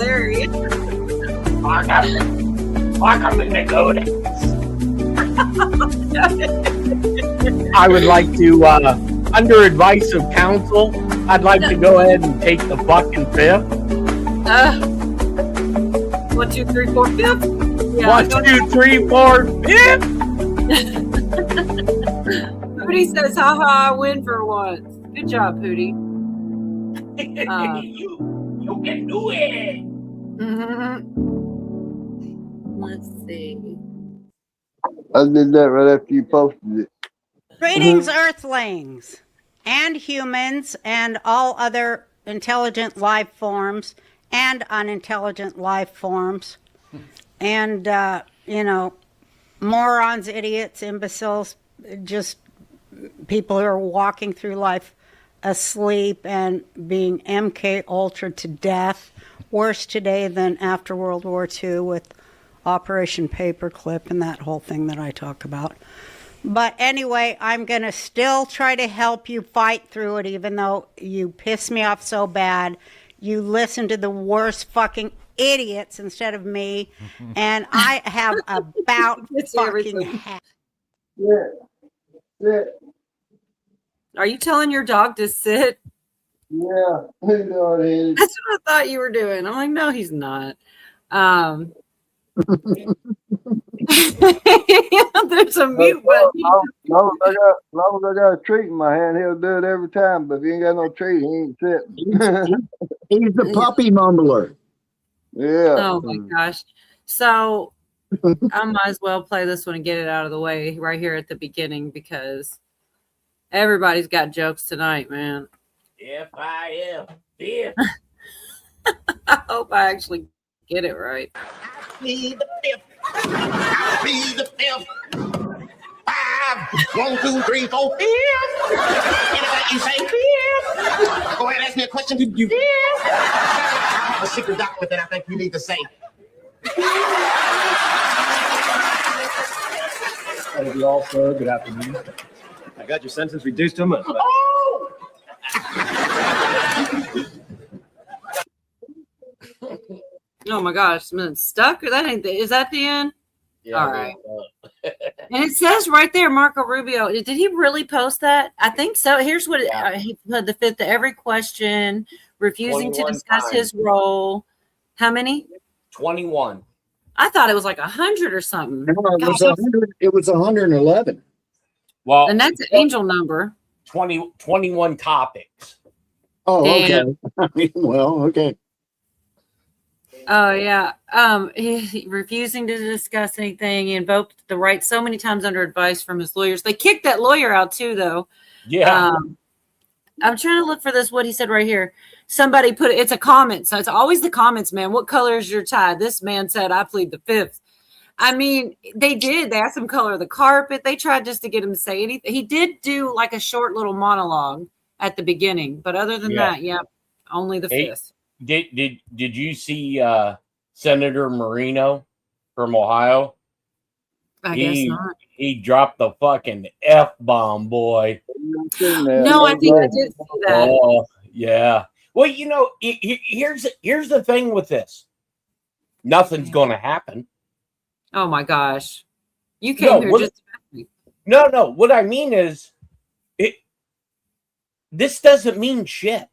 hilarious. Welcome to Nickelodeon. I would like to, under advice of counsel, I'd like to go ahead and take the fucking fifth. 1, 2, 3, 4, 5th. Yeah, 1, 2, 3, 4, 5th. Hootie says, haha, I win for once. Good job, Hootie. You can do it. Let's see. I did that right after you posted it. Greetings, Earthlings, and humans, and all other intelligent life forms, and unintelligent life forms, and, morons, idiots, imbeciles, just people who are walking through life asleep and being MK Ultra to death. Worse today than after World War II with Operation Paperclip and that whole thing that I talk about. But anyway, I'm going to still try to help you fight through it, even though you piss me off so bad. You listen to the worst fucking idiots instead of me, and I have about fucking half. Sit. Are you telling your dog to sit? Yeah. You know what it is. That's what I thought you were doing. I'm like, no, he's not. There's a mute button. As long as I got a treat in my hand, he'll do it every time. But if he ain't got no treat, he ain't sitting. He's the puppy mumbler. Yeah. Oh my gosh. So I might as well play this one and get it out of the way right here at the beginning because everybody's got jokes tonight, man. F-I-F. I hope I actually get it right. Be the fifth. I'll be the fifth. 5, 1, 2, 3, 4, 5. Anything you say, fifth. Go ahead, ask me a question. Did you fifth? I have a secret document that I think you need to say. Hello, you all, sir. Good afternoon. I got your sentence reduced to a month. Oh! Oh my gosh, it's stuck or that ain't is that the end? Yeah, all right. And it says right there, Marco Rubio. Did he really post that? I think so. Here's what he put: the fifth to every question, refusing to discuss his role. How many? 21. I thought it was like 100 or something. No, it was 111. Well, and that's an angel number. 21 topics. Oh, okay. Well, okay. Oh yeah. He refusing to discuss anything. He invoked the right so many times under advice from his lawyers. They kicked that lawyer out too, though. Yeah. I'm trying to look for this. What he said right here. Somebody put it's a comment, so it's always the comments, man. What color is your tie? This man said, "I plead the fifth." I mean, they did. They asked him color of the carpet. They tried just to get him to say anything. He did do like a short little monologue at the beginning, but other than that, only the fifth. Did you see Senator Marino from Ohio? I guess not. He dropped the fucking F-bomb, boy. No, I think I did see that. Oh, yeah. Well, here's the thing with this. Nothing's going to happen. Oh my gosh. You came here just No. What I mean is this doesn't mean shit.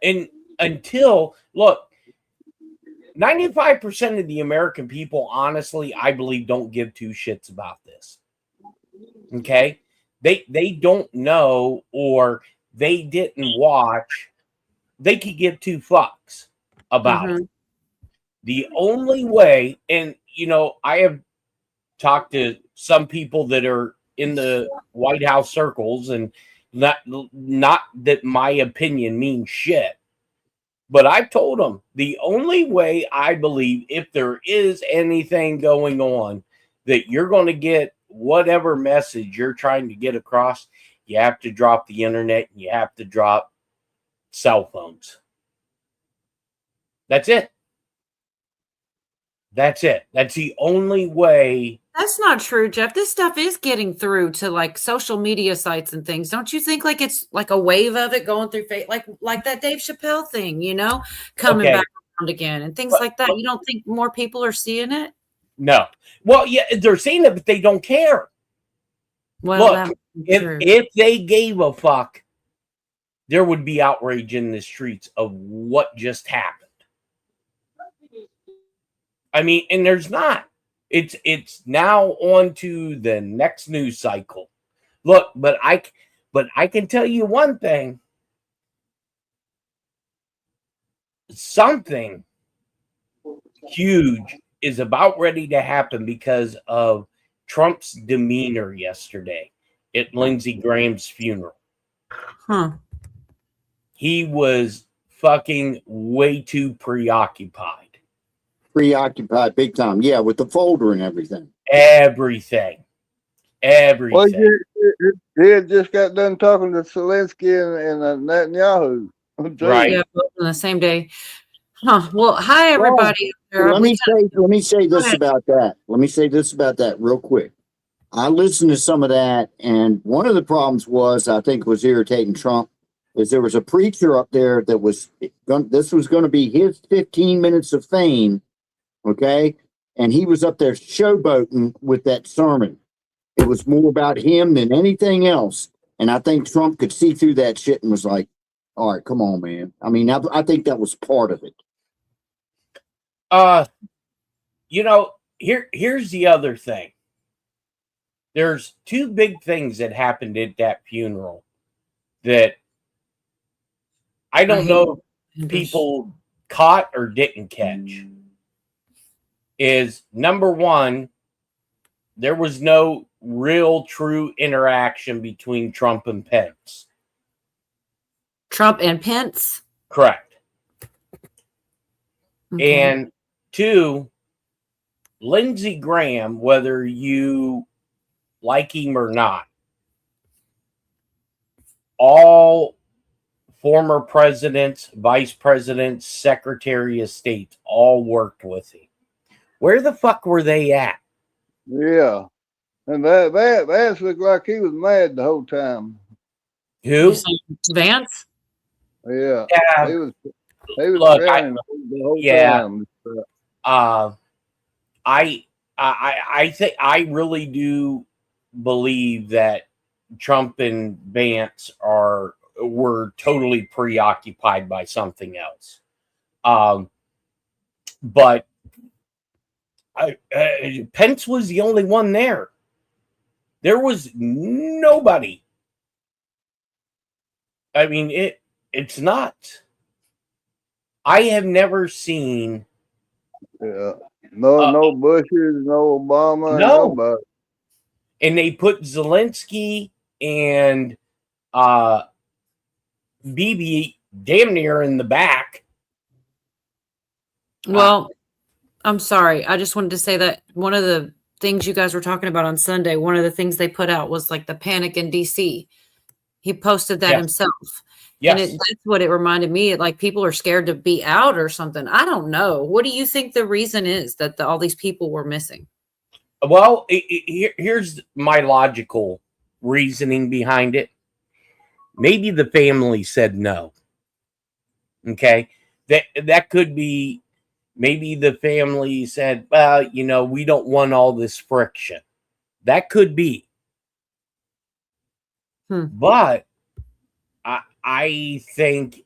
And until, look, 95% of the American people, honestly, I believe, don't give two shits about this. Okay? They don't know, or they didn't watch. They could give two fucks about it. The only way, and I have talked to some people that are in the White House circles, and not that my opinion means shit, but I've told them the only way I believe, if there is anything going on, that you're going to get whatever message you're trying to get across, you have to drop the internet and you have to drop cell phones. That's it. That's it. That's the only way. That's not true, Jeff. This stuff is getting through to like social media sites and things. Don't you think like it's like a wave of it going through like that Dave Chappelle thing, coming back around again and things But- like that. You don't think more people are seeing it? No. Well, yeah, they're seeing it, but they don't care. Well, Look, that might be true. if they gave a fuck, there would be outrage in the streets of what just happened. I mean, and there's not. It's now on to the next news cycle. Look, but I can tell you one thing. Something huge is about ready to happen because of Trump's demeanor yesterday at Lindsey Graham's funeral. Huh. He was fucking way too preoccupied. Preoccupied big time. Yeah, with the folder and everything. Everything. Well, he had just got done talking to Zelensky and Netanyahu. Right. Yeah, both on the same day. Huh. Well, hi everybody. Let me say this about that. Let me say this about that real quick. I listened to some of that, and one of the problems I think was irritating Trump, is there was a preacher up there that this was going to be his 15 minutes of fame, okay? And he was up there showboating with that sermon. It was more about him than anything else. And I think Trump could see through that shit and was like, all right, come on, man. I mean, I think that was part of it. Here's the other thing. There's two big things that happened at that funeral that I don't know if people caught or didn't catch. Is number one, there was no real true interaction between Trump and Pence. Trump and Pence. Correct. Okay. And two, Lindsey Graham, whether you like him or not, all former presidents, vice presidents, secretary of state all worked with him. Where the fuck were they at? Yeah. And Vance looked like he was mad the whole time. Who? Vance? Yeah. Yeah. He was Look, frowning the whole time. I think I really do believe that Trump and Vance were totally preoccupied by something else. But Pence was the only one there. There was nobody. I mean, it's not. I have never seen. Yeah. No Bushes, no Obama, No. nobody. And they put Zelensky and Bibi damn near in the back. Well, I'm sorry. I just wanted to say that one of the things you guys were talking about on Sunday, one of the things they put out was like the panic in DC. He posted that Yes. himself. Yes. And that's what it reminded me. Like people are scared to be out or something. I don't know. What do you think the reason is that all these people were missing? Well, here's my logical reasoning behind it. Maybe the family said no. Okay. That could be, maybe the family said, well, we don't want all this friction. That could be. But I think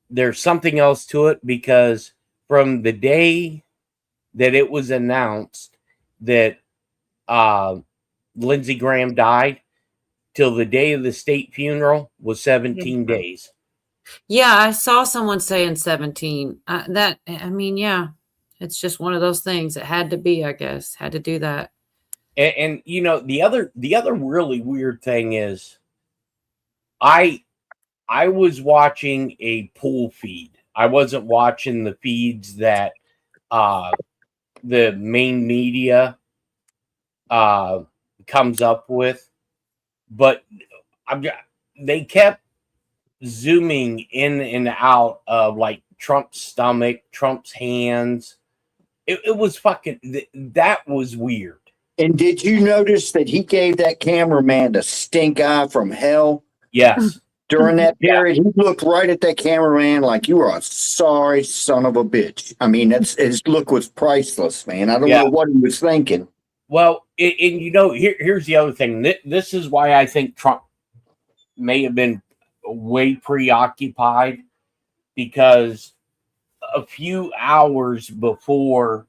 there's something else to it, because from the day that it was announced that Lindsey Graham died till the day of the state funeral was 17 days. Yeah, I saw someone saying 17. Yeah, it's just one of those things. It had to be, I guess, had to do that. And the other really weird thing is, I was watching a pool feed. I wasn't watching the feeds that the main media comes up with, but they kept zooming in and out of like Trump's stomach, Trump's hands. It was fucking, that was weird. And did you notice that he gave that cameraman a stink eye from hell? Yes. During that Yeah. period, he looked right at that cameraman like you are a sorry son of a bitch. I mean, his look was priceless, man. I don't Yeah. know what he was thinking. Well, and here's the other thing. This is why I think Trump may have been way preoccupied, because a few hours before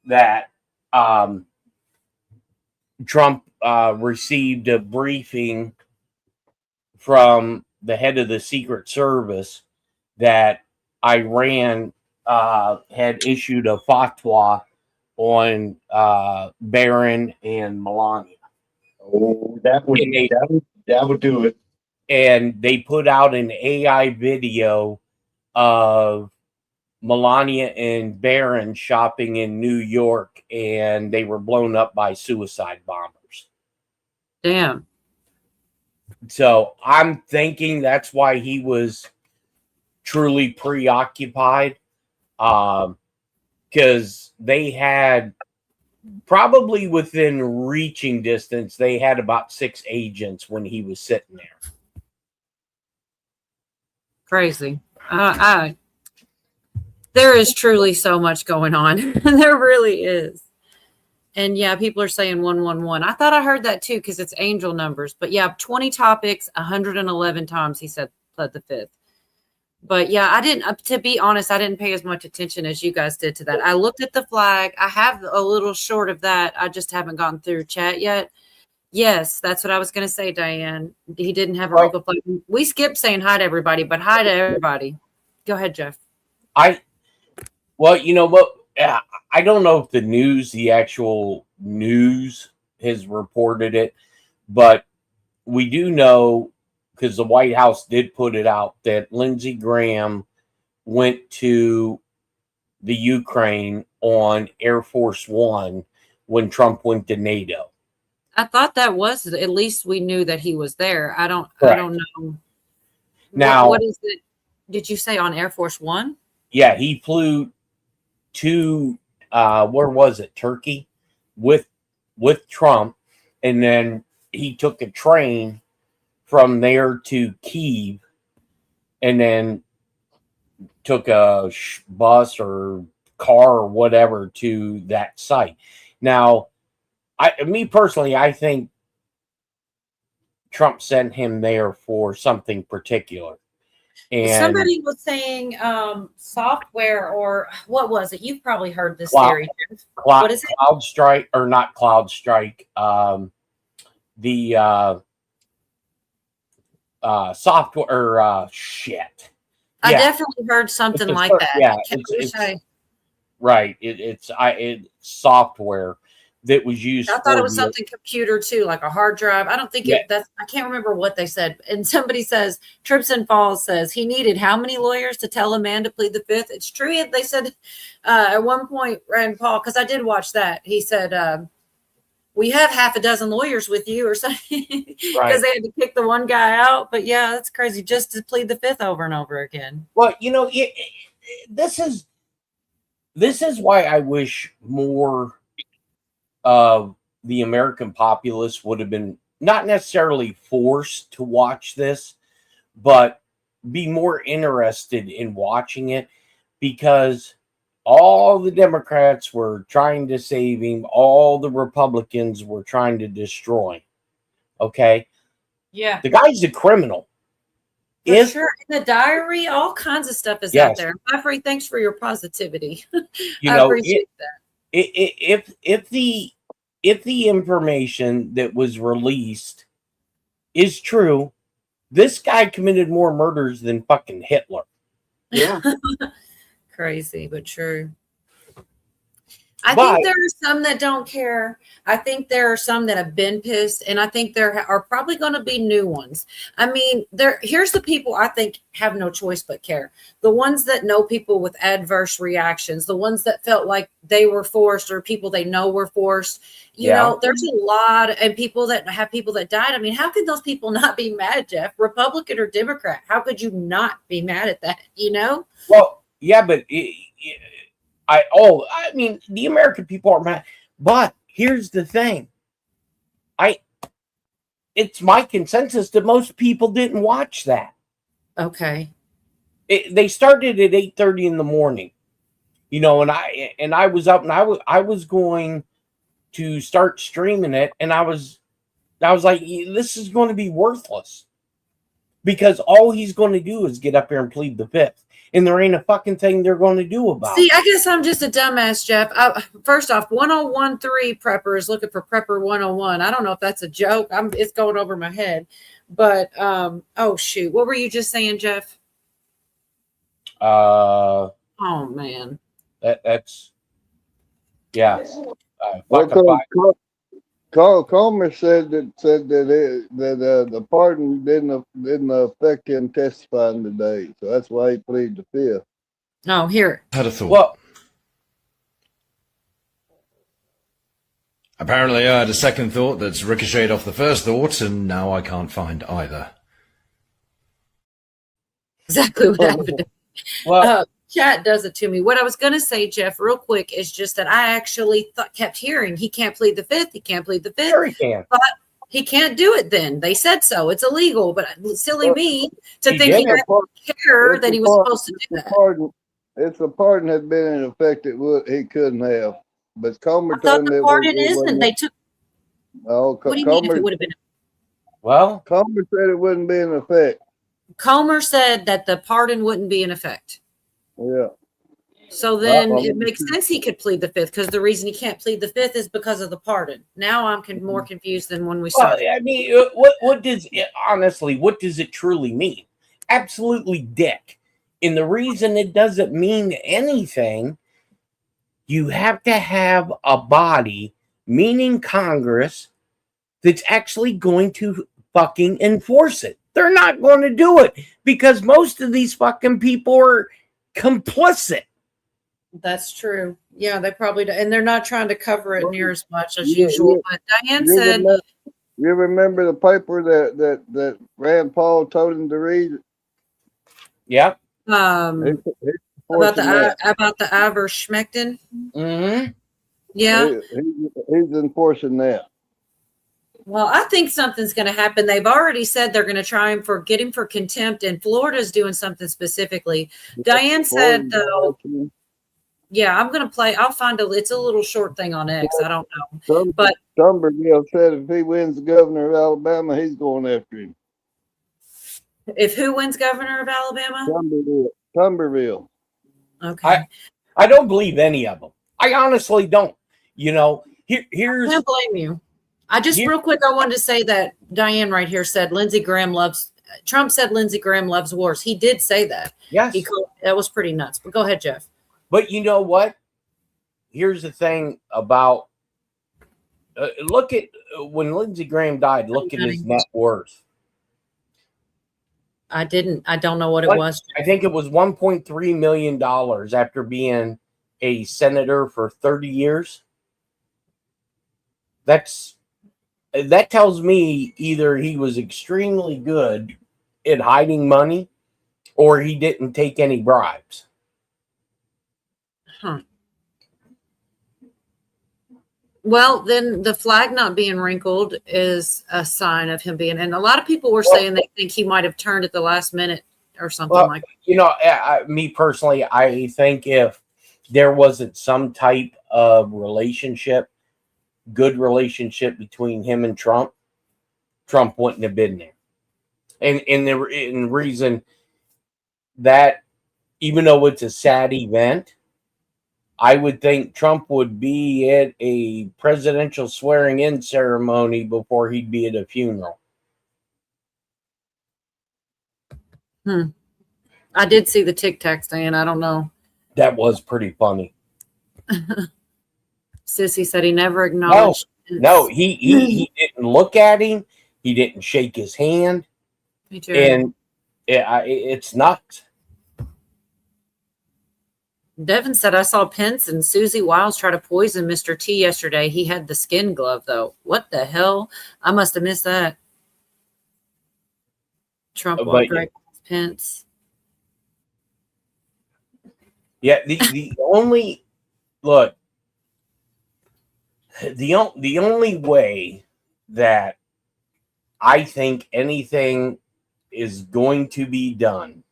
that, Trump received a briefing from the head of the Secret Service that Iran had issued a fatwa on Barron and Melania. Oh, that would do it. And they put out an AI video of Melania and Barron shopping in New York, and they were blown up by suicide bombers. Damn. So I'm thinking that's why he was truly preoccupied, because they had, probably within reaching distance, they had about 6 agents when he was sitting there. Crazy. There is truly so much going on. There really is. And yeah, people are saying 111. I thought I heard that too, because it's angel numbers. But yeah, 20 topics, 111 times he said pled the fifth. But yeah, I didn't, to be honest, I didn't pay as much attention as you guys did to that. I looked at the flag. I have a little short of that. I just haven't gone through chat yet. Yes, that's what I was going to say, Diane. He didn't have a regal flag. We skipped saying hi to everybody, but hi to everybody. Go ahead, Jeff. Well, you know what? I don't know if the actual news has reported it, but we do know, because the White House did put it out, that Lindsey Graham went to the Ukraine on Air Force One when Trump went to NATO. I thought that was, at least we knew that he was there. I don't know. Now, what is it? Did you say on Air Force One? Yeah, he flew to where was it? Turkey with Trump, and then he took a train from there to Kyiv, and then took a bus or car or whatever to that site. Now, me personally, I think Trump sent him there for something particular. And somebody was saying software, or what was it? You've probably heard this theory. What is it? CloudStrike, or not CloudStrike? The software. Shit. I definitely heard something like that. Yeah, right. It's software that was used. I thought it was something computer too, like a hard drive. I don't think that's, I can't remember what they said. And somebody says, Trips and Falls says he needed how many lawyers to tell a man to plead the fifth? It's true. They said at one point, Rand Paul, because I did watch that, he said, we have half a dozen lawyers with you or something, because they had to kick the one guy out. But yeah, that's crazy, just to plead the fifth over and over again. Well, you know, this is why I wish more of the American populace would have been not necessarily forced to watch this, but be more interested in watching it, because all the Democrats were trying to save him, all the Republicans were trying to destroy him. Okay? Yeah. The guy's a criminal. For sure. In the diary, all kinds of stuff is out there. Jeffrey, thanks for your positivity. I appreciate that. If the information that was released is true, this guy committed more murders than fucking Hitler. Yeah. Crazy, but true. I think there are some that don't care. I think there are some that have been pissed, and I think there are probably going to be new ones. I mean, here's the people I think have no choice but care. The ones that know people with adverse reactions, the ones that felt like they were forced, or people they know were forced. You know, there's a lot, and people that have people that died. I mean, how could those people not be mad, Jeff? Republican or Democrat? How could you not be mad at that? You know? Well, yeah, but I mean, the American people are mad. But here's the thing. it's my consensus that most people didn't watch that. Okay. They started at 8:30 in the morning, and I was up, and I was going to start streaming it, and I was like, this is going to be worthless, because all he's going to do is get up here and plead the fifth, and there ain't a fucking thing they're going to do about See, it. I guess I'm just a dumbass, Jeff. First off, 1013 prepper is looking for prepper 101. I don't know if that's a joke. It's going over my head. But oh shoot, what were you just saying, Jeff? Oh man, that's yeah. Carl Comer said that the pardon didn't affect him testifying today, so that's why he pleaded the fifth. Oh, here. Had a thought. Well, Apparently, I had a second thought that's ricocheted off the first thought, and now I can't find either. Exactly what happened. well, Chat does it to me. What I was going to say, Jeff, real quick, is just that I actually kept hearing he can't plead the fifth. He can't plead the fifth. sure he can. But he can't do it then. They said so. It's illegal. But silly me to He think did. he didn't care that he was supposed to do that. If the pardon had been in effect, he couldn't have. But Comer I thought told me the pardon isn't. They took. Oh, What do you mean if it would have been? Well, Comer said it wouldn't be in effect. Comer said that the pardon wouldn't be in effect. Yeah. So then it makes sense he could plead the fifth, because the reason he can't plead the fifth is because of the pardon. Now I'm more confused than when we started. I mean, what does it, honestly, what does it truly mean? Absolutely dick. And the reason it doesn't mean anything, you have to have a body, meaning Congress, that's actually going to fucking enforce it. They're not going to do it because most of these fucking people are complicit. That's true. Yeah, they probably do. And they're not trying to cover it near as much as usual. But Diane said, you remember the paper that Rand Paul told him to read? Yeah. about the Ivermectin. Mm-hmm. Yeah. He's enforcing that. Well, I think something's going to happen. They've already said they're going to try him get him for contempt, and Florida's doing something specifically. Diane said, though, yeah, I'm going to play. I'll find it's a little short thing on X. I don't know. But Tuberville said if he wins the governor of Alabama, he's going after him. If who wins governor of Alabama? Tuberville. Okay. I don't believe any of them. I honestly don't. Here's. I can't blame you. Real quick, I wanted to say that Diane right here said Trump said Lindsey Graham loves wars. He did say that. Yes. That was pretty nuts. But go ahead, Jeff. But you know what? Here's the thing about look at when Lindsey Graham died, look at his net worth. I don't know what it was. I think it was $1.3 million after being a senator for 30 years. That tells me either he was extremely good at hiding money or he didn't take any bribes. Huh. Well, then the flag not being wrinkled is a sign of him being, and a lot of people were saying they think he might have turned at the last minute or something like that. Me personally, I think if there wasn't some type of good relationship between him and Trump wouldn't have been there. And the reason that, even though it's a sad event, I would think Trump would be at a presidential swearing-in ceremony before he'd be at a funeral. I did see the Tic Tacs, Diane. I don't know. That was pretty funny. Sissy said he never acknowledged. No, he didn't look at him. He didn't shake his hand. Me too. And it's nuts. Devin said, I saw Pence and Susie Wiles try to poison Mr. T yesterday. He had the skin glove, though. What the hell? I must have missed that. Trump walked right past Pence. Yeah, the only look. The only way that I think anything is going to be done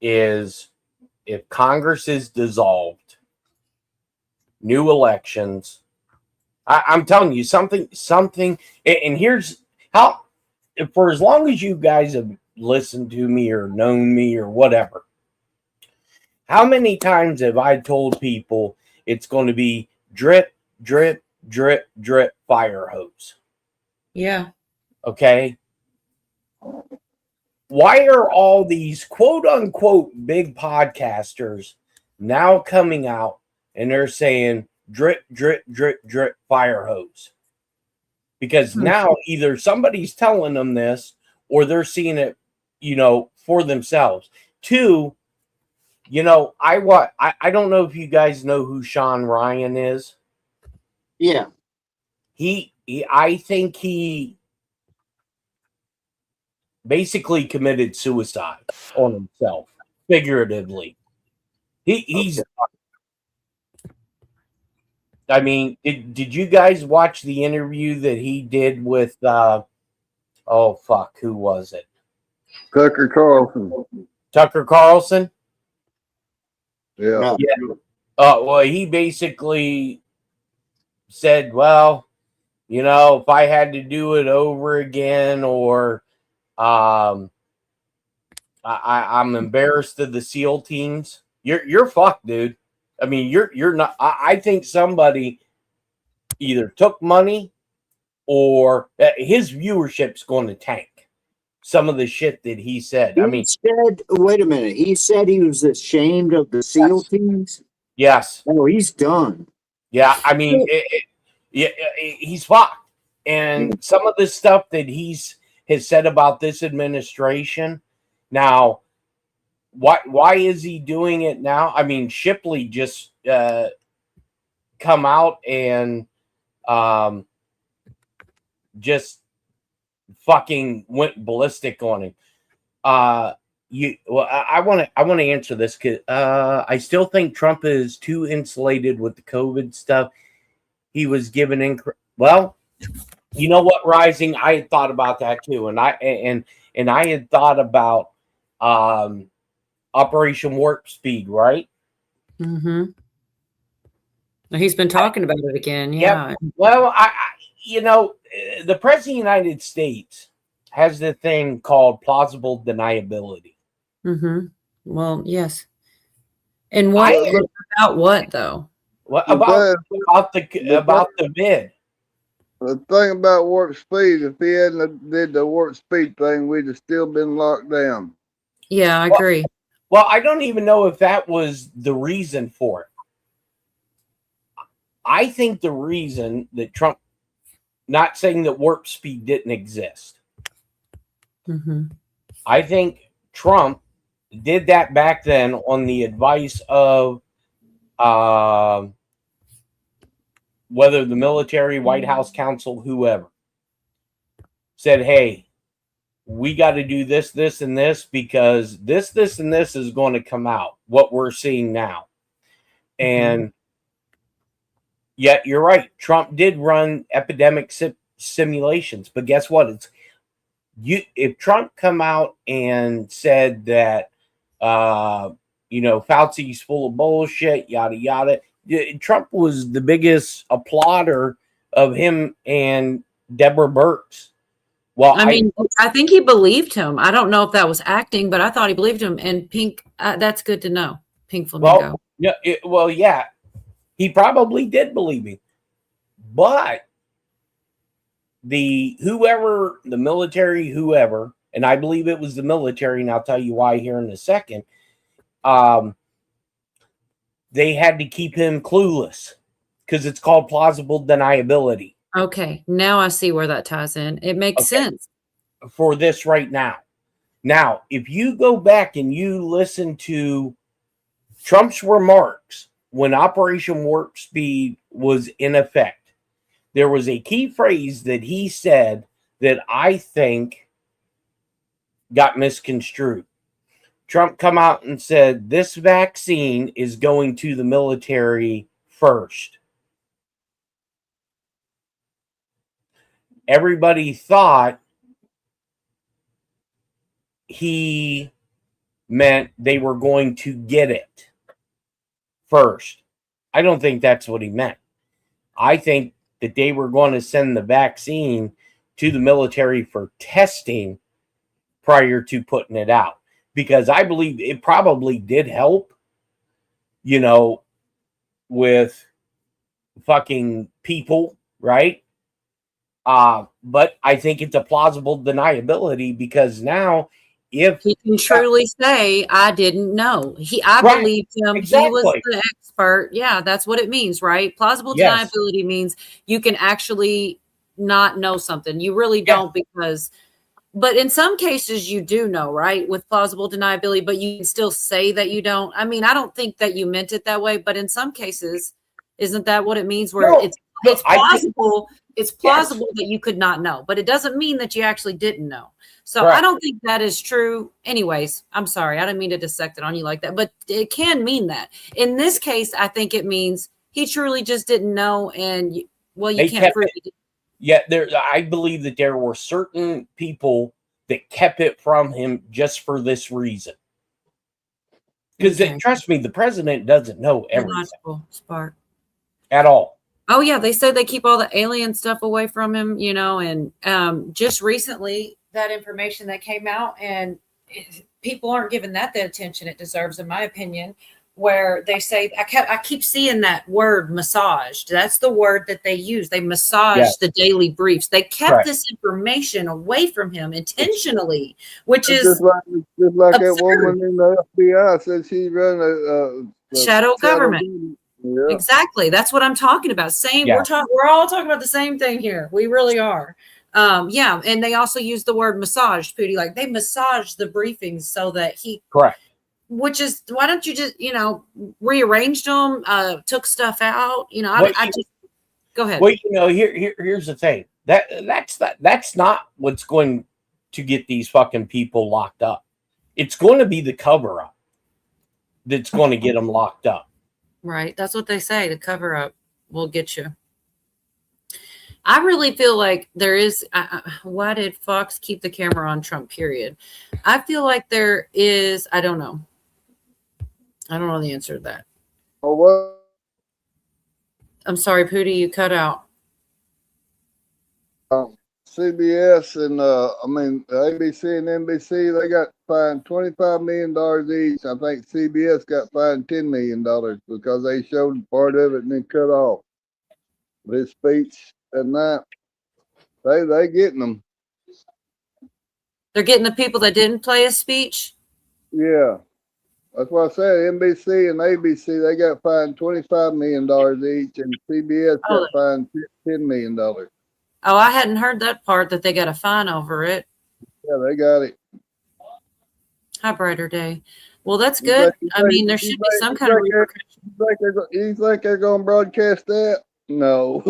is if Congress is dissolved, new elections. I'm telling you something, and here's how, for as long as you guys have listened to me or known me or whatever, how many times have I told people it's going to be drip, drip, drip, drip, fire hose? Yeah. Okay. Why are all these quote unquote big podcasters now coming out and they're saying drip, drip, drip, drip, fire hose? Because now either somebody's telling them this or they're seeing it, for themselves. Two, I don't know if you guys know who Sean Ryan is. Yeah. I think he basically committed suicide on himself, figuratively. He's. Okay. I mean, did you guys watch the interview that he did with? Oh fuck, who was it? Tucker Carlson. Tucker Carlson. Yeah. No. Yeah. Well, he basically said, well, if I had to do it over again, or I'm embarrassed of the SEAL teams. You're fucked, dude. I mean, you're not. I think somebody either took money or his viewership's going to tank. Some of the shit that he said. I mean, Wait a minute. He said he was ashamed of the SEAL teams. yes. Oh, he's done. Yeah, I mean, he's fucked. And some of the stuff that has said about this administration. Now, why is he doing it now? I mean, Shipley just come out and just fucking went ballistic on him. I want to answer this because I still think Trump is too insulated with the COVID stuff. He was given well, you know what, Rising? I had thought about that too, and I had thought about Operation Warp Speed, right? Mm-hmm. He's been talking about it again. Yeah. Yep. Well, the President of the United States has the thing called plausible deniability. Mm-hmm. Well, yes. And about what though? What about the bid? The thing about Warp Speed, if he hadn't did the Warp Speed thing, we'd have still been locked down. Yeah, I agree. Well, I don't even know if that was the reason for it. I think the reason that Trump, not saying that Warp Speed didn't exist. Mm-hmm. I think Trump did that back then on the advice of whether the military, White House counsel, whoever, said, hey, we got to do this, this, and this because this, and this is going to come out, what we're seeing now. And yet, you're right. Trump did run epidemic simulations, but guess what? If Trump come out and said that, Fauci's full of bullshit, yada, yada, Trump was the biggest applauder of him and Deborah Birx. Well, I think he believed him. I don't know if that was acting, but I thought he believed him. And Pink, that's good to know. Pink Flamingo. Yeah, he probably did believe me, but the military, and I believe it was the military, and I'll tell you why here in a second. They had to keep him clueless because it's called plausible deniability. Okay, now I see where that ties in. It makes sense for this right now. Now, if you go back and you listen to Trump's remarks when Operation Warp Speed was in effect, there was a key phrase that he said that I think got misconstrued. Trump come out and said, this vaccine is going to the military first. everybody thought he meant they were going to get it first. I don't think that's what he meant. I think that they were going to send the vaccine to the military for testing prior to putting it out, because I believe it probably did help, you know, with fucking people, right? But I think it's a plausible deniability, because now if He can truly say, I didn't know. I Right. believed him. He Exactly. was the expert. Yeah, that's what it means, right? Plausible Yes. deniability means you can actually not know something. You really Yeah. don't, but in some cases you do know, right? With plausible deniability, but you can still say that you don't. I mean, I don't think that you meant it that way, but in some cases, isn't that what it means? Where No, it's I think- plausible. It's plausible that you could not know, but it doesn't mean that you actually didn't know. So I Correct. don't think that is true. Anyways, I'm sorry. I didn't mean to dissect it on you like that, but it can mean that. In this case, I think it means he truly just didn't know. And you They can't kept prove it. it. Yeah, I believe that there were certain people that kept it from him just for this reason. Because Okay. trust me, the president doesn't know everything Illogical spark. at all. Oh yeah, they said they keep all the alien stuff away from him, and just recently that information that came out, and people aren't giving that the attention it deserves, in my opinion. Where they say, I keep seeing that word massaged. That's the word that they use. They massaged Yes. the daily briefs. They kept Correct. this information away from him intentionally, which is Just like that absurd. woman in the FBI said she run a Shadow government. Yeah. Exactly. That's what I'm talking about. Yeah. We're all talking about the same thing here. We really are. Yeah. And they also use the word massaged, Pootie. Like they massaged the briefings so that Correct. which is, why don't you just, rearranged them, took stuff out, go ahead. Well, here's the thing. That's not what's going to get these fucking people locked up. It's going to be the cover up that's going to get them locked up. Right. That's what they say. The cover up will get you. I really feel like there is. Why did Fox keep the camera on Trump? Period. I feel like there is. I don't know. I don't know the answer to that. Oh, what? I'm sorry, Pootie, you cut out. CBS and ABC and NBC, they got fined $25 million each. I think CBS got fined $10 million because they showed part of it and then cut off his speech at night. They getting them. They're getting the people that didn't play a speech. Yeah. That's what I said. NBC and ABC, they got fined $25 million each, and CBS got fined $10 million. Oh, I hadn't heard that part, that they got a fine over it. Yeah, they got it. Hi, brighter day. Well, that's good. I mean, there should be some kind of repercussion. You think they're going to broadcast that? No.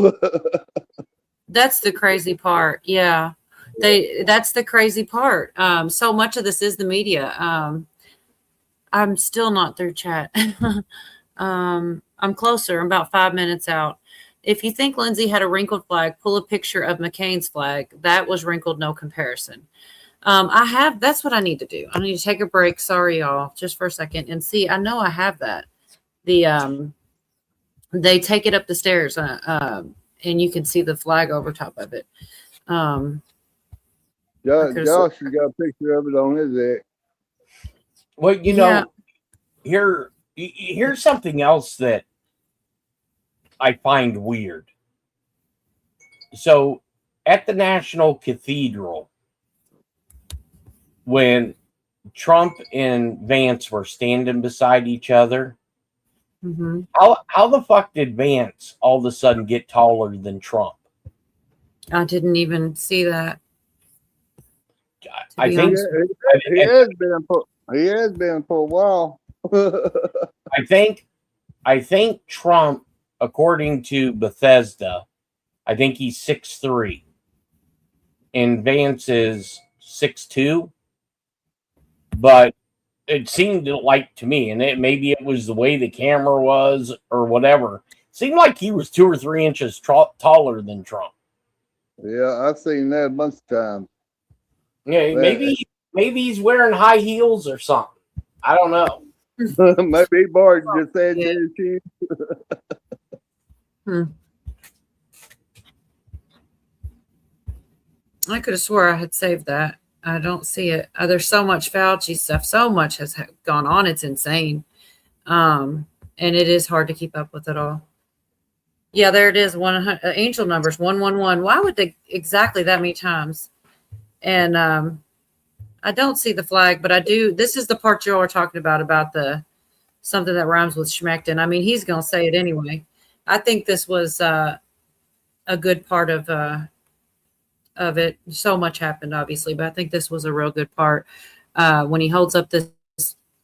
That's the crazy part. Yeah. That's the crazy part. So much of this is the media. I'm still not through chat. I'm closer. I'm about 5 minutes out. If you think Lindsay had a wrinkled flag, pull a picture of McCain's flag. That was wrinkled, no comparison. That's what I need to do. I need to take a break. Sorry, y'all, just for a second, and see. I know I have that. They take it up the stairs, and you can see the flag over top of it. Josh, you got a picture of it on his deck. Well, here's something else that I find weird. So at the National Cathedral, when Trump and Vance were standing beside each other, Mm-hmm. how the fuck did Vance all of a sudden get taller than Trump? I didn't even see that. I think he has been for a while. I think Trump, according to Bethesda, I think he's 6'3", and Vance is 6'2". But it seemed like to me, and maybe it was the way the camera was or whatever, seemed like he was 2 or 3 inches taller than Trump. Yeah, I've seen that a bunch of times. Yeah, maybe he's wearing high heels or something. I don't know. Maybe Bart just said Yeah. to his I could have swore I had saved that. I don't see it. There's so much Fauci stuff. So much has gone on. It's insane. And it is hard to keep up with it all. Yeah, there it is. Angel numbers 111. Why would they exactly that many times? And I don't see the flag, but I do. This is the part you all are talking about the something that rhymes with Schmeckton. I mean, he's going to say it anyway. I think this was a good part of it. So much happened, obviously, but I think this was a real good part when he holds up this,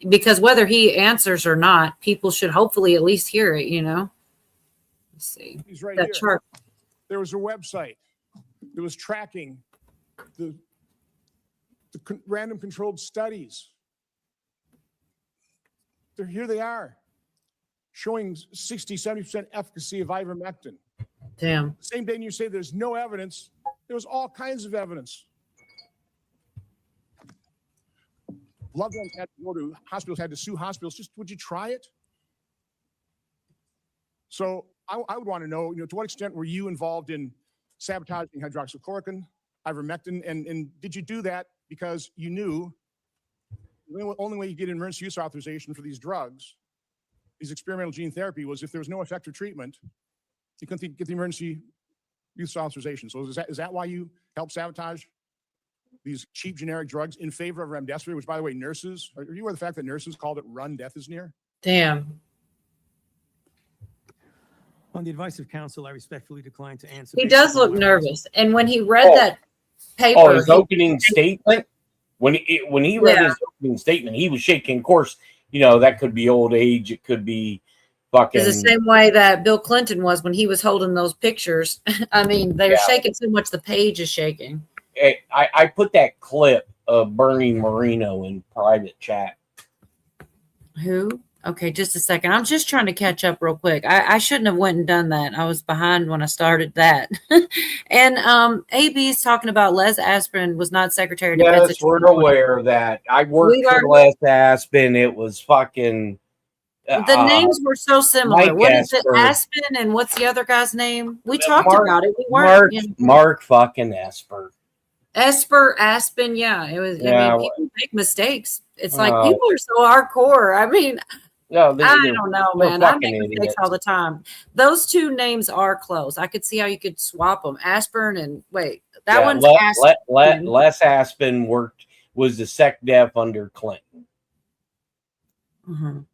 because whether he answers or not, people should hopefully at least hear it, you know. Let's see. He's right That here. chart. There was a website that was tracking the random controlled studies. Here they are, showing 60, 70% efficacy of ivermectin. Damn. Same day you say there's no evidence, there was all kinds of evidence. Loved ones had to go to hospitals, had to sue hospitals. Just, would you try it? So I would want to know, to what extent were you involved in sabotaging hydroxychloroquine, ivermectin, and did you do that because you knew the only way you get emergency use authorization for these drugs, these experimental gene therapy, was if there was no effective treatment, you couldn't get the emergency use authorization. So is that why you helped sabotage these cheap generic drugs in favor of remdesivir, which, by the way, nurses, are you aware of the fact that nurses called it run, death is near? Damn. On the advice of counsel, I respectfully decline to answer. He based does upon look my- nervous. And when he read that paper, Oh, his opening statement. When he read Yeah. his opening statement, he was shaking. Of course, that could be old age. It could be fucking. is the same way that Bill Clinton was when he was holding those pictures. I mean, they're shaking so much the page is shaking. I put that clip of Bernie Moreno in private chat. Who? Okay, just a second. I'm just trying to catch up real quick. I shouldn't have went and done that. I was behind when I started that. And AB is talking about Les Aspirin was not Secretary of Defense. Yes, we're aware of that. I worked for Les Aspin. It was fucking. The names were so similar. Mike What is it? Esper. Aspen, and what's the other guy's name? We talked Mark- about it. We weren't. Mark fucking Esper. Esper, Aspen, yeah. It was. Yeah, I mean, people make mistakes. It's like Oh. people are so hardcore. I mean, No, I don't know, they're man. I fucking make mistakes idiots. all the time. Those two names are close. I could see how you could swap them. Aspirin and wait, that one's Aspen. Les Aspin was the Sec Def under Clinton. Mhm.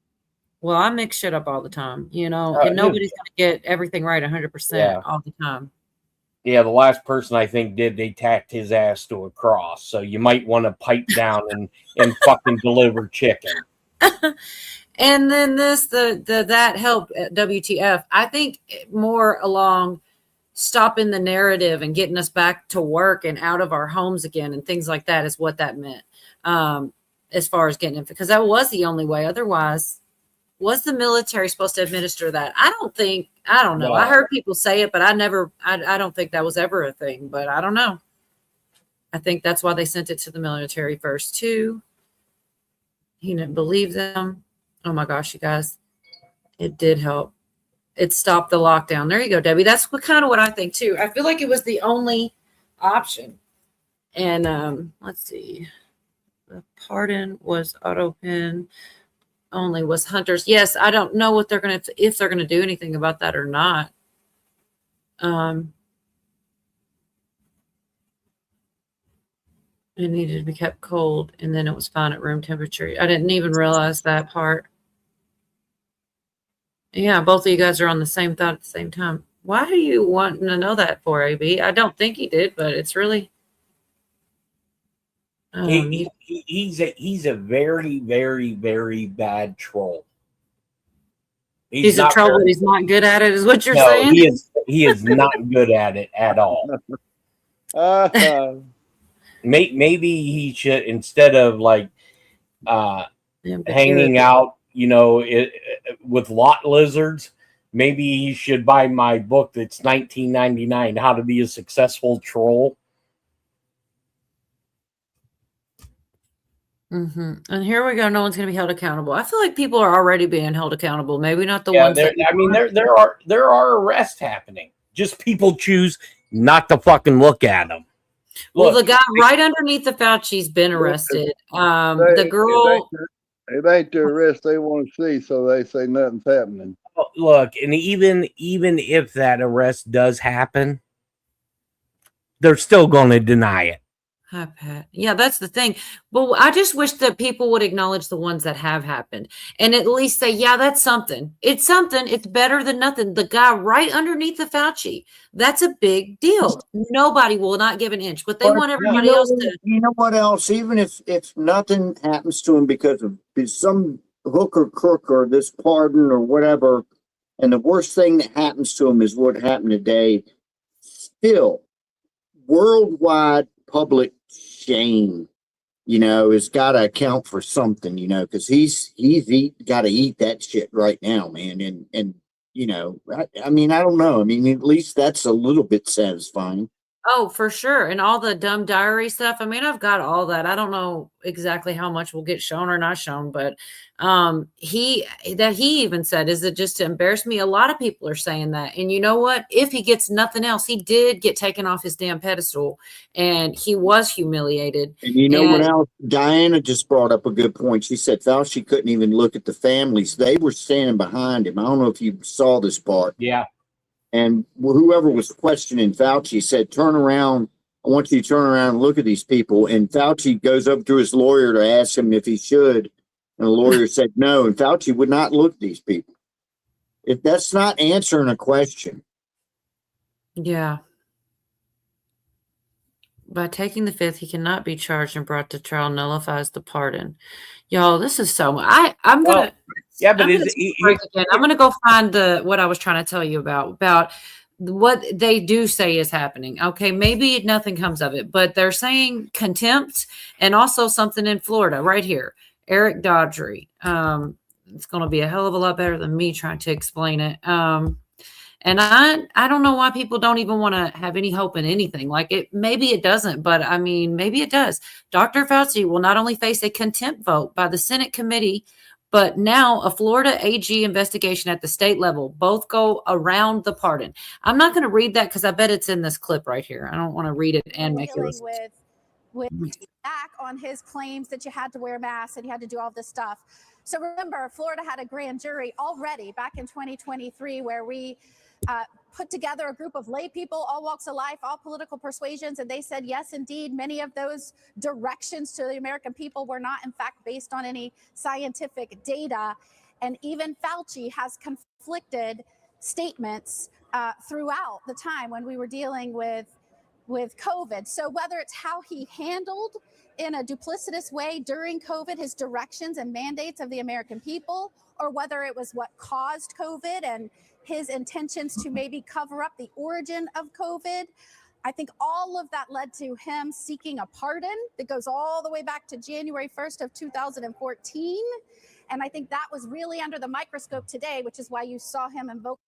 Well, I mix shit up all the time, and dude. nobody's going to get everything right 100% all the time. Yeah, the last person I think they tacked his ass to a cross. So you might want to pipe down and fucking deliver chicken. And then that helped WTF. I think more along stopping the narrative and getting us back to work and out of our homes again and things like that is what that meant. As far as getting it, because that was the only way. Otherwise, was the military supposed to administer that? I don't know. No. I heard people say it, but I don't think that was ever a thing, but I don't know. I think that's why they sent it to the military first too. He didn't believe them. Oh my gosh, you guys, it did help. It stopped the lockdown. There you go, Debbie. That's kind of what I think too. I feel like it was the only option. And let's see. The pardon was AutoPen. Only was Hunters. Yes, I don't know what if they're gonna do anything about that or not. It needed to be kept cold, and then it was fine at room temperature. I didn't even realize that part. Yeah, both of you guys are on the same thought at the same time. Why are you wanting to know that for, AB? I don't think he did, but it's really. He's a very, very, very bad troll. He's a not troll, very- but he's not good at it, is what you're No, saying? he is not good at it at all. Maybe he should, instead of like Yeah, but hanging you're- out, with lot lizards, maybe he should buy my book that's $19.99, How to Be a Successful Troll. And here we go. No one's going to be held accountable. I feel like people are already being held accountable. Maybe not the Yeah, ones that. I mean, there are arrests happening. Just people choose not to fucking look at them. Well, Look, the guy right underneath the Fauci's been arrested. The girl. It ain't the arrest they want to see, so they say nothing's happening. look, and even if that arrest does happen, they're still going to deny it. Hi, Pat. Yeah, that's the thing. But I just wish that people would acknowledge the ones that have happened and at least say, yeah, that's something. It's something. It's better than nothing. The guy right underneath the Fauci, that's a big deal. Nobody will not give an inch, but they want everybody else to. You know what else? Even if nothing happens to him because of some hook or crook or this pardon or whatever, and the worst thing that happens to him is what happened today, still worldwide public shame, has got to account for something, because he's got to eat that shit right now, man. And I mean, I don't know. I mean, at least that's a little bit satisfying. Oh, for sure. And all the dumb diary stuff. I mean, I've got all that. I don't know exactly how much will get shown or not shown, but he even said, is it just to embarrass me? A lot of people are saying that. And you know what? If he gets nothing else, he did get taken off his damn pedestal and he was humiliated. And what else? Diana just brought up a good point. She said Fauci couldn't even look at the families. They were standing behind him. I don't know if you saw this part. Yeah. And whoever was questioning Fauci said, turn around. I want you to turn around and look at these people. And Fauci goes up to his lawyer to ask him if he should. And the lawyer said no. And Fauci would not look at these people. If that's not answering a question. Yeah. By taking the fifth, he cannot be charged and brought to trial, nullifies the pardon. Y'all, this is so much. I'm going to. Yeah, but I'm going to go find what I was trying to tell you about what they do say is happening. Okay, maybe nothing comes of it, but they're saying contempt and also something in Florida right here. Eric Dodgery. It's going to be a hell of a lot better than me trying to explain it. And I don't know why people don't even want to have any hope in anything. Like maybe it doesn't, but I mean, maybe it does. Dr. Fauci will not only face a contempt vote by the Senate committee, but now a Florida AG investigation at the state level. Both go around the pardon. I'm not going to read that because I bet it's in this clip right here. I don't want to read it and make it listen. With back on his claims that you had to wear masks and you had to do all this stuff. So remember, Florida had a grand jury already back in 2023 where we put together a group of lay people, all walks of life, all political persuasions, and they said, yes, indeed, many of those directions to the American people were not, in fact, based on any scientific data. And even Fauci has conflicted statements throughout the time when we were dealing with COVID. So whether it's how he handled in a duplicitous way during COVID, his directions and mandates of the American people, or whether it was what caused COVID and his intentions to maybe cover up the origin of COVID, I think all of that led to him seeking a pardon that goes all the way back to January 1st of 2014. And I think that was really under the microscope today, which is why you saw him invoke.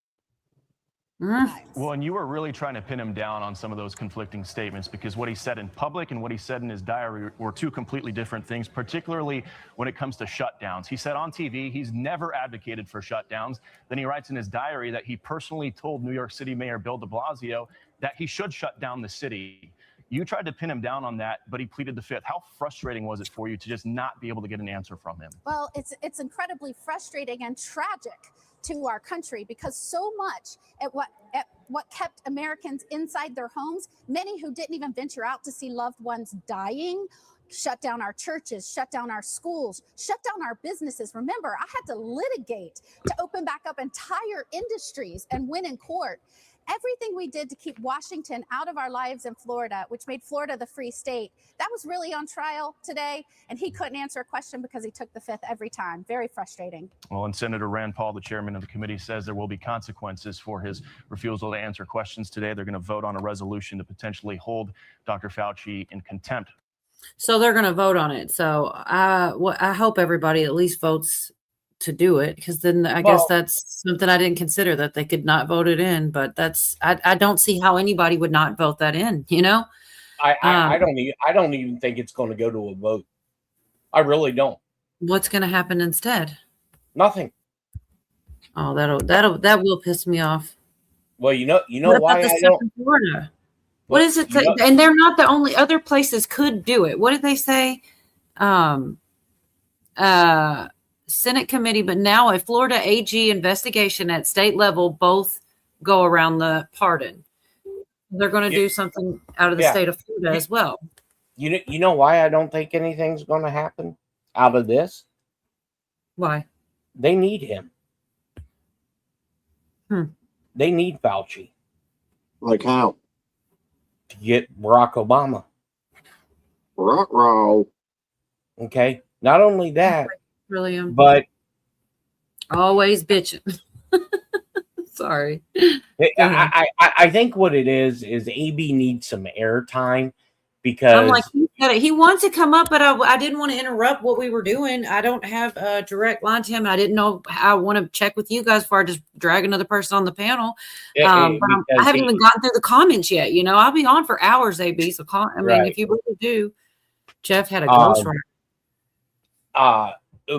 Well, and you were really trying to pin him down on some of those conflicting statements because what he said in public and what he said in his diary were two completely different things, particularly when it comes to shutdowns. He said on TV he's never advocated for shutdowns. Then he writes in his diary that he personally told New York City Mayor Bill de Blasio that he should shut down the city. You tried to pin him down on that, but he pleaded the fifth. How frustrating was it for you to just not be able to get an answer from him? Well, it's incredibly frustrating and tragic to our country because so much at what kept Americans inside their homes, many who didn't even venture out to see loved ones dying, shut down our churches, shut down our schools, shut down our businesses. Remember, I had to litigate to open back up entire industries and win in court. Everything we did to keep Washington out of our lives in Florida, which made Florida the free state, that was really on trial today. And he couldn't answer a question because he took the fifth every time. Very frustrating. Well, and Senator Rand Paul, the chairman of the committee, says there will be consequences for his refusal to answer questions today. They're going to vote on a resolution to potentially hold Dr. Fauci in contempt. So they're going to vote on it. So I hope everybody at least votes to do it, because then I guess that's something I didn't consider, that they could not vote it in. But I don't see how anybody would not vote that in. I don't even think it's going to go to a vote. I really don't. What's going to happen instead? Nothing. Oh, that will piss me off. Well, you know What why about the I stuff don't. in Florida? Well, What is it? you know- And they're not the only. Other places could do it. What did they say? Senate committee, but now a Florida AG investigation at state level both go around the pardon. They're going to do something out of the state of Florida as well. You know why I don't think anything's going to happen out of this? Why? They need him. They need Fauci. Like how? To get Barack Obama. Ruh-roh. Okay. Not only that, William, but always bitching. Sorry. I think what it is AB needs some airtime, because I'm like, he wants to come up, but I didn't want to interrupt what we were doing. I don't have a direct line to him. I didn't know how. I want to check with you guys before I just drag another person on the panel. But I haven't even gotten through the comments yet. I'll be on for hours, AB. So if you really do, Jeff had a ghostwriter.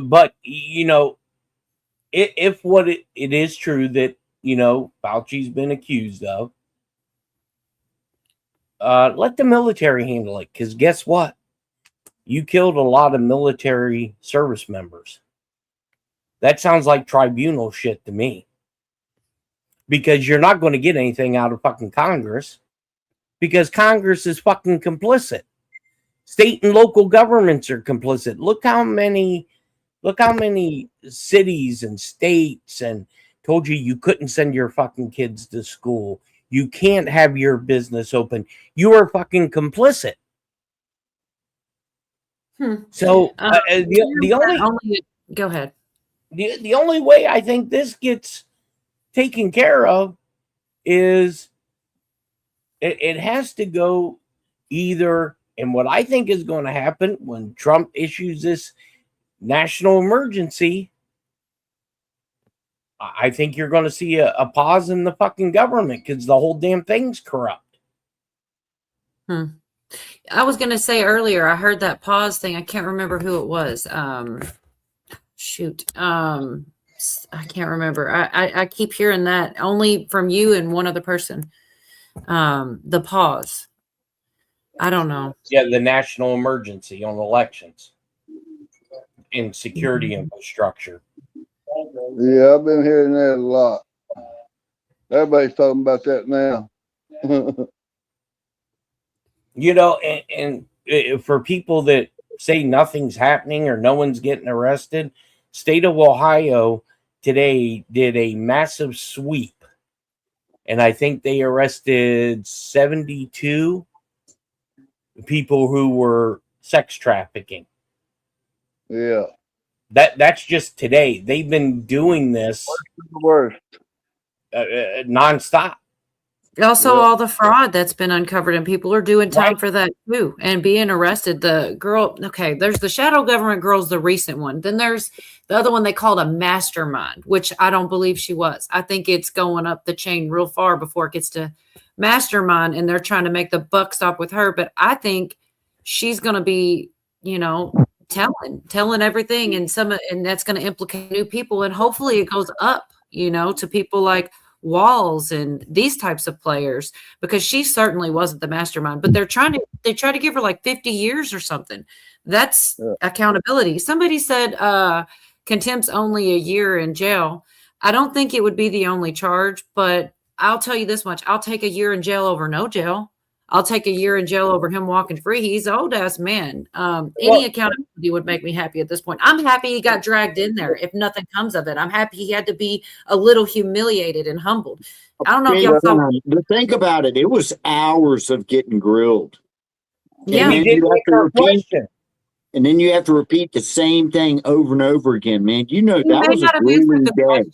But if what it is true that Fauci's been accused of, let the military handle it, because guess what? You killed a lot of military service members. That sounds like tribunal shit to me, because you're not going to get anything out of fucking Congress, because Congress is fucking complicit. State and local governments are complicit. Look how many cities and states and told you couldn't send your fucking kids to school. You can't have your business open. You are fucking complicit. So Go ahead. The only way I think this gets taken care of is it has to go either. And what I think is going to happen when Trump issues this national emergency, I think you're going to see a pause in the fucking government, because the whole damn thing's corrupt. I was going to say earlier, I heard that pause thing. I can't remember who it was. I can't remember. I keep hearing that only from you and one other person. The pause. I don't know. Yeah, the national emergency on elections and security infrastructure. Yeah, I've been hearing that a lot. Everybody's talking about that now. And for people that say nothing's happening or no one's getting arrested, state of Ohio today did a massive sweep, and I think they arrested 72 people who were sex trafficking. Yeah. That's just today. They've been doing this nonstop. Also, all the fraud that's been uncovered, and people are doing time for that too, and being arrested. The girl, okay, there's the shadow government girl's the recent one. Then there's the other one they called a mastermind, which I don't believe she was. I think it's going up the chain real far before it gets to mastermind, and they're trying to make the buck stop with her. But I think she's going to be, telling everything, and that's going to implicate new people, and hopefully it goes up, to people like Walls and these types of players, because she certainly wasn't the mastermind. But they try to give her like 50 years or something. That's accountability. Somebody said contempt's only a year in jail. I don't think it would be the only charge, but I'll tell you this much: I'll take a year in jail over no jail. I'll take a year in jail over him walking free. He's an old ass man. Any accountability would make me happy at this point. I'm happy he got dragged in there. If nothing comes of it, I'm happy he had to be a little humiliated and humbled. I don't know if y'all saw. Think about it. It was hours of getting grilled. Yeah, and then you have to repeat the same thing over and over again, man. He that was a grueling day.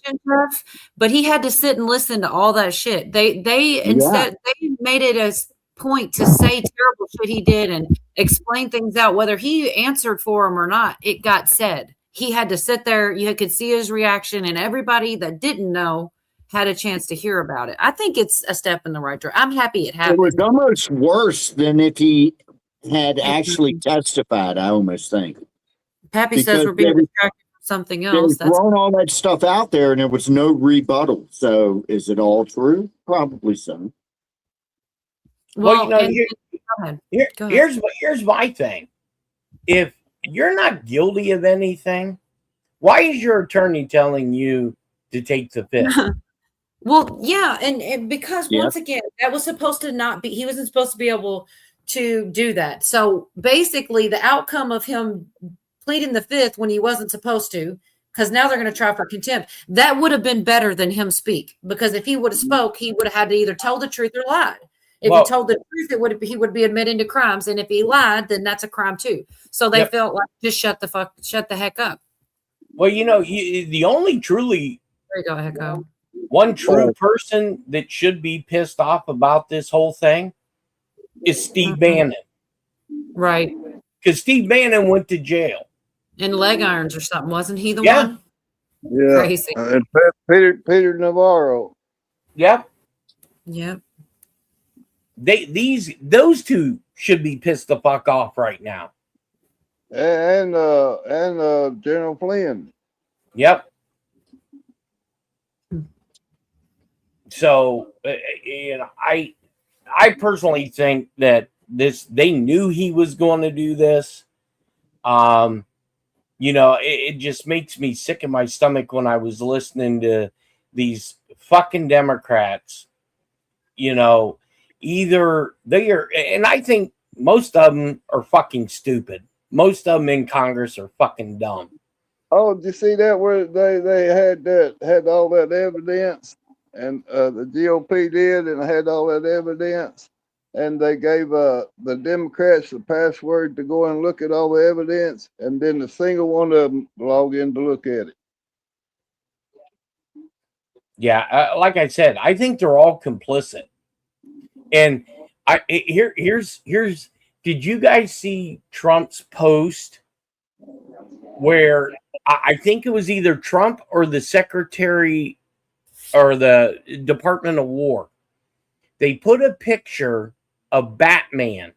But he had to sit and listen to all that shit. They instead they made it as point to say terrible shit he did and explain things out, whether he answered for him or not. It got said. he had to sit there. You could see his reaction, and everybody that didn't know had a chance to hear about it. I think it's a step in the right direction. I'm happy it happened. It was almost worse than if he had actually testified, I almost think. Pappy says we're being distracted from something else. They've thrown all that stuff out there and there was no rebuttal. So is it all true? Probably so. Well, go ahead. Here's my thing. If you're not guilty of anything, why is your attorney telling you to take the fifth? Well, yeah, and because once again, that was supposed to not be, he wasn't supposed to be able to do that. So basically, the outcome of him pleading the fifth when he wasn't supposed to, because now they're going to try for contempt, that would have been better than him speak. Because if he would have spoke, he would have had to either tell the truth or lied. If he told the truth, he would be admitting to crimes, and if he lied, then that's a crime too. So they felt like just shut the heck up. Well, the only truly there you go, Echo. One true person that should be pissed off about this whole thing is Steve Bannon. Right. Because Steve Bannon went to jail. In leg irons or something, wasn't he the one? Yeah. Crazy. And Peter Navarro. Yep. Yep. Those two should be pissed the fuck off right now. And General Flynn. Yep. So, I personally think that they knew he was going to do this. It just makes me sick in my stomach when I was listening to these fucking Democrats. Either they are, and I think most of them are fucking stupid. Most of them in Congress are fucking dumb. Oh, did you see that where they had all that evidence? And the GOP did, and had all that evidence, and they gave the Democrats the password to go and look at all the evidence, and then a single one of them log in to look at it. Yeah, like I said, I think they're all complicit. And here's. Did you guys see Trump's post where I think it was either Trump or the Secretary or the Department of War? They put a picture of Batman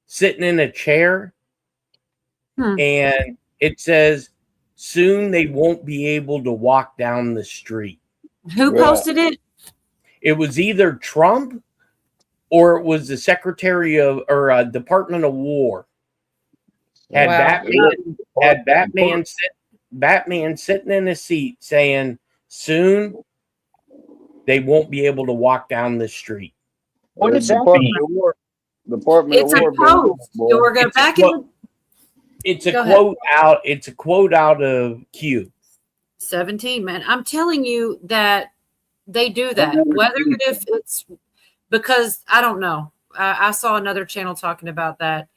sitting in a chair, and it says, "Soon they won't be able to walk down the street." Who posted it? It was either Trump or it was the Secretary of or Department of War. Had Batman sitting in a seat saying, "Soon they won't be able to walk down the street." What does that Department mean? of War. Department It's of a War. post. We're going back in. It's a quote out. It's a quote out of Q. 17, man. I'm telling you that they do that. Whether if it's because I don't know. I saw another channel talking about that.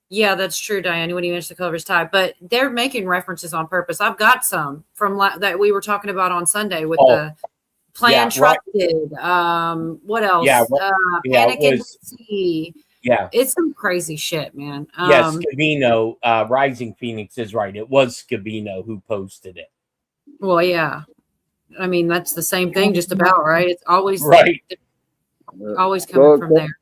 Yeah, that's true, Diane. When you mentioned the color of his tie, but they're making references on purpose. I've got some from that we were talking about on Sunday with the Plan Trusted. What else? Panic in the Sea. Yeah, it's some crazy shit, man. Yes, Scavino, Rising Phoenix is right. It was Scavino who posted it. Well, yeah. I mean, that's the same thing, just about, right? It's always right. Always coming from there.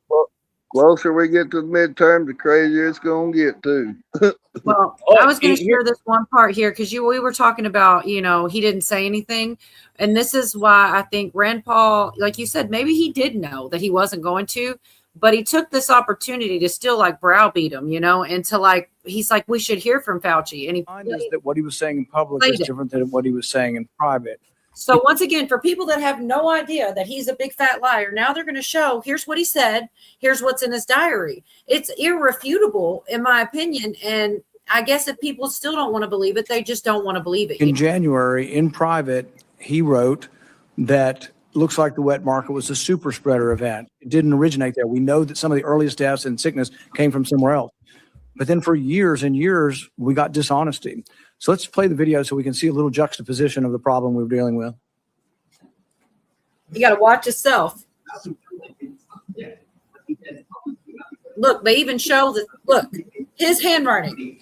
Closer we get to the midterm, the crazier it's going to get too. Well, I was going to share this one part here because we were talking about, he didn't say anything. And this is why I think Rand Paul, like you said, maybe he did know that he wasn't going to, but he took this opportunity to still browbeat him, and to he's like, we should hear from Fauci. And that what he was saying in public is different than what he was saying in private. So once again, for people that have no idea that he's a big fat liar, now they're going to show, here's what he said, here's what's in his diary. It's irrefutable, in my opinion. And I guess if people still don't want to believe it, they just don't want to believe it. In January, in private, he wrote that looks like the wet market was a super spreader event. It didn't originate there. We know that some of the earliest deaths and sickness came from somewhere else. But then for years and years, we got dishonesty. So let's play the video so we can see a little juxtaposition of the problem we're dealing with. You got to watch yourself. Look, they even show look, his handwriting.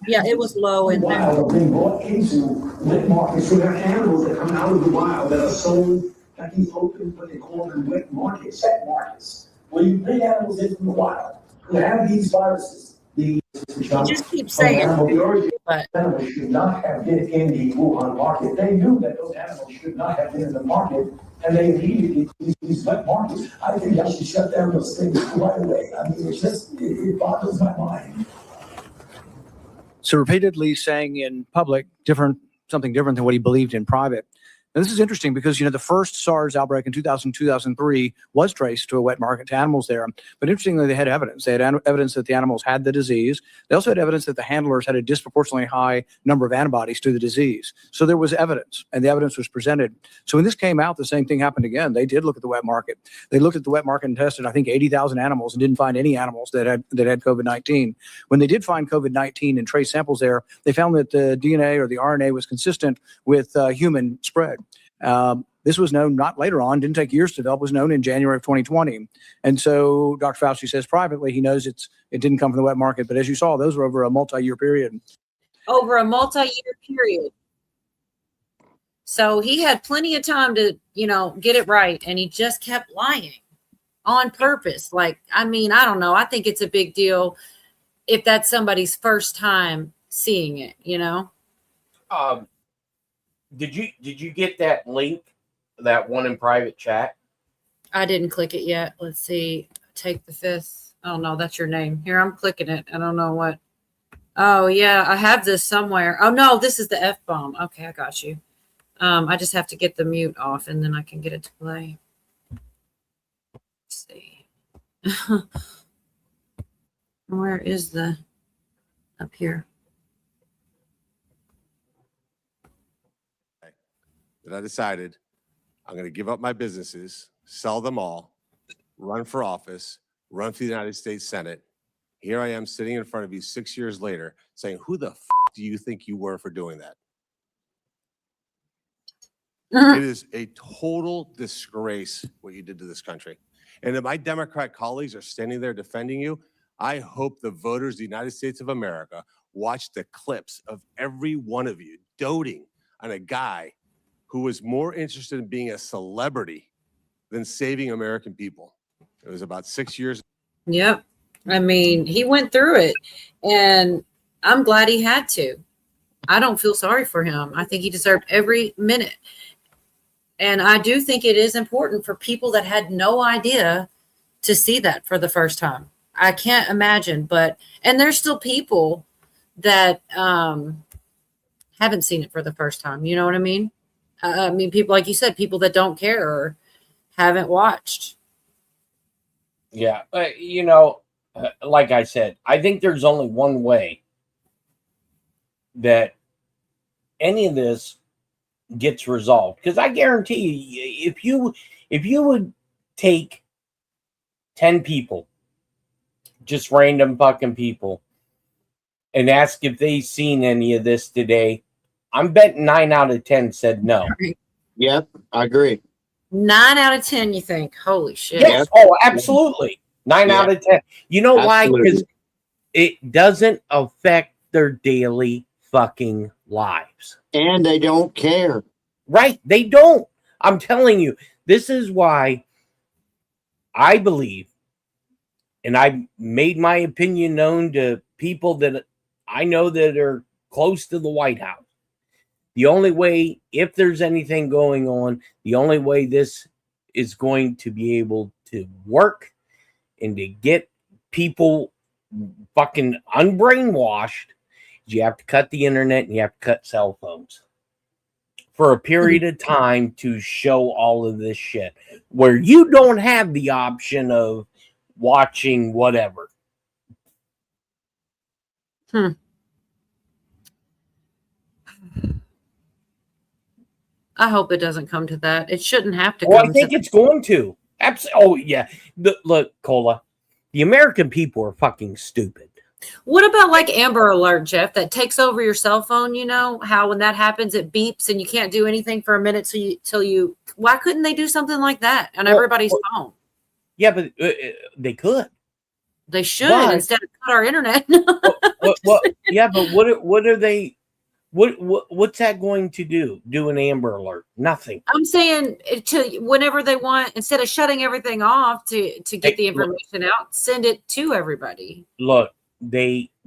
Yeah, it was low in there. Wild are being brought into wet markets. So there are animals that come out of the wild that are sold at these open, what they call them wet markets, wet markets, where you bring animals in from the wild who have these viruses. These You just keep saying it, but animals should not have been in the Wuhan market. They knew that those animals should not have been in the market, and they immediately these wet markets. I think I should shut down those things right away. I mean, it boggles my mind. So repeatedly saying in public something different than what he believed in private. And this is interesting because, the first SARS outbreak in 2003 was traced to a wet market, to animals there. But interestingly, they had evidence. They had evidence that the animals had the disease. They also had evidence that the handlers had a disproportionately high number of antibodies to the disease. So there was evidence, and the evidence was presented. So when this came out, the same thing happened again. They did look at the wet market. They looked at the wet market and tested, I think, 80,000 animals and didn't find any animals that had COVID-19. When they did find COVID-19 and trace samples there, they found that the DNA or the RNA was consistent with human spread. This was known not later on, didn't take years to develop, was known in January of 2020. And so Dr. Fauci says privately, he knows it didn't come from the wet market. But as you saw, those were over a multi-year period. over a multi-year period. So he had plenty of time to, get it right. And he just kept lying on purpose. Like, I don't know. I think it's a big deal if that's somebody's first time seeing it, Did you get that link, that one in private chat? I didn't click it yet. Let's see. Take the fifth. Oh no, that's your name. Here, I'm clicking it. I don't know what. Oh yeah, I have this somewhere. Oh no, this is the F-bomb. Okay, I got you. I just have to get the mute off and then I can get it to play. Let's see. Where is the up here? That I decided I'm going to give up my businesses, sell them all, run for office, run for the United States Senate. Here I am sitting in front of you 6 years later saying, who the do you think you were for doing that? It is a total disgrace what you did to this country. And if my Democrat colleagues are standing there defending you, I hope the voters of the United States of America watch the clips of every one of you doting on a guy who was more interested in being a celebrity than saving American people. It was about 6 years. Yep. He went through it and I'm glad he had to. I don't feel sorry for him. I think he deserved every minute. And I do think it is important for people that had no idea to see that for the first time. I can't imagine, and there's still people that haven't seen it for the first time. You know what I mean? People, like you said, people that don't care or haven't watched. Yeah. Like I said, I think there's only one way that any of this gets resolved. Because I guarantee you, if you would take 10 people, just random fucking people, and ask if they've seen any of this today, I'm betting 9 out of 10 said no. Yep, I agree. 9 out of 10, you think? Holy shit. Yes. Oh, absolutely. 9 out of 10. You know why? Because it doesn't affect their daily fucking lives. And they don't care. Right. They don't. I'm telling you, this is why I believe, and I made my opinion known to people that I know that are close to the White House. The only way, if there's anything going on, the only way this is going to be able to work and to get people fucking unbrainwashed is you have to cut the internet and you have to cut cell phones for a period of time to show all of this shit where you don't have the option of watching whatever. I hope it doesn't come to that. It shouldn't have to. Well, I think it's going to. Absolutely. Oh, yeah. Look, Cola, the American people are fucking stupid. What about like Amber Alert, Jeff, that takes over your cell phone? You know how when that happens, it beeps and you can't do anything for a minute till you. Why couldn't they do something like that on everybody's phone? Yeah, but they could. They should But- instead of cut our internet. Yeah, but what are they? What's that going to do? Do an Amber Alert? Nothing. I'm saying to whenever they want, instead of shutting everything off to get the information out, send it to everybody. Look,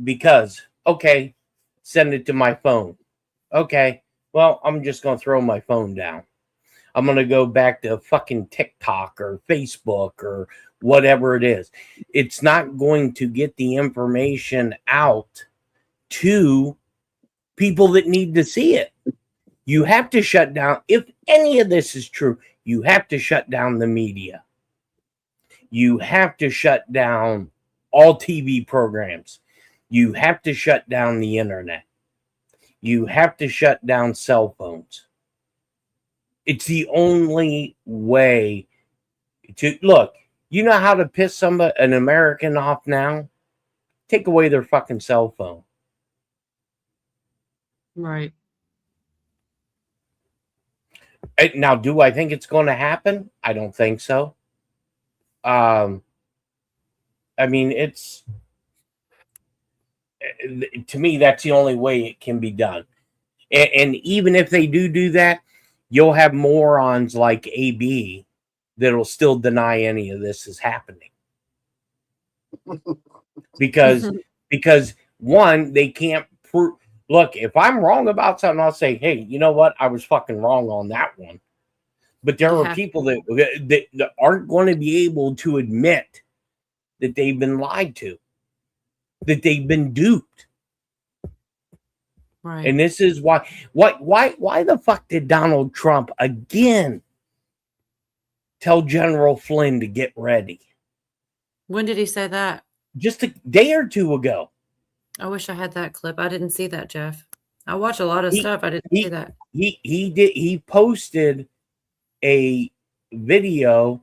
because okay, send it to my phone. Okay, well, I'm just gonna throw my phone down. I'm gonna go back to fucking TikTok or Facebook or whatever it is. It's not going to get the information out to people that need to see it. You have to shut down. If any of this is true, you have to shut down the media. You have to shut down all TV programs. You have to shut down the internet. You have to shut down cell phones. It's the only way to look. You know how to piss an American off now? Take away their fucking cell phone. Right. Now, do I think it's going to happen? I don't think so. I mean, to me, that's the only way it can be done. And even if they do that, you'll have morons like AB that'll still deny any of this is happening. Because one, they can't prove. Look, if I'm wrong about something, I'll say, hey, you know what? I was fucking wrong on that one. But there are people that aren't going to be able to admit that they've been lied to, that they've been duped. Right. And this is why the fuck did Donald Trump again tell General Flynn to get ready? When did he say that? Just a day or two ago. I wish I had that clip. I didn't see that, Jeff. I watch a lot of stuff. I didn't see that. He posted a video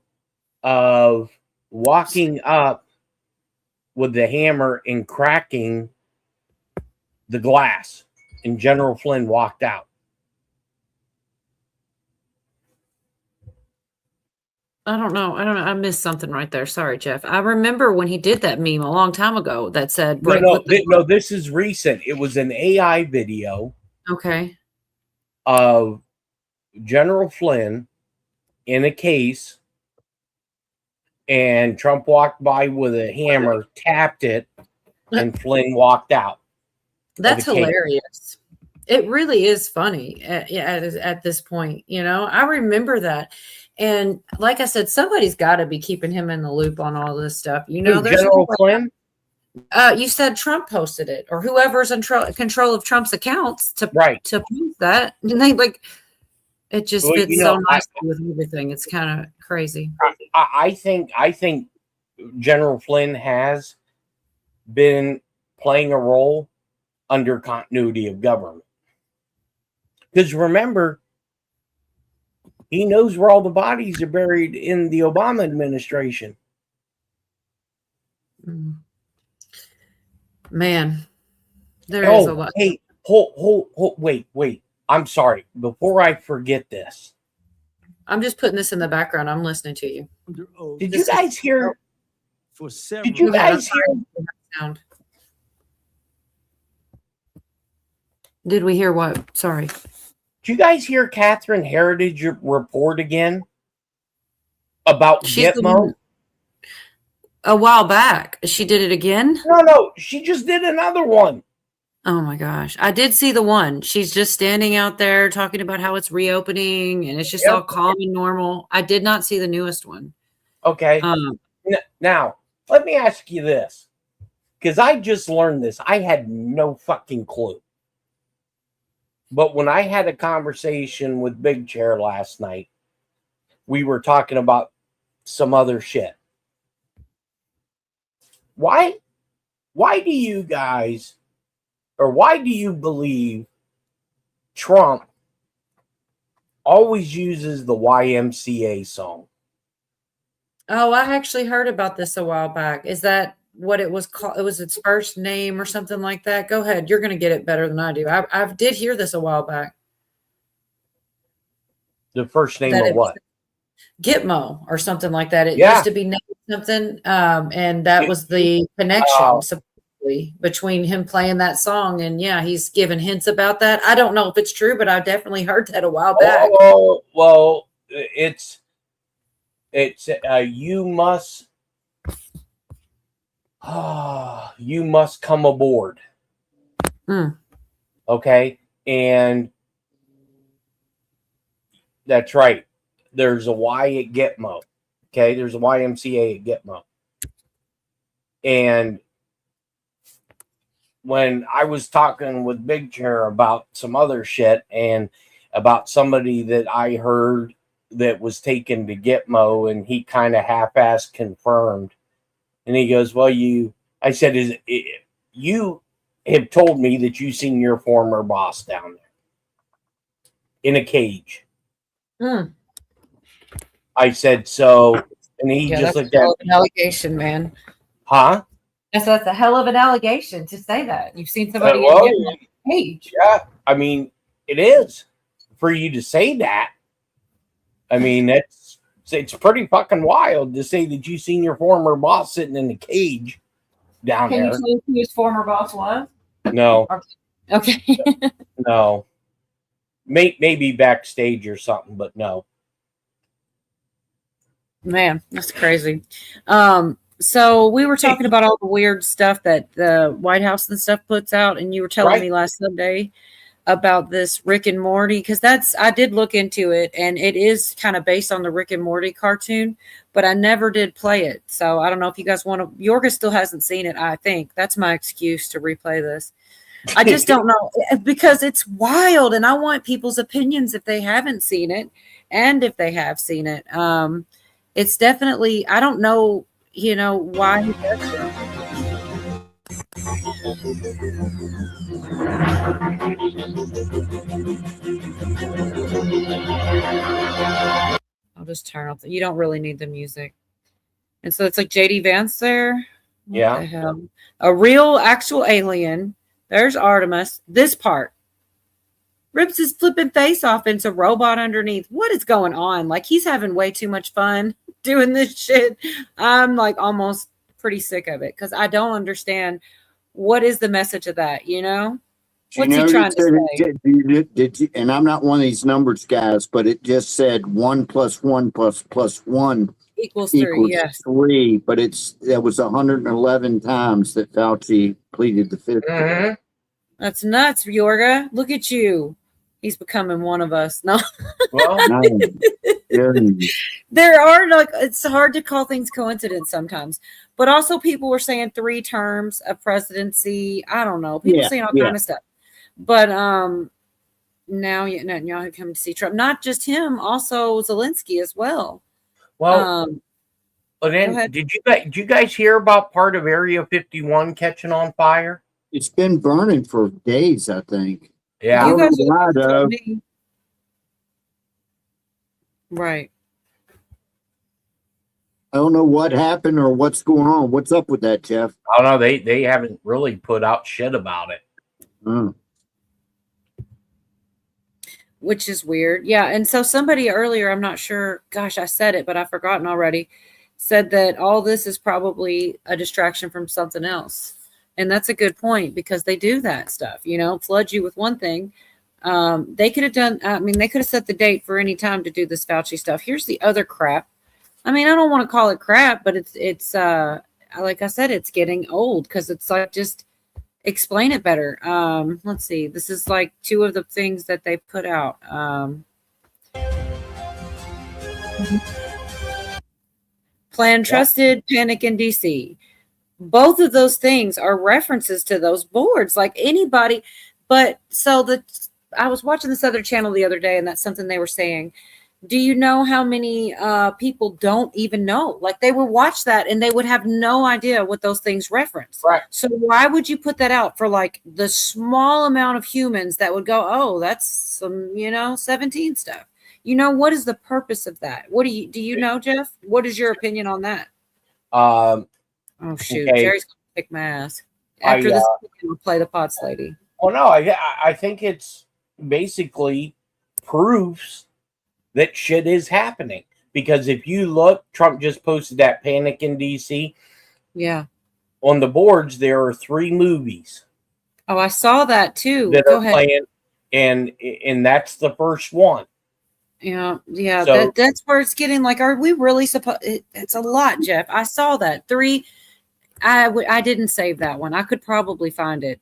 of walking up with the hammer and cracking the glass, and General Flynn walked out. I don't know. I missed something right there. Sorry, Jeff. I remember when he did that meme a long time ago that said, No, this is recent. It was an AI video. Okay. Of General Flynn in a case, and Trump walked by with a hammer, tapped it, and Flynn walked out. That's hilarious. It really is funny at this point. You know, I remember that. And like I said, somebody's got to be keeping him in the loop on all this stuff. You know, there's General Flynn. You said Trump posted it, or whoever's in control of Trump's accounts to post that. And they it just fits so nicely with everything. It's kind of crazy. I think General Flynn has been playing a role under continuity of government. Because remember, he knows where all the bodies are buried in the Obama administration. Man, there is a lot. Hey, hold, wait. I'm sorry. Before I forget this, I'm just putting this in the background. I'm listening to you. Did you guys hear? Did you guys hear? Sound. Did we hear what? Sorry. Did you guys hear Catherine Heritage report again about Gitmo? A while back. She did it again? No. She just did another one. Oh my gosh. I did see the one. She's just standing out there talking about how it's reopening and it's just all calm and normal. I did not see the newest one. Okay. Now, let me ask you this. Because I just learned this. I had no fucking clue. But when I had a conversation with Big Chair last night, we were talking about some other shit. Why do you guys, or why do you believe Trump always uses the YMCA song? Oh, I actually heard about this a while back. Is that what it was called? It was its first name or something like that. Go ahead. You're going to get it better than I do. I did hear this a while back. The first name of what? Gitmo or something like that. It Yeah. used to be named something, and that was the connection supposedly between him playing that song. And yeah, he's given hints about that. I don't know if it's true, but I definitely heard that a while back. Oh, well, it's you must come aboard. Okay, and that's right. There's a Y at Gitmo. Okay, there's a YMCA at Gitmo. And when I was talking with Big Chair about some other shit and about somebody that I heard that was taken to Gitmo, and he kind of half-assed confirmed. And he goes, well, I said, you have told me that you seen your former boss down there in a cage. I said, so, and he just looked at me. An allegation, man. Huh? That's a hell of an allegation to say that. You've seen somebody Well, in a cage. Yeah, I mean, it is. For you to say that, I mean, it's pretty fucking wild to say that you seen your former boss sitting in the cage down Can there. you tell us who his former boss was? No. Okay. No. Maybe backstage or something, but no. Man, that's crazy. So we were talking about all the weird stuff that the White House and stuff puts out, and you were telling me last Sunday about this Rick and Morty, because I did look into it, and it is kind of based on the Rick and Morty cartoon, but I never did play it. So I don't know if you guys want to. Yorga still hasn't seen it. I think that's my excuse to replay this. I just don't know, because it's wild, and I want people's opinions if they haven't seen it, and if they have seen it. It's definitely, I don't know, why he does it. I'll just turn off. You don't really need the music. And so it's like JD Vance there. What the hell? A real actual alien. There's Artemis. This part rips his flipping face off, and it's a robot underneath. What is going on? Like, he's having way too much fun doing this shit. I'm like almost pretty sick of it, because I don't understand what is the message of that, What's he trying to say? Did you, and I'm not one of these numbers guys, but it just said 1 + 1 + 1 equals 3. Yes, 3. But that was 111 times that Fauci pleaded the fifth. That's nuts, Yorga. Look at you. He's becoming one of us. No. There are, like, it's hard to call things coincidence sometimes, but also people were saying 3 terms of presidency. I don't know. People saying all kind of stuff. But now you come to see Trump. Not just him, also Zelensky as well. Well, but then did you guys hear about part of Area 51 catching on fire? It's been burning for days, I think. Yeah. You guys right. I don't know what happened or what's going on. What's up with that, Jeff? I don't know. They haven't really put out shit about it. Which is weird. Yeah. And so somebody earlier, I'm not sure, gosh, I said it, but I've forgotten already, said that all this is probably a distraction from something else. And that's a good point, because they do that stuff, flood you with one thing. They could have they could have set the date for any time to do this Fauci stuff. Here's the other crap. I mean, I don't want to call it crap, but it's like I said, it's getting old, because it's like, just explain it better. Let's see. This is like 2 of the things that they put out. Plan trusted, panic in DC. Both of those things are references to those boards, like anybody. But I was watching this other channel the other day, and that's something they were saying. Do you know how many people don't even know? Like, they would watch that and they would have no idea what those things reference. Right. So why would you put that out for like the small amount of humans that would go, oh, that's some, 17 stuff. What is the purpose of that? What do you know, Jeff? What is your opinion on that? Oh shoot, okay. Jerry's gonna kick my ass. After this, we'll play the Pots Lady. Well, no, I think it's basically proofs that shit is happening. Because if you look, Trump just posted that Panic in DC. Yeah. On the boards, there are 3 movies Oh, I saw that too. that Go are ahead. playing, and that's the first one. Yeah, yeah. So- That's where it's getting like, are we really supposed? It's a lot, Jeff. I saw that 3. I didn't save that one. I could probably find it.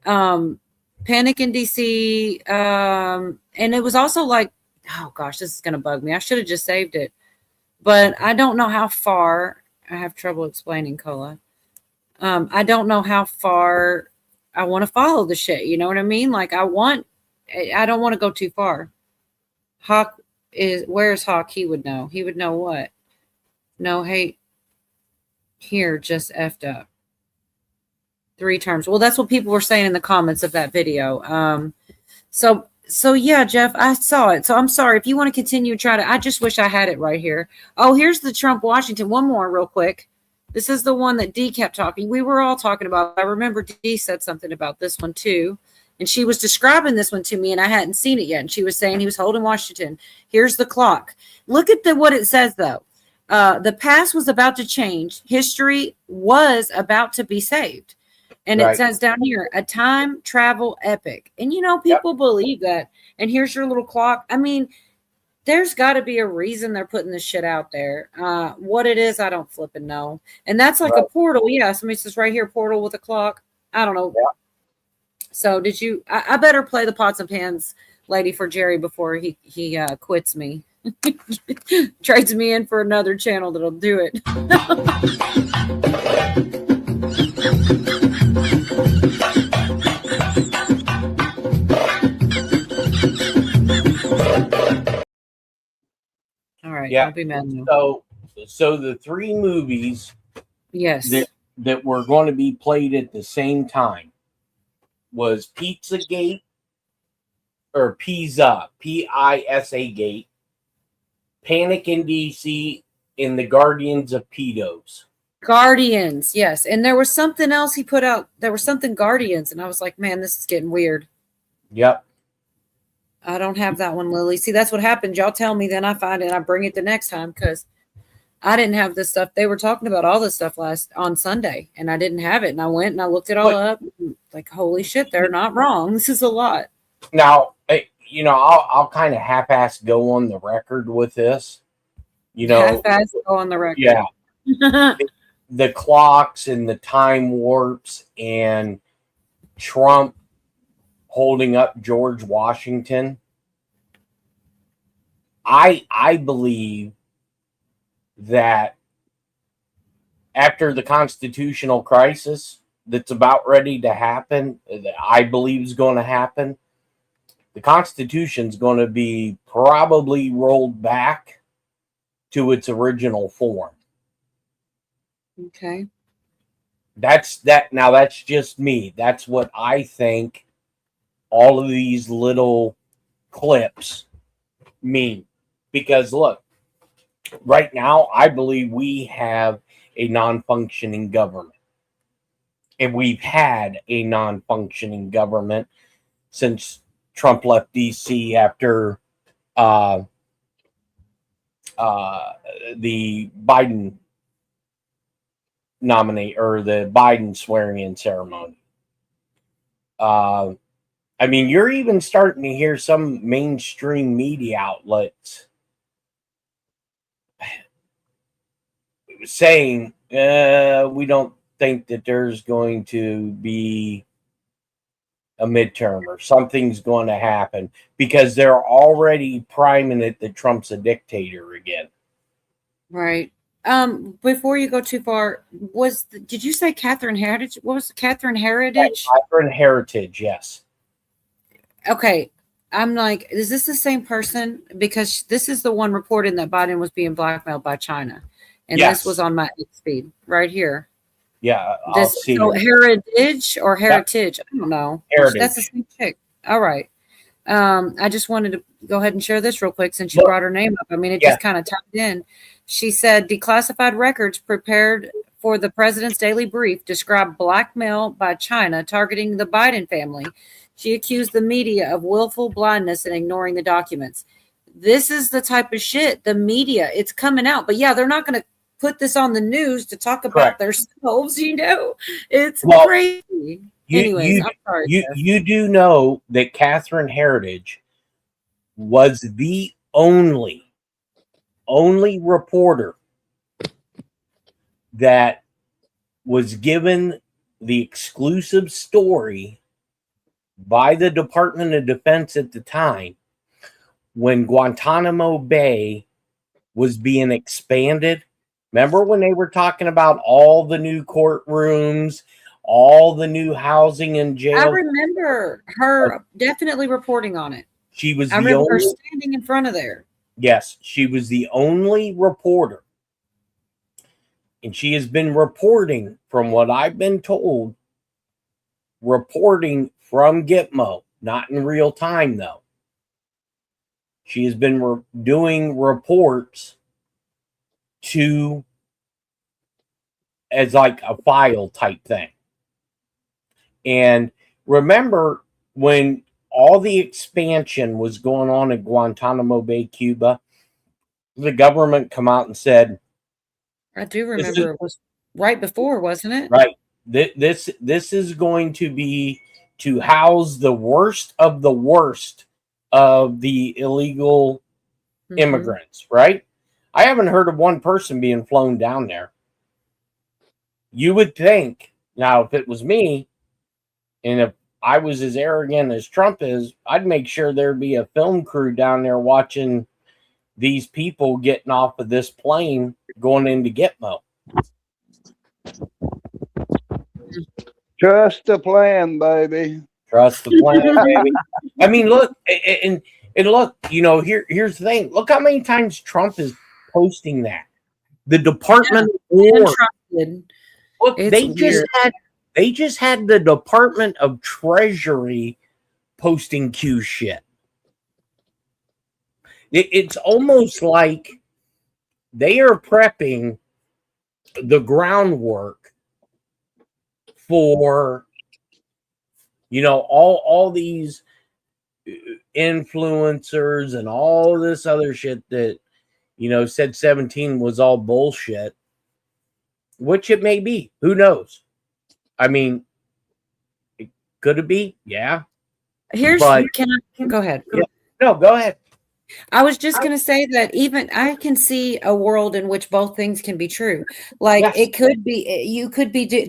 Panic in DC. And it was also like, oh gosh, this is gonna bug me. I should have just saved it, but I don't know how far. I have trouble explaining, Cola. I don't know how far I want to follow the shit. You know what I mean? Like I don't want to go too far. Hawk where's Hawk? He would know. He would know what? No hate here, just effed up. 3 terms. Well, that's what people were saying in the comments of that video. So yeah, Jeff, I saw it. So I'm sorry if you want to continue I just wish I had it right here. Oh, here's the Trump Washington. One more real quick. This is the one that Dee kept talking. We were all talking about. I remember Dee said something about this one too. And she was describing this one to me and I hadn't seen it yet. And she was saying he was holding Washington. Here's the clock. Look at what it says though. The past was about to change. History was about to be saved. And Right. it says down here, a time travel epic. And people believe that. And here's your little clock. I mean, there's got to be a reason they're putting this shit out there. What it is, I don't flipping know. And that's like a portal. Yeah, somebody says right here, portal with a clock. I don't know. Yeah. So did you? I better play the pots and pans lady for Jerry before he quits me. Trades me in for another channel that'll do it. All right. Yeah. Don't be mad now. So the 3 movies Yes. that were going to be played at the same time was Pizzagate or Pizza, Pisa Gate, Panic in DC, and the Guardians of Pedos. Guardians, yes. And there was something else he put out. There was something Guardians, and I was like, man, this is getting weird. Yep. I don't have that one, Lily. See, that's what happens. Y'all tell me, then I find it. I bring it the next time because I didn't have this stuff. They were talking about all this stuff on Sunday, and I didn't have it. And I went and I looked it all up. Like, holy shit, they're not wrong. This is a lot. Now, I'll kind of half-ass go on the record with this. Half-ass go on the record. Yeah. The clocks and the time warps and Trump holding up George Washington. I believe that after the constitutional crisis that's about ready to happen, that I believe is going to happen, the Constitution's going to be probably rolled back to its original form. Okay. That's just me. That's what I think all of these little clips mean. Because look, right now, I believe we have a non-functioning government. And we've had a non-functioning government since Trump left DC after the Biden nominate or the Biden swearing-in ceremony. I mean, you're even starting to hear some mainstream media outlets saying, we don't think that there's going to be a midterm or something's going to happen because they're already priming it that Trump's a dictator again. Right. Before you go too far, did you say Catherine Heritage? What was Catherine Heritage? Catherine Heritage, yes. Okay. I'm like, is this the same person? Because this is the one reporting that Biden was being blackmailed by China. And Yes. this was on my feed right here. Yeah, I'll This see. so Heritage or Heritage? I don't know. Heritage. That's the same chick. All right. I just wanted to go ahead and share this real quick since you Look. brought her name up. I mean, it Yeah. just kind of tied in. She said declassified records prepared for the president's daily brief described blackmail by China targeting the Biden family. She accused the media of willful blindness and ignoring the documents. this is the type of shit, the media, it's coming out. But yeah, they're not going to put this on the news to talk about Correct. themselves, It's Well, crazy. Anyways, I'm sorry. Jeff. You do know that Catherine Heritage was the only reporter that was given the exclusive story by the Department of Defense at the time when Guantanamo Bay was being expanded. Remember when they were talking about all the new courtrooms, all the new housing in jail? I remember her definitely reporting on it. She was I the remember her only. standing in front of there. Yes, she was the only reporter. And she has been reporting, from what I've been told, reporting from Gitmo, not in real time, though. She has been doing reports as like a file type thing. And remember when all the expansion was going on in Guantanamo Bay, Cuba, the government come out and said, I do remember it was right before, wasn't it? right, this is going to be to house the worst of the illegal immigrants, right? I haven't heard of one person being flown down there. You would think, now, if it was me, and if I was as arrogant as Trump is, I'd make sure there'd be a film crew down there watching these people getting off of this plane going into Gitmo. Trust the plan, baby. Trust the plan, baby. I mean, look, and look, here's the thing. Look how many times Trump is posting that. The Department of War. Look, they just had the Department of Treasury posting Q shit. It's almost like they are prepping the groundwork for, all these influencers and all this other shit that, said 17 was all bullshit, which it may be. Who knows? I mean, could it be? Yeah. Can I go ahead? Yeah, no, go ahead. I was just going to say that even I can see a world in which both things can be true. Like it could be,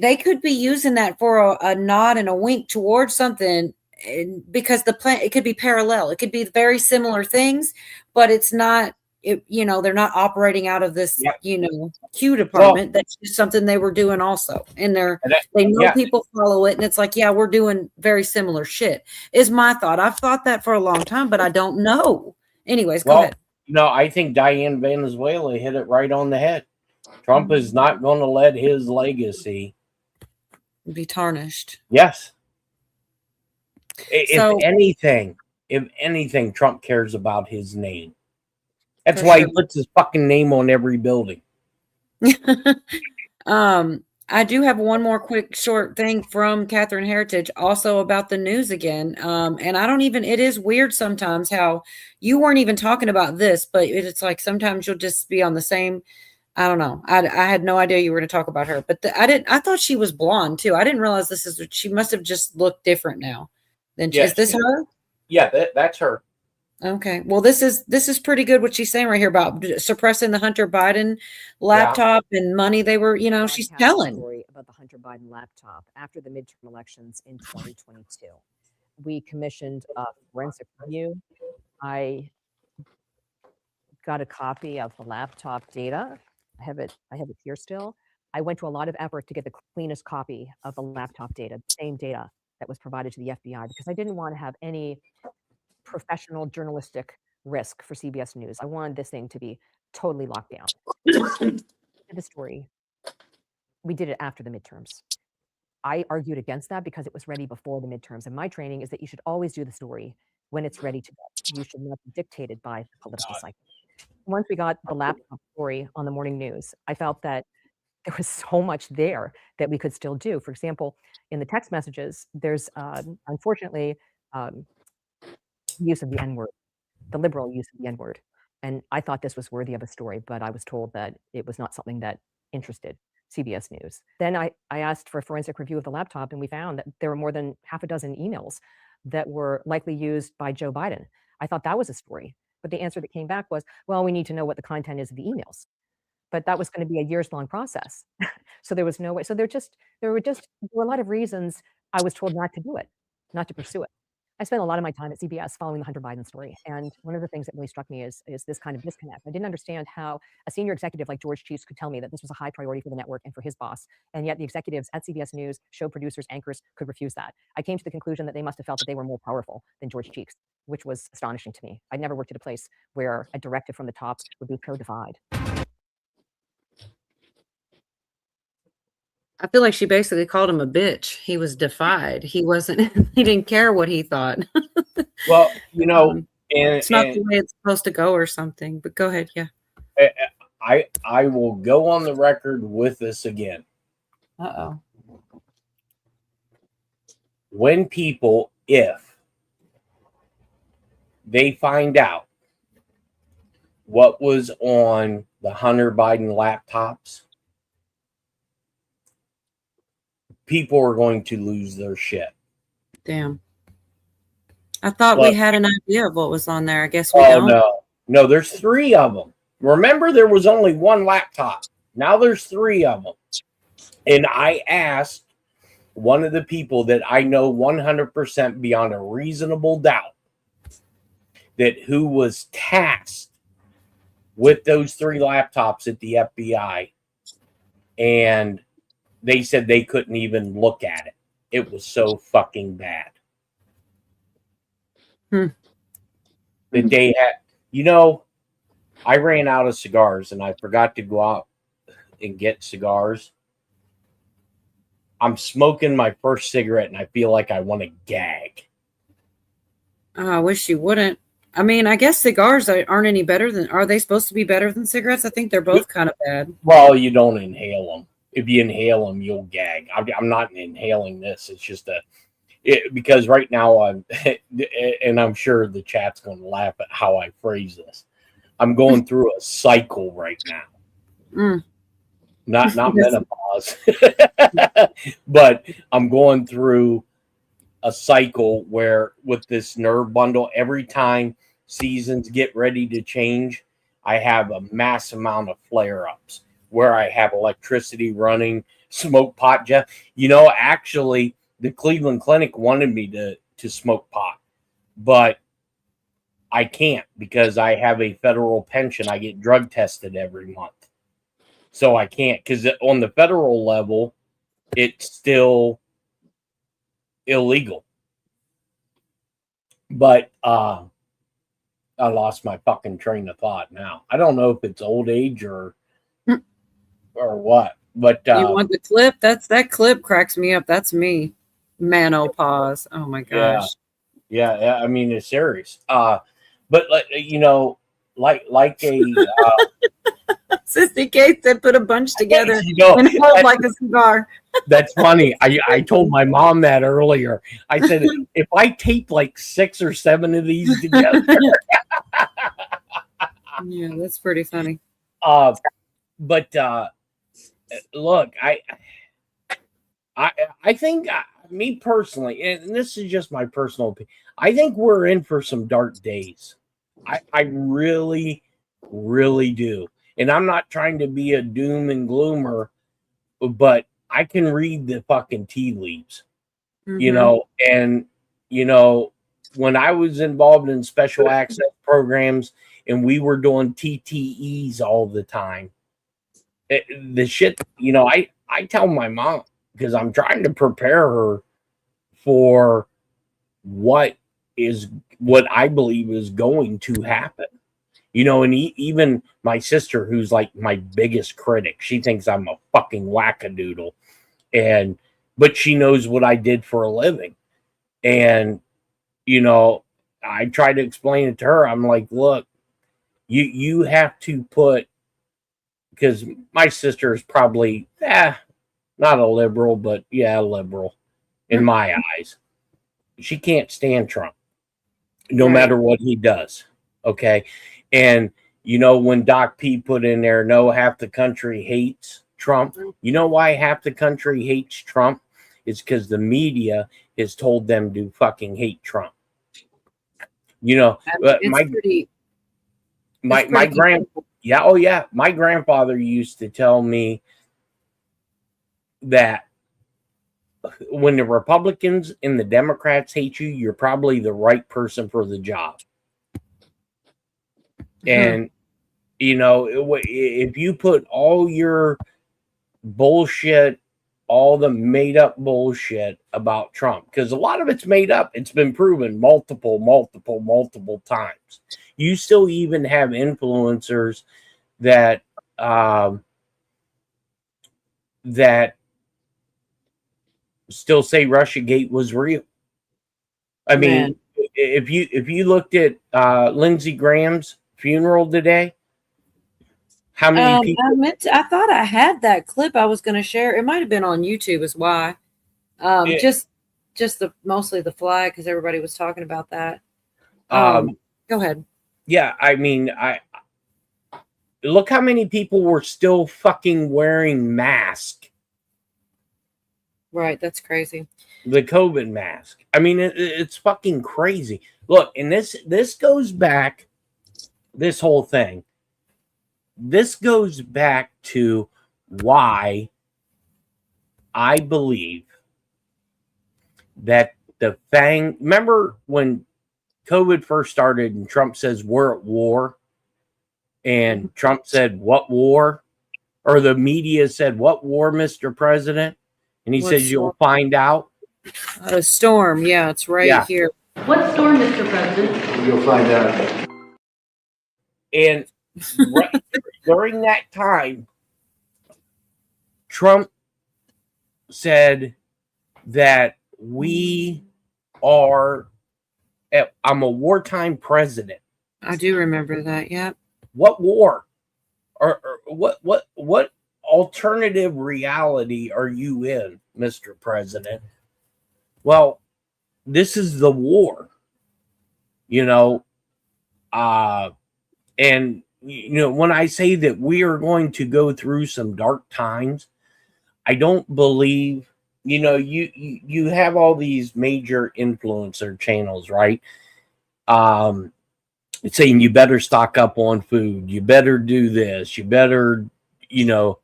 they could be using that for a nod and a wink towards something, because the plan, it could be parallel. It could be very similar things, but it's not, they're not operating out of this, Q department. That's just something they were doing also. And they know people follow it. And it's like, yeah, we're doing very similar shit is my thought. I've thought that for a long time, but I don't know. Anyways, go ahead. I think Diane Venezuela hit it right on the head. Trump is not going to let his legacy be tarnished. Yes. If anything, Trump cares about his name. That's why he puts his fucking name on every building. I do have one more quick short thing from Catherine Heritage, also about the news again. And it is weird sometimes how you weren't even talking about this, but it's like sometimes you'll just be on the same. I don't know. I had no idea you were going to talk about her, but I thought she was blonde too. I didn't realize she must have just looked different now. Is this her? Yeah, that's her. Okay. Well, this is pretty good what she's saying right here about suppressing the Hunter Biden laptop and money they were, she's telling. Story about the Hunter Biden laptop after the midterm elections in 2022. We commissioned a forensic review. I got a copy of the laptop data. I have it here still. I went to a lot of effort to get the cleanest copy of the laptop data, the same data that was provided to the FBI, because I didn't want to have any professional journalistic risk for CBS News. I wanted this thing to be totally locked down. The story, we did it after the midterms. I argued against that because it was ready before the midterms. And my training is that you should always do the story when it's ready to go. You should not be dictated by the political cycle. Once we got the laptop story on the morning news, I felt that there was so much there that we could still do. For example, in the text messages, there's unfortunately use of the N-word. the liberal use of the N word. And I thought this was worthy of a story, but I was told that it was not something that interested CBS News. Then I asked for a forensic review of the laptop, and we found that there were more than half a dozen emails that were likely used by Joe Biden. I thought that was a story, but the answer that came back was, well, we need to know what the content is of the emails. But that was going to be a years-long process. So there was no way. So there were a lot of reasons I was told not to do it, not to pursue it. I spent a lot of my time at CBS following the Hunter Biden story, and one of the things that really struck me is this kind of disconnect. I didn't understand how a senior executive like George Chiefs could tell me that this was a high priority for the network and for his boss, and yet the executives at CBS News, show producers, anchors could refuse that. I came to the conclusion that they must have felt that they were more powerful than George Cheeks, which was astonishing to me. I'd never worked at a place where a directive from the top would be so defied. I feel like she basically called him a bitch. He was defied. He wasn't, he didn't care what he thought. Well, you know, and it's not the way it's supposed to go or something, but go ahead. Yeah. I will go on the record with this again. Uh-oh. When people, if they find out what was on the Hunter Biden laptops, people are going to lose their shit. Damn. I thought Well, we had an idea of what was on there. I guess we Oh don't. no, there's 3 of them. Remember, there was only 1 laptop. Now there's 3 of them. And I asked one of the people that I know 100% beyond a reasonable doubt that who was tasked with those 3 laptops at the FBI, and they said they couldn't even look at it. It was so fucking bad. That they had, you know, I ran out of cigars and I forgot to go out and get cigars. I'm smoking my first cigarette and I feel like I want to gag. Oh, I wish you wouldn't. I mean, I guess cigars aren't any better than, are they supposed to be better than cigarettes? I think they're both kind of bad. Well, you don't inhale them. If you inhale them, you'll gag. I'm not inhaling this. It's just because right now I'm, and I'm sure the chat's going to laugh at how I phrase this. I'm going through a cycle right now. Not menopause, but I'm going through a cycle where with this nerve bundle, every time seasons get ready to change, I have a mass amount of flare-ups where I have electricity running, smoke pot. You know, actually, the Cleveland Clinic wanted me to smoke pot, but I can't because I have a federal pension. I get drug tested every month. So I can't, because on the federal level, it's still illegal. But I lost my fucking train of thought now. I don't know if it's old age or what. But you want the clip? That clip cracks me up. That's me. Menopause. Oh my gosh. Yeah. I mean, it's serious. But you know, like a Sissy Kate said, put a bunch together you know, and hold like a cigar. That's funny. I told my mom that earlier. I said, if I tape like 6 or 7 of these together. Yeah, that's pretty funny. But look, I think me personally, and this is just my personal opinion, I think we're in for some dark days. I really, really do. And I'm not trying to be a doom and gloomer, but I can read the fucking tea leaves, you know, and, you know, when I was involved in special access programs and we were doing TTEs all the time, the shit, you know, I tell my mom because I'm trying to prepare her for what I believe is going to happen. You know, and even my sister, who's like my biggest critic, she thinks I'm a fucking wackadoodle. But she knows what I did for a living. And, you know, I try to explain it to her. I'm like, look, you have to put, because my sister is probably, not a liberal, but yeah, liberal in my eyes. She can't stand Trump, no matter what he does. Okay. And, you know, when Doc P put in there, no, half the country hates Trump. You know why half the country hates Trump? It's because the media has told them to fucking hate Trump. You know, my grandfather used to tell me that when the Republicans and the Democrats hate you, you're probably the right person for the job. And, you know, if you put all your bullshit, all the made up bullshit about Trump, because a lot of it's made up, it's been proven multiple times. You still even have influencers that that still say Russiagate was real. I mean, if you looked at Lindsey Graham's funeral today, how many people? I thought I had that clip I was going to share. It might have been on YouTube, is why. Just mostly the flag, because everybody was talking about that. Go ahead. Yeah, I mean, I look how many people were still fucking wearing masks. Right, that's crazy. The COVID mask. I mean, it's fucking crazy. Look, and this goes back. This whole thing. This goes back to why I believe that remember when COVID first started and Trump says we're at war, and Trump said, "What war?" Or the media said, "What war, Mr. President?" And he says, "You'll find out." A storm. Yeah, it's right here. What storm, Mr. President? You'll find out. And during that time, Trump said that I'm a wartime president. I do remember that. Yep. What war? Or what alternative reality are you in, Mr. President? Well, this is the war. You know, and you know, when I say that we are going to go through some dark times, I don't believe, you know, you have all these major influencer channels, right? Saying you better stock up on food, you better do this, you better, you know,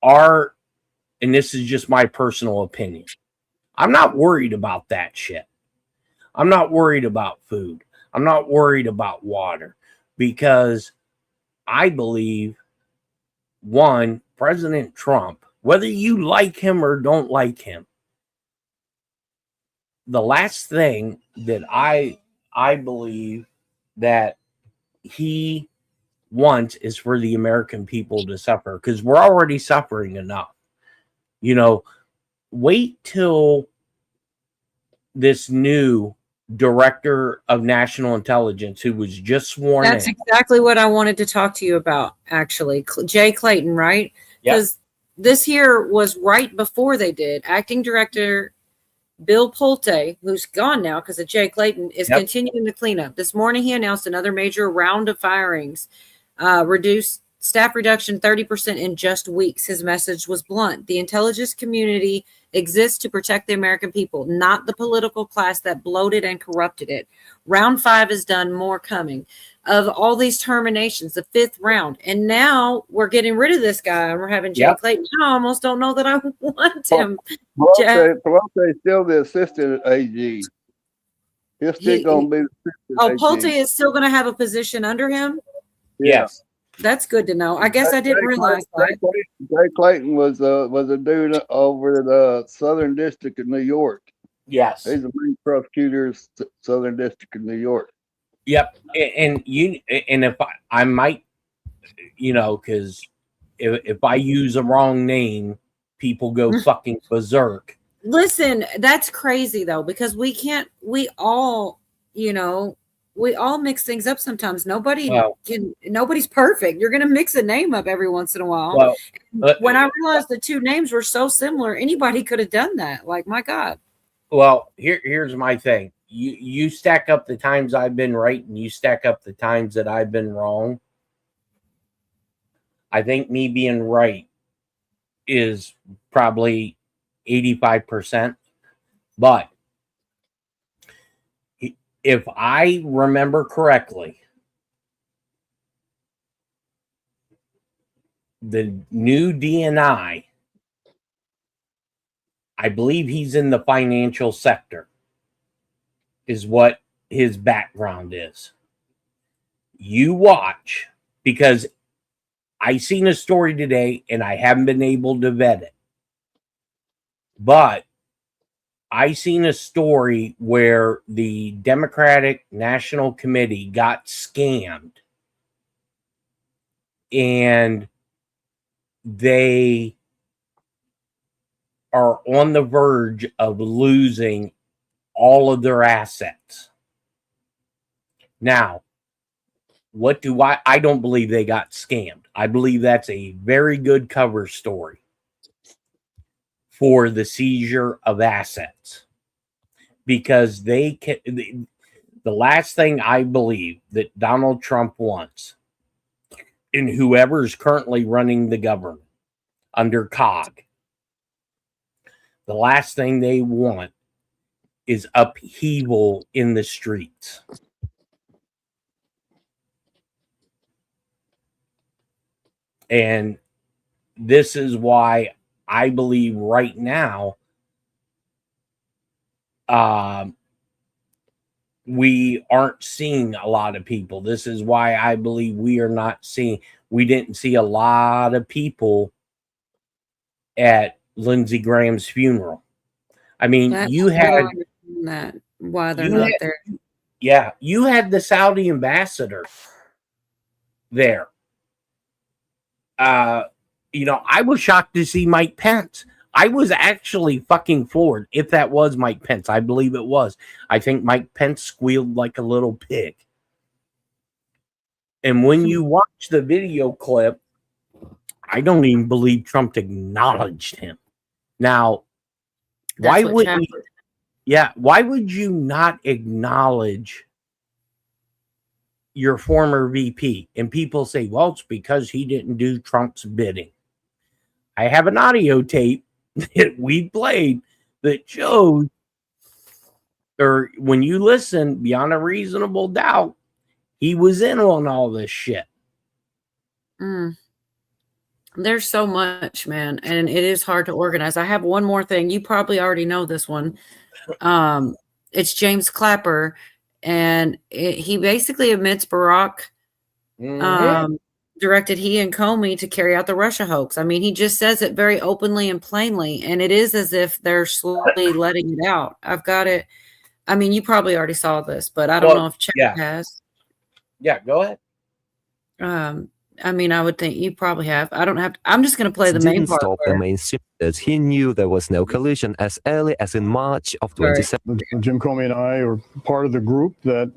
and this is just my personal opinion. I'm not worried about that shit. I'm not worried about food. I'm not worried about water, because I believe, one, President Trump, whether you like him or don't like him, the last thing that I believe that he wants is for the American people to suffer, because we're already suffering enough. You know, wait till this new director of national intelligence, who was just sworn in. That's exactly what I wanted to talk to you about, actually. Jay Clayton, right? Because this here was right before they did. Acting Director Bill Pulte, who's gone now because of Jay Clayton, is continuing the cleanup. This morning, he announced another major round of firings, reduced staff reduction 30% in just weeks. His message was blunt. The intelligence community exists to protect the American people, not the political class that bloated and corrupted it. Round 5 is done, more coming. Of all these terminations, the 5th round. And now we're getting rid of this guy, and we're having Jay Clayton. I almost don't know that I want him. Pelotte's still the assistant AG. He's still going to be the assistant AG. Pulte is still going to have a position under him? Yes. That's good to know. I guess I didn't realize that. Jay Clayton was a dude over at the Southern District of New York. Yes. He's the main prosecutor of Southern District of New York. Yep. And if I might, you know, because if I use a wrong name, people go fucking berserk. Listen, that's crazy though, because we all mix things up sometimes. Nobody's perfect. You're going to mix a name up every once in a while. When I realized the two names were so similar, anybody could have done that. Like, my God. Well, here's my thing. you stack up the times I've been right and you stack up the times that I've been wrong. I think me being right is probably 85%. But if I remember correctly, the new DNI, I believe he's in the financial sector, is what his background is. You watch, because I seen a story today and I haven't been able to vet it. But I seen a story where the Democratic National Committee got scammed and they are on the verge of losing all of their assets. Now, what do I don't believe they got scammed. I believe that's a very good cover story for the seizure of assets, because they can. The last thing I believe that Donald Trump wants, and whoever is currently running the government under COG, the last thing they want is upheaval in the streets. And this is why I believe right now we aren't seeing a lot of people. This is why I believe we didn't see a lot of people at Lindsey Graham's funeral. I mean, you had that why they're not there. Yeah, you had the Saudi ambassador there. I was shocked to see Mike Pence. I was actually fucking floored if that was Mike Pence. I believe it was. I think Mike Pence squealed like a little pig. And when you watch the video clip, I don't even believe Trump acknowledged him. Now, why would you not acknowledge your former VP? And people say, well, it's because he didn't do Trump's bidding. I have an audio tape that we played that shows, or when you listen, beyond a reasonable doubt, he was in on all this shit. There's so much, man, and it is hard to organize. I have one more thing. You probably already know this one. It's James Clapper, and he basically admits Barack directed he and Comey to carry out the Russia hoax. I mean, he just says it very openly and plainly, and it is as if they're slowly letting it out. I've got it. I mean, you probably already saw this, but I don't know if Chad has. Yeah, go ahead. I mean, I would think you probably have. I don't have to. I'm just going to play the main part. Stop the mainstream. He knew there was no collusion as early as in March of 2017. Jim Comey and I are part of the group that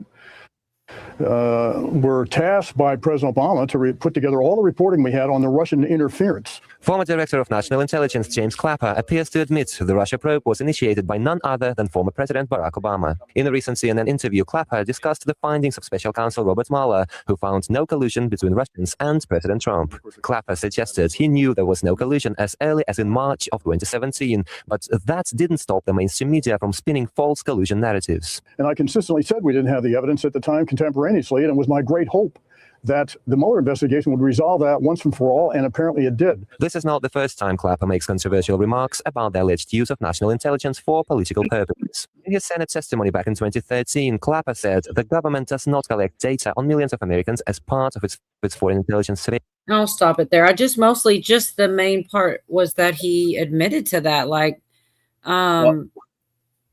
were tasked by President Obama to put together all the reporting we had on the Russian interference. Former Director of National Intelligence James Clapper appears to admit the Russia probe was initiated by none other than former President Barack Obama. In a recent CNN interview, Clapper discussed the findings of Special Counsel Robert Mueller, who found no collusion between Russians and President Trump. Clapper suggested he knew there was no collusion as early as in March of 2017, but that didn't stop the mainstream media from spinning false collusion narratives. And I consistently said we didn't have the evidence at the time contemporaneously, and it was my great hope that the Mueller investigation would resolve that once and for all, and apparently it did. This is not the first time Clapper makes controversial remarks about the alleged use of national intelligence for political purposes. In his Senate testimony back in 2013, Clapper said the government does not collect data on millions of Americans as part of its foreign intelligence surveillance. I'll stop it there. I just the main part was that he admitted to that.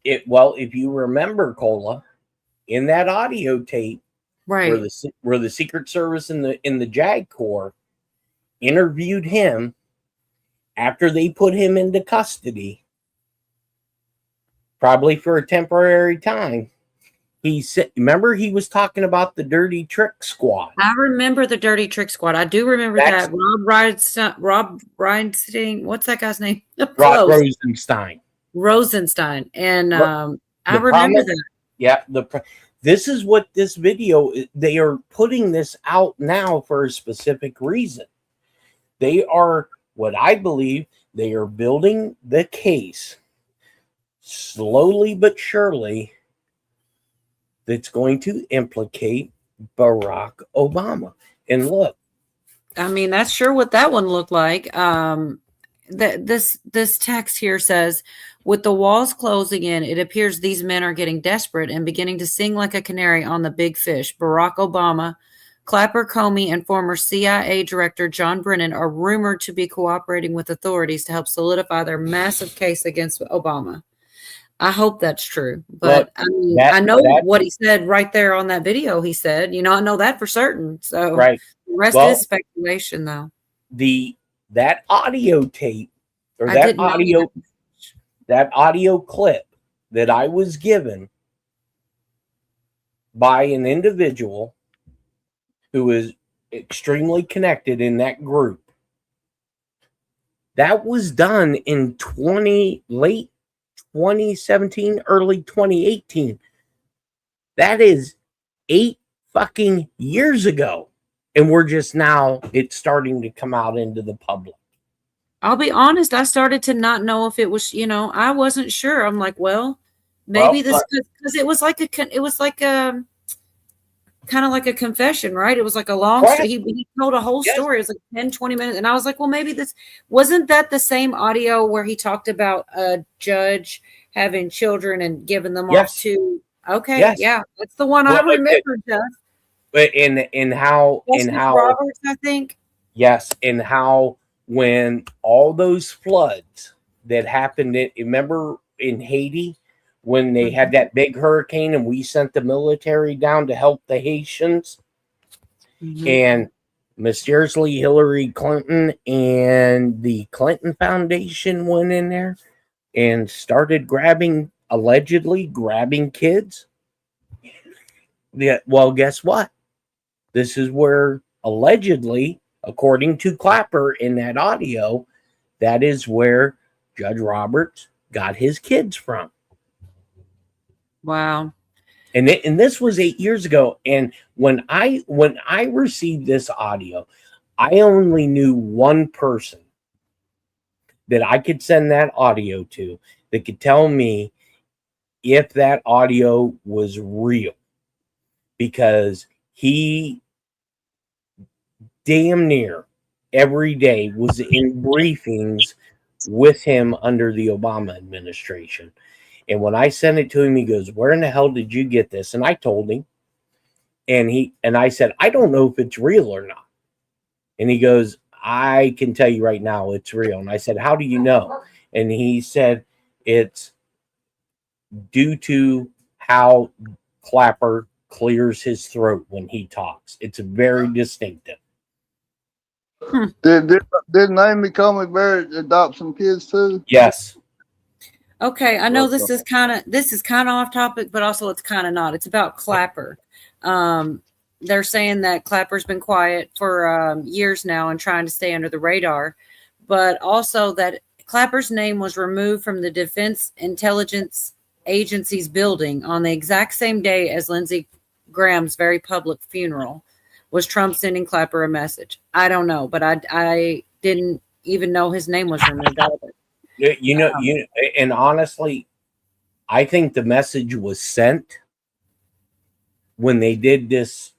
If you remember, Cola, in that audio tape, right, where the Secret Service in the JAG Corps interviewed him after they put him into custody, probably for a temporary time. He said, remember, he was talking about the Dirty Trick Squad. I remember the Dirty Trick Squad. I do remember that. Rob Reinstein. What's that guy's name? Rob Rosenstein. And I remember that. Yeah, this is what this video, they are putting this out now for a specific reason. They are, what I believe, they are building the case slowly but surely that's going to implicate Barack Obama. And look, I mean, that's sure what that one looked like. This text here says, with the walls closing in, it appears these men are getting desperate and beginning to sing like a canary on the big fish. Barack Obama, Clapper, Comey, and former CIA Director John Brennan are rumored to be cooperating with authorities to help solidify their massive case against Obama. I hope that's true, but I mean, I know what he said right there on that video. He said, I know that for certain. So right. The rest is speculation, though. That audio tape or that audio clip that I was given by an individual who is extremely connected in that group, that was done in late 2017, early 2018. That is 8 fucking years ago. And we're just now, it's starting to come out into the public. I'll be honest, I started to not know if it was, I wasn't sure. I'm like, well, maybe this, because it was like kind of like a confession, right? It was like a long story. He told a whole story. It was like 10, 20 minutes. And I was like, well, maybe this wasn't that the same audio where he talked about a judge having children and giving them off to. Okay. Yeah. That's the one I remember, Jeff. But in how Roberts, I think. Yes. And how when all those floods that happened, remember in Haiti, when they had that big hurricane and we sent the military down to help the Haitians, and mysteriously Hillary Clinton and the Clinton Foundation went in there and started allegedly grabbing kids. Yeah, well, guess what? This is where allegedly, according to Clapper in that audio, that is where Judge Roberts got his kids from. Wow. And this was 8 years ago. And when I received this audio, I only knew one person that I could send that audio to that could tell me if that audio was real, because he damn near every day was in briefings with him under the Obama administration. And when I sent it to him, he goes, "Where in the hell did you get this?" And I told him, and I said, "I don't know if it's real or not." And he goes, "I can tell you right now it's real." And I said, "How do you know?" And he said, "It's due to how Clapper clears his throat when he talks. It's very distinctive." Didn't Amy Coney Barrett adopt some kids too? Yes. Okay, I know this is kind of off topic, but also it's kind of not. It's about Clapper. They're saying that Clapper's been quiet for years now and trying to stay under the radar, but also that Clapper's name was removed from the Defense Intelligence Agency's building on the exact same day as Lindsey Graham's very public funeral. Was Trump sending Clapper a message? I don't know, but I didn't even know his name was removed out of it. And honestly, I think the message was sent when they did this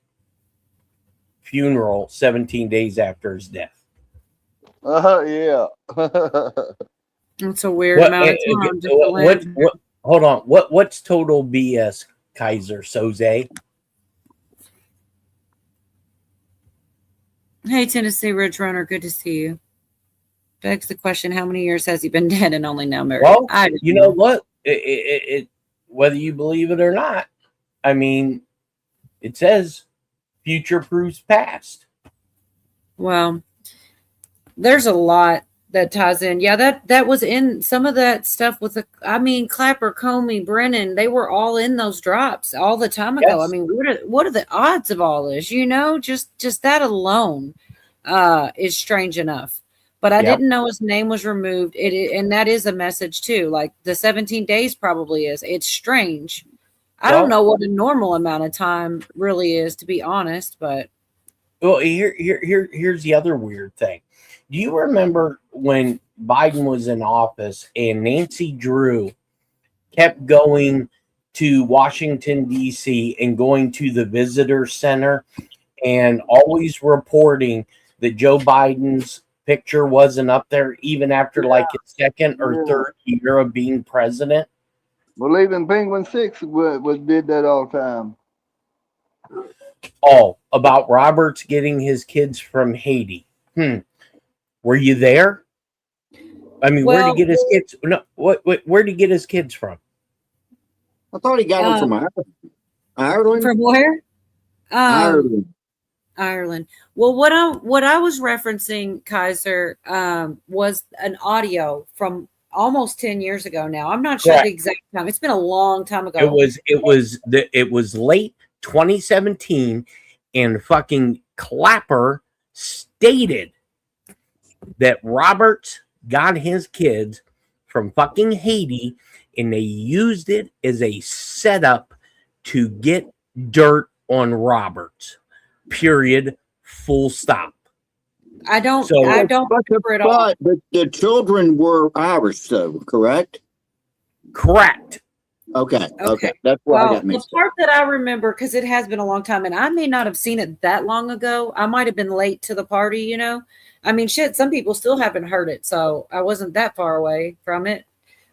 funeral 17 days after his death. Yeah. It's a weird amount of time. Hold on. What's total BS, Kaiser Soze? Hey, Tennessee Ridge Runner, good to see you. Begs the question, how many years has he been dead and only now married? Well, you know what? It whether you believe it or not, I mean, it says future proves past. Well, there's a lot that ties in. Yeah, that was in some of that stuff with Clapper, Comey, Brennan, they were all in those drops all the time ago. Yes. I mean, what are the odds of all this? Just that alone is strange enough. But I didn't know his name was removed. And that is a message too. Like the 17 days probably is. It's strange. I don't know what a normal amount of time really is, to be honest, but Well, here's the other weird thing. Do you remember when Biden was in office and Nancy Drew kept going to Washington, D.C. and going to the visitor center and always reporting that Joe Biden's picture wasn't up there even after like his second or third year of being president? Well, even Penguin 6 did that all the time. Oh, about Roberts getting his kids from Haiti. Were you there? I mean, where did he get his kids? No, where did he get his kids from? I thought he got them from Ireland. From where? Ireland. Ireland. Well, what I was referencing, Kaiser, was an audio from almost 10 years ago now. I'm not sure Correct. the exact time. It's been a long time ago. It was late 2017, and fucking Clapper stated that Roberts got his kids from fucking Haiti, and they used it as a setup to get dirt on Roberts. Period. Full stop. I don't remember it all. But the children were Irish, though, correct? Correct. Okay. That's what I got the mixed up. part that I remember, because it has been a long time, and I may not have seen it that long ago. I might have been late to the party, you know. I mean, shit, some people still haven't heard it, so I wasn't that far away from it.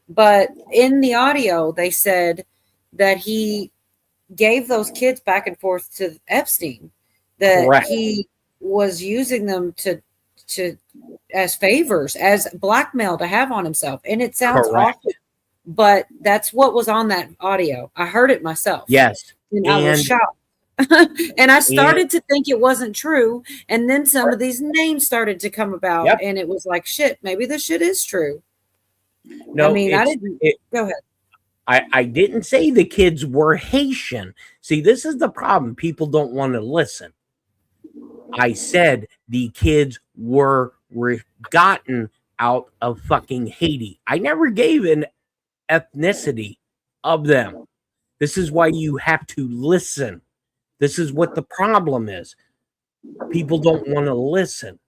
But in the audio, they said that he gave those kids back and forth to Epstein, that Correct. he was using them to as favors, as blackmail to have on himself. And it sounds Correct. awful, but that's what was on that audio. I heard it myself. Yes. And I was shocked. And I started to think it wasn't true. And then some of these names started to come about. Yep. And it was like, shit, maybe this shit is true. No, I mean, I didn't. Go ahead. I didn't say the kids were Haitian. See, this is the problem. People don't want to listen. I said the kids were gotten out of fucking Haiti. I never gave an ethnicity of them. This is why you have to listen. This is what the problem is. People don't want to listen.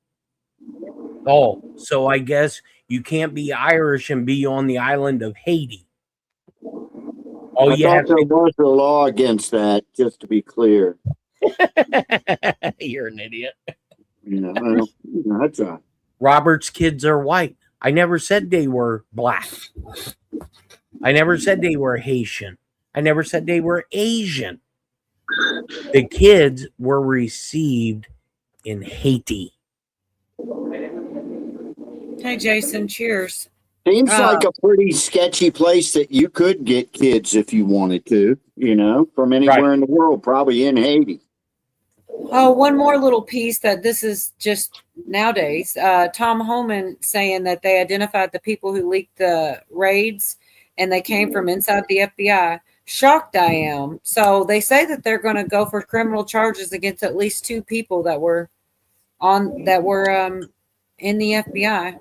Oh, so I guess you can't be Irish and be on the island of Haiti. Oh, I yeah. thought there was a law against that, just to be clear. You're an idiot. That's right. Robert's kids are white. I never said they were black. I never said they were Haitian. I never said they were Asian. The kids were received in Haiti. Hey, Jason, cheers. Seems like a pretty sketchy place that you could get kids if you wanted to, from anywhere in the world, probably in Haiti. Oh, one more little piece that this is just nowadays. Tom Homan saying that they identified the people who leaked the raids and they came from inside the FBI. Shocked I am. So they say that they're going to go for criminal charges against at least 2 people that were in the FBI.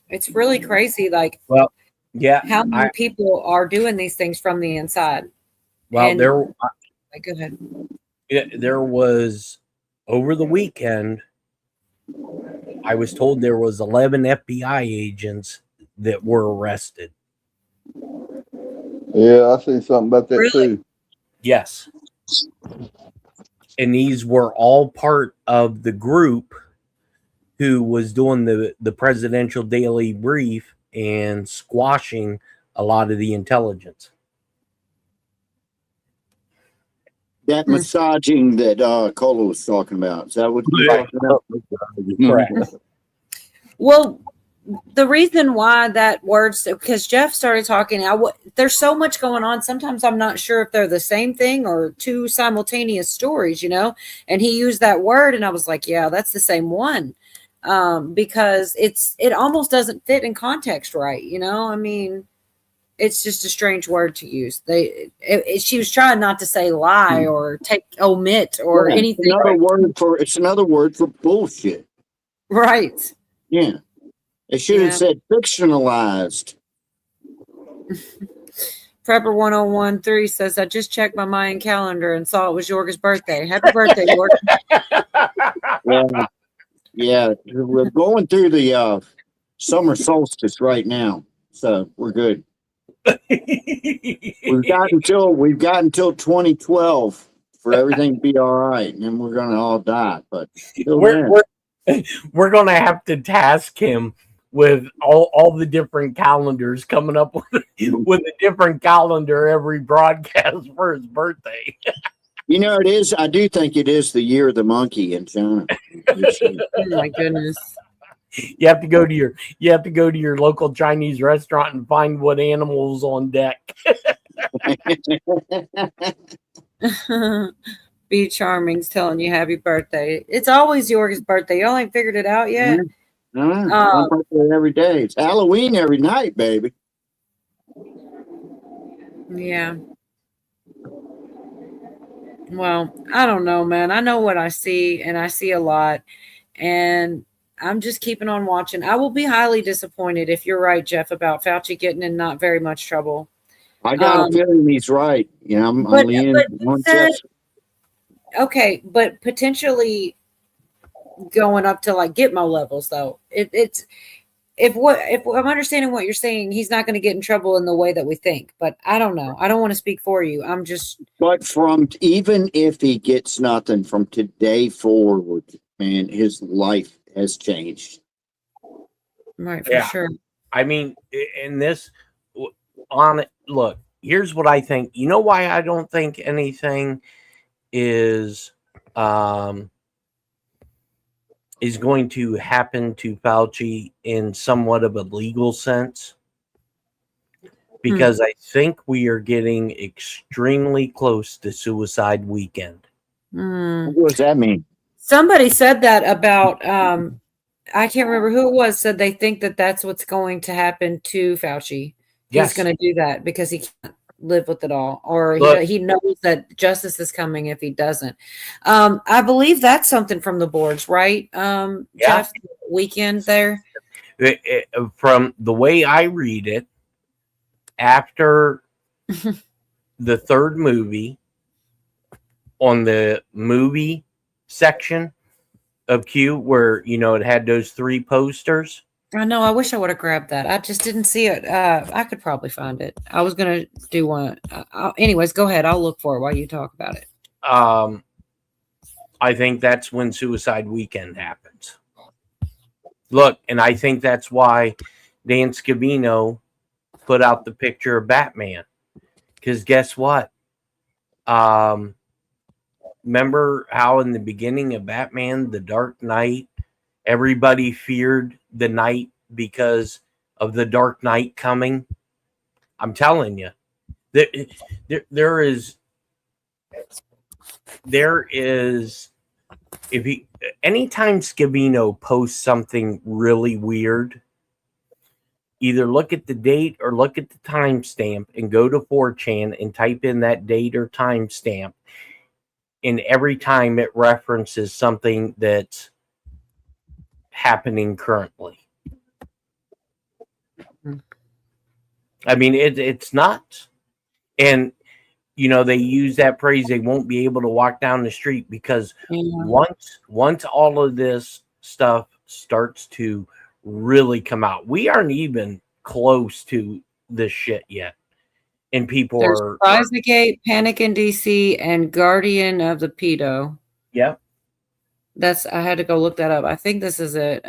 It's really crazy. Like, well, yeah, how many people are doing these things from the inside? Well, And- go ahead. There was over the weekend. I was told there was 11 FBI agents that were arrested. Yeah, I seen something about that too. Yes. And these were all part of the group who was doing the presidential daily brief and squashing a lot of the intelligence. That massaging that Cola was talking about. Is that what you're talking about? Correct. Well, the reason why that word's because Jeff started talking. There's so much going on. Sometimes I'm not sure if they're the same thing or 2 simultaneous stories, And he used that word, and I was like, yeah, that's the same one, because it almost doesn't fit in context, right? I mean, it's just a strange word to use. She was trying not to say lie or omit or anything. It's another word for bullshit. Right. Yeah. They should have said fictionalized. Prepper 1013 says, I just checked my Mayan calendar and saw it was Yorga's birthday. Happy birthday, Yorga. Yeah, we're going through the summer solstice right now, so we're good. We've got until 2012 for everything to be all right, and then we're gonna all die. But we're gonna have to task him with all the different calendars, coming up with a different calendar every broadcast for his birthday. You know, it is. I do think it is the year of the monkey in China. Oh my goodness. You have to go to your local Chinese restaurant and find what animal's on deck. Be Charming's telling you happy birthday. It's always Yorga's birthday. Y'all ain't figured it out yet. My birthday every day. It's Halloween every night, baby. Yeah. Well, I don't know, man. I know what I see, and I see a lot, and I'm just keeping on watching. I will be highly disappointed if you're right, Jeff, about Fauci getting in not very much trouble. I got a feeling he's right. You know, I'm leaning on Jeff. Okay, but potentially going up to like Gitmo levels, though. If I'm understanding what you're saying, he's not going to get in trouble in the way that we think. But I don't know. I don't want to speak for you. I'm just. But even if he gets nothing from today forward, man, his life has changed. Right, for sure. I mean, in this, look, here's what I think. You know why I don't think anything is going to happen to Fauci in somewhat of a legal sense? Because I think we are getting extremely close to suicide weekend. What does that mean? Somebody said that about, I can't remember who it was, said they think that that's what's going to happen to Fauci. Yes. He's going to do that because he can't live with it all, or he knows that justice is coming if he doesn't. I believe that's something from the boards, right? Jeff, weekend there. From the way I read it, after the third movie, on the movie section of Q, where it had those 3 posters. I know. I wish I would have grabbed that. I just didn't see it. I could probably find it. I was gonna do one. Anyways, go ahead. I'll look for it while you talk about it. I think that's when suicide weekend happens. Look, and I think that's why Dan Scavino put out the picture of Batman. Because guess what? Remember how in the beginning of Batman, The Dark Knight, everybody feared the night because of the Dark Knight coming? I'm telling you, there is anytime Scavino posts something really weird, either look at the date or look at the timestamp and go to 4chan and type in that date or timestamp. And every time it references something that's happening currently. I mean, it's nuts. And, they use that phrase, they won't be able to walk down the street because once all of this stuff starts to really come out, we aren't even close to this shit yet. And people There's are Pizzagate, Panic in DC, and Guardian of the Pedo. Yep. I had to go look that up. I think this is it.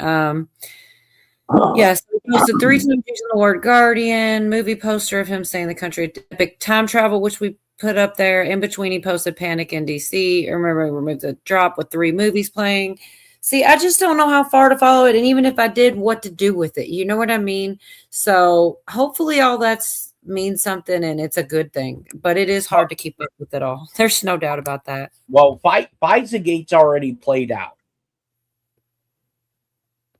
Yes, he posted 3 times using the word Guardian, movie poster of him saying the country epic time travel, which we put up there. In between, he posted Panic in DC. Remember, we removed the drop with 3 movies playing. See, I just don't know how far to follow it. And even if I did, what to do with it. You know what I mean? So hopefully all that's means something and it's a good thing. But it is hard to keep up with it all. There's no doubt about that. Well, Pizzagate's already played out.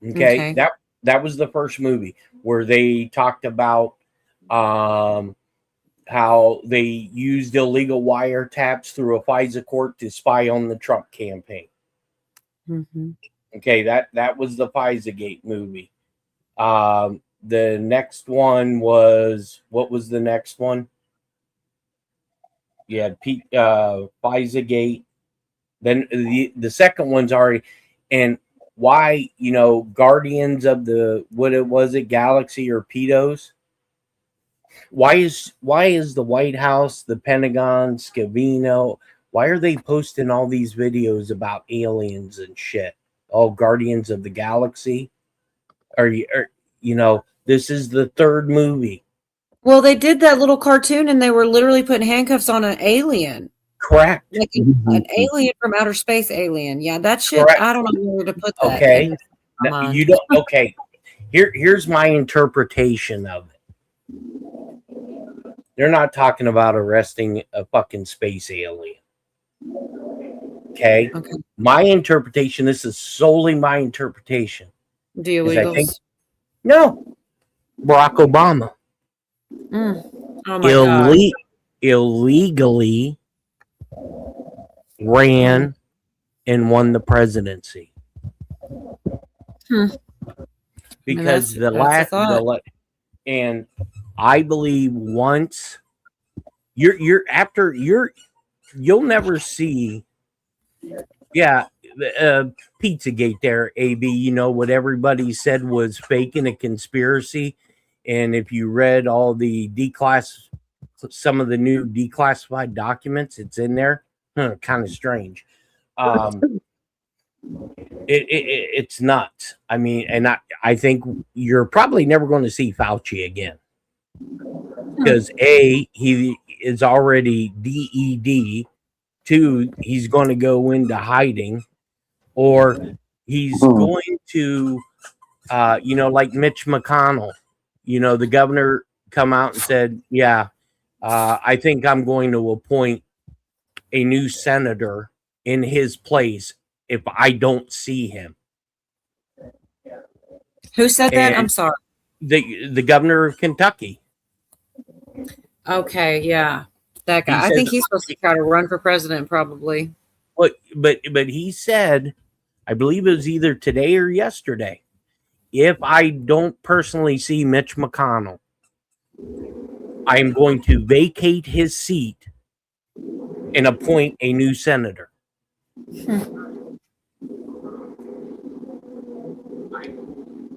Okay. That was the first movie where they talked about how they used illegal wiretaps through a FISA court to spy on the Trump campaign. Mm-hmm. Okay, that was the Pizzagate movie. The next one was, what was the next one? You had Pizzagate. Then the second one's already, and why, Guardians of the, was it Galaxy or Pedos? Why is the White House, the Pentagon, Scavino, why are they posting all these videos about aliens and shit? All Guardians of the Galaxy? This is the third movie. Well, they did that little cartoon and they were literally putting handcuffs on an alien. Correct. Like an alien from outer space alien. Yeah, that shit, Correct. I don't know where to put that. Okay. in my No, mind. you don't. Okay. Here's my interpretation of it. They're not talking about arresting a fucking space alien. Okay. My interpretation, this is solely my interpretation. The is I think, illegals. no, Barack Obama Oh my God. illegally ran and won the presidency. Because that's a thought. and I believe once you'll never see, Pizzagate there, AB, what everybody said was fake and a conspiracy. And if you read all the some of the new declassified documents, it's in there. Kind of strange. It's nuts. I mean, and I think you're probably never going to see Fauci again because he is already DED. 2, he's going to go into hiding, or he's going to, like Mitch McConnell. The governor come out and said, I think I'm going to appoint a new senator in his place if I don't see him. Who said that? And I'm sorry. The governor of Kentucky. Okay, yeah. That guy. I think he's supposed to try to run for president, probably. But he said, I believe it was either today or yesterday, if I don't personally see Mitch McConnell, I am going to vacate his seat and appoint a new senator.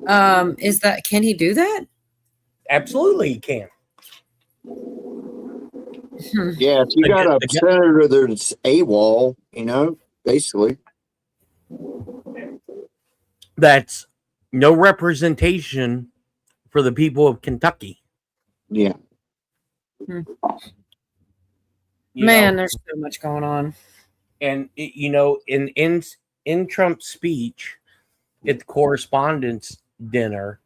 Can he do that? Absolutely, he can. Yeah, if you got a senator that's AWOL, basically. That's no representation for the people of Kentucky. Yeah. Man, there's so much going on. And in Trump's speech at the correspondence dinner,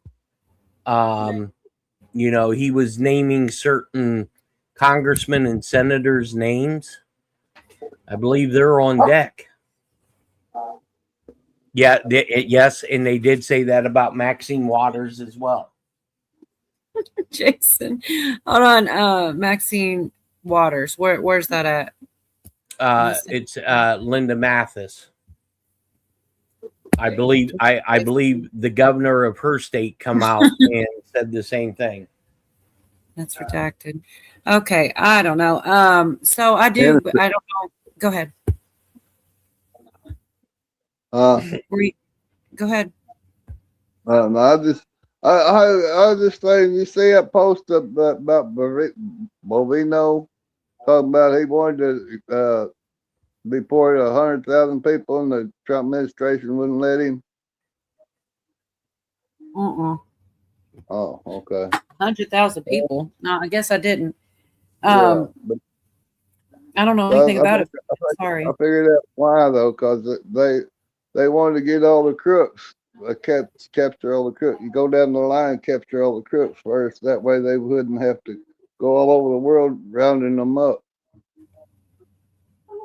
he was naming certain congressmen and senators' names. I believe they're on deck. Yeah, yes, and they did say that about Maxine Waters as well. Jason, hold on. Maxine Waters, where's that at? It's Linda Mathis. I believe the governor of her state come out and said the same thing. That's redacted. Okay, I don't know. So I don't know. Go ahead. Go ahead. I just think you see a post about Bovino talking about he wanted to deport 100,000 people, and the Trump administration wouldn't let him. Oh, okay. 100,000 people. No, I guess I didn't. I don't know anything about it. Sorry. I figured out why though, because they wanted to get all the crooks, capture all the crooks. You go down the line, capture all the crooks first. That way they wouldn't have to go all over the world rounding them up.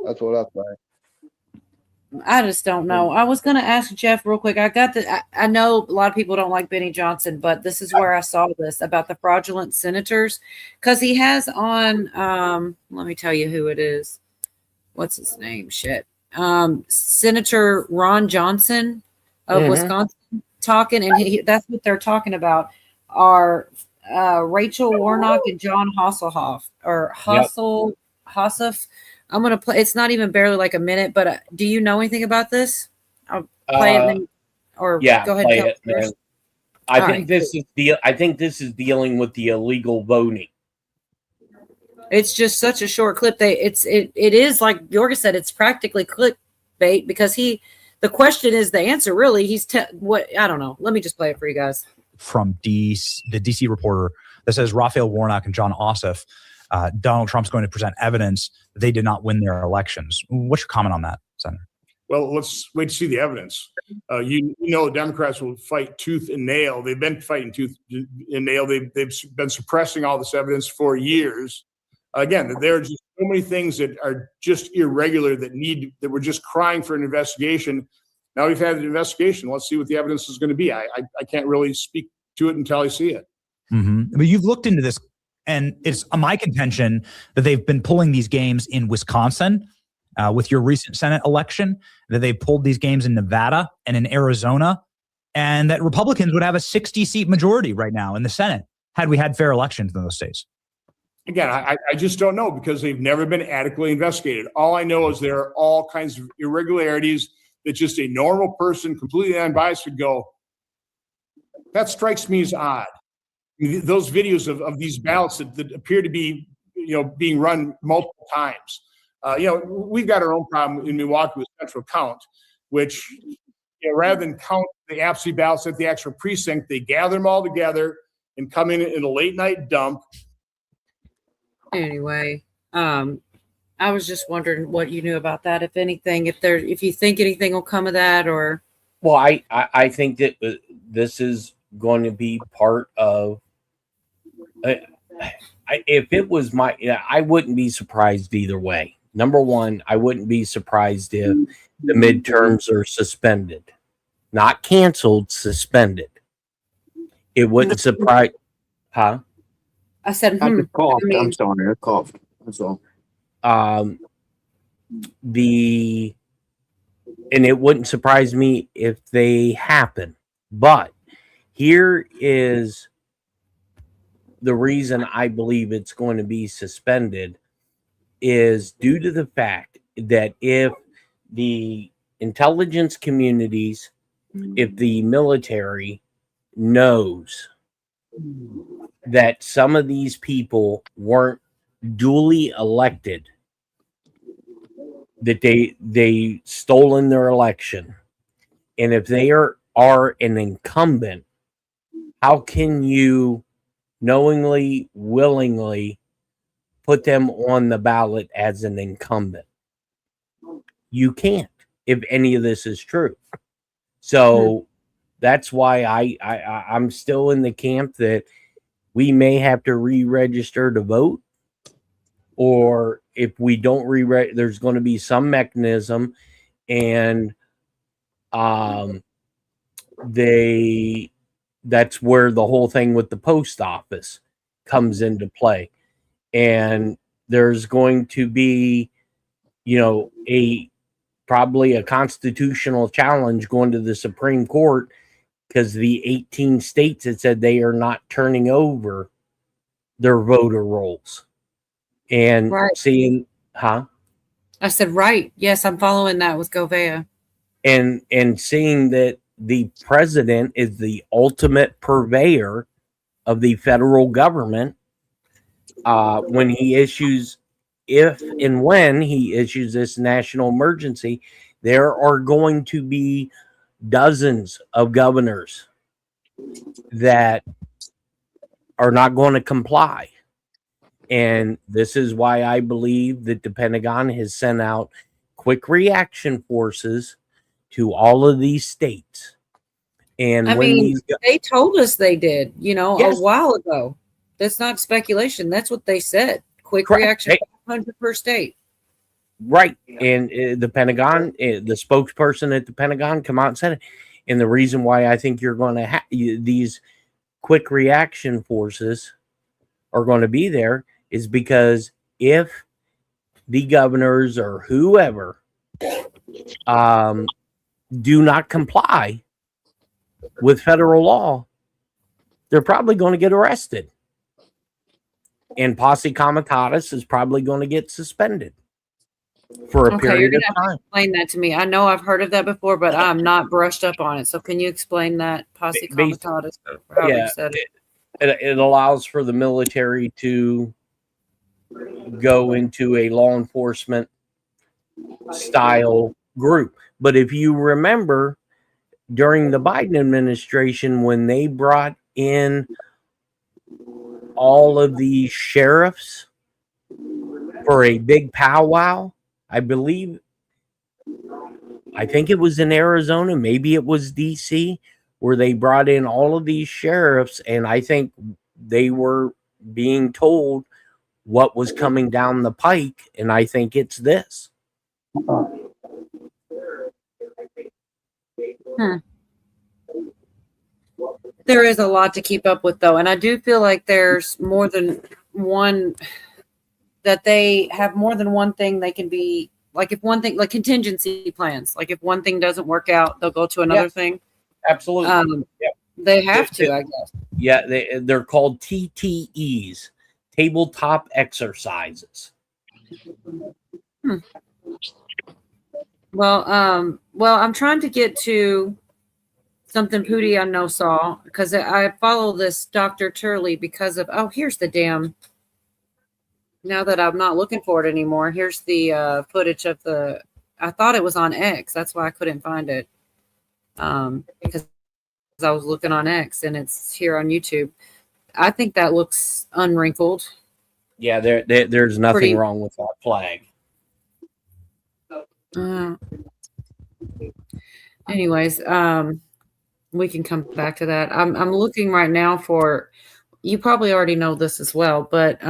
That's what I think. I just don't know. I was going to ask Jeff real quick. I know a lot of people don't like Benny Johnson, but this is where I saw this about the fraudulent senators, because he has on, let me tell you who it is. What's his name? Shit. Senator Ron Johnson of Wisconsin talking, and that's what they're talking about are Rachel Warnock and John Hasselhoff, or Hossif. I'm gonna play. It's not even barely like a minute, but do you know anything about this? I'll play it, then, or Yeah, go ahead. play And it, tell man. All right, I think this is dealing with the illegal voting. It's just such a short clip. It is like Yorga said. It's practically clickbait because the question is the answer. Really, what I don't know. Let me just play it for you guys. From the DC Reporter that says Raphael Warnock and John Ossoff, Donald Trump's going to present evidence that they did not win their elections. What's your comment on that, Senator? Well, let's wait to see the evidence. You know, Democrats will fight tooth and nail. They've been fighting tooth and nail. They've been suppressing all this evidence for years. Again, there are just so many things that are just irregular that we're just crying for an investigation. Now we've had an investigation. Let's see what the evidence is going to be. I can't really speak to it until I see it. Mm-hmm. But you've looked into this, and it's my contention that they've been pulling these games in Wisconsin with your recent Senate election, that they pulled these games in Nevada and in Arizona, and that Republicans would have a 60-seat majority right now in the Senate had we had fair elections in those states. Again, I just don't know because they've never been adequately investigated. All I know is there are all kinds of irregularities that just a normal person, completely unbiased, would go, that strikes me as odd. I mean, those videos of these ballots that appear to be, being run multiple times. We've got our own problem in Milwaukee with Central Count, which rather than count the absentee ballots at the actual precinct, they gather them all together and come in a late night dump. Anyway, I was just wondering what you knew about that, if anything, if you think anything will come of that, or. Well, I think that this is going to be part of. If it was I wouldn't be surprised either way. Number one, I wouldn't be surprised if the midterms are suspended, not canceled, suspended. It wouldn't surprise, huh? I said, I just coughed. I'm sorry, I coughed. That's all. And it wouldn't surprise me if they happen. But here is the reason I believe it's going to be suspended is due to the fact that if the intelligence communities, if the military knows that some of these people weren't duly elected, that they stolen their election, and if they are an incumbent, how can you knowingly, willingly put them on the ballot as an incumbent? You can't, if any of this is true. So that's why I'm still in the camp that we may have to re-register to vote, or if we don't there's going to be some mechanism, and that's where the whole thing with the post office comes into play. And there's going to be, probably a constitutional challenge going to the Supreme Court, because the 18 states that said they are not turning over their voter rolls. And seeing, huh? I said, right. Yes, I'm following that with Govea. And seeing that the president is the ultimate purveyor of the federal government, when he issues, if and when he issues this national emergency, there are going to be dozens of governors that are not going to comply. And this is why I believe that the Pentagon has sent out quick reaction forces to all of these states. And they told us they did, Yes. a while ago. That's not speculation. That's what they said. Quick reaction, 100 per state. Right. And the Pentagon, the spokesperson at the Pentagon come out and said it. And the reason why I think you're going to have these quick reaction forces are going to be there is because if the governors or whoever do not comply with federal law, they're probably going to get arrested. And Posse Comitatus is probably going to get suspended for a Okay, you're period gonna of have to time. explain that to me. I know I've heard of that before, but I'm not brushed up on it. So can you explain that Posse Comitatus, or however you said it? It allows for the military to go into a law enforcement style group. But if you remember, during the Biden administration, when they brought in all of the sheriffs for a big powwow, I think it was in Arizona, maybe it was DC, where they brought in all of these sheriffs, and I think they were being told what was coming down the pike, and I think it's this. There is a lot to keep up with, though, and I do feel like there's more than one, that they have more than one thing they can be, like if one thing, like contingency plans, like if one thing doesn't work out, they'll go to another thing. Absolutely. They have to, I guess. Yeah, they're called TTEs, tabletop exercises. Well, I'm trying to get to something Pootie I know saw, because I follow this Dr. Turley because of, here's the damn, now that I'm not looking for it anymore, here's the footage of I thought it was on X. That's why I couldn't find it. Because I was looking on X and it's here on YouTube. I think that looks unwrinkled. Yeah, there's nothing wrong with that flag. Anyways, we can come back to that. I'm looking right now for, you probably already know this as well, but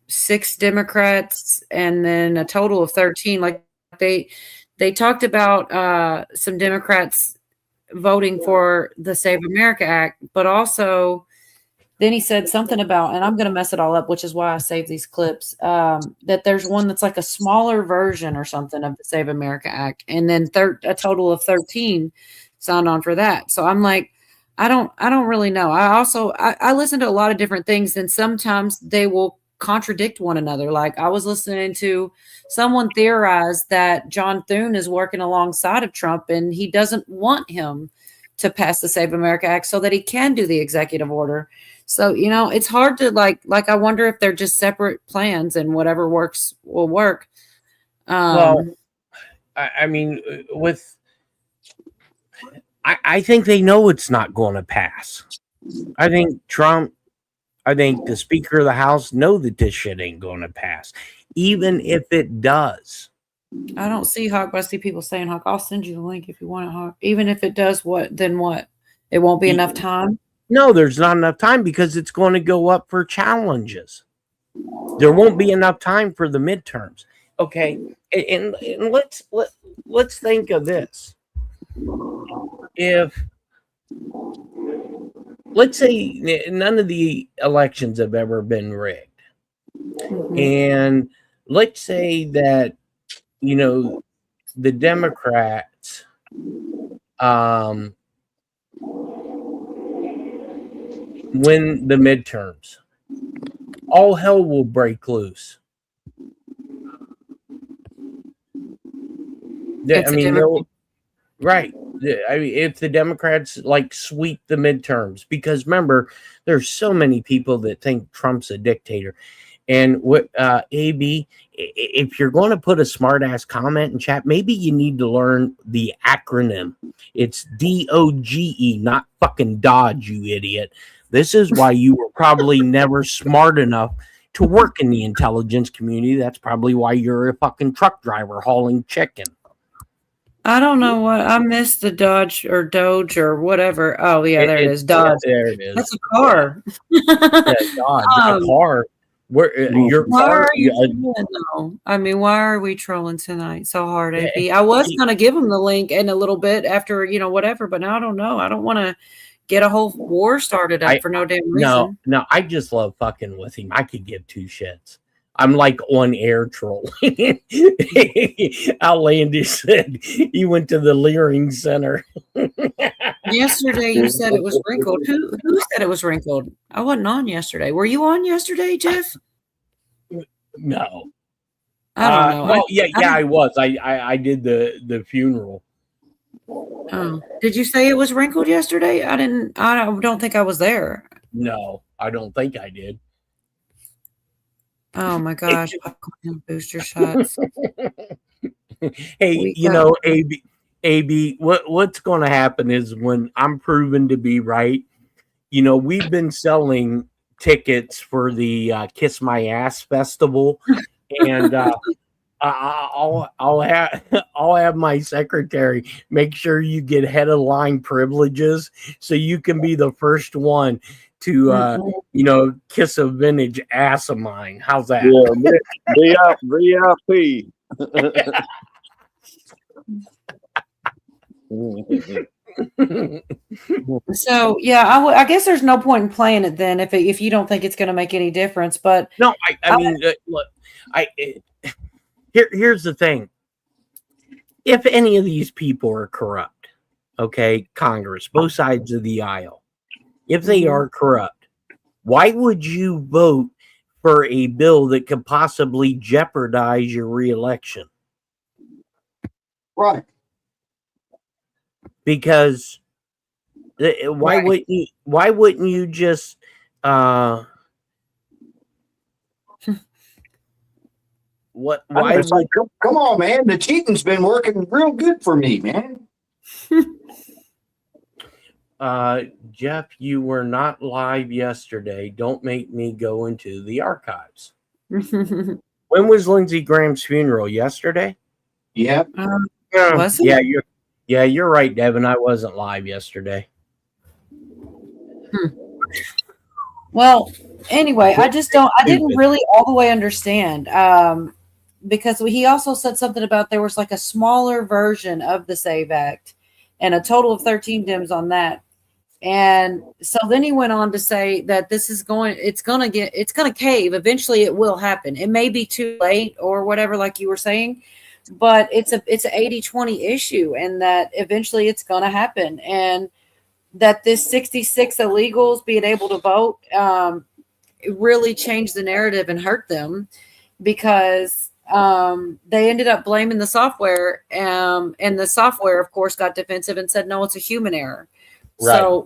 6 Democrats and then a total of 13. Like they talked about some Democrats voting for the Save America Act, but also then he said something about, and I'm going to mess it all up, which is why I save these clips, that there's one that's like a smaller version or something of the Save America Act, and then a total of 13 signed on for that. So I'm like, I don't really know. I listen to a lot of different things, and sometimes they will contradict one another. Like I was listening to someone theorize that John Thune is working alongside of Trump, and he doesn't want him to pass the Save America Act so that he can do the executive order. So, it's hard to like, I wonder if they're just separate plans and whatever works will work. Well, I mean, I think they know it's not going to pass. I think the Speaker of the House know that this shit ain't going to pass, even if it does. I don't see Hawk, but I see people saying Hawk. I'll send you the link if you want it, Hawk. Even if it does, then what? It won't be enough time? No, there's not enough time because it's going to go up for challenges. There won't be enough time for the midterms. Okay, and let's think of this. If, let's say none of the elections have ever been rigged, and let's say that the Democrats win the midterms, all hell will break loose. Right. I mean, if the Democrats sweep the midterms, because remember, there's so many people that think Trump's a dictator. And what AB, if you're going to put a smart ass comment in chat, maybe you need to learn the acronym. It's DOGE, not fucking Dodge, you idiot. This is why you were probably never smart enough to work in the intelligence community. That's probably why you're a fucking truck driver hauling chicken. I don't know what I missed, the Dodge or Doge or whatever. Oh yeah, there it is. Dodge. Yeah, there it is. That's a car. Dodge, a car. Why are you trolling, though? I mean, why are we trolling tonight so hard, AP? I was gonna give him the link in a little bit after whatever, but now I don't know. I don't want to get a whole war started up for no damn reason. No, I just love fucking with him. I could give two shits. I'm like on air trolling. Outlandish said he went to the Leering Center. Yesterday you said it was wrinkled. Who said it was wrinkled? I wasn't on yesterday. Were you on yesterday, Jeff? No. I don't know. Well, yeah, I was. I did the funeral. Oh, did you say it was wrinkled yesterday? I didn't. I don't think I was there. No, I don't think I did. Oh my gosh! Popcorn booster shots. Hey, you know, AB, what's going to happen is when I'm proven to be right, you know, we've been selling tickets for the Kiss My Ass Festival, and I'll have my secretary make sure you get head of line privileges so you can be the first one to you know, kiss a vintage ass of mine. How's that? Yeah, VIP. So yeah, I guess there's no point in playing it then if you don't think it's going to make any difference. But no, I mean, look, here's the thing: if any of these people are corrupt, okay, Congress, both sides of the aisle, if they are corrupt, why would you vote for a bill that could possibly jeopardize your reelection? Right. Because why wouldn't you just why it's like, come on, man, the cheating's been working real good for me, man. Jeff, you were not live yesterday. Don't make me go into the archives. When was Lindsey Graham's funeral? Yesterday? Yep. Was it? Yeah, you're right, Devin. I wasn't live yesterday. Well, anyway, I didn't really all the way understand because he also said something about there was like a smaller version of the SAVE Act and a total of 13 Dems on that. And so then he went on to say that it's going to cave. Eventually it will happen. It may be too late or whatever, like you were saying, but it's an 80-20 issue, and that eventually it's going to happen. And that this 66 illegals being able to vote it really changed the narrative and hurt them because they ended up blaming the software, and the software, of course, got defensive and said, no, it's a human error. Right. So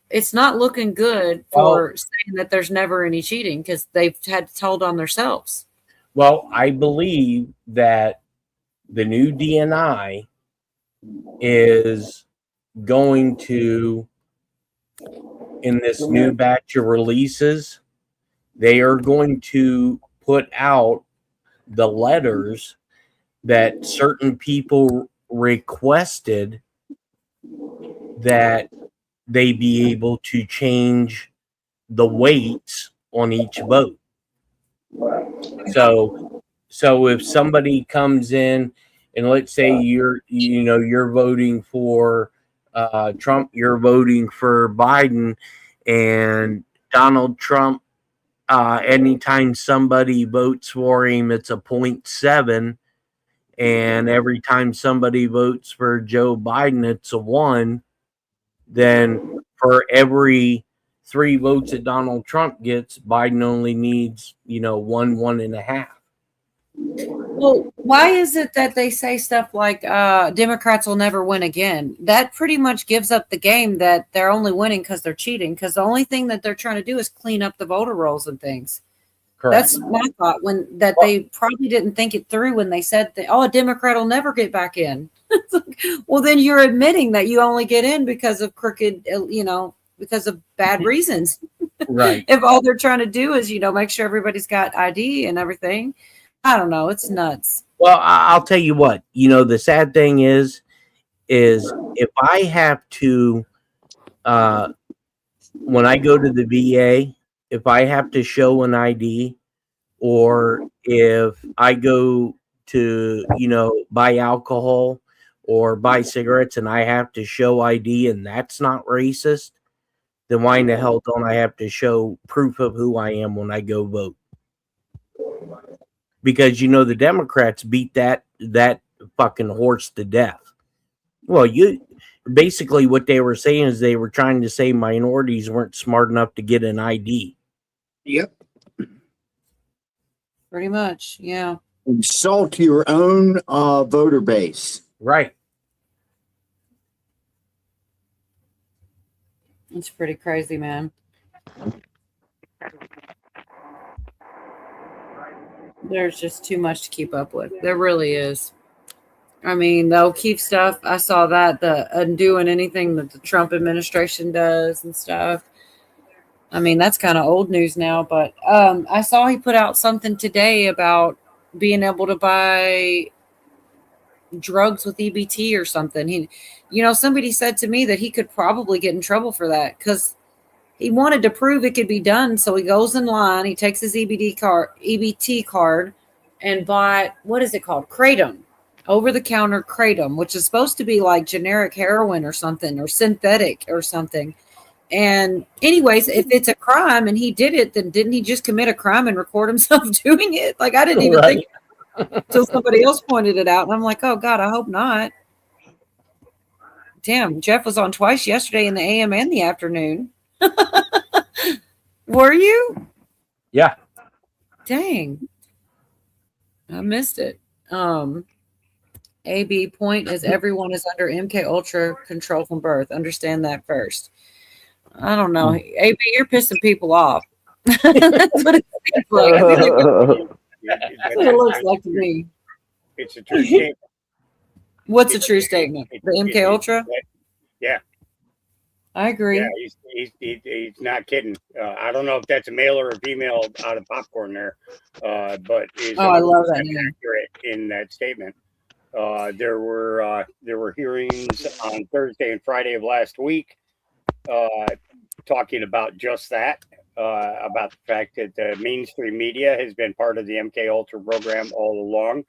it's not looking good for saying that there's never any cheating because they've had to hold on themselves. Well, I believe that the new DNI is going to, in this new batch of releases, they are going to put out the letters that certain people requested that they be able to change the weights on each vote. So if somebody comes in and let's say you're voting for Trump, you're voting for Biden, and Donald Trump, anytime somebody votes for him, it's a 0.7, and every time somebody votes for Joe Biden, it's a 1. Then for every 3 votes that Donald Trump gets, Biden only needs, 1.5. Well, why is it that they say stuff like Democrats will never win again? That pretty much gives up the game that they're only winning because they're cheating, because the only thing that they're trying to do is clean up the voter rolls and things. Correct. That's my thought they probably didn't think it through when they said that, a Democrat will never get back in. Well, then you're admitting that you only get in because of crooked, because of bad reasons. Right. If all they're trying to do is, make sure everybody's got ID and everything. I don't know. It's nuts. Well, I'll tell you what, the sad thing is if I have to, when I go to the VA, if I have to show an ID, or if I go to, buy alcohol or buy cigarettes and I have to show ID and that's not racist, then why in the hell don't I have to show proof of who I am when I go vote? Because the Democrats beat that fucking horse to death. Well, basically what they were saying is they were trying to say minorities weren't smart enough to get an ID. Yep. Pretty much, yeah. Insult your own voter base. Right. It's pretty crazy, man. There's just too much to keep up with. There really is. I mean, the O'Keefe stuff, I saw that, the undoing anything that the Trump administration does and stuff. I mean, that's kind of old news now, but I saw he put out something today about being able to buy drugs with EBT or something. Somebody said to me that he could probably get in trouble for that because he wanted to prove it could be done. So he goes in line, he takes his EBT card and bought, what is it called? Kratom, over-the-counter Kratom, which is supposed to be like generic heroin or something, or synthetic or something. And anyways, if it's a crime and he did it, then didn't he just commit a crime and record himself doing it? Like, I didn't even think until somebody else pointed it out. And I'm like, oh God, I hope not. Damn, Jeff was on twice yesterday in the AM and the afternoon. Were you? Yeah. Dang. I missed it. AB point is everyone is under MK Ultra control from birth. Understand that first. I don't know. AB, you're pissing people off. That's what it seems like. That's what it looks like to me. It's a true statement. What's a true statement? The MK Ultra? Yeah. I agree. Yeah, he's not kidding. I don't know if that's a male or a female out of popcorn there, but is I love that name. accurate in that statement. There were hearings on Thursday and Friday of last week talking about just that, about the fact that the mainstream media has been part of the MK Ultra program all along.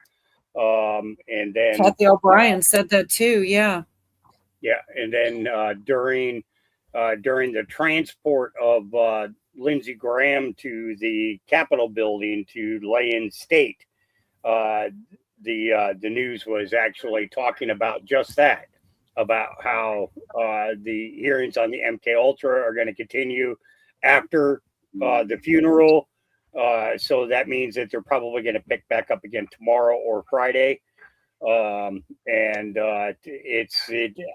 And then Kathy O'Brien said that too. Yeah. Yeah, and then during the transport of Lindsey Graham to the Capitol building to lay in state, the news was actually talking about just that, about how the hearings on the MK Ultra are going to continue after the funeral. So that means that they're probably going to pick back up again tomorrow or Friday.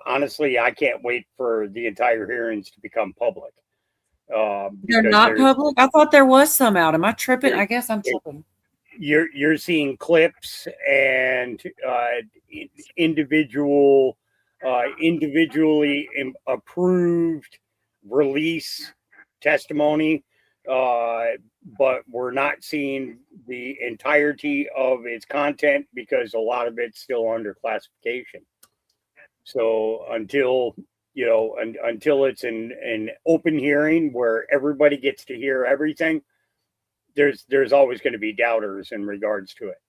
Honestly, I can't wait for the entire hearings to become public. They're not public? I thought there was some out. Am I tripping? I guess I'm tripping. You're seeing clips and individually approved release testimony, but we're not seeing the entirety of its content because a lot of it's still under classification. So until it's an open hearing where everybody gets to hear everything, there's always going to be doubters in regards to it.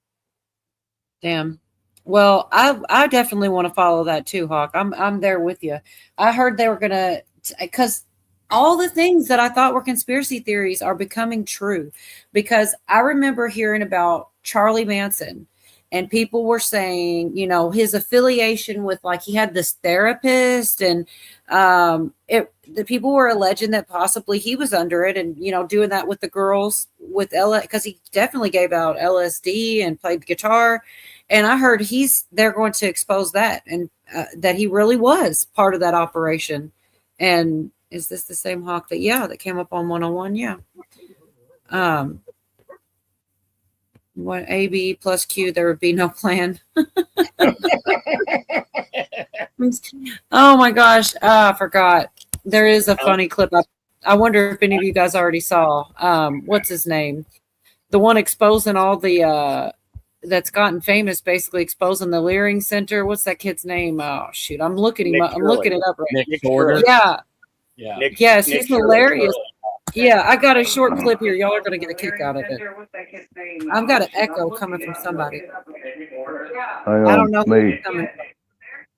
Damn. Well, I definitely want to follow that too, Hawk. I'm there with you. I heard they were gonna, because all the things that I thought were conspiracy theories are becoming true, because I remember hearing about Charlie Manson and people were saying, his affiliation with, like, he had this therapist and the people were alleging that possibly he was under it and, doing that with the girls with because he definitely gave out LSD and played guitar. And I heard they're going to expose that and that he really was part of that operation. And is this the same Hawk that came up on 101? Yeah. What AB plus Q, there would be no plan. Oh my gosh. I forgot. There is a funny clip. I wonder if any of you guys already saw, what's his name? The one exposing all the, that's gotten famous, basically exposing the Leering Center. What's that kid's name? Oh shoot. I'm looking it up right now. Nick Shorter. Yeah. Yeah. Yes, he's hilarious. Yeah, I got a short clip here. Y'all are going to get a kick out of it. I've got an echo coming from somebody. I don't know who's coming.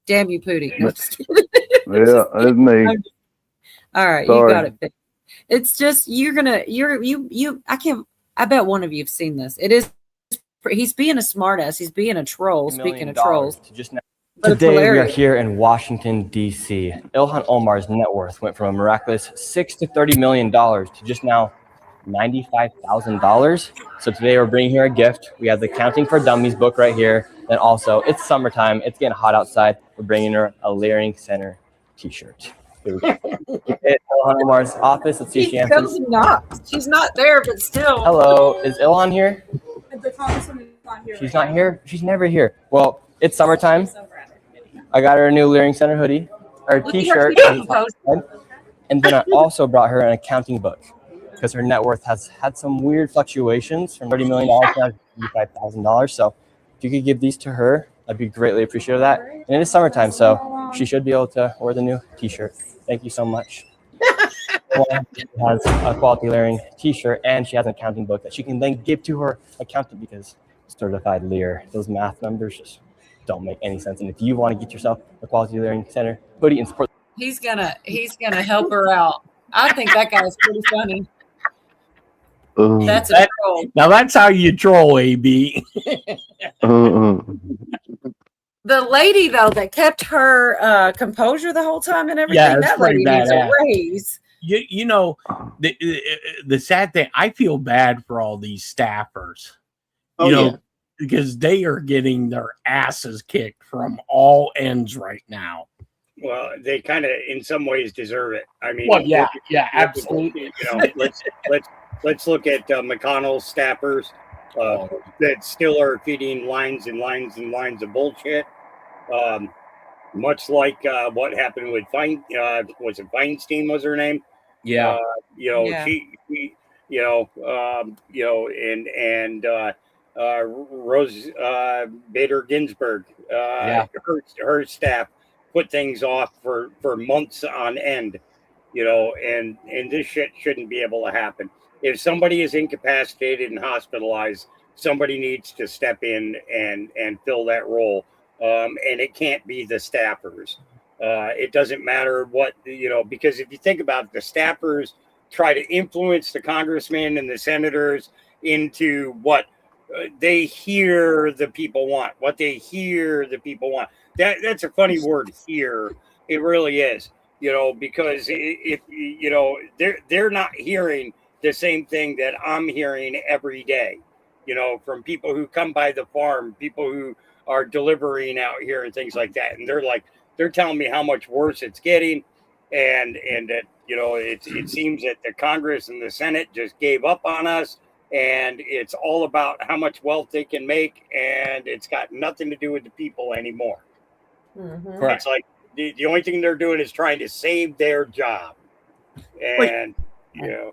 Damn you, Pootie. No, just kidding. Yeah, it's me. All right, Sorry. you got it. It's just I bet one of you have seen this. He's being a smartass. He's being a troll. Speaking of trolls. Today we are here in Washington, D.C. Ilhan Omar's net worth went from a miraculous $6 to $30 million to just now $95,000. So today we're bringing here a gift. We have the Counting for Dummies book right here. Then also, it's summertime. It's getting hot outside. We're bringing her a Leering Center t-shirt. Here we go. It's Ilhan Omar's office. Let's see if she answers. She's not there, but still. Hello, is Ilhan here? She's not here? She's never here. Well, it's summertime. I got her a new Leering Center hoodie, or t-shirt. And then I also brought her an accounting book because her net worth has had some weird fluctuations from $30 million to $55,000. So if you could give these to her, I'd be greatly appreciative of that. And it is summertime, so she should be able to wear the new t-shirt. Thank you so much. She has a quality Leering t-shirt and she has an accounting book that she can then give to her accountant because certified Lear, those math numbers just don't make any sense. And if you want to get yourself a quality Leering Center hoodie and support, He's gonna help her out. I think that guy's pretty funny. That's a troll. Now that's how you troll, AB. The lady though that kept her composure the whole time and everything. Yeah, that lady needs a raise. You know, the sad thing, I feel bad for all these staffers. You know, because they are getting their asses kicked from all ends right now. Well, they kind of, in some ways, deserve it. I mean, well, yeah, absolutely. You know, let's look at McConnell's staffers that still are feeding lines and lines and lines of bullshit. Much like what happened with was it Feinstein? Was her name? Yeah. Rose Bader Ginsburg. Her staff put things off for months on end, and this shit shouldn't be able to happen. If somebody is incapacitated and hospitalized, somebody needs to step in and fill that role. And it can't be the staffers. It doesn't matter what, because if you think about it, the staffers try to influence the congressmen and the senators into what they hear the people want, what they hear the people want. That's a funny word, hear. It really is, because if they're not hearing the same thing that I'm hearing every day, from people who come by the farm, people who are delivering out here and things like that. And they're telling me how much worse it's getting. And that, it seems that the Congress and the Senate just gave up on us. And it's all about how much wealth they can make. And it's got nothing to do with the people anymore. Mm-hmm. It's like the only thing they're doing is trying to save their job. And, you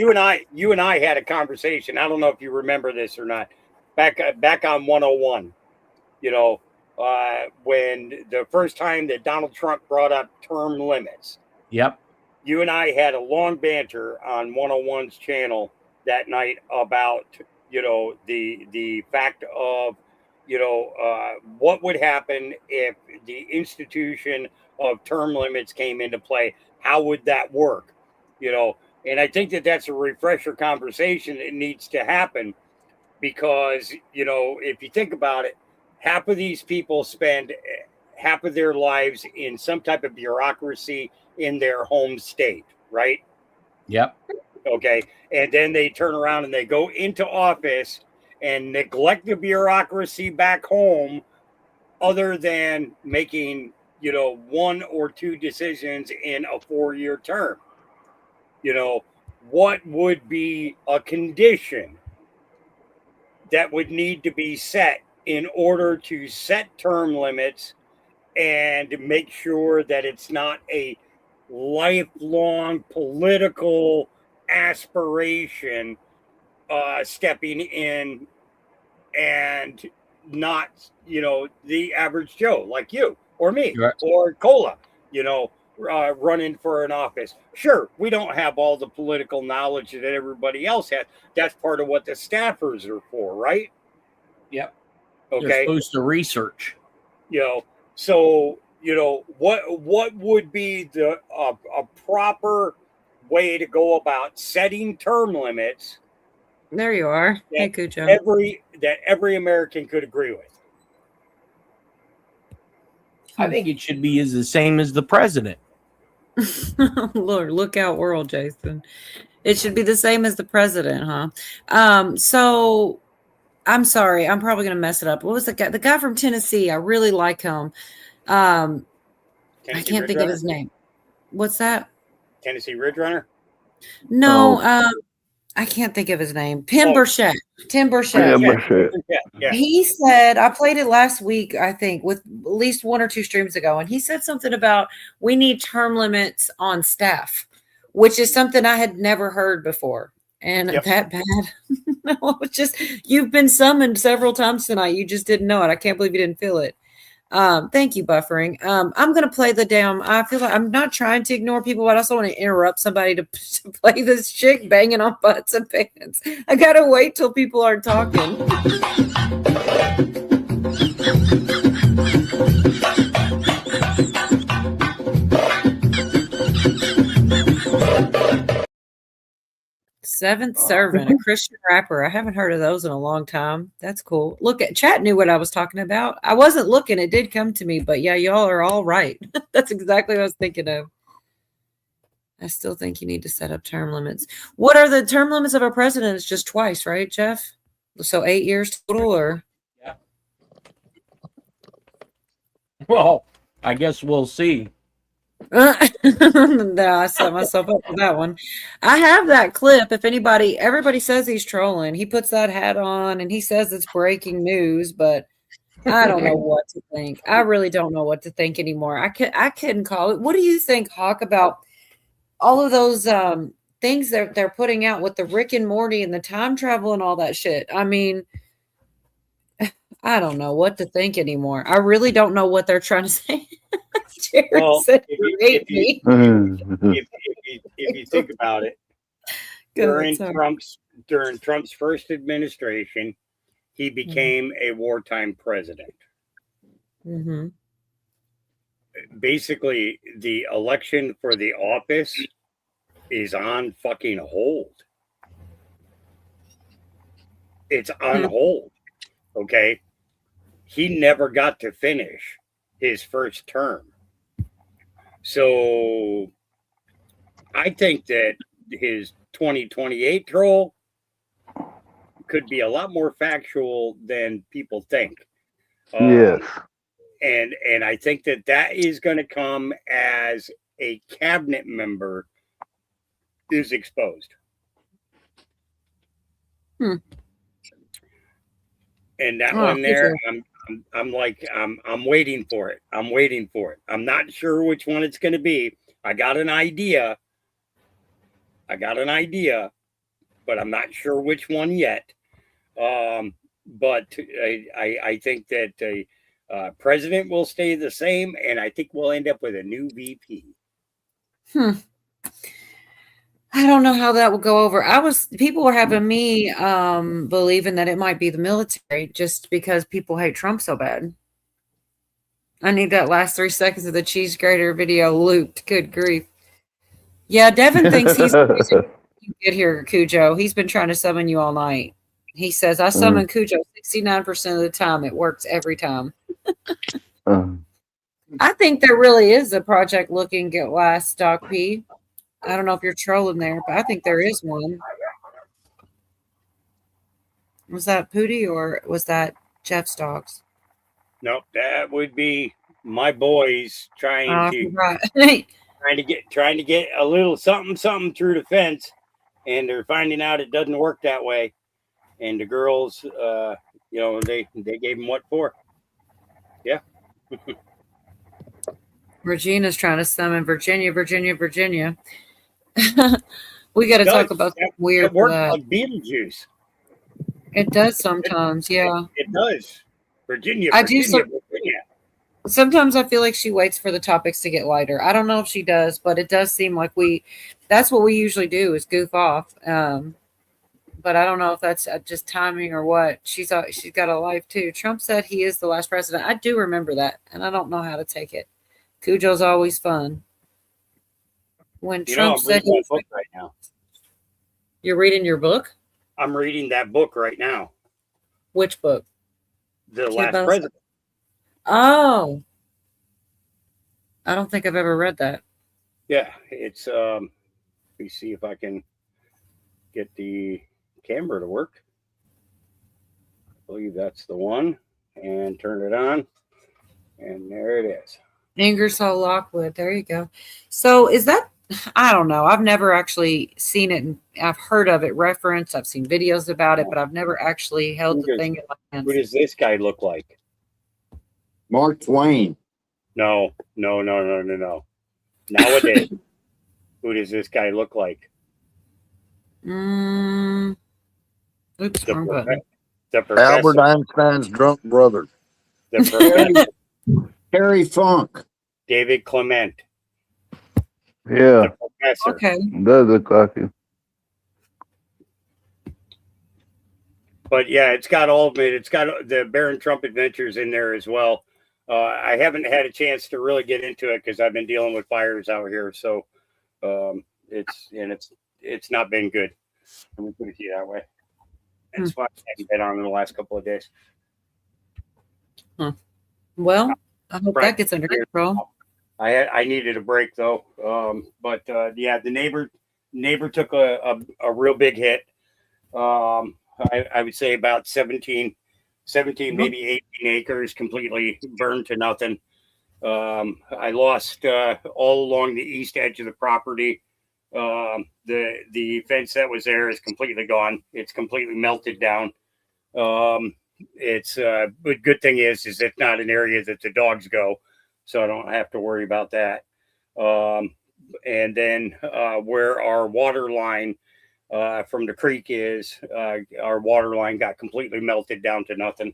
and I had a conversation. I don't know if you remember this or not. Back on 101, when the first time that Donald Trump brought up term limits. Yep. You and I had a long banter on 101's channel that night about, the fact of, what would happen if the institution of term limits came into play? How would that work? And I think that that's a refresher conversation that needs to happen because, if you think about it, half of these people spend half of their lives in some type of bureaucracy in their home state, right? Yep. Okay. And then they turn around and they go into office and neglect the bureaucracy back home other than making, one or two decisions in a 4-year term. What would be a condition that would need to be set in order to set term limits and make sure that it's not a lifelong political aspiration stepping in and not, the average Joe like you or me or Cola, running for an office. Sure, we don't have all the political knowledge that everybody else has. That's part of what the staffers are for, right? Yep. Okay. They're supposed to research. So what would be a proper way to go about setting term limits? There you are. Hey, Cujo. Every American could agree with. I think it should be the same as the president. Lord, look out, world, Jason. It should be the same as the president, huh? So I'm sorry, I'm probably gonna mess it up. What was the guy? The guy from Tennessee. I really like him. I Tennessee can't Ridge think of Runner? his name. What's that? Tennessee Ridge Runner? No, I can't think of his name. Tim Burchett. Tim Burchett. Yeah. He said, I played it last week, I think, with at least 1 or 2 streams ago, and he said something about we need term limits on staff, which is something I had never heard before. And that bad. No, it's just you've been summoned several times tonight. You just didn't know it. I can't believe you didn't feel it. Thank you, buffering. I'm gonna play the damn. I feel like I'm not trying to ignore people, but I also want to interrupt somebody to play this chick banging on butts and pants. I gotta wait till people are talking. Seventh Servant, a Christian rapper. I haven't heard of those in a long time. That's cool. Look at chat knew what I was talking about. I wasn't looking, it did come to me, but yeah, y'all are all right. That's exactly what I was thinking of. I still think you need to set up term limits. What are the term limits of a president? It's just twice, right, Jeff? So 8 years total, or Well, I guess we'll see. No, I set myself up for that one. I have that clip. If everybody says he's trolling. He puts that hat on and he says it's breaking news, but I don't know what to think. I really don't know what to think anymore. I couldn't call it. What do you think, Hawk, about all of those things that they're putting out with the Rick and Morty and the time travel and all that shit? I mean, I don't know what to think anymore. I really don't know what they're trying to say. Jared Well, said if you think about it, Go ahead, during Trump's first administration, he became a wartime president. Mm-hmm. Basically, the election for the office is on fucking hold. It's on hold. Okay. He never got to finish his first term. So I think that his 2028 troll could be a lot more factual than people think. Yes. And I think that is going to come as a cabinet member is exposed. And that one there, I'm waiting for it. I'm waiting for it. I'm not sure which one it's going to be. I got an idea, but I'm not sure which one yet. But I think that the president will stay the same, and I think we'll end up with a new VP. I don't know how that will go over. People were having me believing that it might be the military just because people hate Trump so bad. I need that last 3 seconds of the cheese grater video looped. Good grief. Yeah, Devin thinks he's get here, Cujo. He's been trying to summon you all night. He says, I summon Cujo 69% of the time. It works every time. I think there really is a project looking at last Doc P. I don't know if you're trolling there, but I think there is one. Was that Pootie or was that Jeff's dogs? Nope, that would be my boys trying to get a little something through the fence, and they're finding out it doesn't work that way. And the girls, they gave them what for? Yeah. Regina's trying to summon Virginia. We got to talk about that weird. It works like Beetlejuice. It does sometimes, yeah. It does. Virginia. Sometimes I feel like she waits for the topics to get lighter. I don't know if she does, but it does seem like that's what we usually do is goof off. But I don't know if that's just timing or what. She's got a life too. Trump said he is the last president. I do remember that, and I don't know how to take it. Cujo's always fun. When Trump said he was book right now. You're reading your book? I'm reading that book right now. Which book? The Last President. Oh. I don't think I've ever read that. Yeah, it's let me see if I can get the camera to work. I believe that's the one. And turn it on. And there it is. Ingersoll Lockwood. There you go. So is that, I don't know. I've never actually seen it. And I've heard of it referenced. I've seen videos about it, but I've never actually held the thing in my hands. Who does this guy look like? Mark Twain. No. Nowadays, who does this guy look like? Oops, wrong button. The professor. Albert Einstein's drunk brother. The professor. Harry Funk. David Clement. Yeah. The professor. Okay. Does look like him. But yeah, it's got all of it. It's got the Barron Trump adventures in there as well. I haven't had a chance to really get into it because I've been dealing with fires out here. So it's not been good. Let me put it to you that way. That's why I haven't been on in the last couple of days. Well, I hope that gets under control. I needed a break though. But yeah, the neighbor took a real big hit. I would say about 17, maybe 18 acres completely burned to nothing. I lost all along the east edge of the property. The fence that was there is completely gone. It's completely melted down. But good thing is it's not an area that the dogs go, so I don't have to worry about that. And then where our water line from the creek is, our water line got completely melted down to nothing.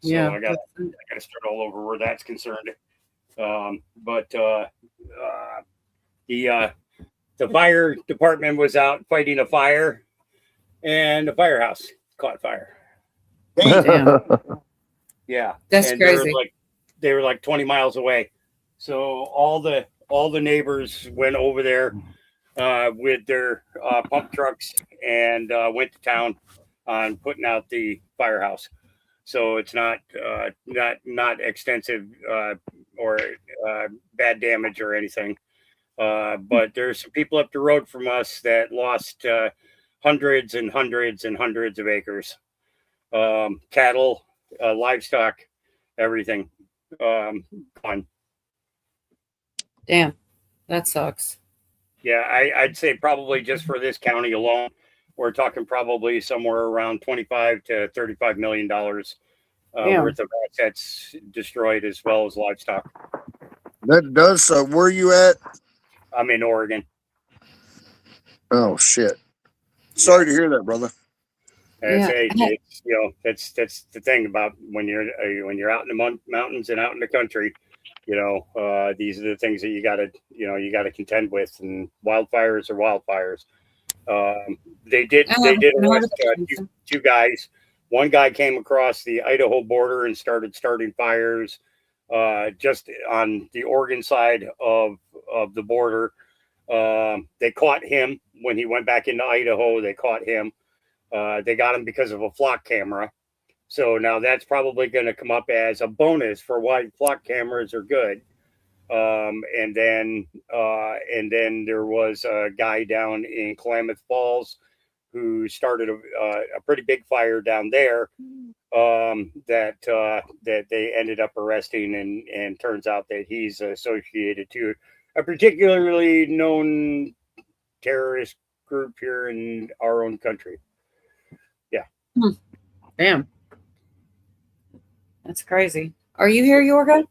So Yeah, I got to start all over where that's concerned. But the fire department was out fighting a fire, and the firehouse caught fire. Damn. Yeah, That's and crazy. They were like 20 miles away. So all the neighbors went over there with their pump trucks and went to town on putting out the firehouse. So it's not extensive or bad damage or anything. But there's some people up the road from us that lost hundreds and hundreds and hundreds of acres, cattle, livestock, everything gone. Damn, that sucks. Yeah, I'd say probably just for this county alone, we're talking probably somewhere around $25 to $35 million worth of assets destroyed, as well as livestock. That does. Where are you at? I'm in Oregon. Oh shit! Sorry to hear that, brother. That's the thing about when you're out in the mountains and out in the country. These are the things that you gotta contend with, and wildfires are wildfires. They did arrest two guys. One guy came across the Idaho border and started starting fires just on the Oregon side of the border. They caught him when he went back into Idaho. They caught him. They got him because of a flock camera. So now that's probably going to come up as a bonus for why flock cameras are good. And then there was a guy down in Klamath Falls who started a pretty big fire down there that they ended up arresting, and turns out that he's associated to a particularly known terrorist group here in our own country. Yeah. Damn. That's crazy. Are you here, Yorga?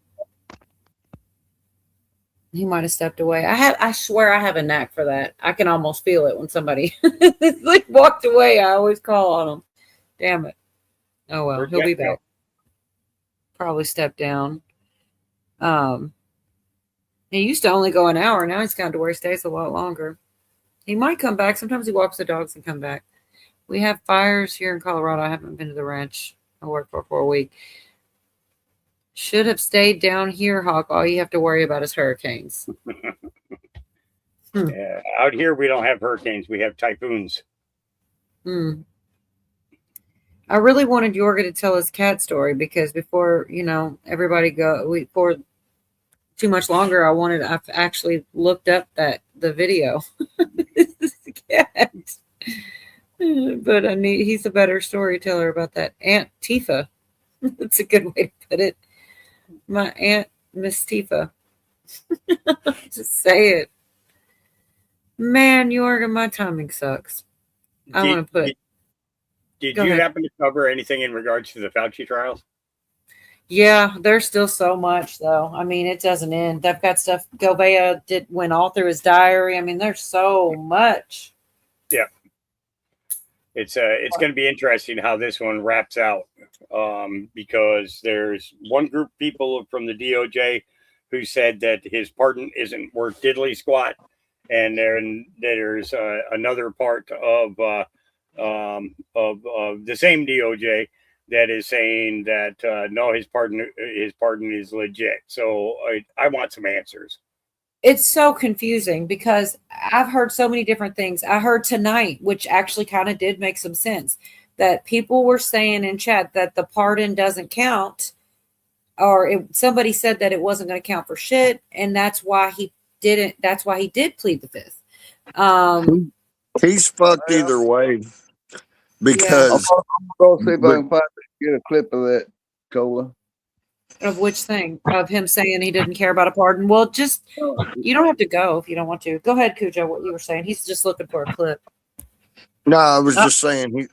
He might have stepped away. I swear I have a knack for that. I can almost feel it when somebody like walked away. I always call on them. Damn it. Oh well, he'll be back. Probably stepped down. He used to only go an hour. Now he's gone to where he stays a lot longer. He might come back. Sometimes he walks the dogs and come back. We have fires here in Colorado. I haven't been to the ranch I worked for a week. Should have stayed down here, Hawk. All you have to worry about is hurricanes. Yeah, out here we don't have hurricanes. We have typhoons. I really wanted Yorga to tell his cat story because before everybody before too much longer, I've actually looked up the video. But he's a better storyteller about that. Aunt Tifa. That's a good way to put it. My Aunt Miss Tifa. Just say it. Man, Jorgen, my timing sucks. I want to put. Did Go you ahead. happen to cover anything in regards to the Fauci trials? Yeah, there's still so much though. I mean, it doesn't end. They've got stuff. Gouveia went all through his diary. I mean, there's so much. Yeah. It's going to be interesting how this one wraps out, because there's one group of people from the DOJ who said that his pardon isn't worth diddly squat, and then there's another part of the same DOJ that is saying that no, his pardon is legit. So I want some answers. It's so confusing because I've heard so many different things. I heard tonight, which actually kind of did make some sense, that people were saying in chat that the pardon doesn't count, or somebody said that it wasn't going to count for shit, and that's why he didn't. That's why he did plead the fifth. He's fucked either way because I'm gonna see if I can get a clip of that, Cola. Of which thing? Of him saying he didn't care about a pardon? Well, just you don't have to go if you don't want to. Go ahead, Cujo. What you were saying? He's just looking for a clip. No, I was just saying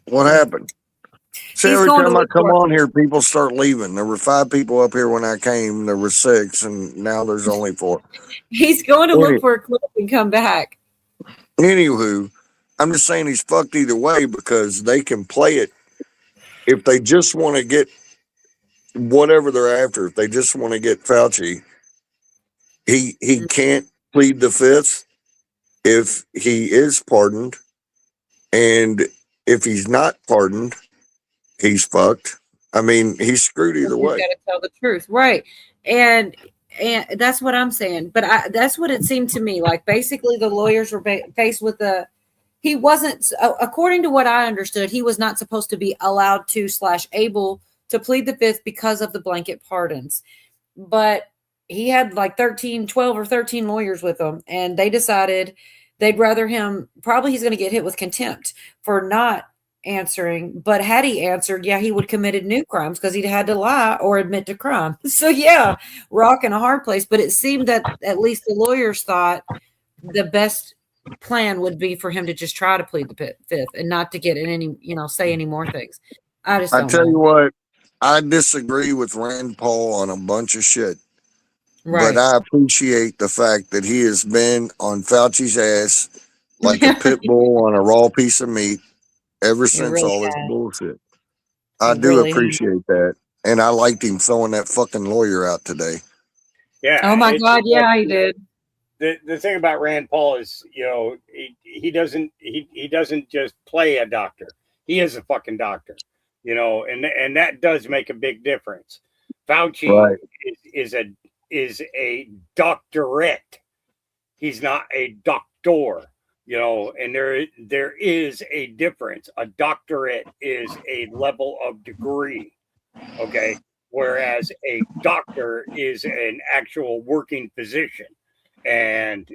what happened. So He's every going to time I look come for on here, people start leaving. There were 5 people up here when I came. There were 6, and now there's only 4. He's going to look for a clip and come back. Anywho, I'm just saying he's fucked either way because they can play it if they just want to get whatever they're after. If they just want to get Fauci, he can't plead the fifth if he is pardoned, and if he's not pardoned, he's fucked. I mean, he's screwed either way. You got to tell the truth, right? And that's what I'm saying. But that's what it seemed to me like. Basically, the lawyers were faced with he wasn't, according to what I understood, he was not supposed to be allowed to / able to plead the fifth because of the blanket pardons. But he had like 12 or 13 lawyers with him, and they decided they'd rather him, probably he's going to get hit with contempt for not answering. But had he answered, yeah, he would have committed new crimes because he'd had to lie or admit to crime. So yeah, rock in a hard place. But it seemed that at least the lawyers thought the best plan would be for him to just try to plead the fifth and not to get in any, say any more things. I tell you what, I disagree with Rand Paul on a bunch of shit. Right. But I appreciate the fact that he has been on Fauci's ass like a pit bull on a raw piece of meat ever since really all this has. bullshit. I He do really appreciate that. And I liked him throwing that fucking lawyer out today. Yeah. Oh my God. Yeah, he did. The thing about Rand Paul is, he doesn't just play a doctor. He is a fucking doctor, and that does make a big difference. Fauci Right. is a doctorate. He's not a doctor, and there is a difference. A doctorate is a level of degree. Okay. Whereas a doctor is an actual working physician. And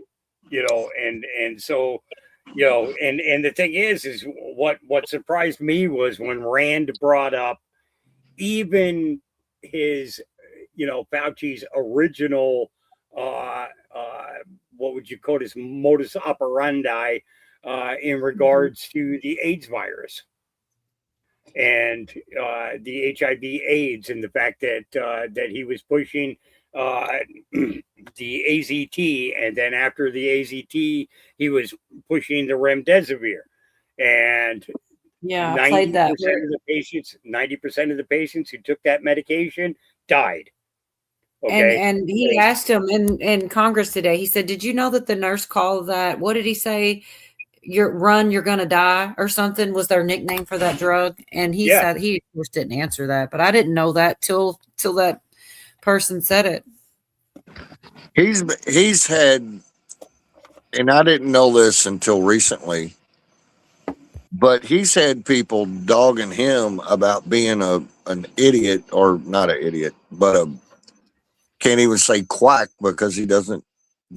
so and the thing is what surprised me was when Rand brought up even his Fauci's original what would you call his modus operandi in regards to the AIDS virus and the HIV/AIDS, and the fact that he was pushing the AZT, and then after the AZT, he was pushing the remdesivir, and Yeah, I played that. 90% of the patients who took that medication died. Okay, And he asked him in Congress today. He said, "Did you know that the nurse called that? What did he say? You're gonna die or something was their nickname for that drug?" And he said he of course didn't answer that, but I didn't know that till that person said it. He's had, and I didn't know this until recently, but he's had people dogging him about being an idiot, or not an idiot, but can't even say quack because he doesn't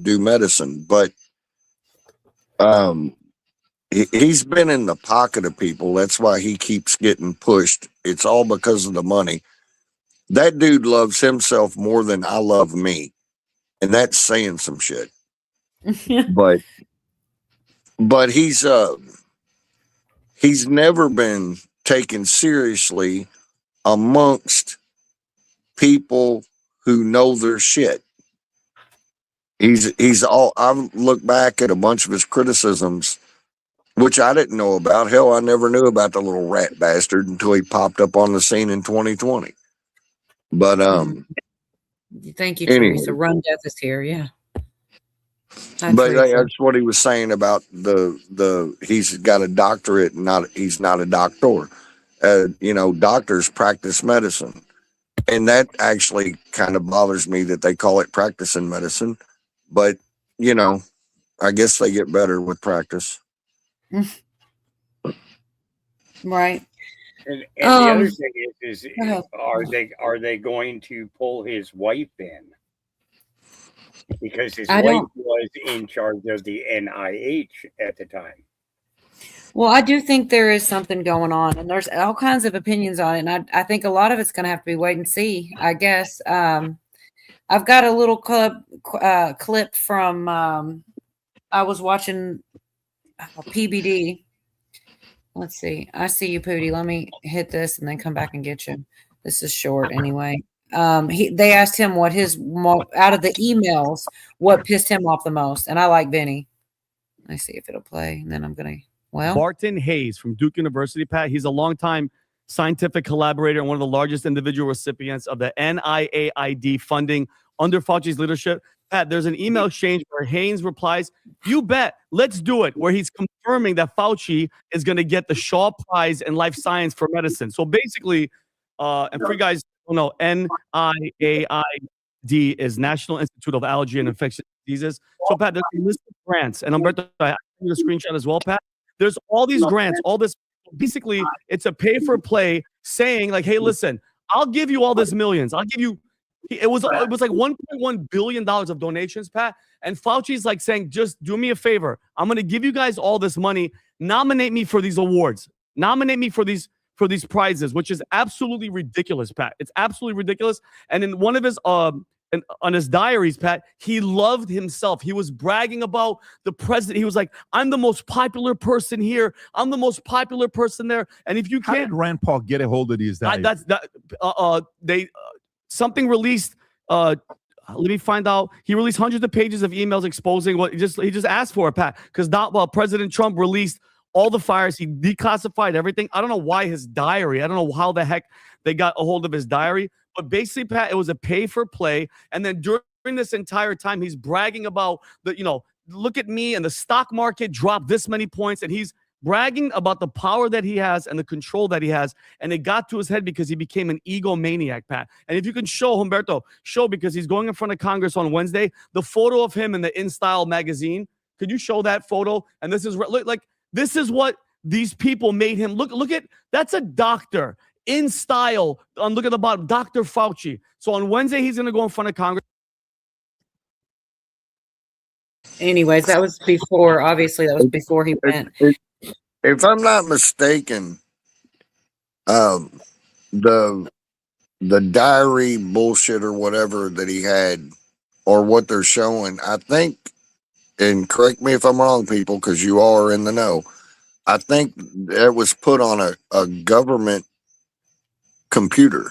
do medicine, but he's been in the pocket of people. That's why he keeps getting pushed. It's all because of the money. That dude loves himself more than I love me, and that's saying some shit. but he's never been taken seriously amongst people who know their shit. He's all. I've looked back at a bunch of his criticisms, which I didn't know about. Hell, I never knew about the little rat bastard until he popped up on the scene in 2020. But Thank you, anyway. Teresa. Run Death is here. Yeah. Hi, But Teresa. that's what he was saying about the he's got a doctorate, he's not a doctor. Doctors practice medicine, and that actually kind of bothers me that they call it practicing medicine. But I guess they get better with practice. Right. And the other thing is are they going to pull his wife in? Because his wife was in charge of the NIH at the time. Well, I do think there is something going on, and there's all kinds of opinions on it. And I think a lot of it's going to have to be wait and see, I guess. I've got a little clip from I was watching PBD. Let's see. I see you, Pootie. Let me hit this and then come back and get you. This is short anyway. They asked him what out of the emails, what pissed him off the most. And I like Vinny. Let's see if it'll play. And then I'm going to, Barton Hayes from Duke University, Pat. He's a longtime scientific collaborator and one of the largest individual recipients of the NIAID funding under Fauci's leadership. Pat, there's an email exchange where Haynes replies, "You bet, let's do it," where he's confirming that Fauci is going to get the Shaw Prize in Life Science for Medicine. So basically, and for you guys who know, NIAID is National Institute of Allergy and Infectious Diseases. So, Pat, there's a list of grants, and Humberto, I have a screenshot as well, Pat. There's all these grants, all this. Basically, it's a pay-for-play saying, like, hey, listen, I'll give you all this millions. I'll give you. It was like $1.1 billion of donations, Pat. And Fauci's like saying, just do me a favor. I'm going to give you guys all this money. Nominate me for these awards. Nominate me for these prizes, which is absolutely ridiculous, Pat. It's absolutely ridiculous. And in one of his on his diaries, Pat, he loved himself. He was bragging about the president. He was like, I'm the most popular person here. I'm the most popular person there. And if you can't, how did Rand Paul get a hold of these diaries? Something released. Let me find out. He released hundreds of pages of emails exposing what he just asked for, Pat, because President Trump released all the fires. He declassified everything. I don't know why his diary. I don't know how the heck they got a hold of his diary. But basically, Pat, it was a pay for play. And then during this entire time, he's bragging about look at me, and the stock market dropped this many points. And he's bragging about the power that he has and the control that he has. And it got to his head because he became an egomaniac, Pat. And if you can show Humberto, because he's going in front of Congress on Wednesday, the photo of him in the InStyle magazine. Could you show that photo? And this is this is what these people made him look. Look at, that's a doctor in style. Look at the bottom, Dr. Fauci. So on Wednesday, he's going to go in front of Congress. Anyways, that was before, obviously, that was before he went. If I'm not mistaken, the diary bullshit or whatever that he had, or what they're showing, I think, and correct me if I'm wrong, people, because you all are in the know, I think it was put on a government computer.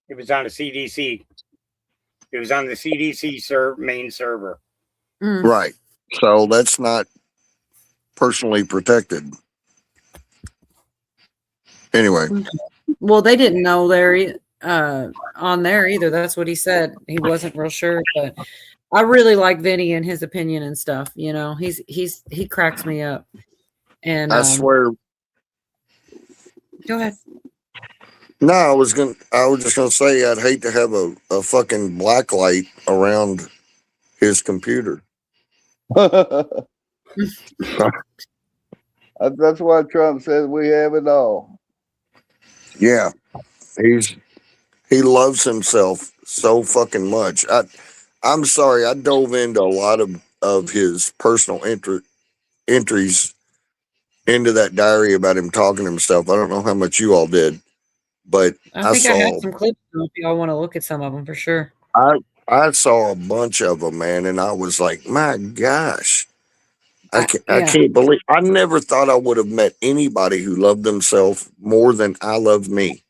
It was on a CDC. It was on the CDC main server. Right. So that's not personally protected. Anyway. Well, they didn't know there on there either. That's what he said. He wasn't real sure, but I really like Vinny and his opinion and stuff. He cracks me up. And I swear. Go ahead. No, I was just gonna say I'd hate to have a fucking black light around his computer. That's why Trump says we have it all. Yeah, he's He loves himself so fucking much. I'm sorry, I dove into a lot of his personal entries into that diary about him talking to himself. I don't know how much you all did, but I think I have some clips if y'all want to look at some of them for sure. I saw a bunch of them, man, and I was like, my gosh. I can't believe, I never thought I would have met anybody who loved themselves more than I love me.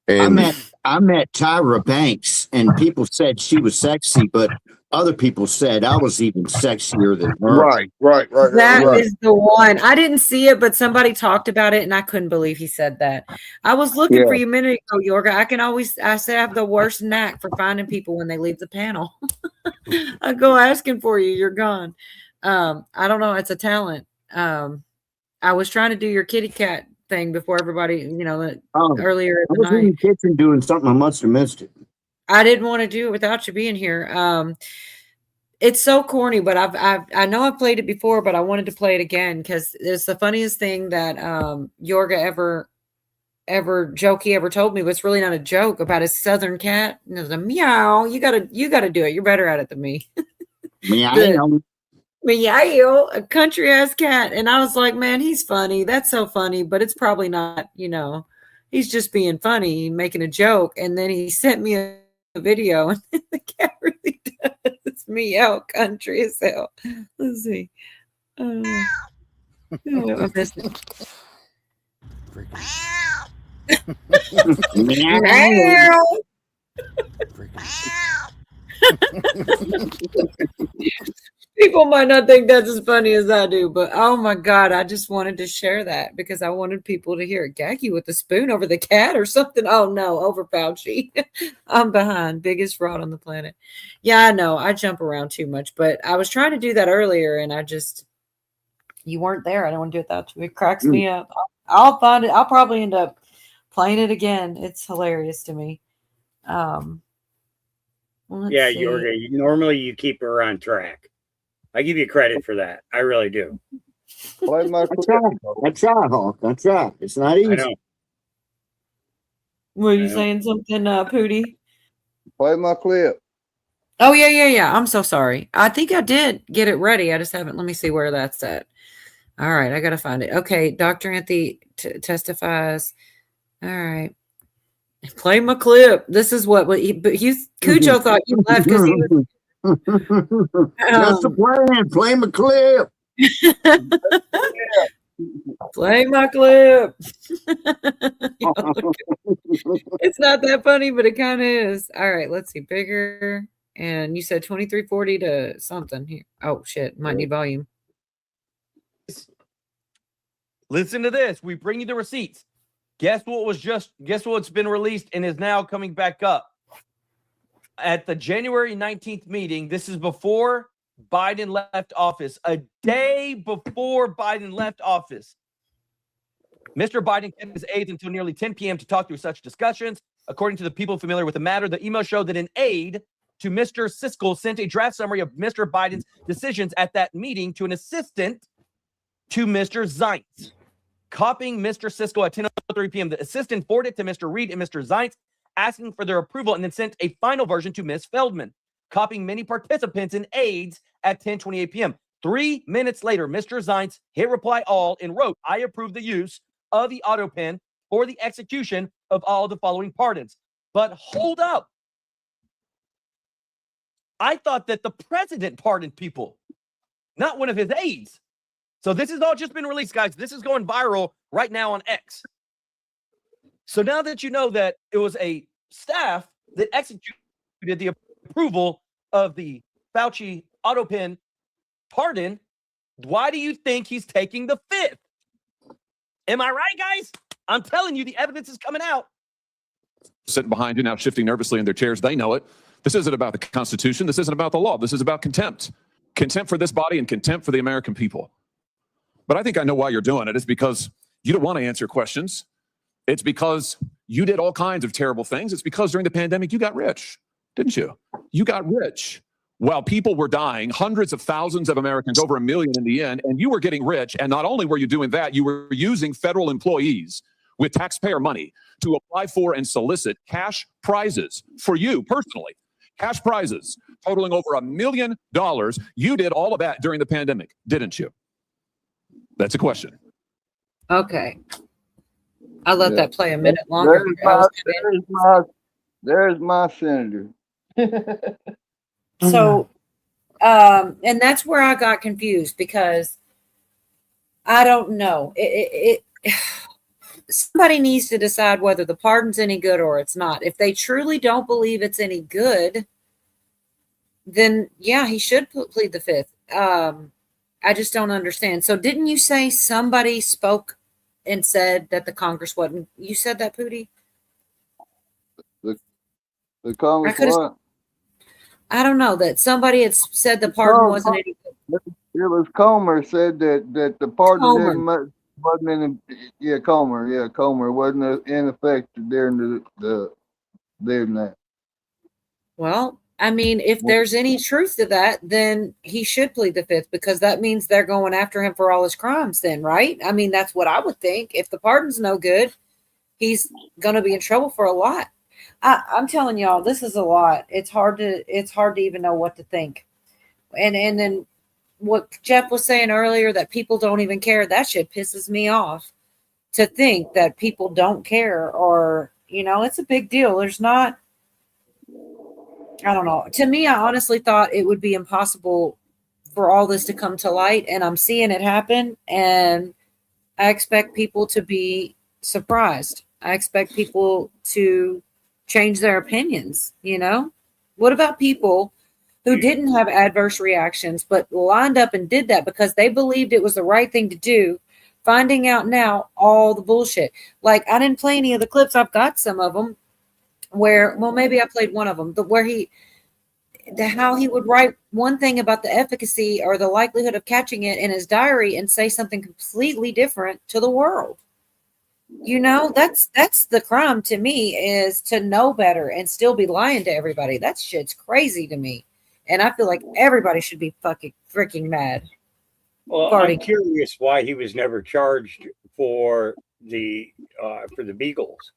And I met Tyra Banks, and people said she was sexy, but other people said I was even sexier than her. Right. That is the one. I didn't see it, but somebody talked about it, and I couldn't believe he said that. I was looking for you a minute ago, Yorga. I say I have the worst knack for finding people when they leave the panel. I go asking for you, you're gone. I don't know. It's a talent. I was trying to do your kitty cat thing before everybody, earlier in the I was in the kitchen doing something. I must have missed it. I didn't want to do it without you being here. It's so corny, but I know I've played it before, but I wanted to play it again because it's the funniest thing that Yorga ever joke he ever told me, but it's really not a joke about his southern cat. And it was a meow. You gotta do it. You're better at it than me. Meow. Meow, a country ass cat. And I was like, man, he's funny. That's so funny, but it's probably not, he's just being funny, making a joke. And then he sent me a video, and the cat really does meow country as hell. Let's see. I missed it. Meow. People might not think that's as funny as I do, but oh my God, I just wanted to share that because I wanted people to hear it. Gag you with a spoon over the cat or something. Oh no, over Fauci. I'm behind. Biggest fraud on the planet. Yeah, I know. I jump around too much, but I was trying to do that earlier and you weren't there. I don't want to do it without you. It cracks me up. I'll find it. I'll probably end up playing it again. It's hilarious to me. Yeah, Yorga, normally you keep her on track. I give you credit for that. I really do. I try, Hawk. I try. It's not easy. I know. Were you saying something, Pootie? Play my clip. Oh, yeah. I'm so sorry. I think I did get it ready. I just haven't. Let me see where that's at. All right. I got to find it. Okay. Dr. Anthony testifies. All right. Play my clip. This is what Cujo thought you left because he was. That's the plan. Play my clip. Play my clip. It's not that funny, but it kind of is. All right, let's see. Bigger. And you said 2340 to something here. Oh shit, might need volume. Listen to this. We bring you the receipts. Guess what's been released and is now coming back up. At the January 19th meeting, this is before Biden left office, a day before Biden left office. Mr. Biden kept his aides until nearly 10 p.m. to talk through such discussions. According to the people familiar with the matter, the email showed that an aide to Mr. Siskel sent a draft summary of Mr. Biden's decisions at that meeting to an assistant to Mr. Zients. Copying Mr. Siskel at 10:03 p.m., the assistant forwarded it to Mr. Reed and Mr. Zients, asking for their approval, and then sent a final version to Ms. Feldman, copying many participants and aides at 10:28 p.m. 3 minutes later, Mr. Zients hit reply all and wrote, I approve the use of the auto pen for the execution of all the following pardons. But hold up. I thought that the president pardoned people, not one of his aides. So this has all just been released, guys. This is going viral right now on X. So now that you know that it was a staff that executed the approval of the Fauci auto pen pardon, why do you think he's taking the fifth? Am I right, guys? I'm telling you, the evidence is coming out. Sitting behind you now, shifting nervously in their chairs. They know it. This isn't about the Constitution. This isn't about the law. This is about contempt. Contempt for this body and contempt for the American people. But I think I know why you're doing it. It's because you don't want to answer questions. It's because you did all kinds of terrible things. It's because during the pandemic, you got rich, didn't you? You got rich while people were dying, hundreds of thousands of Americans, over 1 million in the end, and you were getting rich. And not only were you doing that, you were using federal employees with taxpayer money to apply for and solicit cash prizes for you personally. Cash prizes totaling over $1 million. You did all of that during the pandemic, didn't you? That's a question. Okay. I'll let Yeah. that play a minute longer. There's my senator. So, and that's where I got confused because I don't know. Somebody needs to decide whether the pardon's any good or it's not. If they truly don't believe it's any good, then yeah, he should plead the fifth. I just don't understand. So didn't you say somebody spoke and said that the Congress wasn't? You said that, Pootie? The Congress what? I don't know, that somebody had said the pardon wasn't any good. It was Comer said that the pardon wasn't in Comer wasn't in effect during during that. Well, I mean, if there's any truth to that, then he should plead the fifth because that means they're going after him for all his crimes then, right? I mean, that's what I would think. If the pardon's no good, he's going to be in trouble for a lot. I'm telling y'all, this is a lot. It's hard to even know what to think. And then what Jeff was saying earlier, that people don't even care, that shit pisses me off to think that people don't care, or, you know, it's a big deal. There's not, I don't know. To me, I honestly thought it would be impossible for all this to come to light, and I'm seeing it happen, and I expect people to be surprised. I expect people to change their opinions, you know? What about people who didn't have adverse reactions but lined up and did that because they believed it was the right thing to do, finding out now all the bullshit? Like, I didn't play any of the clips. I've got some of them where, well, maybe I played one of them, but where how he would write one thing about the efficacy or the likelihood of catching it in his diary and say something completely different to the world. You know, that's the crime to me, is to know better and still be lying to everybody. That shit's crazy to me. And I feel like everybody should be fucking freaking mad. Well, I'm curious why he was never charged for the Beagles.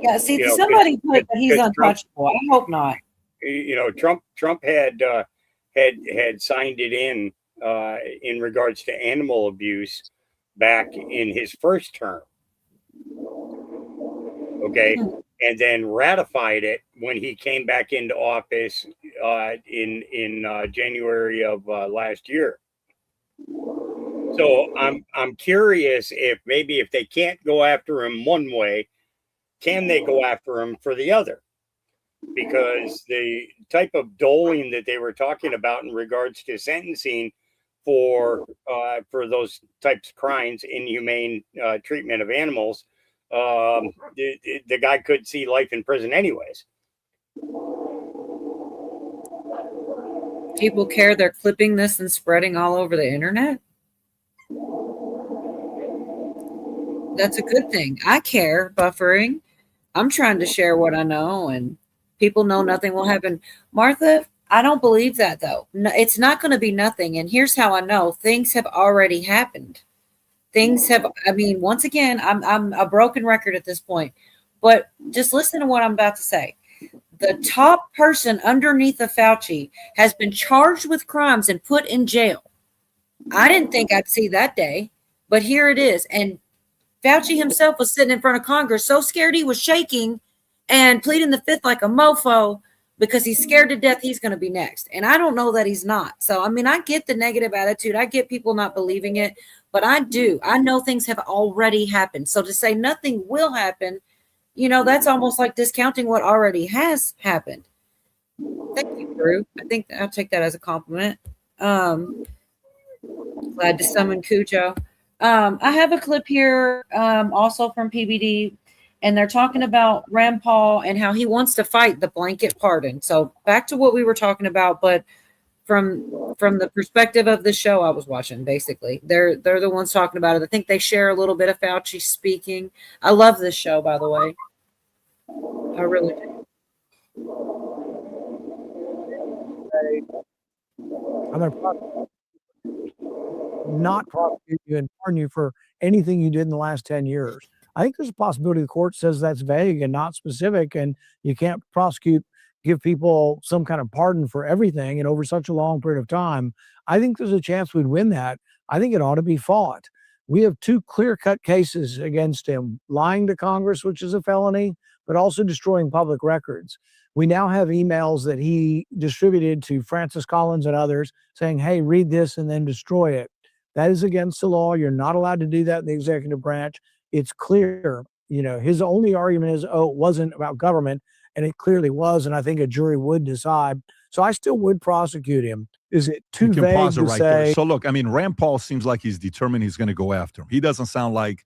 Yeah, see, somebody put that he's untouchable. I hope not. You know, Trump had signed it in regards to animal abuse back in his first term. Okay. And then ratified it when he came back into office in January of last year. So I'm curious if maybe if they can't go after him one way, can they go after him for the other? Because the type of doling that they were talking about in regards to sentencing for those types of crimes, inhumane treatment of animals, the guy could see life in prison anyways. People care. They're clipping this and spreading all over the internet. That's a good thing. I care, buffering. I'm trying to share what I know, and people know nothing will happen. Martha, I don't believe that, though. No, it's not going to be nothing. And here's how I know. Things have already happened. Things have, I mean, once again, I'm a broken record at this point. But just listen to what I'm about to say. The top person underneath the Fauci has been charged with crimes and put in jail. I didn't think I'd see that day, but here it is. And Fauci himself was sitting in front of Congress so scared he was shaking and pleading the fifth like a mofo, because he's scared to death he's going to be next. And I don't know that he's not. So, I mean, I get the negative attitude. I get people not believing it, but I know things have already happened. So to say nothing will happen, you know, that's almost like discounting what already has happened. Thank you, Drew. I think I'll take that as a compliment. Glad to summon Cujo. I have a clip here also from PBD, and they're talking about Rand Paul and how he wants to fight the blanket pardon. So back to what we were talking about, but from the perspective of the show I was watching, basically. They're the ones talking about it. I think they share a little bit of Fauci speaking. I love this show, by the way. I really do. I'm going to not prosecute you and pardon you for anything you did in the last 10 years. I think there's a possibility the court says that's vague and not specific, and you can't give people some kind of pardon for everything and over such a long period of time. I think there's a chance we'd win that. I think it ought to be fought. We have 2 clear-cut cases against him: lying to Congress, which is a felony, but also destroying public records. We now have emails that he distributed to Francis Collins and others saying, hey, read this and then destroy it. That is against the law. You're not allowed to do that in the executive branch. It's clear. His only argument is, oh, it wasn't about government, and it clearly was, and I think a jury would decide. So I still would prosecute him. Is it too vague to say? There. So look, I mean, Rand Paul seems like he's determined he's going to go after him. He doesn't sound like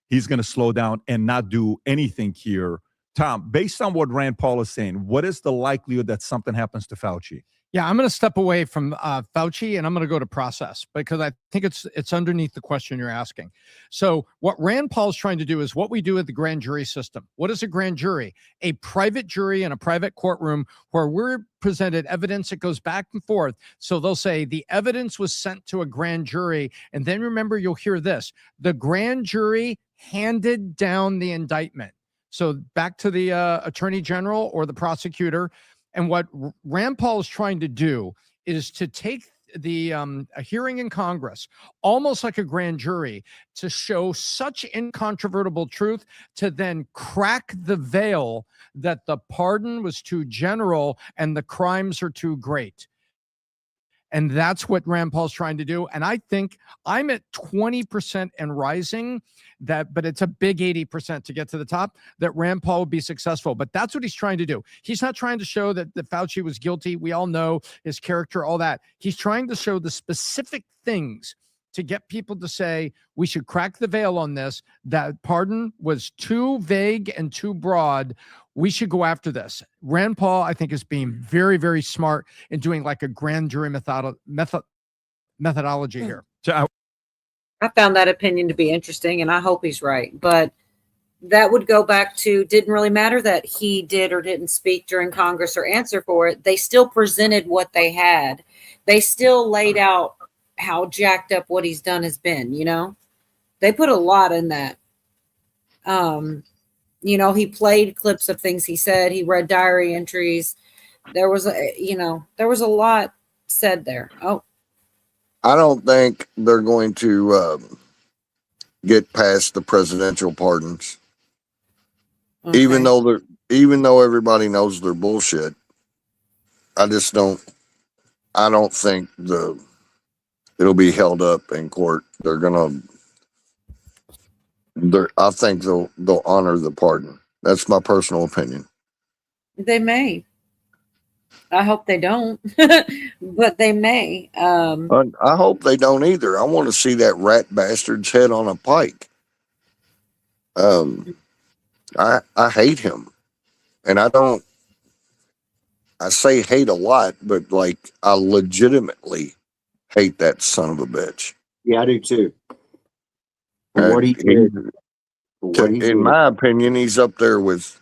he's going to slow down and not do anything here. Tom, based on what Rand Paul is saying, what is the likelihood that something happens to Fauci? Yeah, I'm going to step away from Fauci and I'm going to go to process, because I think it's underneath the question you're asking. So what Rand Paul is trying to do is what we do with the grand jury system. What is a grand jury? A private jury in a private courtroom where we're presented evidence that goes back and forth. So they'll say the evidence was sent to a grand jury. And then remember, you'll hear this: the grand jury handed down the indictment. So back to the attorney general or the prosecutor. And what Rand Paul is trying to do is to take the a hearing in Congress, almost like a grand jury, to show such incontrovertible truth to then crack the veil that the pardon was too general and the crimes are too great. And that's what Rand Paul's trying to do. And I think I'm at 20% and rising, but it's a big 80% to get to the top, that Rand Paul will be successful. But that's what he's trying to do. He's not trying to show that Fauci was guilty. We all know his character, all that. He's trying to show the specific things to get people to say, we should crack the veil on this, that pardon was too vague and too broad. We should go after this. Rand Paul, I think, is being very, very smart in doing like a grand jury methodology here. I found that opinion to be interesting, and I hope he's right. But that would go back to, didn't really matter that he did or didn't speak during Congress or answer for it. They still presented what they had. They still laid out how jacked up what he's done has been, They put a lot in that. He played clips of things he said. He read diary entries. There was a lot said there. Oh, I don't think they're going to get past the presidential pardons, okay. even though everybody knows they're bullshit. I don't think it'll be held up in court. I think they'll honor the pardon. That's my personal opinion. They may. I hope they don't, but they may. I hope they don't either. I want to see that rat bastard's head on a pike. I hate him, and I say hate a lot, but like I legitimately hate that son of a bitch. Yeah, I do too. What he did. In my opinion, he's up there with,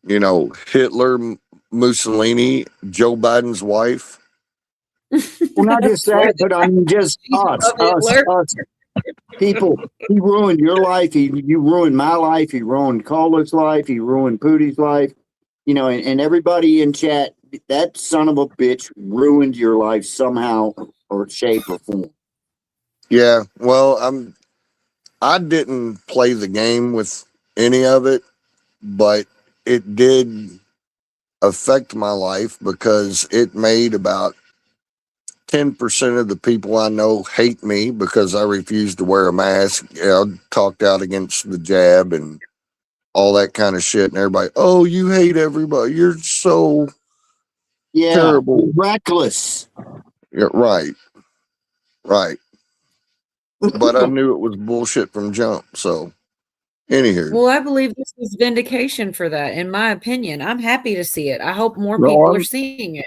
Hitler, Mussolini, Joe Biden's wife. Well, not just that, but I mean, just us. People, he ruined your life. You ruined my life. He ruined Calder's life. He ruined Pootie's life. And everybody in chat, that son of a bitch ruined your life somehow or shape or form. Yeah, well, I didn't play the game with any of it, but it did affect my life because it made about 10% of the people I know hate me because I refused to wear a mask. I talked out against the jab and all that kind of shit. And everybody, oh, you hate everybody. You're so terrible. Reckless. Yeah, right. But I knew it was bullshit from jump. So, anywho. Well, I believe this is vindication for that, in my opinion. I'm happy to see it. I hope more people are seeing it.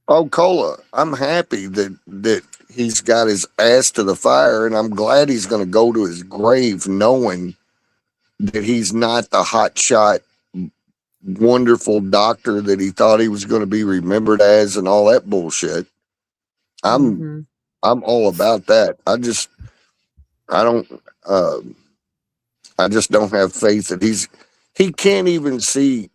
Oh, Cola, I'm happy that he's got his ass to the fire, and I'm glad he's going to go to his grave knowing that he's not the hotshot, wonderful doctor that he thought he was going to be remembered as and all that bullshit. I'm all about that. I I just don't have faith that he can't even see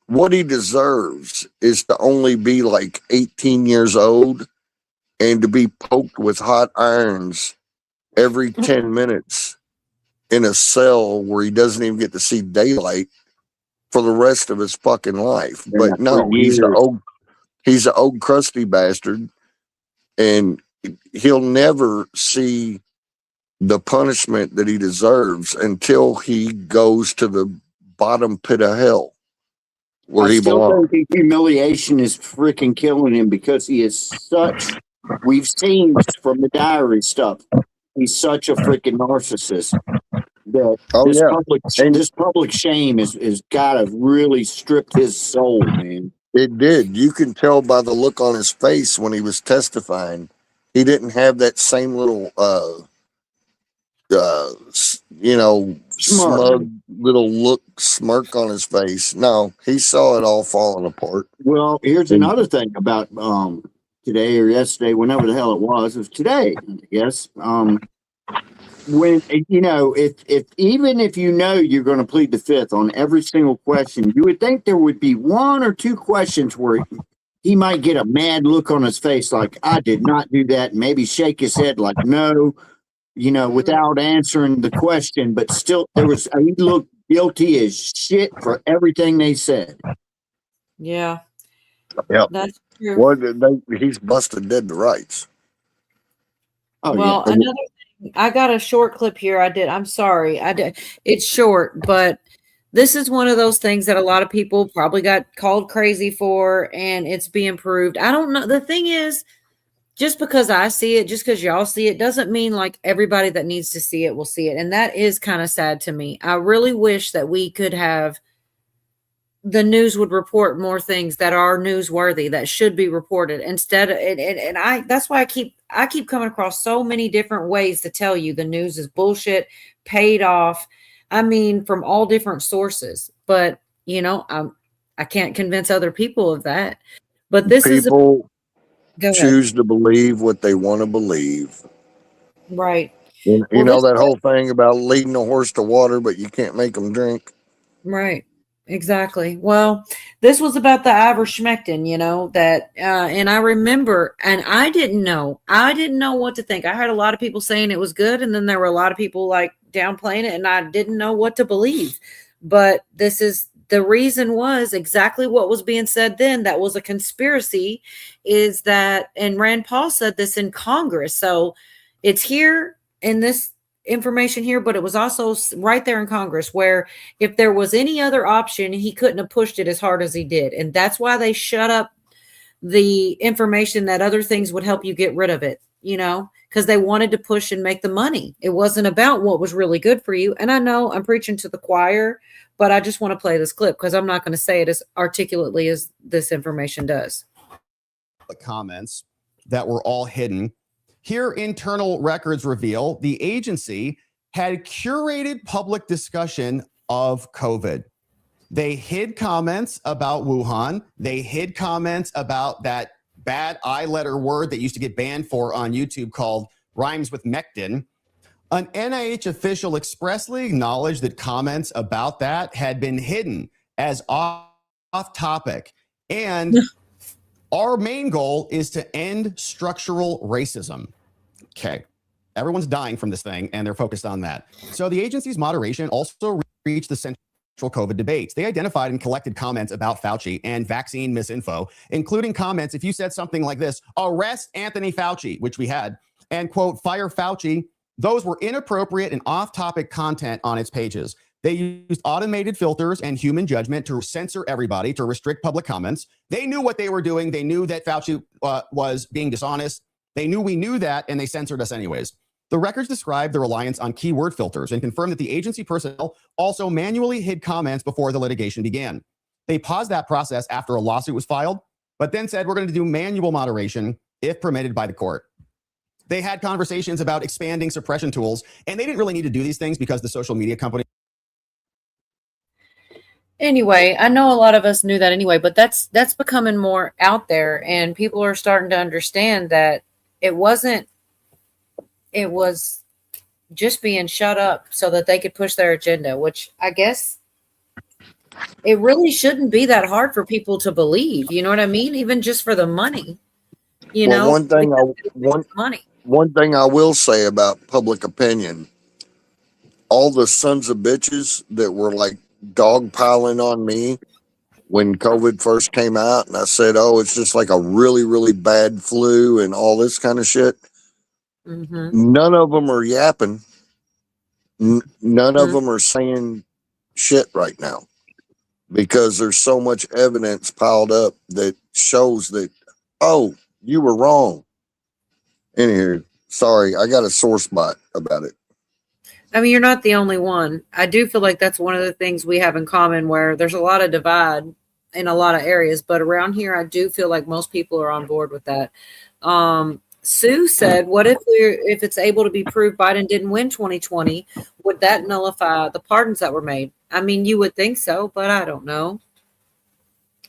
what he deserves is to only be like 18 years old and to be poked with hot irons every 10 minutes in a cell where he doesn't even get to see daylight for the rest of his fucking life. But no, he's an old crusty bastard, and he'll never see the punishment that he deserves until he goes to the bottom pit of hell where I he still belongs. think the humiliation is freaking killing him because he is such. We've seen from the diary stuff. He's such a freaking narcissist that this public shame is gotta really strip his soul, man. It did. You can tell by the look on his face when he was testifying. He didn't have that same little smug little smirk on his face. No, he saw it all falling apart. Well, here's another thing about today or yesterday, whenever the hell it was today, I guess. When if even if you're going to plead the fifth on every single question, you would think there would be one or two questions where he might get a mad look on his face, like I did not do that, and maybe shake his head like no, without answering the question, but still he looked guilty as shit for everything they said. Yeah. Yep. That's true. Well, he's busted dead to rights. Oh, Well, yeah. another thing, I got a short clip here. I'm sorry. It's short, but this is one of those things that a lot of people probably got called crazy for, and it's being proved. I don't know. The thing is, just because I see it, just because y'all see it, doesn't mean like everybody that needs to see it will see it. And that is kind of sad to me. I really wish that we could have the news would report more things that are newsworthy that should be reported instead of that's why I keep coming across so many different ways to tell you the news is bullshit, paid off. I mean, from all different sources, but I can't convince other people of that. But this People is choose to believe what they want to believe. Right. You Well, know this that whole thing about leading a horse to water, but you can't make them drink. Right. Exactly. Well, this was about the ivermectin, that, and I remember, and I didn't know what to think. I heard a lot of people saying it was good. And then there were a lot of people like downplaying it, and I didn't know what to believe. But the reason was exactly what was being said then. That was a conspiracy, is that, and Rand Paul said this in Congress. So it's here in this information here, but it was also right there in Congress, where if there was any other option, he couldn't have pushed it as hard as he did. And that's why they shut up the information that other things would help you get rid of it, because they wanted to push and make the money. It wasn't about what was really good for you. And I know I'm preaching to the choir, but I just want to play this clip because I'm not going to say it as articulately as this information does. The comments that were all hidden. Here, internal records reveal the agency had curated public discussion of COVID. They hid comments about Wuhan. They hid comments about that bad I-letter word that used to get banned on YouTube called rhymes with mectin. An NIH official expressly acknowledged that comments about that had been hidden as off topic. And our main goal is to end structural racism. Okay. Everyone's dying from this thing, and they're focused on that. So the agency's moderation also reached the central COVID debates. They identified and collected comments about Fauci and vaccine misinfo, including comments, if you said something like this, arrest Anthony Fauci, which we had, and quote, fire Fauci, those were inappropriate and off-topic content on its pages. They used automated filters and human judgment to censor everybody, to restrict public comments. They knew what they were doing. They knew that Fauci was being dishonest. They knew we knew that, and they censored us anyways. The records describe the reliance on keyword filters and confirm that the agency personnel also manually hid comments before the litigation began. They paused that process after a lawsuit was filed, but then said we're going to do manual moderation if permitted by the court. They had conversations about expanding suppression tools, and they didn't really need to do these things because the social media company. Anyway, I know a lot of us knew that anyway, but that's becoming more out there, and people are starting to understand that it was just being shut up so that they could push their agenda, which I guess it really shouldn't be that hard for people to believe. You know what I mean? Even just for the money, you Well, know, one thing I will say about public opinion, all the sons of bitches that were like dogpiling on me when COVID first came out, and I said, "Oh, it's just like a really, really bad flu and all this kind of shit." None of them are yapping. None of them are saying shit right now because there's so much evidence piled up that shows that, oh, you were wrong. Anywho, sorry, I got a sore spot about it. I mean, you're not the only one. I do feel like that's one of the things we have in common, where there's a lot of divide in a lot of areas, but around here, I do feel like most people are on board with that. Sue said, what if it's able to be proved Biden didn't win 2020, would that nullify the pardons that were made? I mean, you would think so, but I don't know.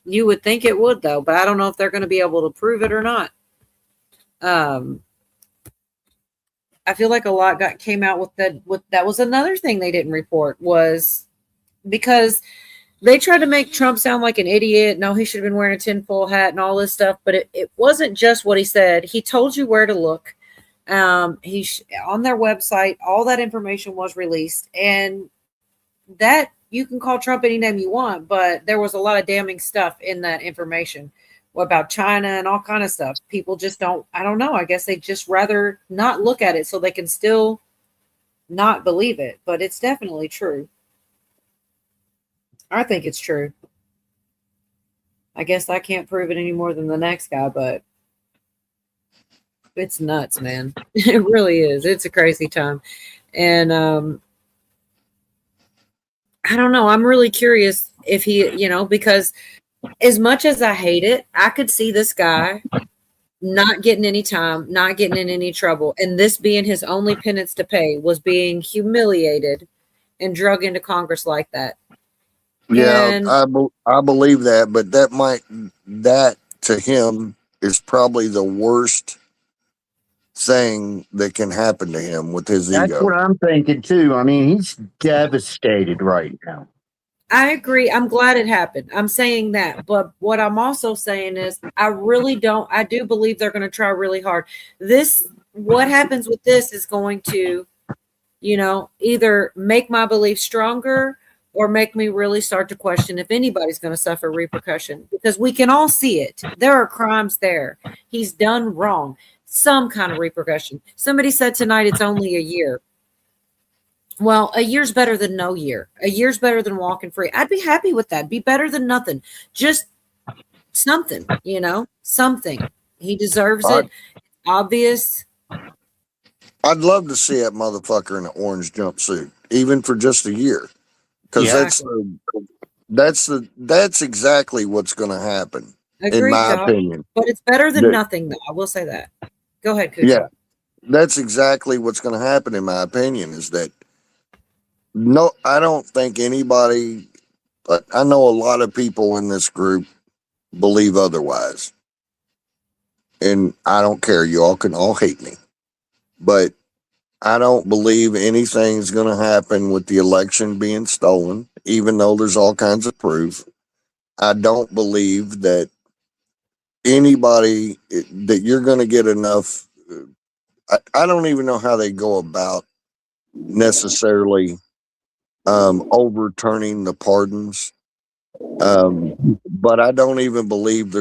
You would think it would, though, but I don't know if they're going to be able to prove it or not. I feel like a lot came out with that. That was another thing they didn't report, was because they tried to make Trump sound like an idiot. No, he should have been wearing a tinfoil hat and all this stuff. But it wasn't just what he said. He told you where to look. On their website, all that information was released, and that you can call Trump any name you want, but there was a lot of damning stuff in that information about China and all kind of stuff. People just don't, I don't know. I guess they just rather not look at it so they can still not believe it, but it's definitely true. I think it's true. I guess I can't prove it any more than the next guy, but it's nuts, man. It really is. It's a crazy time. And I don't know. I'm really curious if he, because as much as I hate it, I could see this guy not getting any time, not getting in any trouble. And this being his only penance to pay was being humiliated and drug into Congress like that. Yeah, And I believe that, but that to him is probably the worst thing that can happen to him with his That's ego. what I'm thinking too. I mean, he's devastated right now. I agree. I'm glad it happened. I'm saying that. But what I'm also saying is I do believe they're going to try really hard. What happens with this is going to, either make my belief stronger or make me really start to question if anybody's going to suffer repercussion, because we can all see it. There are crimes there. He's done wrong. Some kind of repercussion. Somebody said tonight it's only a year. Well, a year's better than no year. A year's better than walking free. I'd be happy with that. Be better than nothing. Just something, something. He deserves it. Obvious. I'd love to see that motherfucker in an orange jumpsuit, even for just a year, because that's exactly what's going to happen, Agreed, in my Doc. opinion. But it's better than nothing, though. I will say that. Go ahead, Cooper. Yeah, that's exactly what's going to happen, in my opinion. Is that no? I don't think anybody. But I know a lot of people in this group believe otherwise, and I don't care. You all can all hate me, but I don't believe anything's going to happen with the election being stolen, even though there's all kinds of proof. I don't believe that anybody, that you're going to get enough. I don't even know how they go about necessarily overturning the pardons. But I don't even believe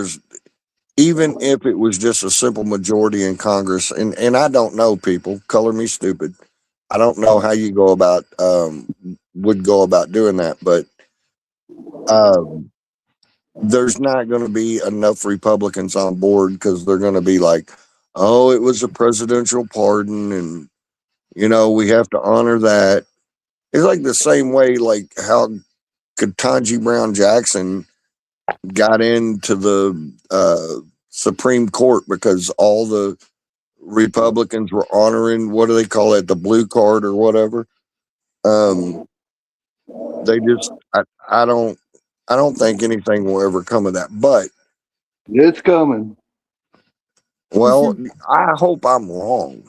even if it was just a simple majority in Congress, and I don't know, people, color me stupid. I don't know how you would go about doing that, but there's not going to be enough Republicans on board, because they're going to be like, oh, it was a presidential pardon, and we have to honor that. It's like the same way, like how Ketanji Brown Jackson got into the Supreme Court because all the Republicans were honoring, what do they call it, the blue card or whatever. They just, I don't think anything will ever come of that, but it's coming. Well, I hope I'm wrong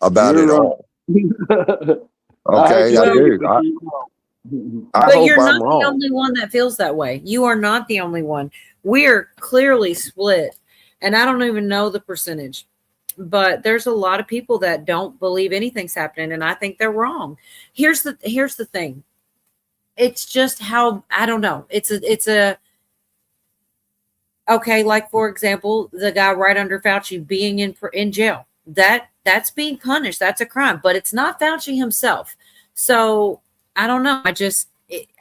about You're it right. all. Okay, I do. I But hope you're I'm not the wrong. only one that feels that way. You are not the only one. We're clearly split, and I don't even know the percentage. But there's a lot of people that don't believe anything's happening, and I think they're wrong. Here's the thing. It's just how I don't know. It's a okay. Like for example, the guy right under Fauci being in jail. That's being punished. That's a crime, but it's not Fauci himself. So I don't know.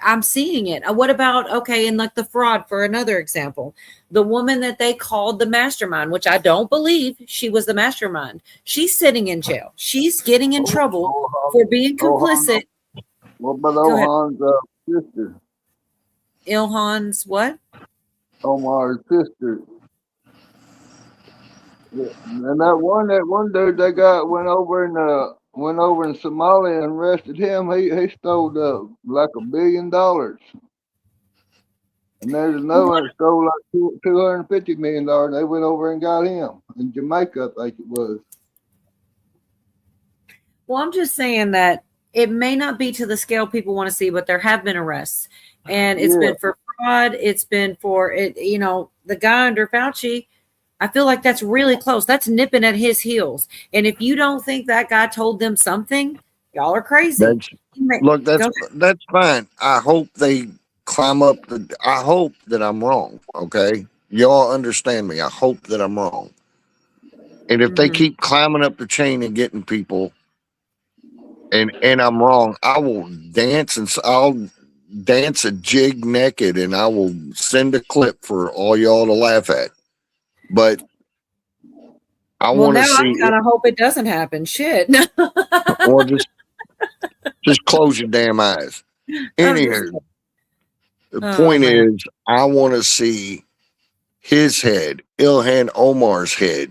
I'm seeing it. What about, okay, and like the fraud for another example, the woman that they called the mastermind, which I don't believe she was the mastermind. She's sitting in jail. She's getting in trouble for being complicit. What about Go ahead. Ilhan's sister? Ilhan's what? Omar's sister. Yeah. And that one dude they got went over in Somalia and arrested him. He stole like $1 billion. And there's another one that stole like $250 million. They went over and got him in Jamaica, I think it was. Well, I'm just saying that it may not be to the scale people want to see, but there have been arrests, and it's been for fraud. It's been for it. You know, the guy under Fauci. I feel like that's really close. That's nipping at his heels. And if you don't think that guy told them something, y'all are crazy. That's fine. I hope they climb up. I hope that I'm wrong. Okay, y'all understand me. I hope that I'm wrong. And if they keep climbing up the chain and getting people, and I'm wrong, I will dance and I'll dance a jig naked, and I will send a clip for all y'all to laugh at. But I want to see. I kind of hope it doesn't happen. Shit. Or just close your damn eyes. Anywho, the point is, I want to see his head, Ilhan Omar's head.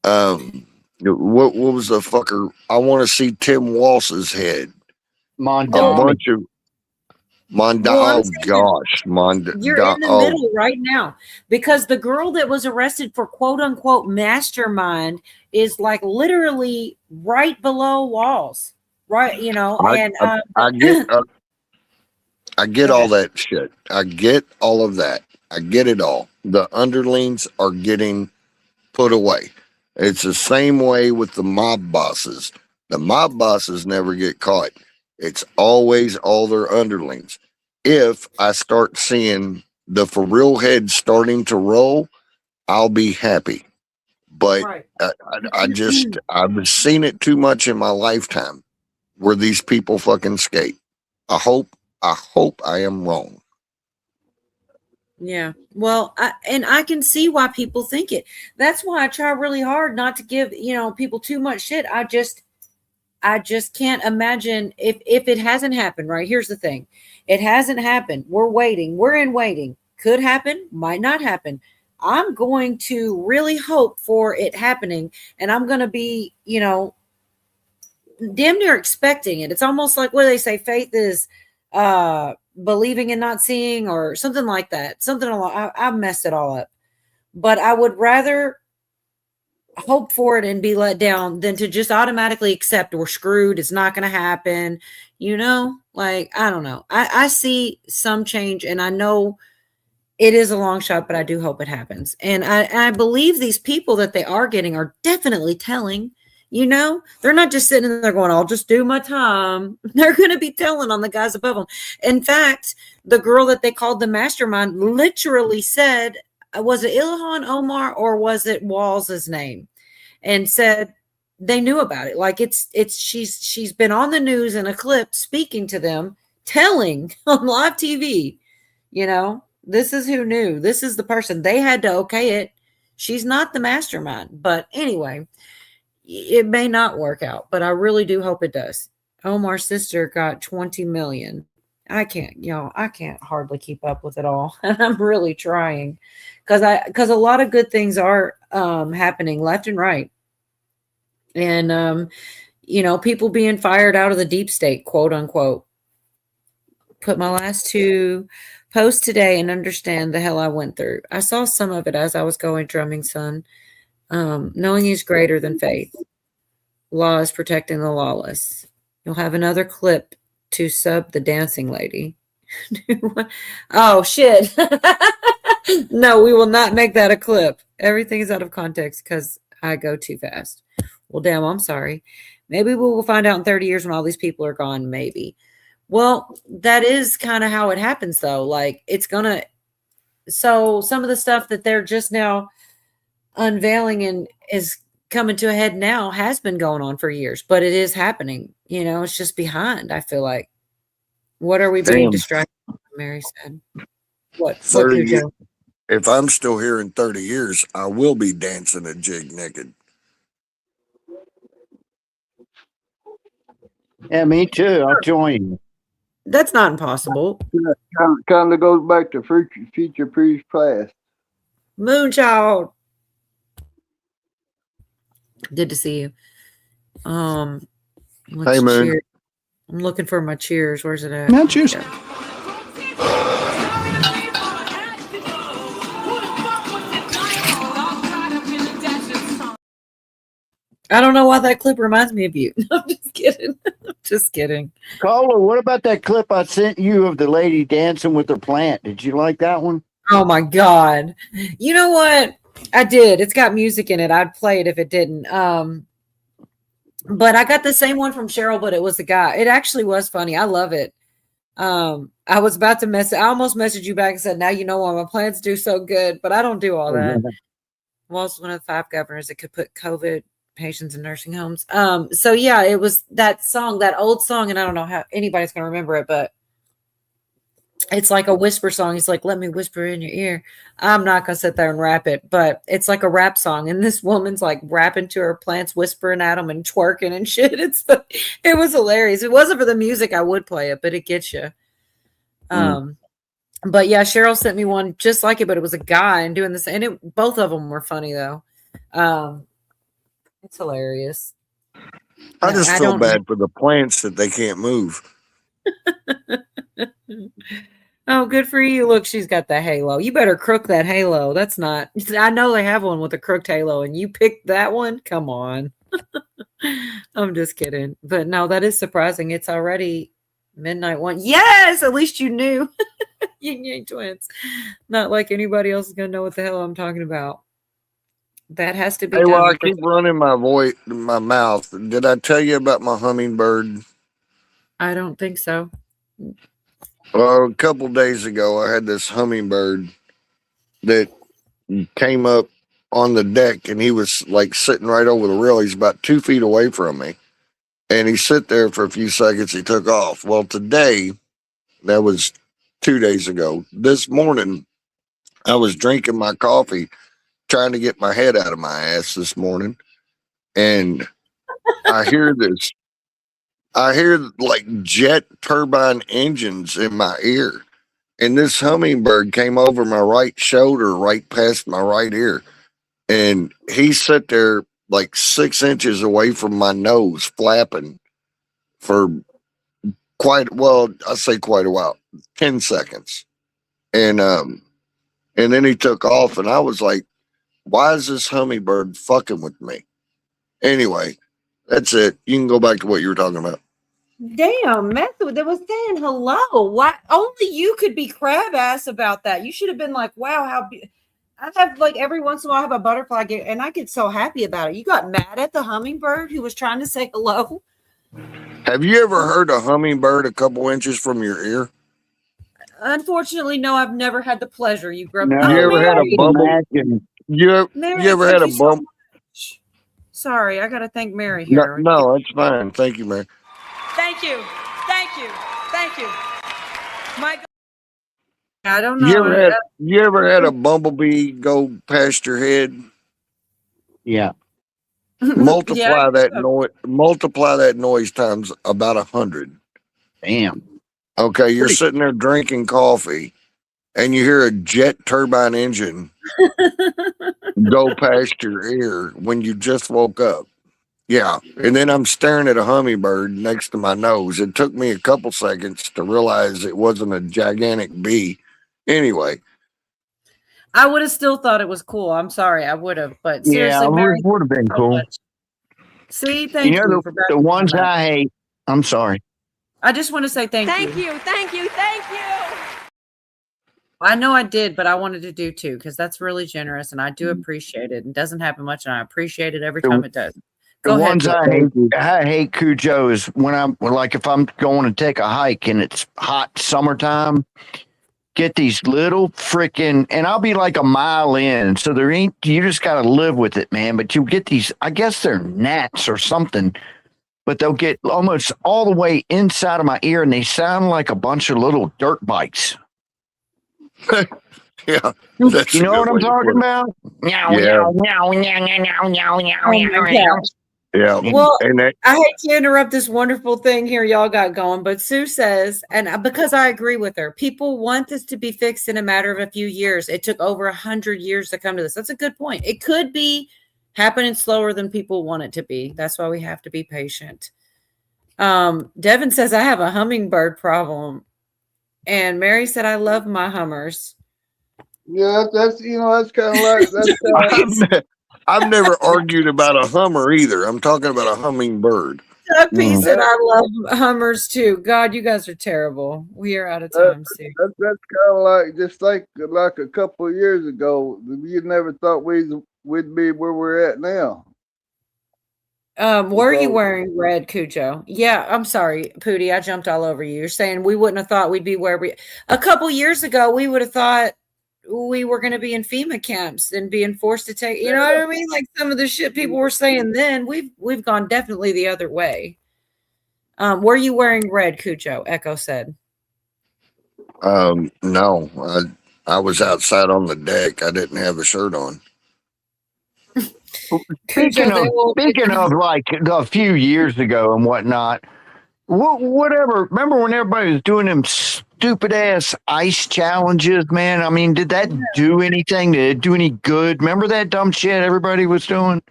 What was the fucker? I want to see Tim Walsh's head. A bunch of oh gosh, You're in the middle right now, because the girl that was arrested for quote unquote mastermind is like literally right below Walls, right? You know, I get all that shit. I get all of that. I get it all. The underlings are getting put away. It's the same way with the mob bosses. The mob bosses never get caught. It's always all their underlings. If I start seeing the for real head starting to roll, I'll be happy. But I've seen it too much in my lifetime where these people fucking skate. I hope I am wrong. Yeah. Well, I can see why people think it. That's why I try really hard not to give, people too much shit. I just can't imagine if it hasn't happened, right? Here's the thing. It hasn't happened. We're waiting. We're in waiting. Could happen, might not happen. I'm going to really hope for it happening, and I'm going to be, damn near expecting it. It's almost like what they say, faith is believing and not seeing, or something like that. Something along. I messed it all up, but I would rather hope for it and be let down than to just automatically accept we're screwed. It's not going to happen. I don't know. I see some change, and I know it is a long shot, but I do hope it happens. And I believe these people that they are getting are definitely telling. They're not just sitting there going, I'll just do my time. They're going to be telling on the guys above them. In fact, the girl that they called the mastermind literally said, was it Ilhan Omar or was it Walls's name? And said they knew about it. Like she's been on the news in a clip speaking to them, telling on live TV, this is who knew. This is the person. They had to okay it. She's not the mastermind. But anyway, it may not work out, but I really do hope it does. Omar's sister got 20 million. I can't hardly keep up with it all. And I'm really trying because a lot of good things are happening left and right. And, people being fired out of the deep state, quote unquote. Put my last 2 posts today and understand the hell I went through. I saw some of it as I was going drumming, son. Knowing he's greater than faith. law is protecting the lawless. You'll have another clip to sub the dancing lady. Oh, shit. No, we will not make that a clip. Everything is out of context because I go too fast. Well, damn, I'm sorry. Maybe we will find out in 30 years when all these people are gone, maybe. Well, that is kind of how it happens, though. Like, it's going to... So some of the stuff that they're just now unveiling and is coming to a head now has been going on for years, but it is happening. You know, it's just behind, I feel like. What are we being Damn. distracted from, Mary said. What 30 Cujo? years. If I'm still here in 30 years, I will be dancing a jig naked. Yeah, me too. I'll join you. That's not impossible. Kind of goes back to future previous past. Moonchild. Good to see you. Let's Hey, Moon. cheer. I'm looking for my cheers. Where's it at? Man, cheers. I don't know why that clip reminds me of you. No, I'm just kidding. Just kidding. Carla, what about that clip I sent you of the lady dancing with her plant? Did you like that one? Oh my God. You know what? I did. It's got music in it. I'd play it if it didn't. But I got the same one from Cheryl, but it was a guy. It actually was funny. I love it. I was about to I almost messaged you back and said, now you know why my plans do so good, but I don't do all that. I'm also one of the 5 governors that could put COVID patients in nursing homes. So yeah, it was that song, that old song, and I don't know how anybody's gonna remember it, but it's like a whisper song. He's like, let me whisper in your ear. I'm not gonna sit there and rap it, but it's like a rap song, and this woman's like rapping to her plants, whispering at them and twerking and shit. It was hilarious. If it wasn't for the music, I would play it, but it gets you. But yeah, Cheryl sent me one just like it, but it was a guy and doing this, and both of them were funny though. It's hilarious. I just feel bad for the plants that they can't move. Oh, good for you. Look, she's got the halo. You better crook that halo. That's not, I know they have one with a crooked halo, and you picked that one. Come on. I'm just kidding. But no, that is surprising. It's already midnight 1. Yes, at least you knew. Yin Yang twins. Not like anybody else is gonna know what the hell I'm talking about. That has to be. Hey, well, I keep running my mouth. Did I tell you about my hummingbird? I don't think so. Well, a couple days ago, I had this hummingbird that came up on the deck, and he was like sitting right over the rail. He's about 2 feet away from me, and he sit there for a few seconds. He took off. Well, today, that was 2 days ago. This morning, I was drinking my coffee, trying to get my head out of my ass this morning, and I hear like jet turbine engines in my ear, and this hummingbird came over my right shoulder, right past my right ear, and he sat there like 6 inches away from my nose, flapping for quite a while, 10 seconds, and then he took off, and I was like, why is this hummingbird fucking with me? Anyway, that's it. You can go back to what you were talking about. Damn, Matthew, that was saying hello. Why only you could be crab ass about that? You should have been like, wow, I have like every once in a while I have a butterfly and I get so happy about it. You got mad at the hummingbird who was trying to say hello. Have you ever heard a hummingbird a couple inches from your ear? Unfortunately, no, I've never had the pleasure. You grew up. No, you ever had a bumble? You ever had a bumble? Sorry, I got to thank Mary here. No, it's fine. Thank you, Mary. Thank you. Thank you. Thank you. My God. I don't know. You ever had a bumblebee go past your head? Yeah. Multiply that noise times about 100. Damn. Okay, you're sitting there drinking coffee, and you hear a jet turbine engine go past your ear when you just woke up. Yeah, and then I'm staring at a hummingbird next to my nose. It took me a couple seconds to realize it wasn't a gigantic bee. Anyway. I would have still thought it was cool. I'm sorry, I would have, but seriously, yeah, Mary, it would have been cool. See, thank you, for the backing me ones on that. I hate. I'm sorry. I just want to say thank you. Thank you, thank you, thank you. I know I did, but I wanted to do too because that's really generous, and I do appreciate it. It doesn't happen much, and I appreciate it every time it does. The Go ahead, ones Joe. I hate, Cujo, is when I'm like if I'm going to take a hike and it's hot summertime. Get these little freaking, and I'll be like a mile in, so there ain't. You just got to live with it, man. But you get these. I guess they're gnats or something. But they'll get almost all the way inside of my ear, and they sound like a bunch of little dirt bikes. Yeah, you know what I'm talking about? Meow, Yeah. meow, meow, meow, meow, meow, meow, meow, Oh meow, my meow. gosh. Yeah. Well, And that, I hate to interrupt this wonderful thing here y'all got going, but Sue says, and because I agree with her, people want this to be fixed in a matter of a few years. It took over 100 years to come to this. That's a good point. It could be happening slower than people want it to be. That's why we have to be patient. Devin says, I have a hummingbird problem. And Mary said, I love my Hummers. Yeah, that's that's kind of like that's. I've never argued about a Hummer either. I'm talking about a hummingbird. Doug P said, I love Hummers too. God, you guys are terrible. We are out of time, Sue. That's kind of like just like a couple of years ago. You never thought we'd be where we're at now. Were you wearing red, Cujo? Yeah, I'm sorry, Pootie. I jumped all over you. You're saying we wouldn't have thought we'd be where we a couple years ago. We would have thought we were going to be in FEMA camps and being forced to take. You know what I mean? Like some of the shit people were saying then. We've gone definitely the other way. Were you wearing red, Cujo? Echo said. No, I was outside on the deck. I didn't have a shirt on. Speaking of like a few years ago and whatnot, whatever. Remember when everybody was doing them stupid ass ice challenges, man? I mean, did that do anything? Did it do any good? Remember that dumb shit everybody was doing?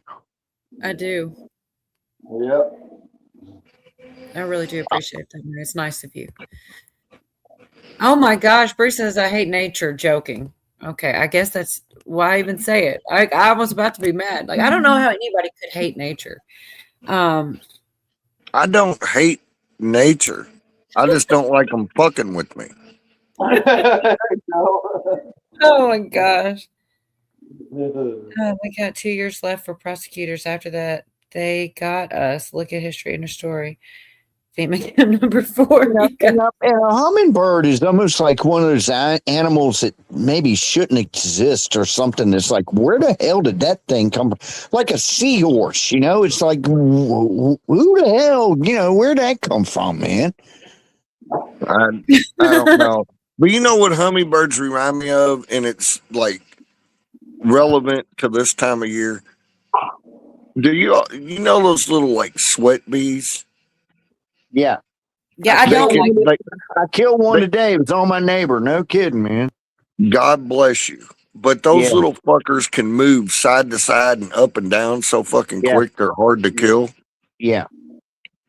I do. Yep. I really do appreciate that. Man. It's nice of you. Oh my gosh, Bruce says I hate nature. Joking. Okay, I guess that's why I even say it. I was about to be mad. Like I don't know how anybody could hate nature. I don't hate nature. I just don't like them fucking with me. Oh my gosh. We got 2 years left for prosecutors. After that, they got us. Look at history and a story. FEMA camp number 4. And a hummingbird is almost like one of those animals that maybe shouldn't exist or something. It's like, where the hell did that thing come from? Like a seahorse, you know? It's like, who the hell, where'd that come from, man? I don't know. But you know what hummingbirds remind me of? And it's like relevant to this time of year. Do you know those little like sweat bees? Yeah. Yeah, I don't like I killed one today. It was on my neighbor. No kidding, man. God bless you. But those Yeah. little fuckers can move side to side and up and down so fucking Yeah. quick, they're hard to kill. Yeah.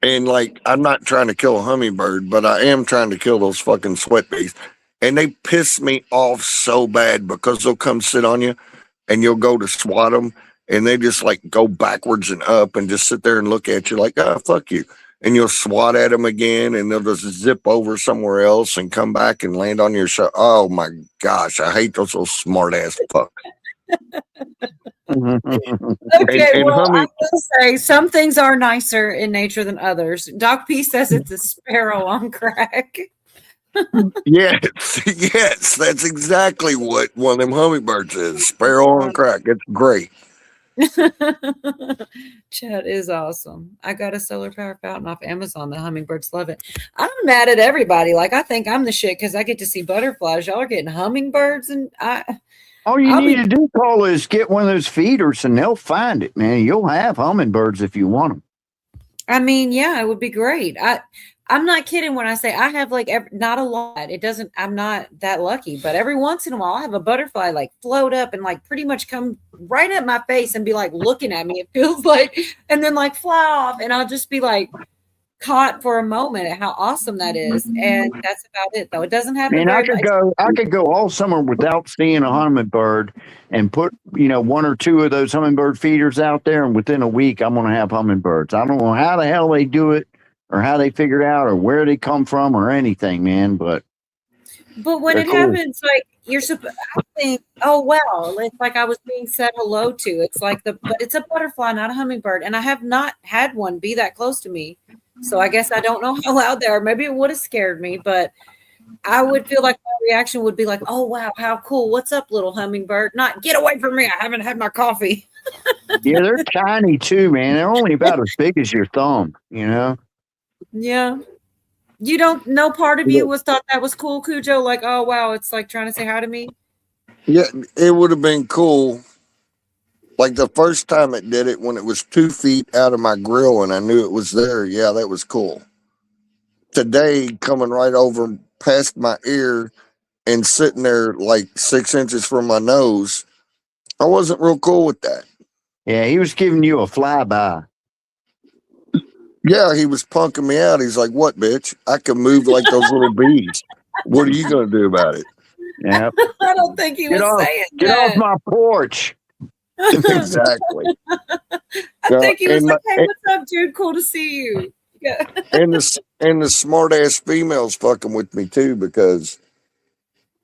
And like, I'm not trying to kill a hummingbird, but I am trying to kill those fucking sweat bees. And they piss me off so bad because they'll come sit on you and you'll go to swat them and they just like go backwards and up and just sit there and look at you like, oh, fuck you. And you'll swat at them again and they'll just zip over somewhere else and come back and land on your show. Oh my gosh, I hate those little smart ass fucks. Okay, And well, humming- I will say some things are nicer in nature than others. Doc P says it's a sparrow on crack. Yes, that's exactly what one of them hummingbirds is. Sparrow on crack. It's great. Chat is awesome. I got a solar power fountain off Amazon. The hummingbirds love it. I'm mad at everybody. Like I think I'm the shit because I get to see butterflies. Y'all are getting hummingbirds, and All you need to do, Paul, is get one of those feeders and they'll find it, man. You'll have hummingbirds if you want them. I mean, yeah, it would be great. I'm not kidding when I say I have like not a lot. It doesn't. I'm not that lucky, but every once in a while, I have a butterfly like float up and like pretty much come right at my face and be like looking at me. It feels like, and then like fly off, and I'll just be like, caught for a moment at how awesome that is, and that's about it. Though it doesn't happen. Man, very much. I could go all summer without seeing a hummingbird and put, one or two of those hummingbird feeders out there, and within a week I'm going to have hummingbirds. I don't know how the hell they do it or how they figure it out or where they come from or anything, man, but when it happens, like you're supposed, I think, oh wow, it's like I was being said hello to. It's like but it's a butterfly, not a hummingbird, and I have not had one be that close to me. So I guess I don't know how loud they are. Maybe it would have scared me, but I would feel like my reaction would be like, "Oh wow, how cool! What's up, little hummingbird?" Not get away from me. I haven't had my coffee. yeah, they're tiny too, man. They're only about as big as your thumb, Yeah. You don't know, part of you was thought that was cool, Cujo. Like, oh wow, it's like trying to say hi to me. Yeah, it would have been cool. Like the first time it did it, when it was 2 feet out of my grill and I knew it was there. Yeah, that was cool. Today, coming right over past my ear and sitting there like 6 inches from my nose, I wasn't real cool with that. Yeah, he was giving you a flyby. Yeah, he was punking me out. He's like, "What, bitch? I can move like those little bees. What are you going to do about it?" Yeah. I don't think he was saying Get that. off my porch. Exactly. I think he was like, "Hey, what's up, dude? Cool to see you." Yeah. And the smart ass female's fucking with me too, because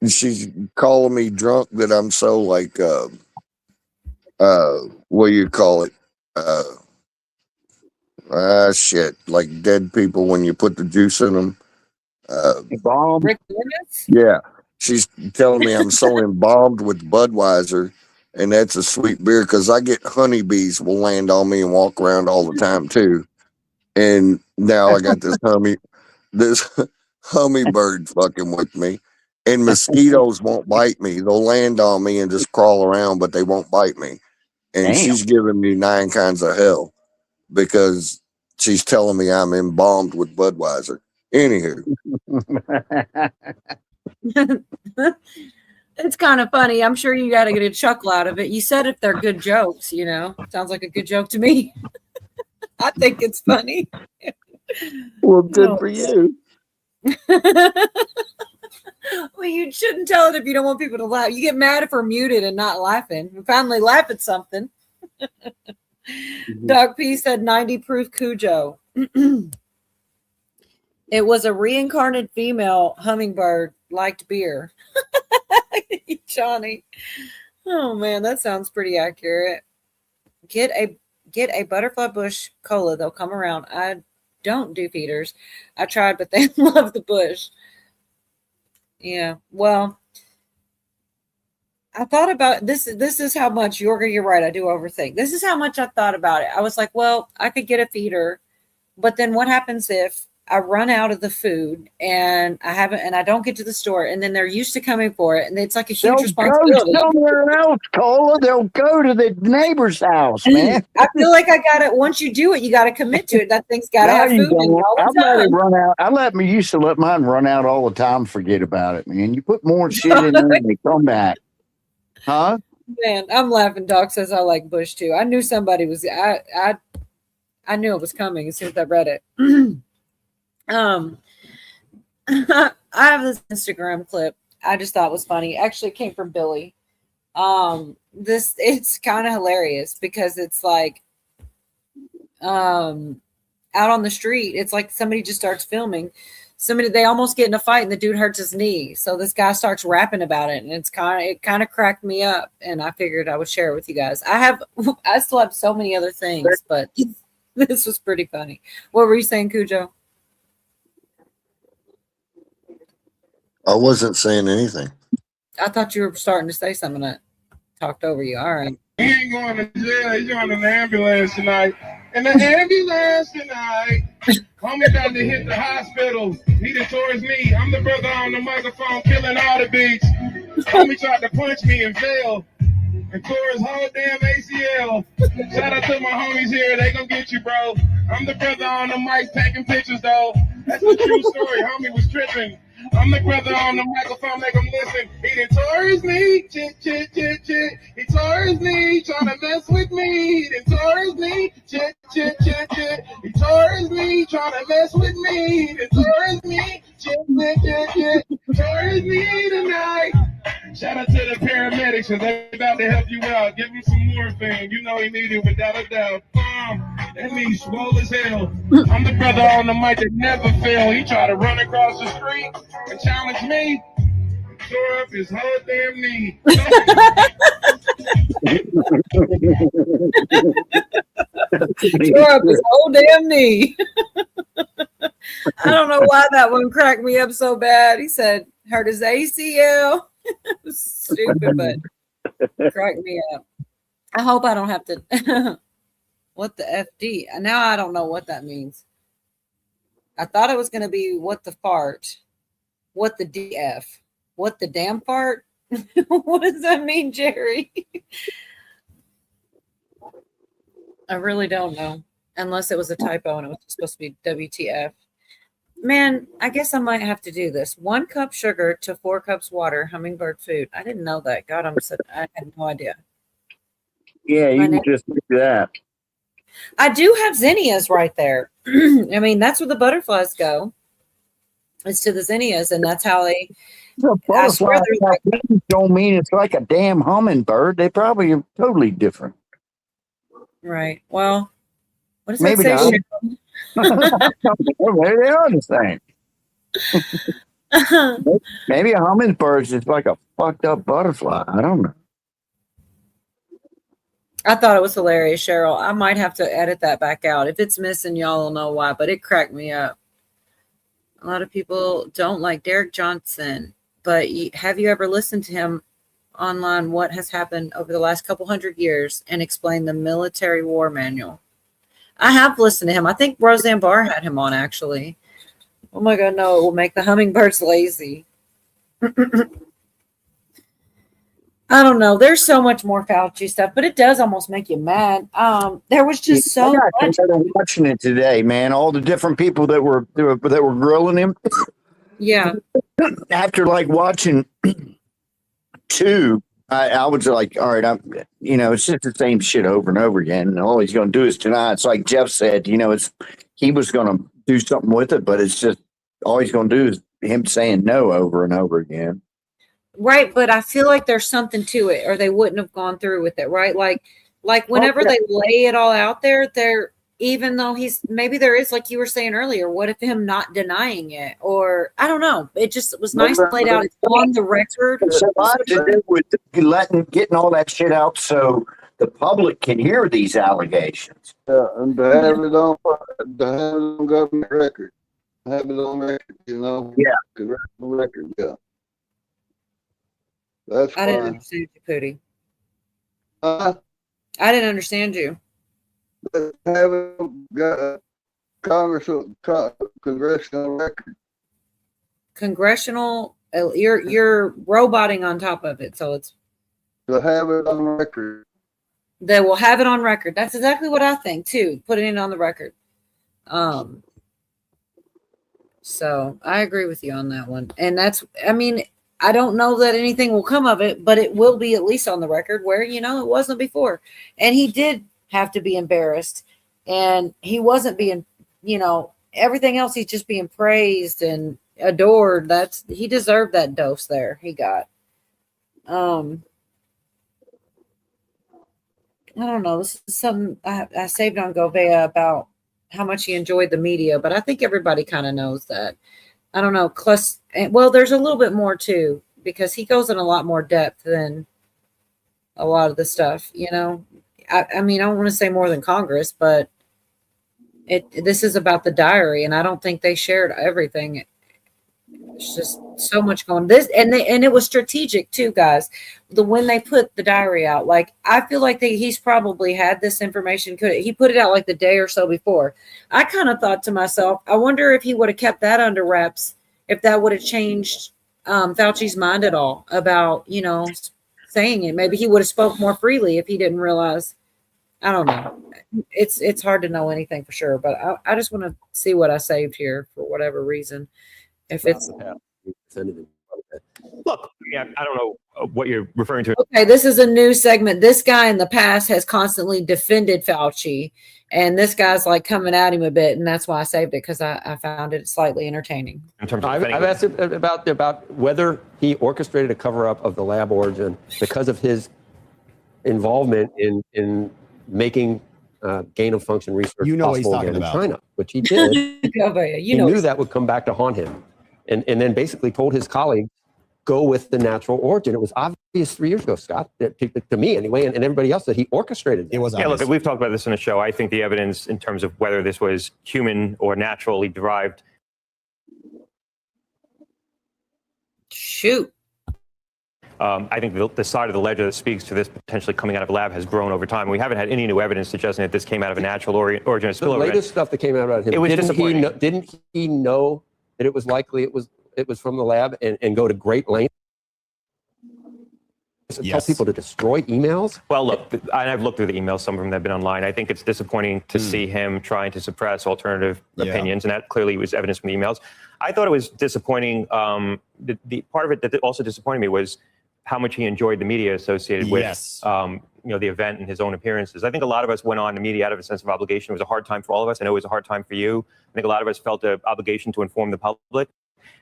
she's calling me drunk that I'm so like what do you call it? Shit, like dead people when you put the juice in them. Bomb. Yeah, she's telling me I'm so embalmed with Budweiser, and that's a sweet beer because I get honeybees will land on me and walk around all the time too. And now I got this hummingbird fucking with me, and mosquitoes won't bite me. They'll land on me and just crawl around, but they won't bite me. And Damn. she's giving me 9 kinds of hell because she's telling me I'm embalmed with Budweiser. Anywho. It's kind of funny. I'm sure you got to get a chuckle out of it. You said if they're good jokes, sounds like a good joke to me. I think it's funny. Well, good for you. Well, you shouldn't tell it if you don't want people to laugh. You get mad if we're muted and not laughing. We finally laugh at something. Doug P said 90 proof Cujo. It was a reincarnated female hummingbird, liked beer. Johnny. Oh man, that sounds pretty accurate. Get a butterfly bush cola. They'll come around. I don't do feeders. I tried, but they love the bush. Yeah. Well, I thought about this. This is how much you're right. I do overthink. This is how much I thought about it. I was like, well, I could get a feeder, but then what happens if I run out of the food and I don't get to the store, and then they're used to coming for it, and it's like a huge They'll responsibility. go somewhere else, Cola. They'll go to the neighbor's house, man. I feel like I got it. Once you do it, you got to commit to it. That thing's got to No, have you food in it don't. all I the let it time. run out. Used to let mine run out all the time. Forget about it, man. You put more shit in there and they come back. Huh? Man, I'm laughing. Doc says I like Bush too. I knew somebody was. I knew it was coming as soon as I read it. I have this Instagram clip I just thought was funny. Actually, it came from Billy. It's kind of hilarious because it's like out on the street, it's like somebody just starts filming. They almost get in a fight and the dude hurts his knee. So this guy starts rapping about it, and it kind of cracked me up, and I figured I would share it with you guys. I still have so many other things, but this was pretty funny. What were you saying, Cujo? I wasn't saying anything. I thought you were starting to say something. I talked over you. All right. He ain't going to jail. He's going in the ambulance tonight. In the ambulance tonight. Homie got to hit the hospital. He done tore his knee. I'm the brother on the microphone killing all the beats. Homie tried to punch me and fell. And tore his whole damn ACL. Shout out to my homies here. They gonna get you, bro. I'm the brother on the mic taking pictures, though. That's a true story. Homie was tripping. I'm the brother on the microphone, make him listen. He done tore his knee, chit, chit, chit, chit. He tore his knee, trying to mess with me. He done tore his knee, chit, chit, chit, chit. He Towards me, trying to mess with me. Towards me, towards me tonight. Shout out to the paramedics, cause they about to help you out. Give him some morphine. You know he need it without a doubt. That means swole as hell. I'm the brother on the mic that never fail. He tried to run across the street and challenge me. Tore up his whole damn knee. Tore up his whole damn knee. I don't know why that one cracked me up so bad. He said hurt his ACL. Stupid, but cracked me up. I hope I don't have to. What the FD? Now I don't know what that means. I thought it was going to be what the fart. What the DF? What the damn fart? What does that mean, Jerry? I really don't know. Unless it was a typo and it was supposed to be WTF. Man, I guess I might have to do this. 1 cup sugar to 4 cups water, hummingbird food. I didn't know that. God, I had no idea. Yeah, you can just do that. I do have zinnias right there. I mean, that's where the butterflies go. It's to the zinnias, and that's how they. I swear Don't mean it's like a damn hummingbird. They probably are totally different. Right. Well, what does Maybe that say? Maybe they are the same. Maybe a hummingbird is just like a fucked up butterfly. I don't know. I thought it was hilarious, Cheryl. I might have to edit that back out. If it's missing, y'all will know why, but it cracked me up. A lot of people don't like Derek Johnson, but have you ever listened to him online, what has happened over the last couple 100 years, and explain the military war manual? I have listened to him. I think Roseanne Barr had him on, actually. Oh my God, no, it will make the hummingbirds lazy. I don't know. There's so much more Fauci stuff, but it does almost make you mad. There was just so much. I started watching it today, man. All the different people that were grilling him. Yeah. After like watching 2, I was like, all right, it's just the same shit over and over again. And all he's going to do is tonight. It's like Jeff said, he was going to do something with it, but it's just all he's going to do is him saying no over and over again. Right, but I feel like there's something to it, or they wouldn't have gone through with it, right? Like whenever they lay it all out there, even though maybe there is, like you were saying earlier, what if him not denying it, or I don't know. It just was nice played out. It's on the record. It's a lot to do with getting all that shit out so the public can hear these allegations. Yeah, and to have it on government record, have it on record, Yeah, congressional record, yeah. That's I didn't understand you, Pootie. I didn't understand you. Haven't got a congressional record. Congressional, you're roboting on top of it, so it's. To have it on record. They will have it on record. That's exactly what I think too. Putting it on the record. So I agree with you on that one, and I don't know that anything will come of it, but it will be at least on the record where, it wasn't before. And he did have to be embarrassed, and he wasn't being, everything else. He's just being praised and adored. He deserved that dose there. He got, I don't know. This is something I saved on Govea about how much he enjoyed the media, but I think everybody kind of knows that. I don't know. Well, there's a little bit more too, because he goes in a lot more depth than a lot of the stuff, I don't want to say more than Congress, but this is about the diary, and I don't think they shared everything. It's just so much going this, and it was strategic too, guys. When they put the diary out, like I feel like he's probably had this information. He put it out like the day or so before. I kind of thought to myself, I wonder if he would have kept that under wraps, if that would have changed Fauci's mind at all about saying it. Maybe he would have spoke more freely if he didn't realize. I don't know. It's hard to know anything for sure, but I just want to see what I saved here for whatever reason. If it's Look, yeah, I don't know what you're referring to. Okay, this is a new segment. This guy in the past has constantly defended Fauci, and this guy's like coming at him a bit, and that's why I saved it, because I found it slightly entertaining. In terms of I've asked him about whether he orchestrated a cover-up of the lab origin because of his involvement in making gain-of-function research You know what he's possible talking again in about. China, which he did. You He know, knew that would come back to haunt him, and then basically told his colleagues, go with the natural origin. It was obvious 3 years ago, Scott, to me anyway, and everybody else, that he orchestrated that. It was Yeah, obvious. look, we've talked about this in the show. I think the evidence in terms of whether this was human or naturally derived. shoot. I think the side of the ledger that speaks to this potentially coming out of a lab has grown over time. We haven't had any new evidence suggesting that this came out of a natural origin or The spillover. latest stuff that came out about him, It was disappointing. didn't he know that it was likely it was from the lab and go to great lengths to tell people to destroy emails? Well, look, I've looked through the emails. Some of them have been online. I think it's disappointing to see him trying to suppress alternative opinions, and that clearly was evidence from the emails. I thought it was disappointing. The part of it that also disappointed me was how much he enjoyed the media associated with the event and his own appearances. I think a lot of us went on the media out of a sense of obligation. It was a hard time for all of us. I know it was a hard time for you. I think a lot of us felt an obligation to inform the public,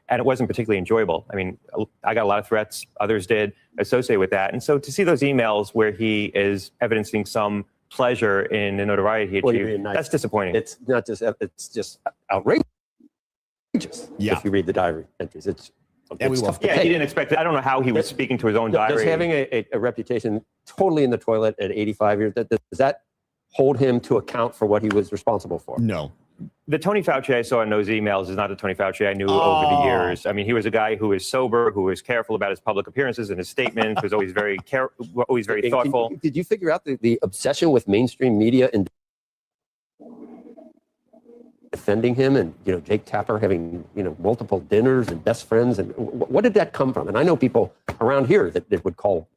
and it wasn't particularly enjoyable. I mean, I got a lot of threats, others did, associated with that. And so to see those emails where he is evidencing some pleasure in the notoriety he achieved, that's disappointing. It's not just, it's just outrageous. Yeah. If you read the diary entries, it's tough to Yeah, take. he didn't expect it. I don't know how he was speaking to his own diary. Does having a reputation totally in the toilet at 85 years, does that hold him to account for what he was responsible for? No. The Tony Fauci I saw in those emails is not the Tony Fauci I knew over the years. I mean, he was a guy who was sober, who was careful about his public appearances and his statements, was always very thoughtful. Did you figure out the obsession with mainstream media and defending him, and Jake Tapper having multiple dinners and best friends, and what did that come from? And I know people around here that would call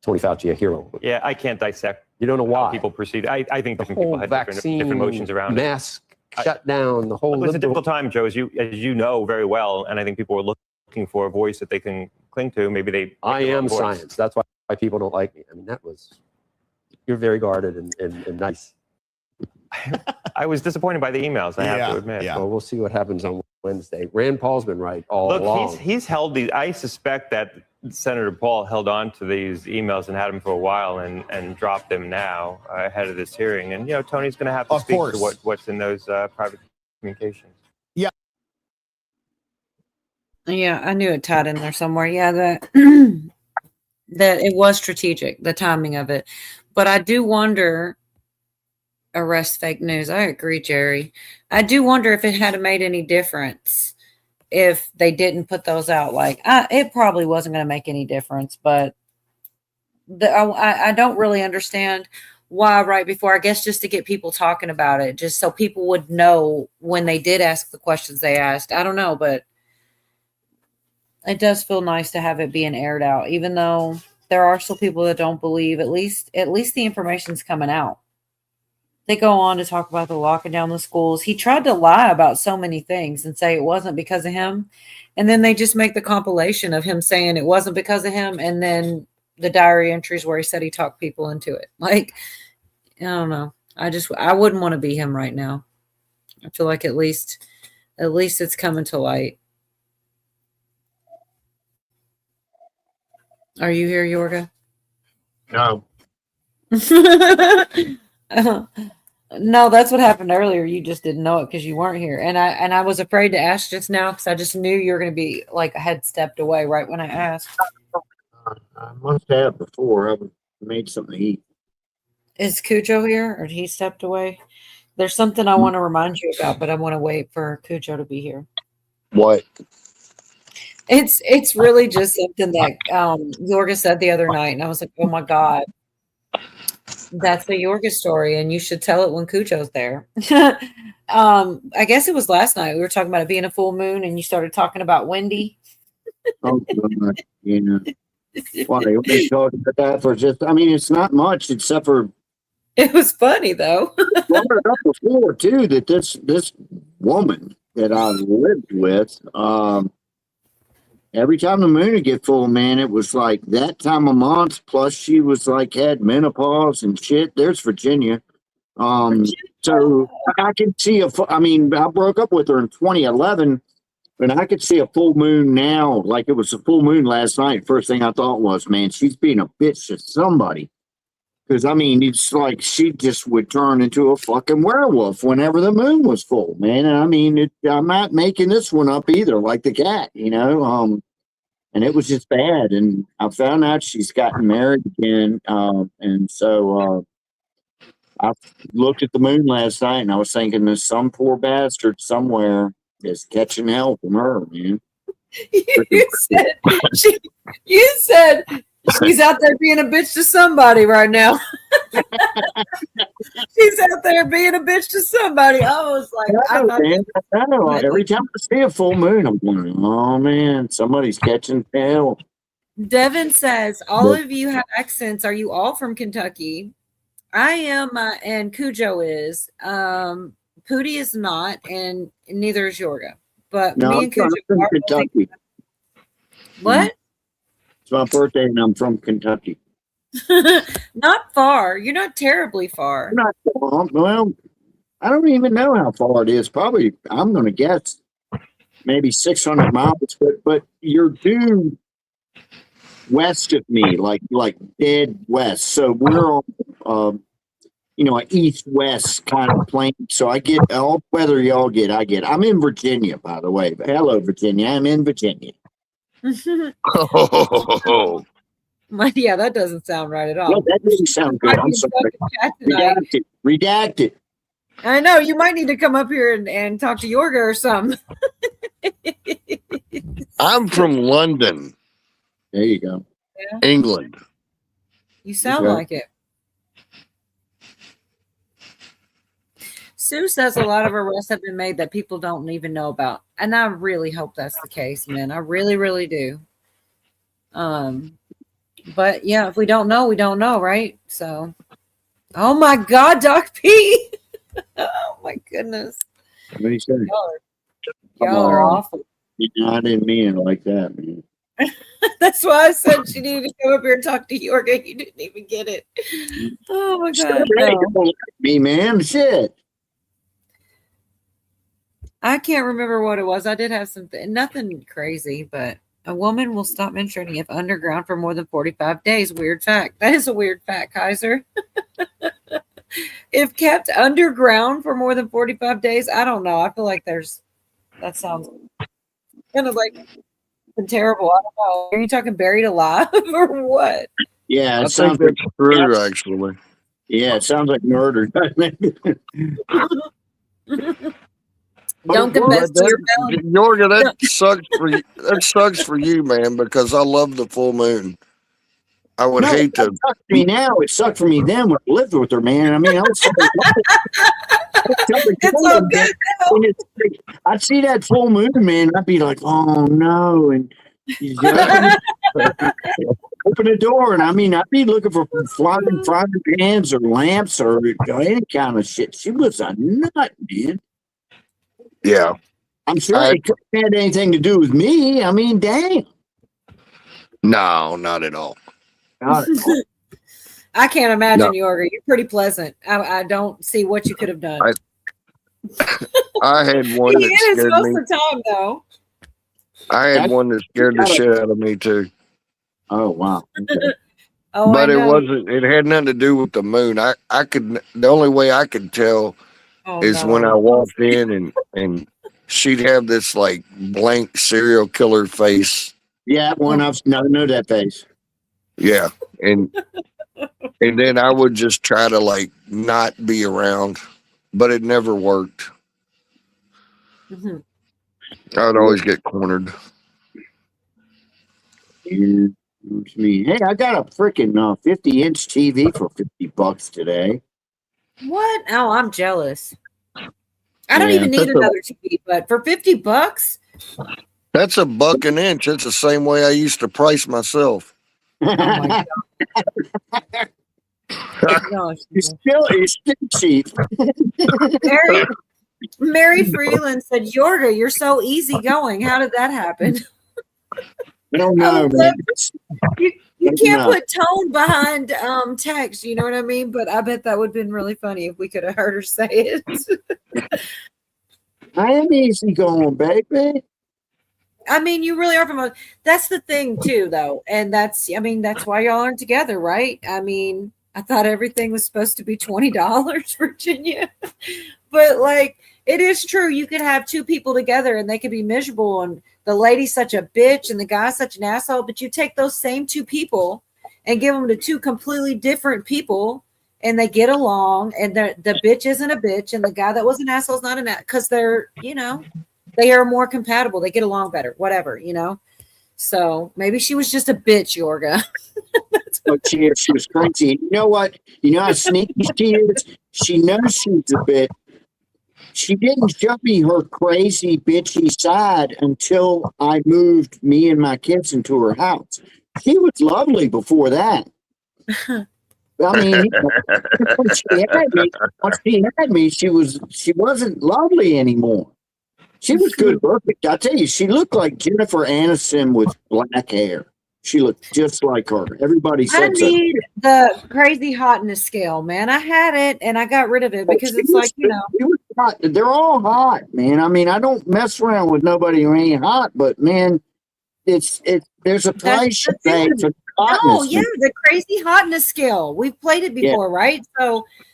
Tony Fauci a hero. Yeah, I can't dissect. You don't know why People proceed. I think different whole people had vaccine, different emotions around mask shut down, the whole. It was a liberal- difficult time, Joe, as you know very well, and I think people were looking for a voice that they can cling to. Maybe they. I their own am voice. science. That's why people don't like me. I mean, you're very guarded and nice. I was disappointed by the emails, I have to admit. Well, we'll see what happens on Wednesday. Rand Paul's been right all Look, along. he's held these. I suspect that Senator Paul held on to these emails and had them for a while and dropped them now ahead of this hearing. And Tony's going to have to speak to what's in those private communications. Yeah. Yeah, I knew it tied in there somewhere. Yeah, that that it was strategic, the timing of it. But I do wonder. Arrest fake news. I agree, Jerry. I do wonder if it had made any difference if they didn't put those out. Like, it probably wasn't going to make any difference, but I don't really understand why right before, I guess just to get people talking about it, just so people would know when they did ask the questions they asked. I don't know, but it does feel nice to have it being aired out, even though there are still people that don't believe. At least the information's coming out. They go on to talk about the locking down the schools. He tried to lie about so many things and say it wasn't because of him. And then they just make the compilation of him saying it wasn't because of him. And then the diary entries where he said he talked people into it. Like, I don't know. I wouldn't want to be him right now. I feel like at least it's coming to light. Are you here, Yorga? No. No, that's what happened earlier. You just didn't know it because you weren't here. And I was afraid to ask just now because I just knew you were going to be like a head stepped away right when I asked. I must have before. I made something to eat. Is Cujo here or he stepped away? There's something I want to remind you about, but I want to wait for Cujo to be here. What? It's really just something that Yorga said the other night, and I was like, oh my God. That's the Yorga story, and you should tell it when Cujo's there. I guess it was last night. We were talking about it being a full moon, and you started talking about Wendy. Oh, God. Yeah. Why they talk about that for just? I mean, it's not much except for. It was funny though. Brought it up before too that this woman that I lived with, and every time the moon would get full, man, it was like that time of month. Plus, she was like had menopause and shit. There's Virginia. So I could see I mean, I broke up with her in 2011, and I could see a full moon now. Like it was a full moon last night. First thing I thought was, man, she's being a bitch to somebody. Because I mean, it's like she just would turn into a fucking werewolf whenever the moon was full, man. And I mean, I'm not making this one up either, like the cat, you know. And it was just bad. And I found out she's gotten married again, and so I looked at the moon last night, and I was thinking, there's some poor bastard somewhere is catching hell from her, man. You said she's out there being a bitch to somebody right now. She's out there being a bitch to somebody. I was like, I know. Every time I see a full moon, I'm going, oh man, somebody's catching hell. Devin says, all of you have accents. Are you all from Kentucky? I am, and Cujo is. Pootie is not, and neither is Yorga. But No, me I'm and Cujo from are. Kentucky. What? It's my birthday, and I'm from Kentucky. Not far. You're not terribly far. Not far. Well, I don't even know how far it is. Probably, I'm going to guess maybe 600 miles. But you're due west of me, like dead west. So we're on, an east-west kind of plane. So I get all weather y'all get. I get. I'm in Virginia, by the way. Hello, Virginia. I'm in Virginia. Oh, Yeah, that doesn't sound right at all. No, that doesn't sound good. I'm sorry. Redacted. I know. You might need to come up here and talk to Yorga or something. I'm from London. There you go. Yeah. England. You sound Okay. like it. Sue says a lot of arrests have been made that people don't even know about. And I really hope that's the case, man. I really, really do. But yeah, if we don't know, we don't know, right? So, oh my God, Doc P. Oh my goodness. What do you say? Y'all are awful. I didn't mean it like that, man. That's why I said she needed to come up here and talk to Yorga. You didn't even get it. Oh my God. Hey, No. don't like me, man. Shit. I can't remember what it was. I did have something, nothing crazy, but a woman will stop menstruating if underground for more than 45 days. Weird fact. That is a weird fact, Kaiser. If kept underground for more than 45 days, I don't know. I feel like that sounds kind of like terrible. I don't know. Are you talking buried alive or what? Yeah, I it sounds think like that's true, actually. Yeah, it sounds like murder, doesn't it? Don't confess to your belly. Yorga, that sucks for you. That sucks for you, man, because I love the full moon. I would No, hate to. It sucked for me now. It sucked for me then when I lived with her, man. I mean, I was It's all good now. I'd see that full moon, man. I'd be like, oh no. And you open the door, and I mean, I'd be looking for frying pans or lamps or any kind of shit. She was a nut, man. Yeah. I'm sure it couldn't have had anything to do with me. I mean, dang. No, not at all. Not at all. I can't imagine, No. Yorga. You're pretty pleasant. I don't see what you could have done. I had one He that is scared most me. of the time, though. I had one that scared the shit out of me too. Oh wow. Okay. Oh, But I it know. wasn't. It had nothing to do with the moon. I could. The only way I could tell Oh, is no. when I walked in and she'd have this like blank serial killer face. Yeah, one I've never know that face. Yeah, and then I would just try to like not be around, but it never worked. Mhm. I'd always get cornered. Me. Hey, I got a freaking 50-inch TV for $50 today. What? Oh, I'm jealous. I don't Yeah, even need that's a- another TV, but for $50, That's $1 an inch. It's the same way I used to price myself. oh my gosh. It's still cheap. Mary Freeland said, Yorga, you're so easygoing. How did that happen? I don't I know, would man. love- You I don't can't know. put tone behind text, you know what I mean? But I bet that would have been really funny if we could have heard her say it. I am easy going, baby. I mean, you really are from a. That's the thing too, though, and that's why y'all aren't together, right? I mean, I thought everything was supposed to be $20, Virginia, but like it is true. You could have two people together and they could be miserable, and the lady's such a bitch and the guy's such an asshole. But you take those same two people and give them to two completely different people, and they get along, and the bitch isn't a bitch, and the guy that was an asshole is not an asshole because they're they are more compatible. They get along better, whatever, So maybe she was just a bitch, Yorga. Oh, she was crazy. You know what? You know how sneaky she is? She knows she's a bitch. She didn't show me her crazy, bitchy side until I moved me and my kids into her house. She was lovely before that. I mean, once she had me, she wasn't lovely anymore. She was good perfect. I tell you, she looked like Jennifer Aniston with black hair. She looked just like her. Everybody I said so. need the crazy hotness scale, man. I had it and I got rid of it because it's like, She was hot. They're all hot, man. I mean, I don't mess around with nobody who ain't hot, but man, it's there's a price you pay for hotness. Oh, yeah, the crazy hotness scale. We've played it before, right?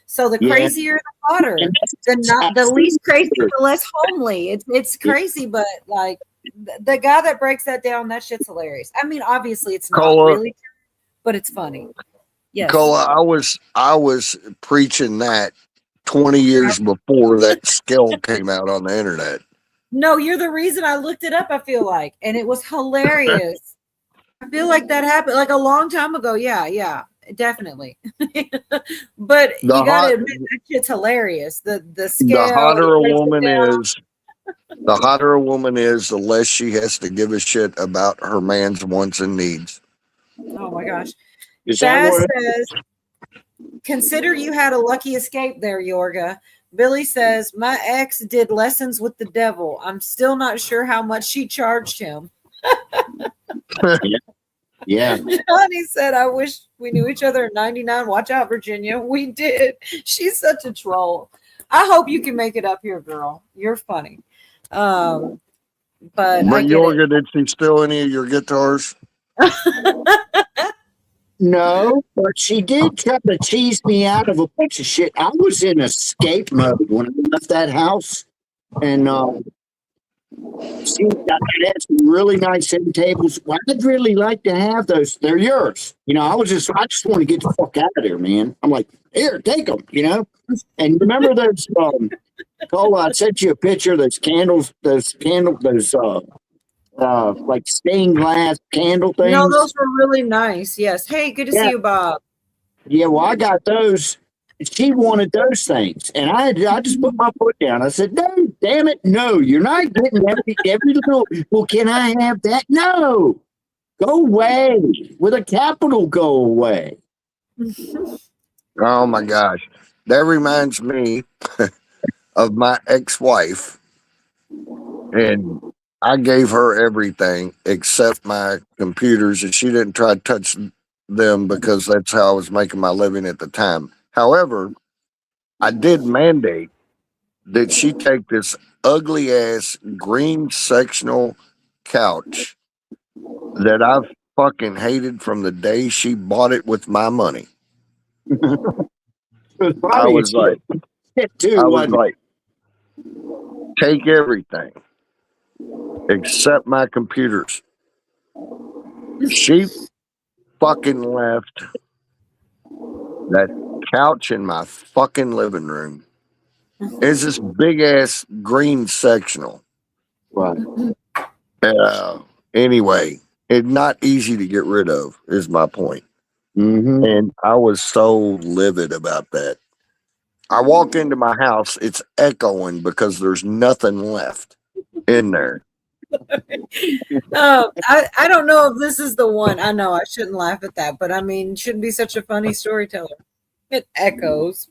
So the Yeah. crazier, the hotter. The least crazy, the less homely. It's crazy, but like the guy that breaks that down, that shit's hilarious. I mean, obviously it's not Cola. really true, but it's funny. Yes. Cola, I was preaching that 20 years before that scale came out on the internet. No, you're the reason I looked it up, I feel like. And it was hilarious. I feel like that happened like a long time ago. Yeah, definitely. But you gotta admit that shit's hilarious. The scale. The hotter a breaks it woman down. is, the hotter a woman is, the less she has to give a shit about her man's wants and needs. Oh my gosh. Is that Baz what- says, consider you had a lucky escape there, Yorga. Billy says, my ex did lessons with the devil. I'm still not sure how much she charged him. Yeah. Johnny said, I wish we knew each other in 99. Watch out, Virginia. We did. She's such a troll. I hope you can make it up here, girl. You're funny. But I get it. Yorga, did she steal any of your guitars? No, but she did try to cheese me out of a bunch of shit. I was in escape mode when I left that house, and she had some really nice end tables. Well, I'd really like to have those. They're yours. I just want to get the fuck out of there, man. I'm like, here, take them. And remember those? Cole, I sent you a picture of those candles. Like stained glass candle things. No, those were really nice. Yes. Hey, good to see you, Bob. Yeah, well, I got those. She wanted those things, and I just put my foot down. I said, "No, damn it, no! You're not getting every little. Well, can I have that? No, go away with a capital. Go away." Oh my gosh, that reminds me of my ex-wife, and I gave her everything except my computers, and she didn't try to touch them because that's how I was making my living at the time. However, I did mandate that she take this ugly ass green sectional couch that I've fucking hated from the day she bought it with my money. I was like, take everything except my computers. She fucking left that couch in my fucking living room. It's this big ass green sectional. Right. Anyway, it's not easy to get rid of, is my point. Mm-hmm. And I was so livid about that. I walk into my house, it's echoing because there's nothing left in there. I don't know if this is the one. I know I shouldn't laugh at that, but I mean, shouldn't be such a funny storyteller. It echoes.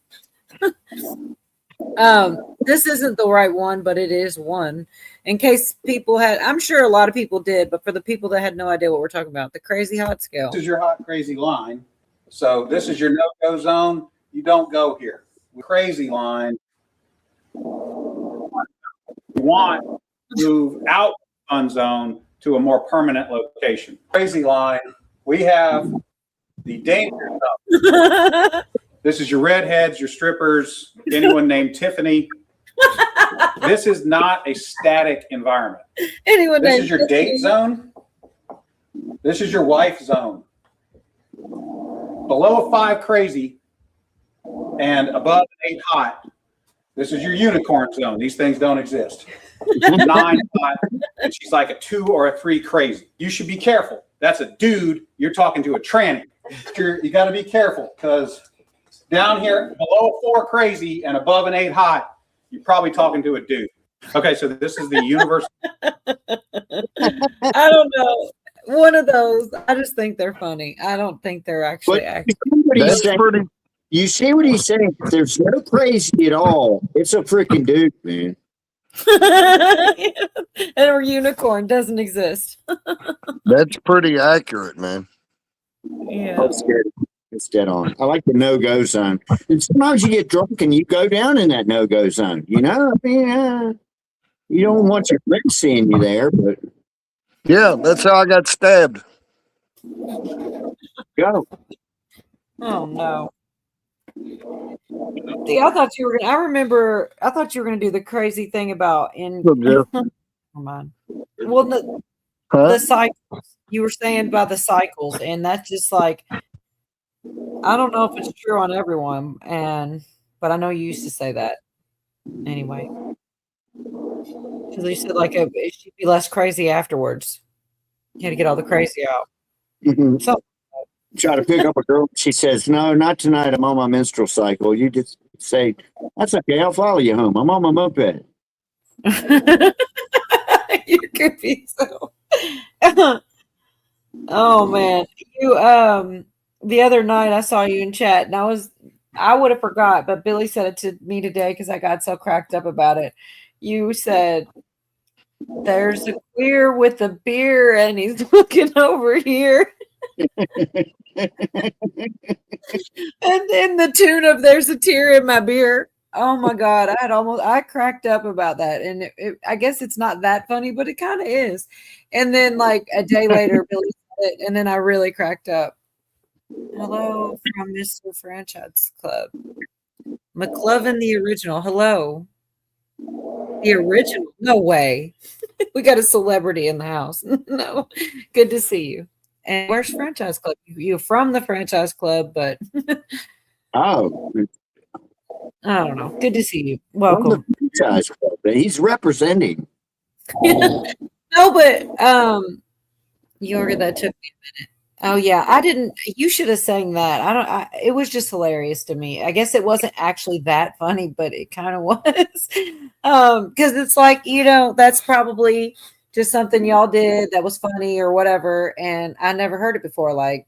This isn't the right one, but it is one. In case people had, I'm sure a lot of people did, but for the people that had no idea what we're talking about, the crazy hot scale. This is your hot, crazy line. So this is your no-go zone. You don't go here. Crazy line. You want to move out fun zone to a more permanent location. Crazy line. We have the danger zone. This is your redheads, your strippers, anyone named Tiffany. This is not a static environment. This is your date zone. This is your wife zone. Below a 5 crazy and above an 8 hot. This is your unicorn zone. These things don't exist. 9 hot, and she's like a 2 or a 3 crazy. You should be careful. That's a dude. You're talking to a tranny. You got to be careful because down here below a 4 crazy and above an 8 hot, you're probably talking to a dude. Okay, so this is the universal. I don't know. One of those. I just think they're funny. I don't think they're actually accurate. You see what he's saying? There's no crazy at all. It's a freaking dude, man. And a unicorn doesn't exist. That's pretty accurate, man. Yeah. It's dead on. I like the no-go zone. And sometimes you get drunk and you go down in that no-go zone. You know, I mean, you don't want your friends seeing you there, but yeah, that's how I got stabbed. Go. Oh no. See, I thought you were gonna. I thought you were gonna do the crazy thing about in. Never mind. Well, the cycles. You were saying about the cycles, and that's just like, I don't know if it's true on everyone, but I know you used to say that. Anyway, because you said like it should be less crazy afterwards. You had to get all the crazy out. Mm-hmm. So. Try to pick up a girl. She says, "No, not tonight. I'm on my menstrual cycle." You just say, "That's okay. I'll follow you home. I'm on my moped." You could be so. Oh man, you the other night I saw you in chat, and I would have forgot, but Billy said it to me today because I got so cracked up about it. You said, "There's a queer with a beer, and he's looking over here." And in the tune of "There's a tear in my beer." Oh my God, I cracked up about that, and I guess it's not that funny, but it kind of is. And then like a day later, Billy said it, and then I really cracked up. Hello from Mr. Franchise Club, McLovin the original. Hello, the original. No way, we got a celebrity in the house. No, good to see you. And where's Franchise Club? You're from the Franchise Club, but oh, I don't know. Good to see you. Welcome. Franchise Club. He's representing. No, but Yorga, that took me a minute. Oh yeah, I didn't. You should have sang that. It was just hilarious to me. I guess it wasn't actually that funny, but it kind of was. Because it's like, that's probably just something y'all did that was funny or whatever, and I never heard it before. Like,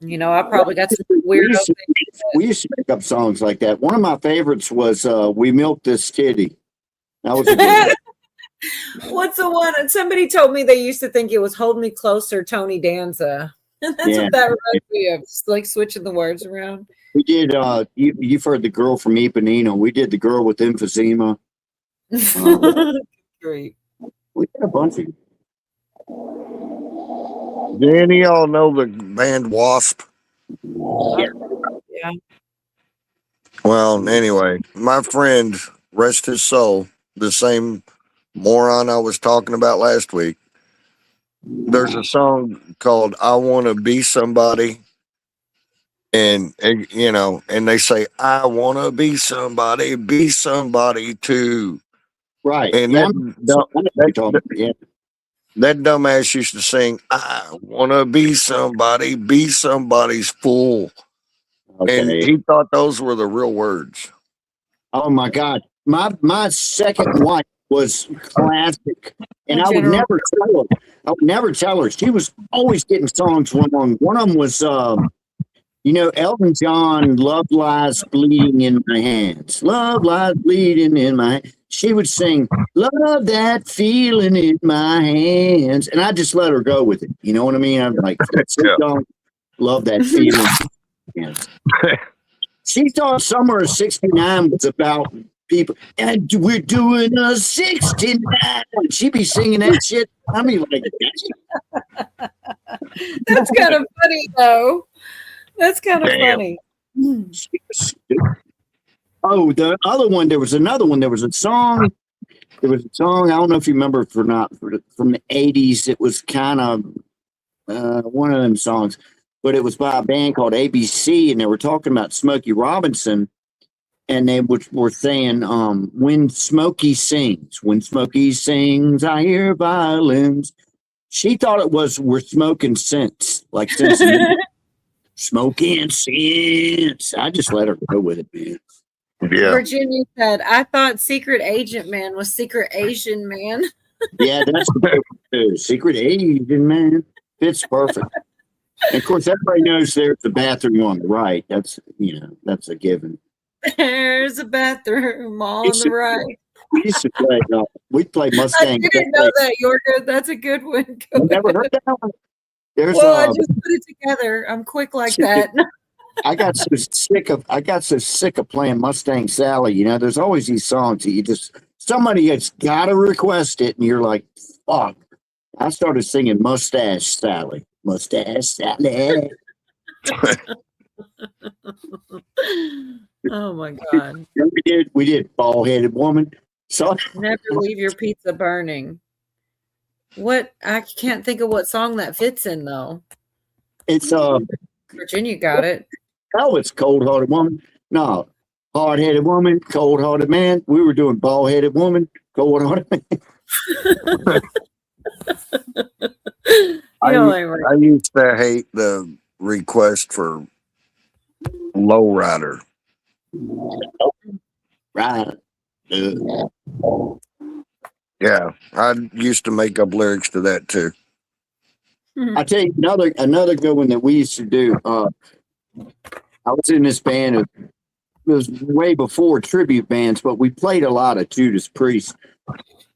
I probably got some weird. We used to make up songs like that. One of my favorites was "We Milked This Titty." That was a good one. What's the one? And somebody told me they used to think it was "Hold Me Closer," Tony Danza. And that's what that reminds me of. Just like switching the words around. We did. You've heard the girl from Ipanema. We did the girl with emphysema. Great. We did a bunch of. Do any of y'all know the band Wasp? Yeah. Well, anyway, my friend, rest his soul, the same moron I was talking about last week. There's a song called "I Want to Be Somebody," and they say, "I want to be somebody too." Right. And that dumbass used to sing, "I want to be somebody's fool." Okay. And he thought those were the real words. Oh my God. My second wife was classic. And I would never tell her. She was always getting songs wrong. One of them was, You know, Elton John, love lies bleeding in my hands. Love lies bleeding in my. She would sing, love that feeling in my hands. And I just let her go with it. You know what I mean? I'm like, don't love that feeling. Yes. She thought Summer of 69 was about people. And we're doing a 69. She'd be singing that shit. I mean, like, That's kind of funny, though. That's kind of funny. Oh, the other one, there was another one. There was a song. I don't know if you remember it or not, from the 80s. It was kind of one of them songs, but it was by a band called ABC, and they were talking about Smokey Robinson, and they were saying, when Smokey sings, I hear violins. She thought it was we're smoking sense, like sense. Smoking sense. I just let her go with it, man. Yeah. Virginia said, I thought Secret Agent Man was Secret Asian Man. Yeah, that's too. Secret Asian Man fits perfect. And of course, everybody knows there's the bathroom on the right. That's a given. There's a bathroom on the right. We used to play. We'd play Mustang. I didn't know that, Yorka. That's a good one. You never heard that one? There's I just put it together. I'm quick like that. I got so sick of playing Mustang Sally. You know, there's always these songs that somebody has got to request it, and you're like, fuck. I started singing Mustache Sally. Mustache Sally. Oh my God. We did Bald Headed Woman. So Never leave your pizza burning. What? I can't think of what song that fits in though. It's Virginia got it. Oh, it's Cold Hearted Woman. No, Hard Headed Woman, Cold Hearted Man. We were doing Bald Headed Woman, Cold Hearted Man. I used to hate the request for Lowrider. Right. Yeah, I used to make up lyrics to that too. I'll tell you another good one that we used to do. I was in this band. It was way before tribute bands, but we played a lot of Judas Priest.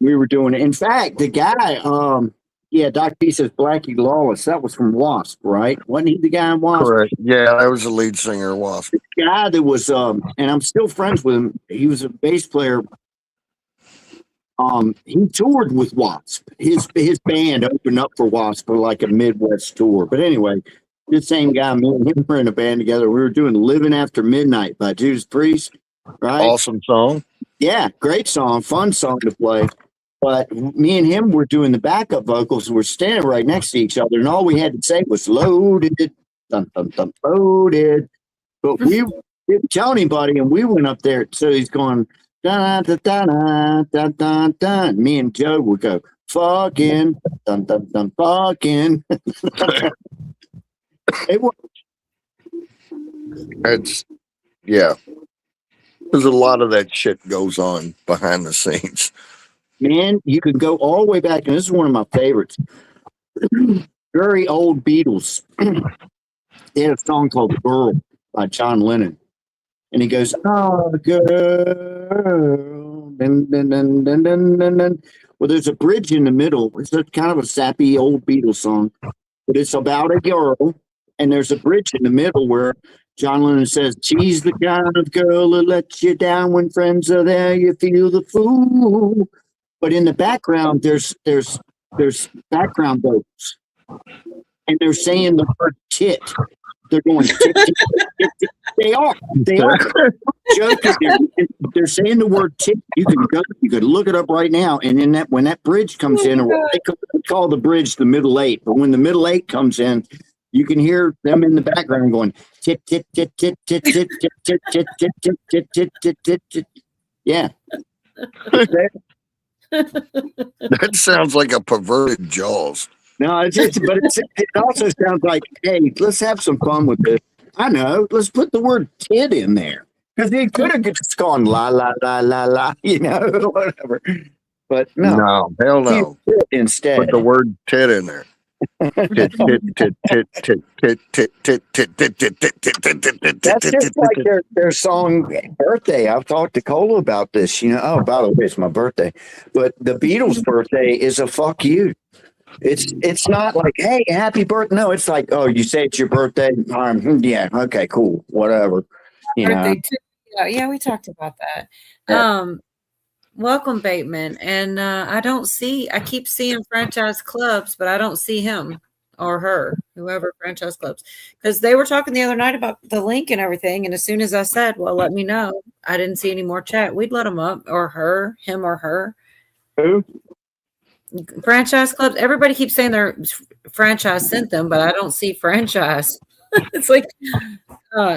We were doing it. In fact, the guy, Doc P says Blackie Lawless. That was from Wasp, right? Wasn't he the guy in Wasp? Correct. Yeah, that was the lead singer of Wasp. The guy that was, and I'm still friends with him. He was a bass player. He toured with Wasp. His band opened up for Wasp for like a Midwest tour. But anyway, the same guy, me and him were in a band together. We were doing "Living After Midnight" by Judas Priest. Right? Awesome song. Yeah, great song, fun song to play. But me and him were doing the backup vocals. We're standing right next to each other, and all we had to say was "loaded, dun dun dun, loaded." But we didn't tell anybody, and we went up there. So he's going. Dun, dun, dun, dun, dun, dun. Me and Joe would go, fucking, dun, dun, dun, fucking. It was. Yeah. There's a lot of that shit goes on behind the scenes. Man, you can go all the way back, and this is one of my favorites. Very old Beatles. They had a song called "Girl" by John Lennon. And he goes, oh, girl. Dun, dun, dun, dun, dun, dun, dun. Well, there's a bridge in the middle. It's a kind of a sappy old Beatles song, but it's about a girl. And there's a bridge in the middle where John Lennon says, she's the kind of girl that lets you down when friends are there. You feel the fool. But in the background, there's background vocals. And they're saying the word tit. They're going, tit, tit, tit, tit. They are. They're saying the word tit. You can look it up right now. And in that, when that bridge comes in, they call the bridge the middle eight. But when the middle eight comes in, you can hear them in the background going tit tit tit tit tit tit tit tit tit tit tit tit tit tit tit tit. Yeah. That sounds like a perverted Jaws. No, it also sounds like, hey, let's have some fun with this. I know. Let's put the word tit in there. Because they could have just gone la, la, la, la, la, whatever. But no. No, hell no. Instead. Put the word tit in there. That's just like their song birthday. I've talked to Cola about this. Oh, by the way, it's my birthday. But the Beatles' birthday is a fuck you. It's not like, hey, happy birthday. No, it's like, oh, you say it's your birthday. Yeah, okay, cool, whatever. Birthday too. Yeah, we talked about that. Welcome, Bateman. And I keep seeing franchise clubs, but I don't see him or her, whoever franchise clubs, because they were talking the other night about the link and everything. And as soon as I said, well, let me know, I didn't see any more chat. We'd let him up, or her, him or her. Who? Franchise clubs. Everybody keeps saying their franchise sent them, but I don't see franchise. It's like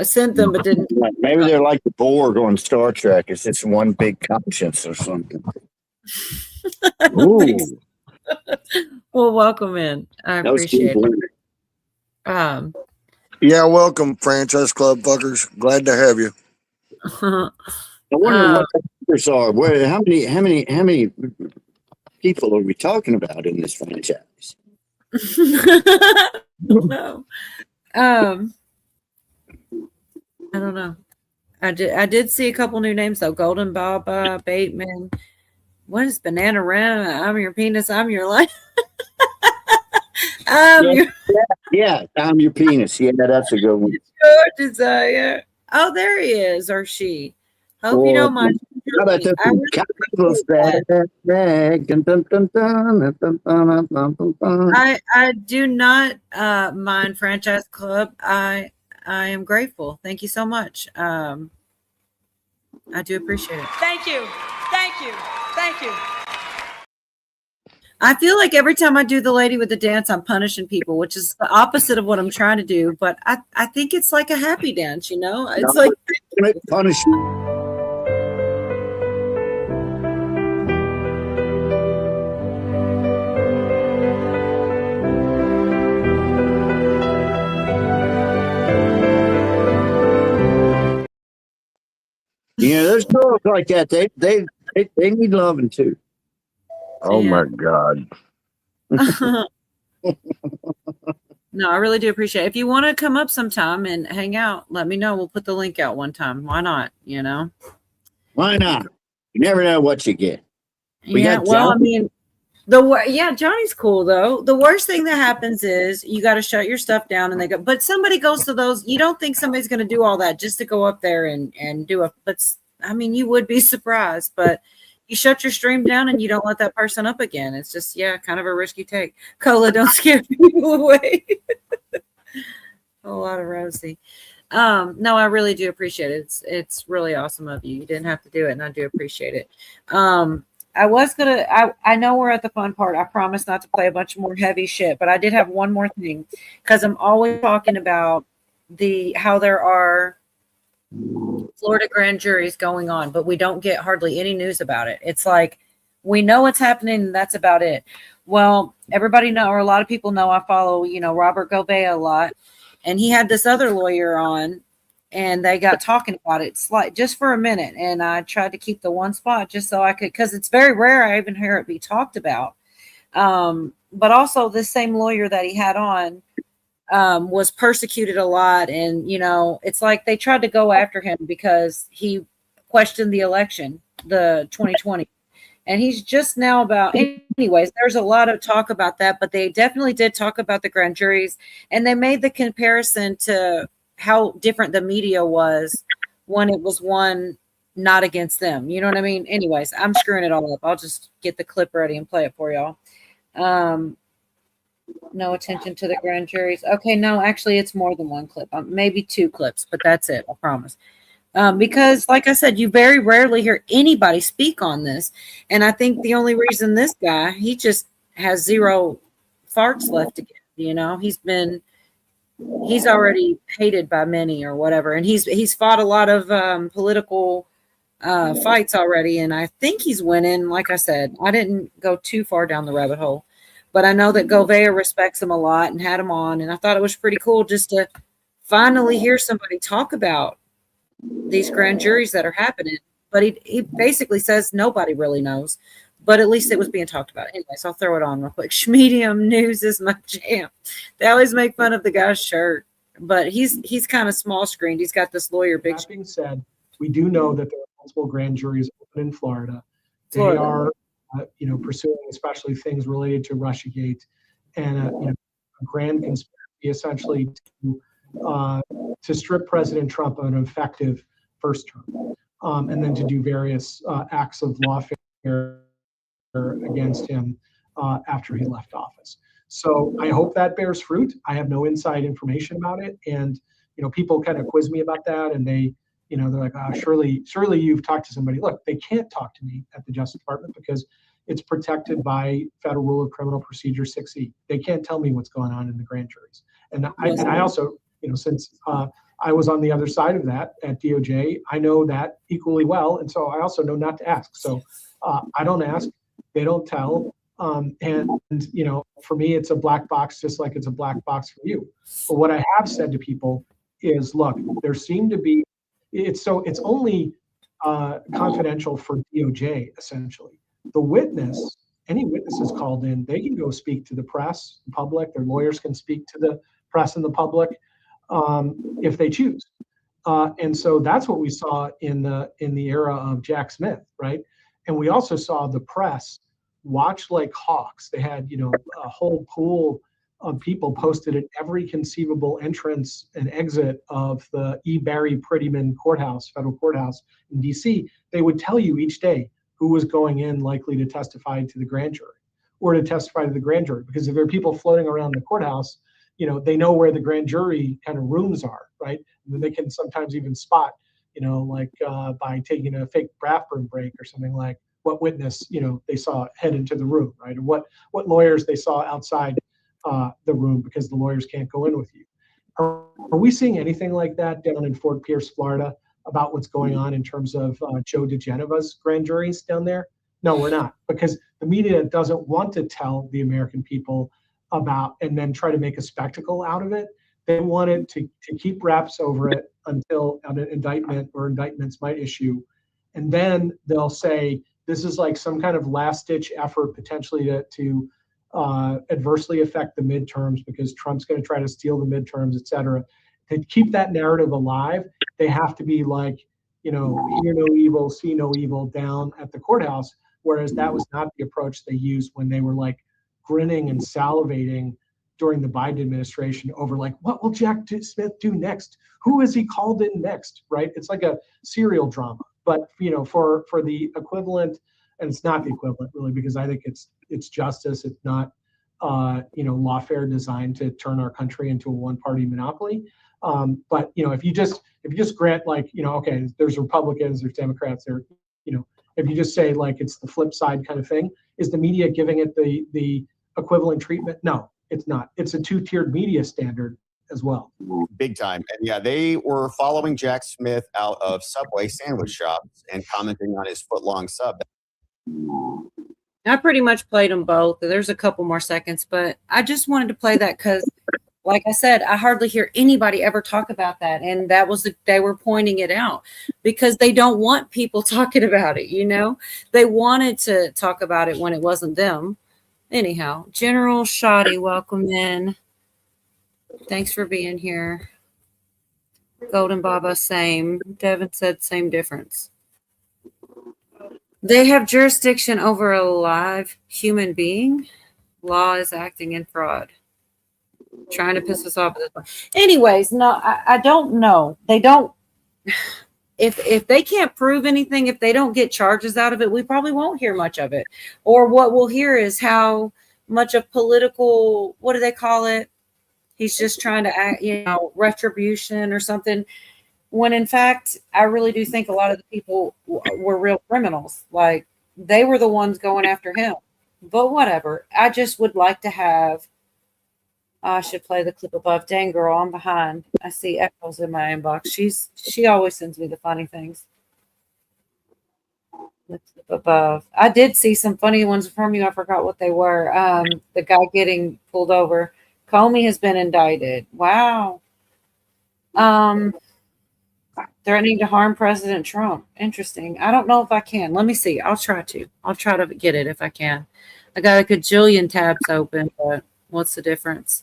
sent them, but didn't. Maybe they're like the Borg on Star Trek. It's just one big conscience or something. Ooh. Well, welcome in. I appreciate it. Yeah, welcome, franchise club fuckers. Glad to have you. I wonder what the numbers are. How many people are we talking about in this franchise? No. I don't know. I did see a couple new names though. Golden Baba, Bateman. What is Banana Ram? I'm your penis. I'm your life. Yeah, I'm your penis. Yeah, that's a good one. Your desire. Oh, there he is, or she. Hope you don't mind. How about the I do not mind franchise club. I am grateful. Thank you so much. I do appreciate it. Thank you. Thank you. Thank you. I feel like every time I do the lady with the dance, I'm punishing people, which is the opposite of what I'm trying to do. But I think it's like a happy dance, It's like punishment. There's girls like that. They need loving too. Oh my God. No, I really do appreciate it. If you want to come up sometime and hang out, let me know. We'll put the link out one time. Why not? Why not? You never know what you get. Johnny's cool though. The worst thing that happens is you got to shut your stuff down and they go, but somebody goes to those. You don't think somebody's going to do all that just to go up there and do you would be surprised, but you shut your stream down and you don't let that person up again. It's just, kind of a risky take. Cola, don't scare people away. A lot of Rosie. No, I really do appreciate it. It's really awesome of you. You didn't have to do it, and I do appreciate it. I know we're at the fun part. I promise not to play a bunch more heavy shit, but I did have one more thing, because I'm always talking about how there are Florida grand juries going on, but we don't get hardly any news about it. It's like we know what's happening, and that's about it. Well, everybody know, or a lot of people know, I follow, Robert Gouveia a lot, and he had this other lawyer on, and they got talking about it just for a minute, and I tried to keep the one spot just so I could, because it's very rare I even hear it be talked about. But also this same lawyer that he had on was persecuted a lot, and it's like they tried to go after him because he questioned the election, the 2020, and he's just now anyways, there's a lot of talk about that, but they definitely did talk about the grand juries, and they made the comparison to how different the media was when it was one not against them. You know what I mean? Anyways, I'm screwing it all up. I'll just get the clip ready and play it for y'all. No attention to the grand juries. Okay, no, actually it's more than one clip, maybe two clips, but that's it, I promise. Because like I said, you very rarely hear anybody speak on this. And I think the only reason this guy, he just has zero farts left to give, he's already hated by many or whatever. And he's fought a lot of political fights already. And I think he's winning. Like I said, I didn't go too far down the rabbit hole, but I know that Gouveia respects him a lot and had him on. And I thought it was pretty cool just to finally hear somebody talk about these grand juries that are happening. But he basically says nobody really knows. but at least it was being talked about. Anyways, I'll throw it on real quick. Schmedium news is my jam. They always make fun of the guy's shirt, but he's kind of small screened. He's got this lawyer big. That being said, we do know that there are multiple grand juries open in Florida. They are, pursuing especially things related to Russiagate and a grand conspiracy essentially to strip President Trump of an effective first term, and then to do various acts of lawfare against him after he left office. So I hope that bears fruit. I have no inside information about it, and people kind of quiz me about that, and they're like, surely you've talked to somebody. Look, they can't talk to me at the Justice Department because it's protected by Federal Rule of Criminal Procedure 6E. They can't tell me what's going on in the grand juries. And I also, since I was on the other side of that at DOJ, I know that equally well. And so I also know not to ask. So I don't ask, they don't tell. And for me, it's a black box, just like it's a black box for you. But what I have said to people is, look, there seem to be, it's only confidential for DOJ, essentially. The witness, any witnesses called in, they can go speak to the press, the public. Their lawyers can speak to the press and the public if they choose. And so that's what we saw in the era of Jack Smith, right? And we also saw the press watch like hawks. They had a whole pool of people posted at every conceivable entrance and exit of the E. Barry Prettyman Courthouse, federal courthouse in DC. They would tell you each day who was going in likely to testify to the grand jury or to testify to the grand jury. Because if there are people floating around the courthouse, they know where the grand jury kind of rooms are, right? And then they can sometimes even spot, by taking a fake bathroom break or something, like what witness, they saw head into the room, right? And what lawyers they saw outside the room, because the lawyers can't go in with you. Are we seeing anything like that down in Fort Pierce, Florida, about what's going on in terms of Joe DeGeneva's grand juries down there? No, we're not, because the media doesn't want to tell the American people about and then try to make a spectacle out of it. They wanted to keep wraps over it until an indictment or indictments might issue. And then they'll say, this is like some kind of last ditch effort potentially to adversely affect the midterms because Trump's going to try to steal the midterms, et cetera. To keep that narrative alive, they have to be like, hear no evil, see no evil down at the courthouse. Whereas that was not the approach they used when they were like grinning and salivating during the Biden administration over like, what will Jack Smith do next? Who is he called in next? Right? It's like a serial drama. But for the equivalent, and it's not the equivalent really, because I think it's justice. It's not lawfare designed to turn our country into a one-party monopoly. But if you just grant like, okay, there's Republicans, there's Democrats, there, if you just say like it's the flip side kind of thing, is the media giving it the equivalent treatment? No, it's not. It's a two-tiered media standard as well. Big time. And yeah, they were following Jack Smith out of Subway sandwich shops and commenting on his foot-long sub. I pretty much played them both. There's a couple more seconds, but I just wanted to play that because, like I said, I hardly hear anybody ever talk about that. And that was they were pointing it out because they don't want people talking about it. They wanted to talk about it when it wasn't them. Anyhow, General Shoddy, welcome in. Thanks for being here. Golden Baba, same. Devin said same difference. They have jurisdiction over a live human being. Law is acting in fraud. Trying to piss us off at this point. Anyways, no, I don't know. They don't. If they can't prove anything, if they don't get charges out of it, we probably won't hear much of it. Or what we'll hear is how much of political, what do they call it? He's just trying to act, retribution or something. When in fact, I really do think a lot of the people were real criminals. Like they were the ones going after him. But whatever. I just would like to have. I should play the clip above. Dang girl, I'm behind. I see echoes in my inbox. She always sends me the funny things. The clip above. I did see some funny ones from you. I forgot what they were. The guy getting pulled over. Comey has been indicted. Wow. Threatening to harm President Trump. Interesting. I don't know if I can. Let me see. I'll try to get it if I can. I got a gajillion tabs open, but what's the difference?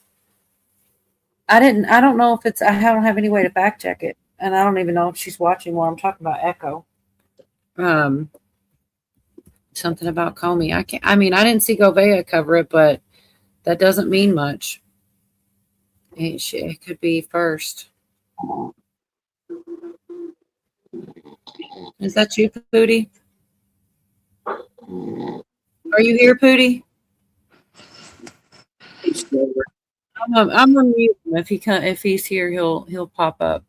I don't know if I don't have any way to fact check it. And I don't even know if she's watching while I'm talking about Echo. Something about Comey. I didn't see Govea cover it, but that doesn't mean much. It could be first. Is that you, Pootie? Are you here, Pootie? I'm gonna mute him. If he's here, he'll pop up.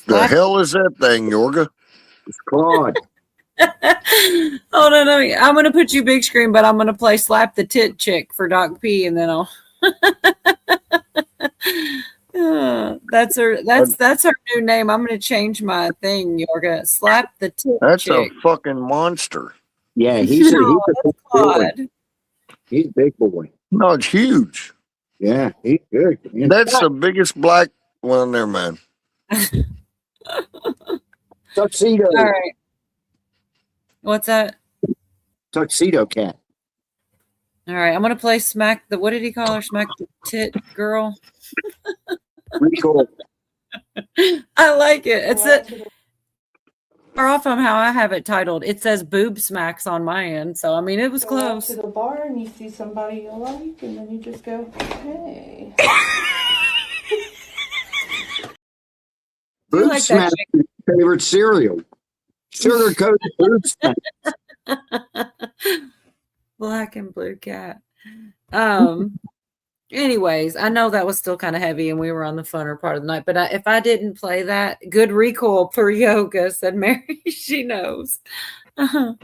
The hell is that thing, Yorga? It's Claude. Oh no, I'm gonna put you big screen, but I'm gonna play Slap the Tit Chick for Doc P, and then I'll that's her new name. I'm gonna change my thing, Yorga. Slap the Tit That's Chick. a fucking monster. Yeah, he's a big boy. Claude. He's a big boy. No, it's huge. Yeah, he's good. Man. That's the biggest black one there, man. Tuxedo. All right. What's that? Tuxedo cat. All right, I'm gonna play Smack the. What did he call her? Smack the Tit Girl. Rico. I like it. It's far off from how I have it titled. It says Boob Smacks on my end, so I mean it was Go out close. to the bar and you see somebody you like, and then you just go, hey. Boob like that smack is your favorite cereal. Sugar coated boob smack. Black and blue cat. Anyways, I know that was still kind of heavy and we were on the funner part of the night, but if I didn't play that, good recoil for yoga, said Mary. She knows. Oh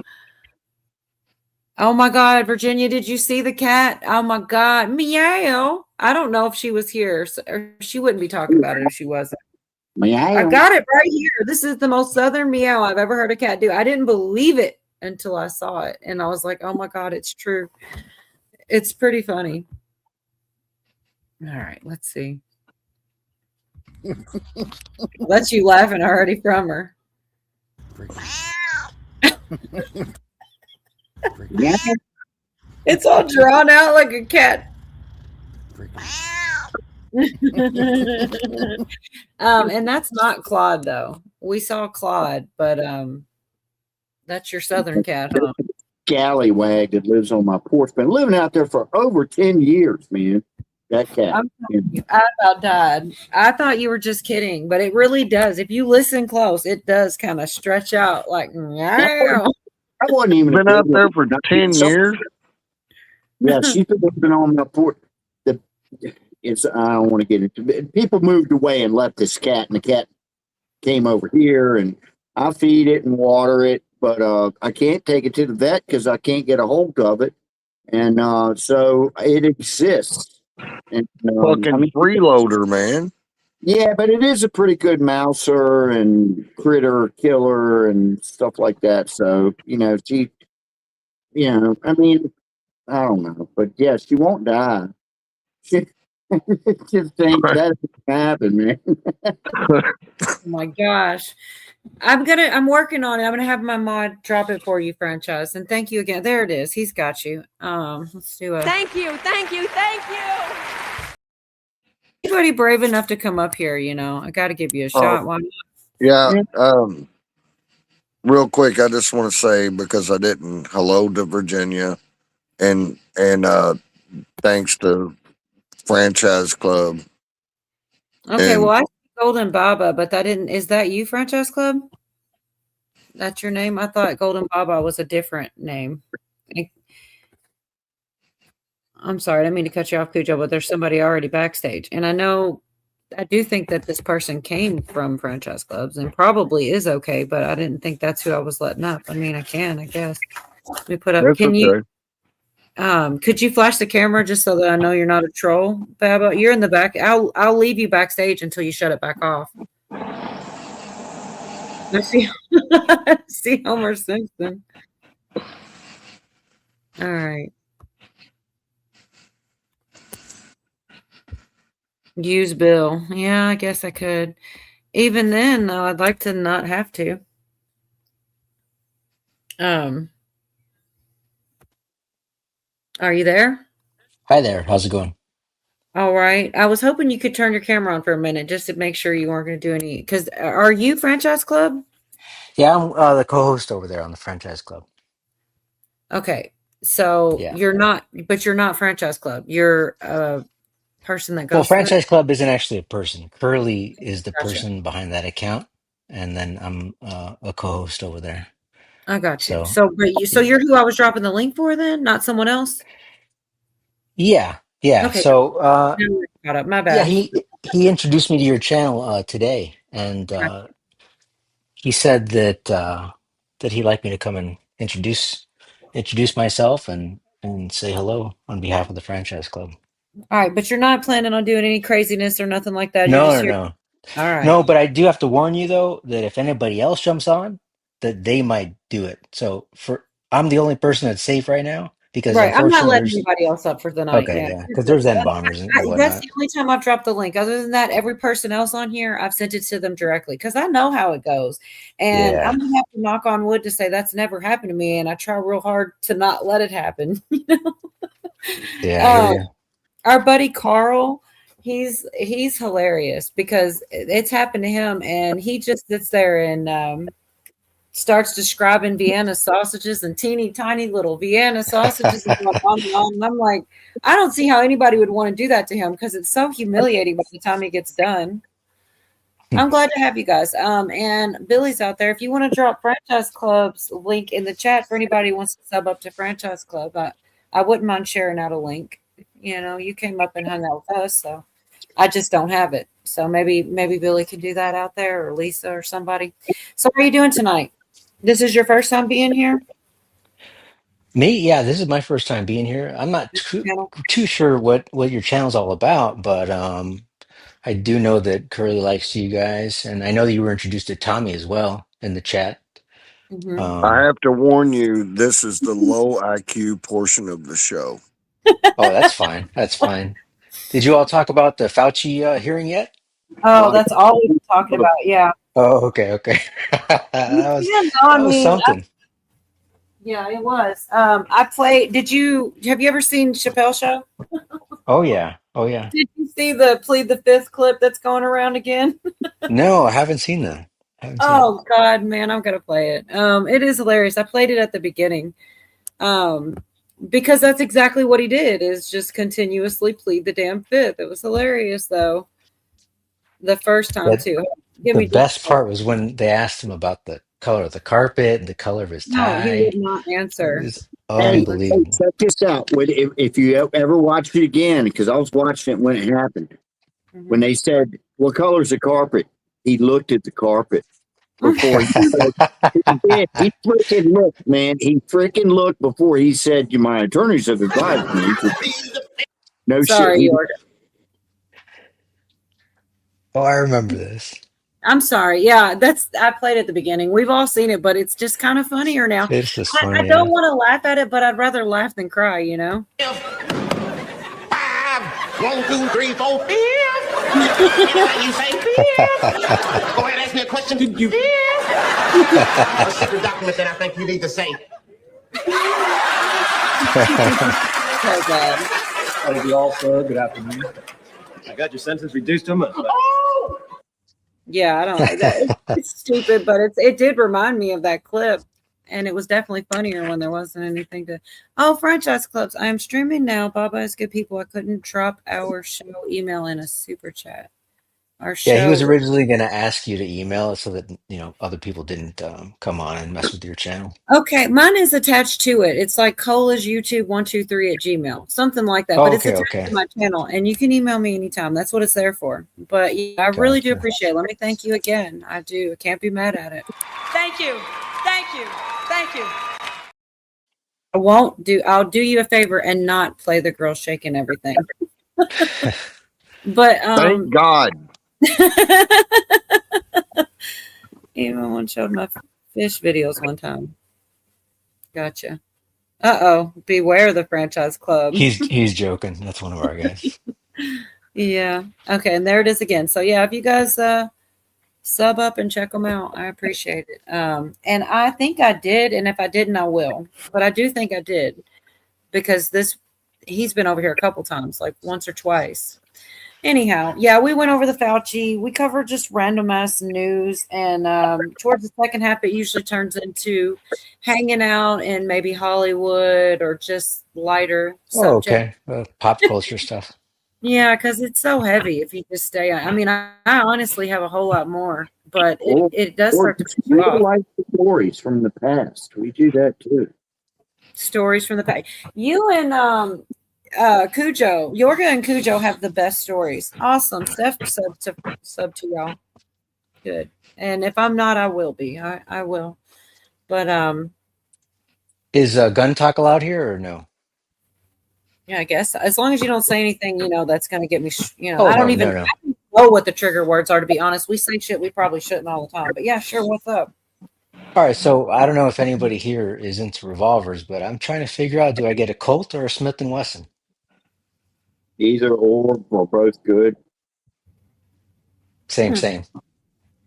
my God, Virginia, did you see the cat? Oh my God, meow. I don't know if she was here. Or she wouldn't be talking about it if she wasn't. Meow. I got it right here. This is the most southern meow I've ever heard a cat do. I didn't believe it until I saw it. And I was like, oh my God, it's true. It's pretty funny. All right, let's see. Let you laughing already from her. Yeah. It's all drawn out like a cat. And that's not Claude though. We saw Claude, but that's your southern cat, huh? Scallywag that lives on my porch. Been living out there for over 10 years, man. That cat. I about died. I thought you were just kidding, but it really does. If you listen close, it does kind of stretch out like meow. I wasn't even Been out there for 10 years. Yeah, she's been living on my porch. I don't want to get into it. People moved away and left this cat, and the cat came over here, and I feed it and water it, but I can't take it to the vet because I can't get a hold of it. And so it exists. And, Fucking freeloader, man. Yeah, but it is a pretty good mouser and critter killer and stuff like that. So, I mean, I don't know, but yeah, she won't die. She just think that happen, man. Oh my gosh. I'm working on it. I'm gonna have my mod drop it for you, Franchise. And thank you again. There it is. He's got you. Let's do Thank you. anybody brave enough to come up here, I gotta give you a shot. Why not? Yeah. Real quick, I just want to say, because I didn't, hello to Virginia, and thanks to Franchise Club. Okay, And- well, I see Golden Baba, but is that you, Franchise Club? That's your name? I thought Golden Baba was a different name. I'm sorry, I didn't mean to cut you off, Cujo, but there's somebody already backstage. And I do think that this person came from Franchise Clubs and probably is okay, but I didn't think that's who I was letting up. I mean, I guess. Let me put up, That's you, okay. could you flash the camera just so that I know you're not a troll, Baba? You're in the back. I'll leave you backstage until you shut it back off. I see Homer Simpson. All right. Use Bill. Yeah, I guess I could. Even then, though, I'd like to not have to. Are you there? Hi there. How's it going? All right. I was hoping you could turn your camera on for a minute just to make sure you weren't going to do any. Because are you Franchise Club? Yeah, I'm the co-host over there on the Franchise Club. Okay. So Yeah. you're not, but you're not Franchise Club. You're a person that goes. Well, through it? Franchise Club isn't actually a person. Curly is the Gotcha. person behind that account, and then I'm a co-host over there. I got you. So So you're who I was dropping the link for then, not someone else? yeah. Okay. So Now we're caught up. My yeah, bad. he introduced me to your channel today, and he said that that he'd like me to come and introduce myself and say hello on behalf of the Franchise Club. All right, but you're not planning on doing any craziness or nothing like that. You're No, just here. no. All right. No, but I do have to warn you though that if anybody else jumps on, that they might do it. So I'm the only person that's safe right now because Right. I'm not unfortunately letting there's anybody else up for the night. okay, Yeah. yeah, because there's N bombers and That's whatnot. the only time I've dropped the link. Other than that, every person else on here, I've sent it to them directly because I know how it goes. And Yeah. I'm gonna have to knock on wood to say that's never happened to me. And I try real hard to not let it happen. Yeah, I hear ya. Our buddy Carl, he's hilarious because it's happened to him, and he just sits there and starts describing Vienna sausages and teeny tiny little Vienna sausages and going on and on. And I'm like, I don't see how anybody would want to do that to him because it's so humiliating by the time he gets done. I'm glad to have you guys. And Billy's out there. If you want to drop Franchise Club's link in the chat for anybody who wants to sub up to Franchise Club, I wouldn't mind sharing out a link. You know, you came up and hung out with us, so I just don't have it. So maybe Billy can do that out there, or Lisa or somebody. So what are you doing tonight? This is your first time being here? Me, yeah, this is my first time being here. I'm not too sure what your channel's all about, but I do know that Curly likes you guys, and I know that you were introduced to Tommy as well in the chat. I have to warn you, this is the low IQ portion of the show. Oh, that's fine. That's fine. Did you all talk about the Fauci hearing yet? Oh, that's all we've been talking about. Yeah. Oh, okay. that was, Yeah, no, I that was mean, something. Yeah, it was. I played. Have you ever seen Chappelle Show? Oh yeah. Did you see the Plead the Fifth clip that's going around again? No, I haven't seen that. Oh God, man, I'm gonna play it. It is hilarious. I played it at the beginning. Because that's exactly what he did, is just continuously plead the damn fifth. It was hilarious though. The first time too. The best part was when they asked him about the color of the carpet and the color of his No, tie. he would not answer. It was Hey, unbelievable. check this out. If you ever watch it again, because I was watching it when it happened, when they said, "What color's the carpet?" He looked at the carpet before he said, he freaking looked, man. He freaking looked before he said, "My attorneys have advised me." No Sorry, shit. York. Oh, I remember this. I'm sorry. Yeah, I played at the beginning. We've all seen it, but it's just kind of funnier now. It's just I funny. don't want to laugh at it, but I'd rather laugh than cry, you know? 1, 2, 3, 4, 5. You say 5. Go ahead, ask me a question. Did you? A secret document that I think you need to say. That'll be all, sir. Good afternoon. I got your sentence reduced to a month. Yeah, I don't like that. It's stupid, but it did remind me of that clip. And it was definitely funnier when there wasn't anything to. Oh, Franchise Clubs. I am streaming now. Baba is good people. I couldn't drop our show email in a super chat. Our show. Yeah, he was originally going to ask you to email it so that other people didn't come on and mess with your channel. Okay, mine is attached to it. It's like Cola's YouTube 123 at Gmail, something like that. Oh, but it's okay, attached okay. to my channel, and you can email me anytime. That's what it's there for. But yeah, I really do appreciate it. Let me thank you again. I do. I can't be mad at it. Thank you. Thank you. Thank you. I'll do you a favor and not play the girl shaking everything. But Thank God. Even one showed my fish videos one time. Gotcha. Beware the Franchise Club. He's joking. That's one of our guys. Yeah. Okay, and there it is again. So yeah, if you guys sub up and check them out. I appreciate it. And I think I did, and if I didn't, I will. But I do think I did because he's been over here a couple times, like once or twice. Anyhow, yeah, we went over the Fauci. We covered just random ass news, and towards the second half, it usually turns into hanging out in maybe Hollywood or just lighter Oh, subject. okay. Pop culture stuff. Yeah, because it's so heavy if you just stay on. I mean, I honestly have a whole lot more, but it does start to push off. Like stories from the past. We do that too. Stories from the past. You and Cujo, Yorga and Cujo have the best stories. Awesome. Steph sub to y'all. Good. And if I'm not, I will be. I will. But Is gun talk allowed here or no? yeah, I guess as long as you don't say anything, that's going to get me. Oh, I don't no, even no. I don't know what the trigger words are, to be honest. We say shit we probably shouldn't all the time. But yeah, sure. What's up? All right, so I don't know if anybody here is into revolvers, but I'm trying to figure out, do I get a Colt or a Smith & Wesson? Either or both good. Same.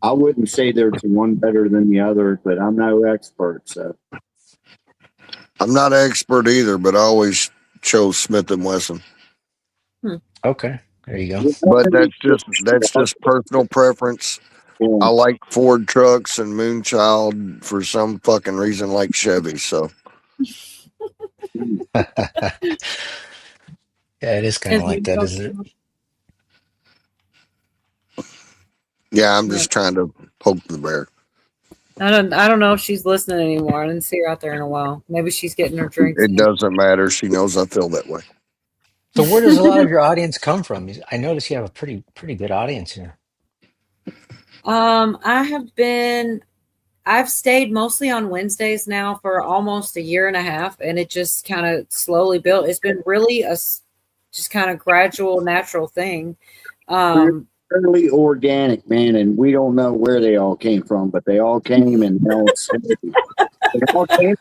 I wouldn't say there's one better than the other, but I'm no expert, so. I'm not an expert either, but I always chose Smith and Wesson. Okay, there you go. But that's just personal preference. I like Ford trucks and Moonchild for some fucking reason, like Chevy. So yeah, it is kind of like that, isn't it? yeah, I'm just trying to poke the bear. I don't know if she's listening anymore. I didn't see her out there in a while. Maybe she's getting her drinks. It doesn't matter. She knows I feel that way. So where does a lot of your audience come from? I notice you have a pretty good audience here. I've stayed mostly on Wednesdays now for almost a year and a half, and it just kind of slowly built. It's been really just kind of gradual, natural thing. Fairly organic, man, and we don't know where they all came from, but they all came and they all came.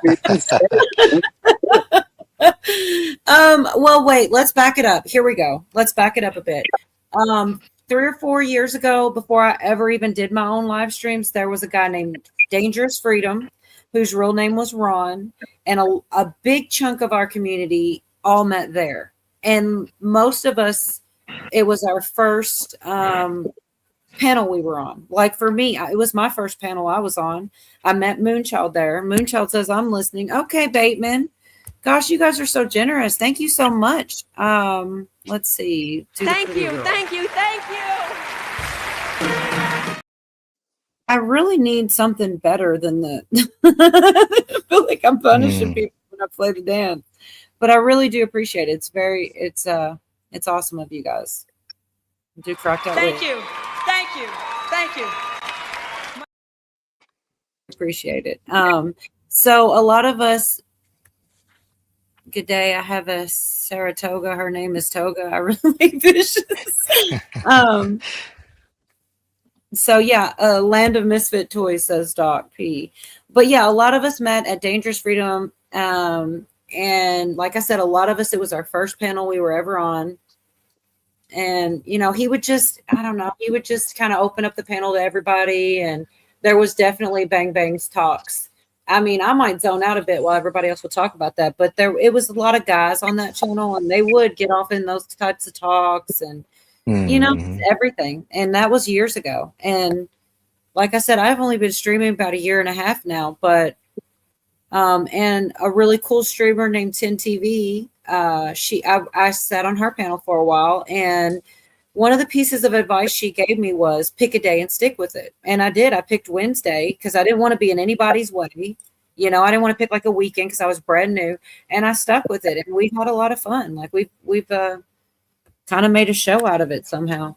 Well, wait, let's back it up. Here we go. Let's back it up a bit. 3 or 4 years ago, before I ever even did my own live streams, there was a guy named Dangerous Freedom, whose real name was Ron, and a big chunk of our community all met there. And most of us, it was our first panel we were on. Like for me, it was my first panel I was on. I met Moonchild there. Moonchild says, I'm listening. Okay, Bateman. Gosh, you guys are so generous. Thank you so much. Let's see. Thank you. I really need something better than that. I feel like I'm punishing people when I play the dance, but I really do appreciate it. It's awesome of you guys. Do crack that. Thank you. Appreciate it. So a lot of us. Good day. I have a Saratoga. Her name is Toga. I really vicious. So yeah, Land of Misfit Toys, says Doc P. But yeah, a lot of us met at Dangerous Freedom. And like I said, a lot of us, it was our first panel we were ever on. And, he would just, I don't know, he would just kind of open up the panel to everybody. And there was definitely Bang Bang's talks. I mean, I might zone out a bit while everybody else would talk about that, but it was a lot of guys on that channel, and they would get off in those types of talks and, everything. And that was years ago. And like I said, I've only been streaming about a year and a half now, but, and a really cool streamer named 10TV, I sat on her panel for a while, and one of the pieces of advice she gave me was pick a day and stick with it. And I did. I picked Wednesday because I didn't want to be in anybody's way. I didn't want to pick like a weekend because I was brand new, and I stuck with it. And we've had a lot of fun. Like we've kind of made a show out of it somehow.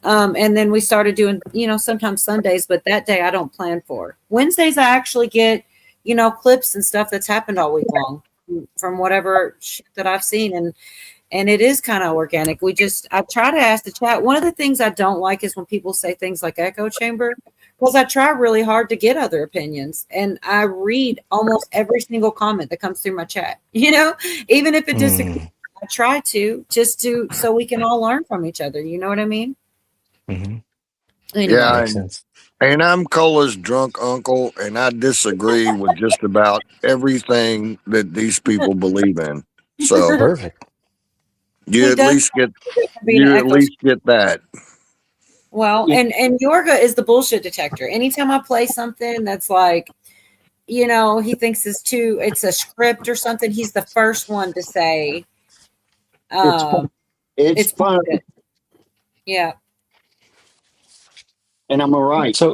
And then we started doing, sometimes Sundays, but that day I don't plan for. Wednesdays I actually get, clips and stuff that's happened all week long from whatever shit that I've seen. And it is kind of organic. I try to ask the chat. One of the things I don't like is when people say things like echo chamber, because I try really hard to get other opinions. And I read almost every single comment that comes through my chat, even if it disagrees. I try to, so we can all learn from each other. You know what I mean? Mm-hmm. Anyway. Yeah, Makes sense. and I'm Cola's drunk uncle, and I disagree with just about everything that these people believe in. So Perfect. you He at does least get being an you at echo. least get that. Well, and Yorga is the bullshit detector. Anytime I play something that's like, you know, he thinks it's a script or something, he's the first one to say, It's fun. It's fun. bullshit. Yeah. And I'm all right. So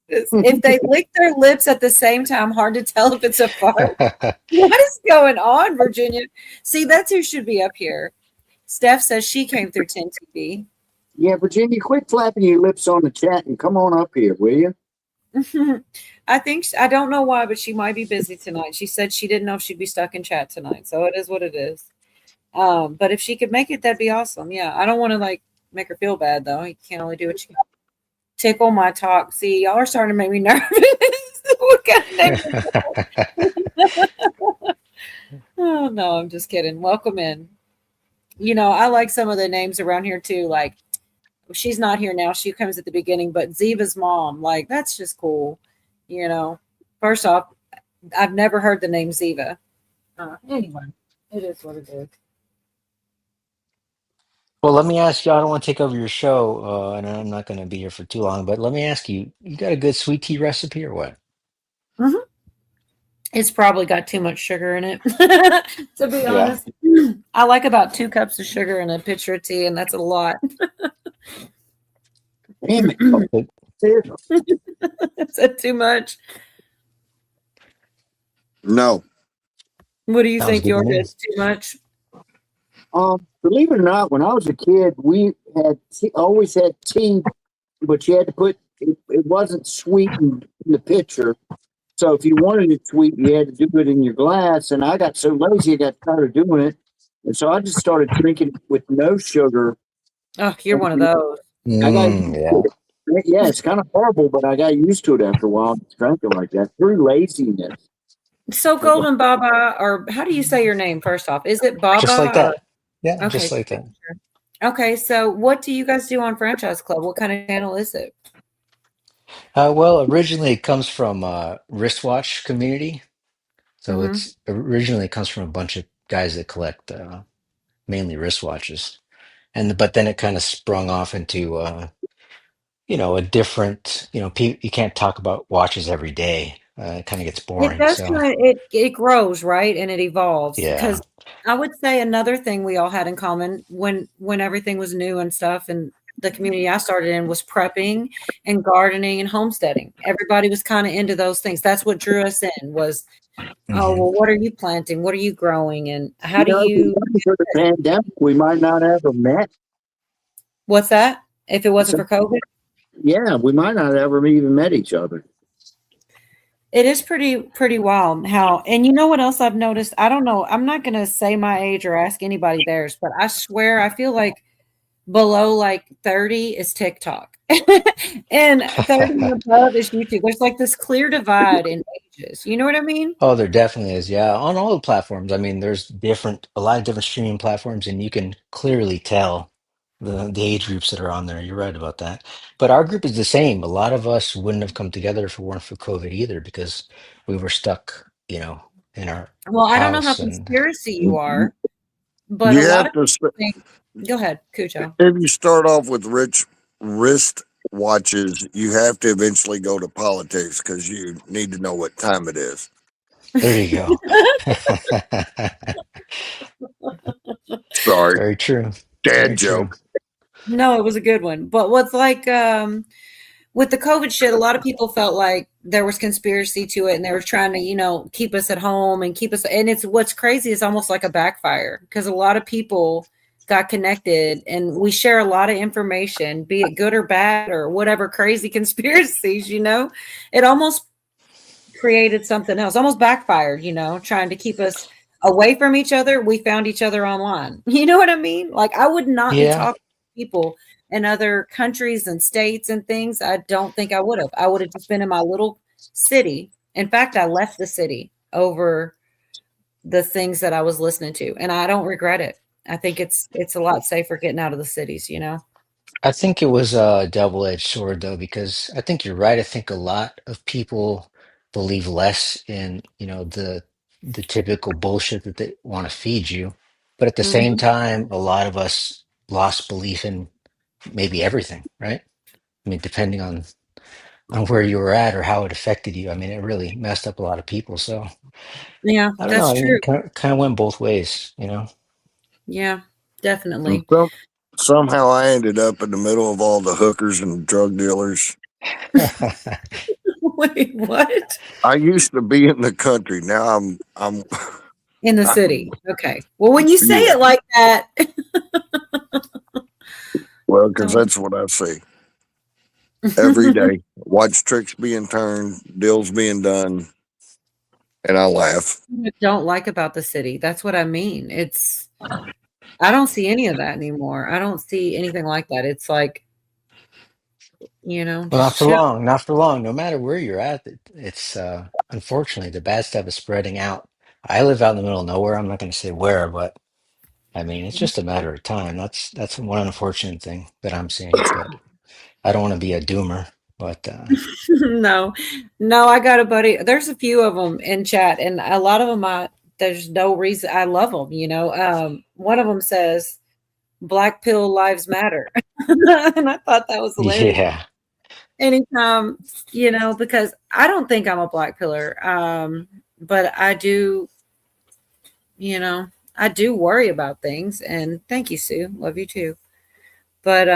If they lick their lips at the same time, hard to tell if it's a fart. What is going on, Virginia? See, that's who should be up here. Steph says she came through 10 TV. Yeah, Virginia, quit flapping your lips on the chat and come on up here, will you? I don't know why, but she might be busy tonight. She said she didn't know if she'd be stuck in chat tonight. So it is what it is. But if she could make it, that'd be awesome. Yeah. I don't want to like make her feel bad though. You can't only do what you can. Tickle my talk. See, y'all are starting to make me nervous. What kind of name? Oh no, I'm just kidding. Welcome in. You know, I like some of the names around here too. Like, she's not here now. She comes at the beginning, but Ziva's mom, like, that's just cool. You know, first off, I've never heard the name Ziva. Anyway, it is what it is. Well, let me ask you. I don't want to take over your show, and I'm not going to be here for too long. But let me ask you: you got a good sweet tea recipe or what? Mm-hmm. It's probably got too much sugar in it. To be honest, I like about 2 cups of sugar in a pitcher of tea, and that's a lot. Damn it. Is that too much? No. What do you Sounds think, good to me. Yorga? It's too much? Believe it or not, when I was a kid, we always had tea, but you had to put it wasn't sweetened in the pitcher. So if you wanted it sweet, you had to do it in your glass. And I got so lazy, I got tired of doing it, and so I just started drinking with no sugar. Oh, you're one of those. Yeah, it's kind of horrible, but I got used to it after a while. Just drank it like that through laziness. So Golden Baba, or how do you say your name first off? Is it Baba? Just like that. or- Yeah, Okay. just like that. Okay, so what do you guys do on Franchise Club? What kind of channel is it? Well, originally it comes from wristwatch community. So Mhm. it's originally it comes from a bunch of guys that collect mainly wristwatches, but then it kind of sprung off into a different you can't talk about watches every day. It kind of gets It boring. does So kind of it grows, right? And it evolves. yeah, Because I would say another thing we all had in common when everything was new and stuff, and the community I started in was prepping and gardening and homesteading. Everybody was kind of into those things. That's what drew us in was, oh, well, what are you planting? What are you growing? And how do you For the pandemic, we might not have met. What's that? If it wasn't for COVID? Yeah, we might not have ever even met each other. It is pretty wild how, and you know what else I've noticed? I don't know. I'm not going to say my age or ask anybody theirs, but I swear I feel like below like 30 is TikTok and 30 and above is YouTube. There's like this clear divide in ages. You know what I mean? oh, there definitely is. Yeah, on all the platforms. I mean, there's a lot of different streaming platforms, and you can clearly tell the age groups that are on there. You're right about that. But our group is the same. A lot of us wouldn't have come together if it weren't for COVID either, because we were stuck, in our Well, I don't know how house and conspiracy you are, but You a lot have of to people think, go ahead, Cucho. if you start off with wrist watches, you have to eventually go to politics because you need to know what time it is. there you go. Sorry. Very true. Dad Very true. joke. No, it was a good one. But what's like with the COVID shit, a lot of people felt like there was conspiracy to it and they were trying to, keep us at home and keep us. And it's what's crazy is almost like a backfire because a lot of people got connected and we share a lot of information, be it good or bad or whatever crazy conspiracies, it almost created something else, almost backfired, trying to keep us away from each other. We found each other online. You know what I mean? Like I would not be Yeah. talking to people in other countries and states and things. I don't think I would have. I would have just been in my little city. In fact, I left the city over the things that I was listening to, and I don't regret it. I think it's a lot safer getting out of the cities, I think it was a double-edged sword though, because I think you're right. I think a lot of people believe less in, the typical bullshit that they want to feed you. But at the same Mhm. time, a lot of us lost belief in maybe everything, right? I mean, depending on where you were at or how it affected you. I mean, it really messed up a lot of people. So Yeah, I don't know. that's I mean, true. it kind of went both ways. Yeah, And definitely. somehow I ended up in the middle of all the hookers and drug dealers. Wait, what? I used to be in the country. Now I'm In the city. Okay. Well, when you say yeah. it like that, Well, because oh, that's what I see every day. Watch tricks being turned, deals being done, and I laugh. what I don't like about the city. That's what I mean. I don't see any of that anymore. I don't see anything like that. It's like, Well, not just for chill. long, not for long. No matter where you're at, it's unfortunately the bad stuff is spreading out. I live out in the middle of nowhere. I'm not going to say where, but I mean it's just a matter of time. That's one unfortunate thing that I'm seeing. But I don't want to be a doomer. But No, no, I got a buddy. There's a few of them in chat, and a lot of them, there's no reason. I love them. One of them says, Black pill lives matter. And I thought that was hilarious. yeah, Anytime, because I don't think I'm a black pillar. But I do, I do worry about things. And thank you, Sue. Love you too. But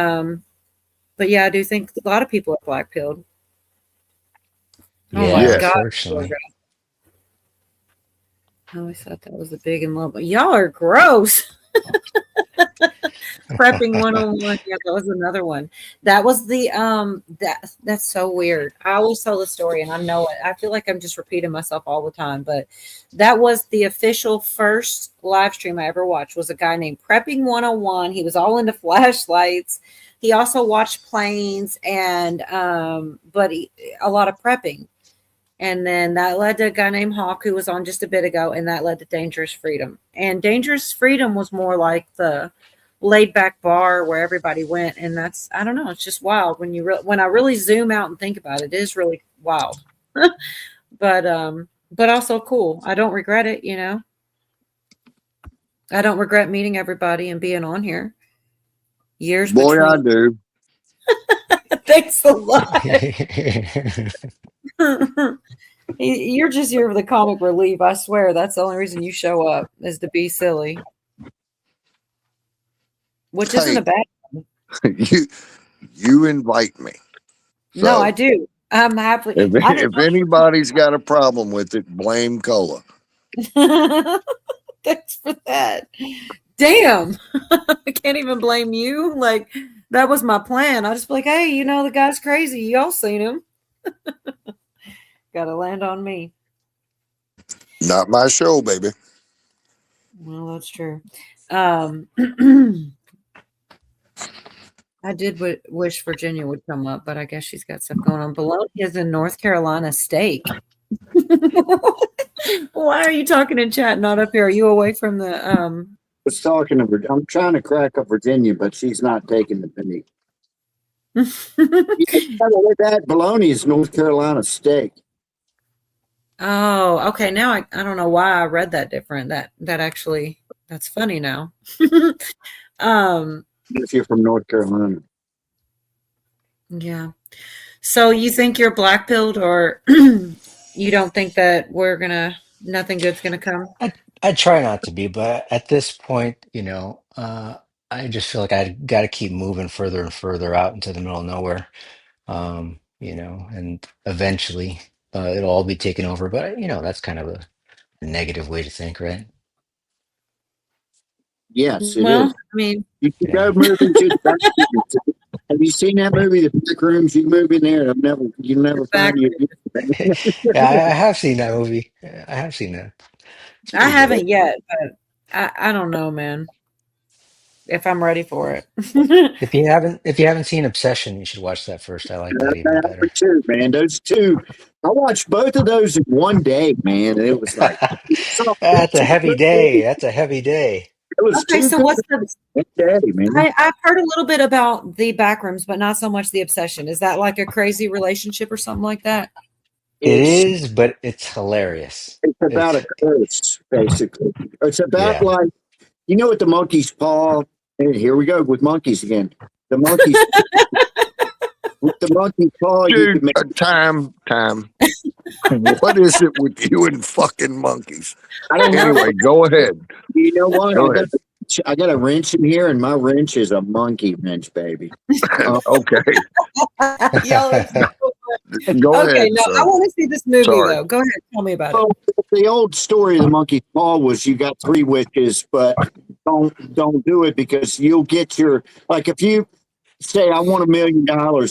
yeah, I do think a lot of people are black pilled. Oh yeah. my Yes. God. Unfortunately, I always thought that was a big and little. Y'all are gross. Prepping 101. Yeah, that was another one. That was the that's so weird. I always tell the story and I know it. I feel like I'm just repeating myself all the time, but that was the official first live stream I ever watched. Was a guy named Prepping 101. He was all into flashlights. He also watched planes and a lot of prepping. And then that led to a guy named Hawk who was on just a bit ago, and that led to Dangerous Freedom. And Dangerous Freedom was more like the laid back bar where everybody went, and that's, I don't know, it's just wild when when I really zoom out and think about it. It is really wild. but also cool. I don't regret it. I don't regret meeting everybody and being on here. Years Boy, I between. do. Thanks a lot. You're just here for the comic relief. I swear that's the only reason you show up is to be silly, which isn't a bad thing. You invite me. So, no, I do. I'm happy. If anybody's got a problem with it, blame Cola. Thanks for that. Damn. I can't even blame you. Like, that was my plan. I just be like, hey, the guy's crazy. Y'all seen him. Gotta land on me. Not my show, baby. Well, that's true. I did wish Virginia would come up, but I guess she's got stuff going on. Bologna is in North Carolina steak. Why are you talking in chat, not up here? Are you away from the I was talking to her. I'm trying to crack up Virginia, but she's not taking the penny. That bologna is North Carolina steak. Oh, okay. Now I don't know why I read that different. That actually, that's funny now. If you're from North Carolina. Yeah. So you think you're black pilled, or you don't think that nothing good's gonna come? I try not to be, but at this point, I just feel like I got to keep moving further and further out into the middle of nowhere, and eventually it'll all be taken over. But that's kind of a negative way to think, right? Yes, it well, is. I mean, you can go move into the back rooms. Have you seen that movie, The Back Rooms? You move in there, you'll never find you. Yeah, I have seen that movie. I have seen that. I haven't yet, but I don't know, man. If I'm ready for it. If you haven't seen Obsession, you should watch that first. I like that even better. Too, man. Those two, I watched both of those in one day, man, and it was like that's a heavy day. That's a heavy day. It was Okay, too so good. what's the? Daddy, man. I've heard a little bit about the backrooms, but not so much the obsession. Is that like a crazy relationship or something like that? It It's is, but it's hilarious. it's about a curse, basically. It's about Yeah. like you know what the monkey's paw. And here we go with monkeys again. The monkey's with the monkey's paw. You Dude, can make, time. What is it with you and fucking monkeys? I don't know. Anyway, go ahead. You know what? Go ahead. I got a wrench in here, and my wrench is a monkey wrench, baby. Okay. Y'all are so Go okay, ahead. no, Son. I want to see this movie Sorry. though. Go ahead, tell me about it. Well, the old story of the monkey's paw was you got 3 wishes, but don't do it because you'll get your like if you say I want $1 million,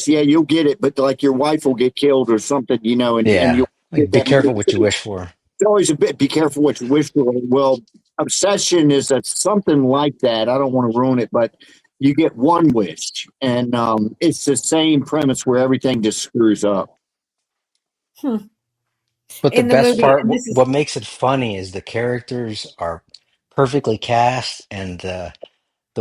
yeah, you'll get it, but like your wife will get killed or something, you know, and Yeah. you'll Like, get be that careful money. what you wish for. It's always a bit be careful what you wish for. Well, obsession is that something like that. I don't want to ruin it, but you get one wish, and it's the same premise where everything just screws up. But the In the best movie, part, and this is what makes it funny is the characters are perfectly cast, and the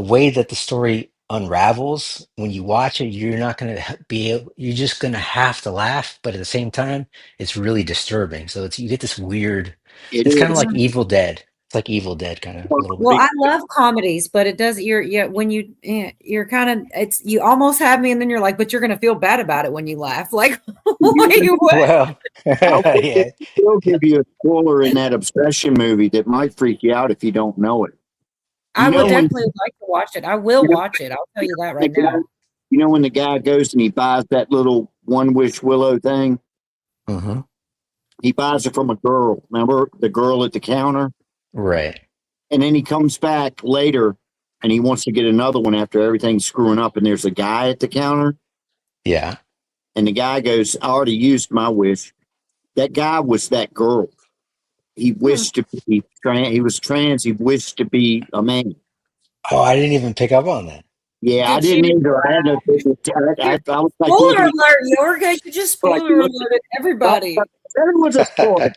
way that the story unravels when you watch it, you're not going to be able, you're just going to have to laugh, but at the same time, it's really disturbing. So you get this weird, It it's kind of is. like Evil Dead. It's like Evil Dead kind of a little well, bit. I love comedies, but it does. When you're kind of it's you almost have me, and then you're like, but you're gonna feel bad about it when you laugh. Like, wait, what? Well, yeah. They'll give you a spoiler in that obsession movie that might freak you out if you don't know it. I You would know when definitely like to watch it. I will watch it. I'll tell you that the right guy, now. you know when the guy goes and he buys that little one wish willow thing, Mhm. he buys it from a girl. Remember the girl at the counter? Right. And then he comes back later and he wants to get another one after everything's screwing up. And there's a guy at the counter. Yeah. And the guy goes, I already used my wish. That guy was that girl. He wished to be trans. He was trans. He wished to be a man. Oh, I didn't even pick up on that. Yeah, I Did didn't you? either. I had to, I was like, Spoiler looking alert, Yorga! You just like, spoiler alerted everybody. that was a spoiler.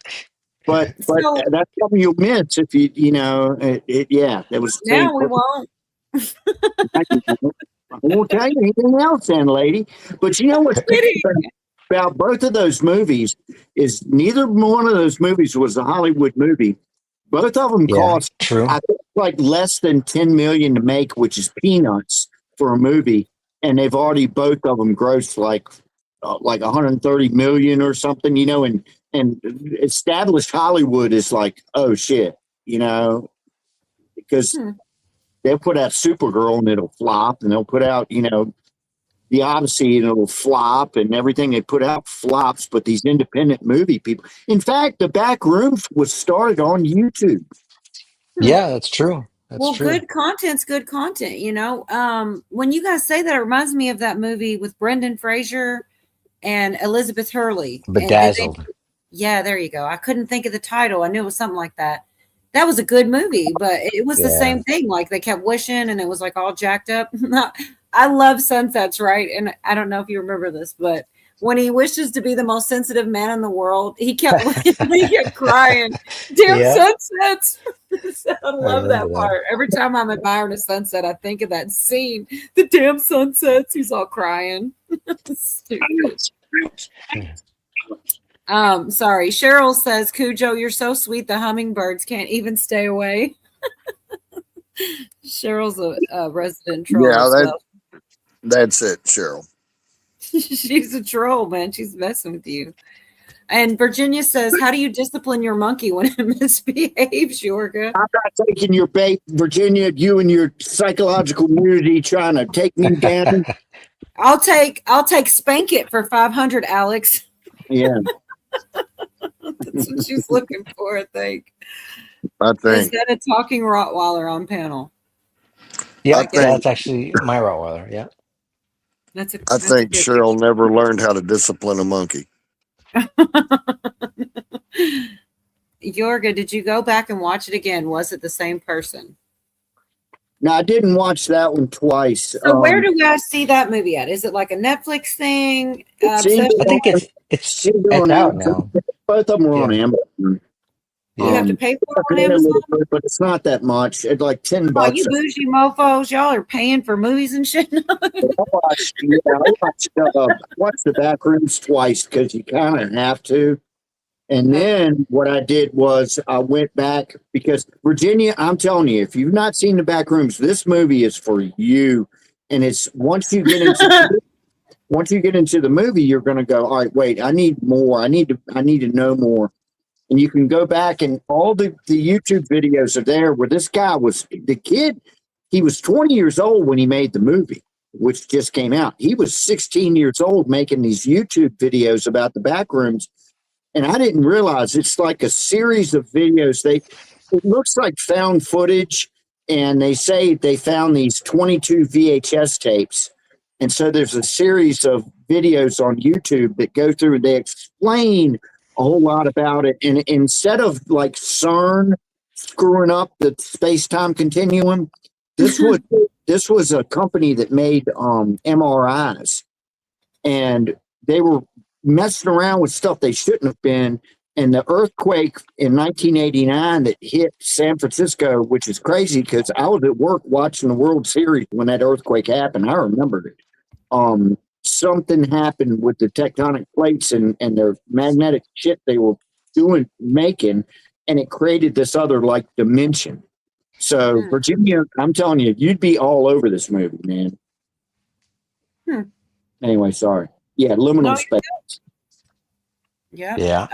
But So that's something you'll miss if you know yeah, that was the same. now we won't. I won't tell you anything else, then, lady. But you know what's Kidding. about both of those movies is neither one of those movies was a Hollywood movie. Both of them Yeah, cost true. I think like less than 10 million to make, which is peanuts for a movie, and they've already both of them grossed like 130 million or something, you know, and established Hollywood is like, oh shit, you know, because they'll put out Supergirl and it'll flop, and they'll put out, you know, The Odyssey and it'll flop, and everything they put out flops. But these independent movie people, in fact, The Back Rooms was started on YouTube. Yeah, that's true. That's Well, true. good content's good content, you know. When you guys say that, it reminds me of that movie with Brendan Fraser and Elizabeth Hurley. Bedazzled. Yeah, there you go. I couldn't think of the title. I knew it was something like that. That was a good movie, but it was the Yeah. same thing. Like they kept wishing and it was like all jacked up. I love Sunsets, right? And I don't know if you remember this, but when he wishes to be the most sensitive man in the world, he kept crying. Damn Yeah. sunsets. I love that remember that. part. Every time I'm admiring a sunset, I think of that scene. The damn sunsets. He's all crying. Stupid. Sorry. Cheryl says, Cujo, you're so sweet. The hummingbirds can't even stay away. Cheryl's a resident troll. Yeah, as well. that's it, Cheryl. She's a troll, man. She's messing with you. And Virginia says, how do you discipline your monkey when it misbehaves, Yorga? I'm not taking your bait, Virginia. You and your psychological immunity trying to take me down. I'll take spank it for 500, Alex. Yeah. That's what she's looking for, I think. I Is think. that a talking Rottweiler on panel? Yeah, I think- that's actually my Rottweiler. Yeah. That's a. I that's a think good- Cheryl never learned how to discipline a monkey. Yorga, did you go back and watch it again? Was it the same person? No, I didn't watch that one twice. So where do you guys see that movie at? Is it like a Netflix thing? It seems Obsession? I think it's on out Amazon. now. Both of them are on Amazon. You have to pay for it on Yeah, Amazon? but it's not that much. It's like $10 Oh, bucks. you bougie mofos, y'all are paying for movies and shit. I watched the Backrooms twice because you kind of have to. And then what I did was I went back because Virginia, I'm telling you, if you've not seen the Backrooms, this movie is for you. And it's once you get into the movie, you're going to go, all right, wait, I need more. I need to know more. And you can go back and all the YouTube videos are there where this guy was the kid. He was 20 years old when he made the movie, which just came out. He was 16 years old making these YouTube videos about the Backrooms. And I didn't realize it's like a series of videos. It looks like found footage. And they say they found these 22 VHS tapes. And so there's a series of videos on YouTube that go through and they explain a whole lot about it. And instead of like CERN screwing up the space-time continuum, this was a company that made MRIs, and they were messing around with stuff they shouldn't have been. And the earthquake in 1989 that hit San Francisco, which is crazy because I was at work watching the World Series when that earthquake happened. I remembered it. Something happened with the tectonic plates and their magnetic shit they were making, and it created this other like dimension. So Virginia, I'm telling you, you'd be all over this movie, man. Anyway, sorry. Yeah, liminal space. Yeah.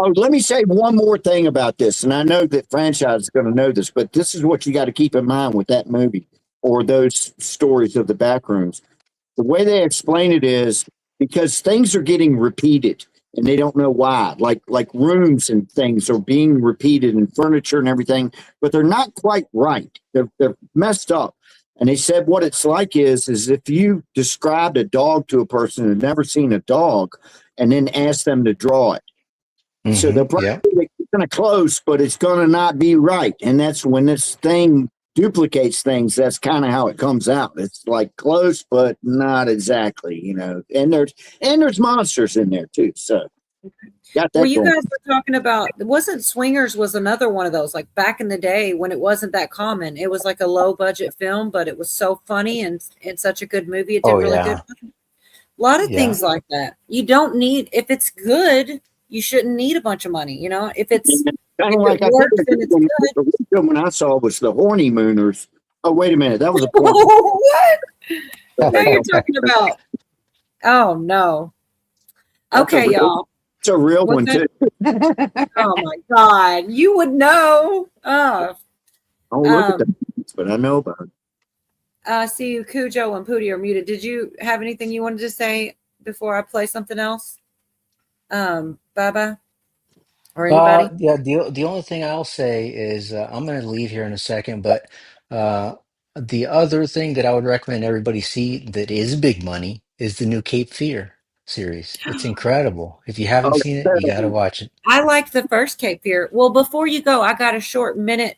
Oh, let me say one more thing about this, and I know that franchise is going to know this, but this is what you got to keep in mind with that movie or those stories of the Backrooms. The way they explain it is because things are getting repeated and they don't know why. Like rooms and things are being repeated and furniture and everything, but they're not quite right. They're messed up. And they said what it's like is if you described a dog to a person who'd never seen a dog and then asked them to draw it. So they're probably going to close, but it's going to not be right. And that's when this thing duplicates things. That's kind of how it comes out. It's like close, but not exactly, you know. And there's monsters in there too. So got that. Well, you going. guys were talking about, wasn't Swingers was another one of those, like back in the day when it wasn't that common. It was like a low budget film, but it was so funny and such a good movie. It did really good. A lot of things like that. You don't need, if it's good, you shouldn't need a bunch of money. You know, if it's kind of like the film when I saw was The Honeymooners. Oh, wait a minute, that was a porn. What? Now you're talking about? Oh no. Okay, y'all. It's a real one too. Oh my God, you would know. I don't look at them, but I know about it. See, Cujo and Pootie are muted. Did you have anything you wanted to say before I play something else? Baba or anybody? Yeah, the only thing I'll say is I'm going to leave here in a second, but the other thing that I would recommend everybody see that is big money is the new Cape Fear series. It's incredible. If you haven't seen it, you got to watch it. I liked the first Cape Fear. Well, before you go, I got a short minute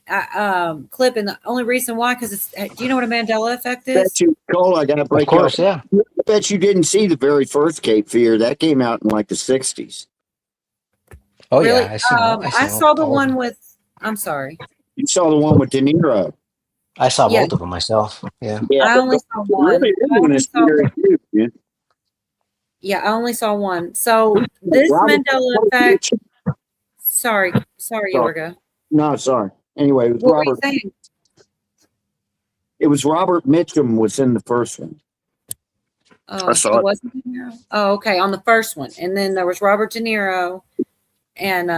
clip, and the only reason why, because it's. Do you know what a Mandela effect is? Bet you, Cole, I got to break. Of course, up. yeah. I bet you didn't see the very first Cape Fear. That came out in like the 60s. Oh Really? yeah, I saw the one with. I'm sorry. You saw the one with De Niro. I saw both of them myself. Yeah. I only saw one. Yeah, I only saw one. So this Mandela effect. Sorry, Yorga. No, sorry. Anyway, it was What were you Robert. saying? It was Robert Mitchum was in the first one. Oh, I saw it. wasn't De Niro? Oh, okay, on the first one, and then there was Robert De Niro, and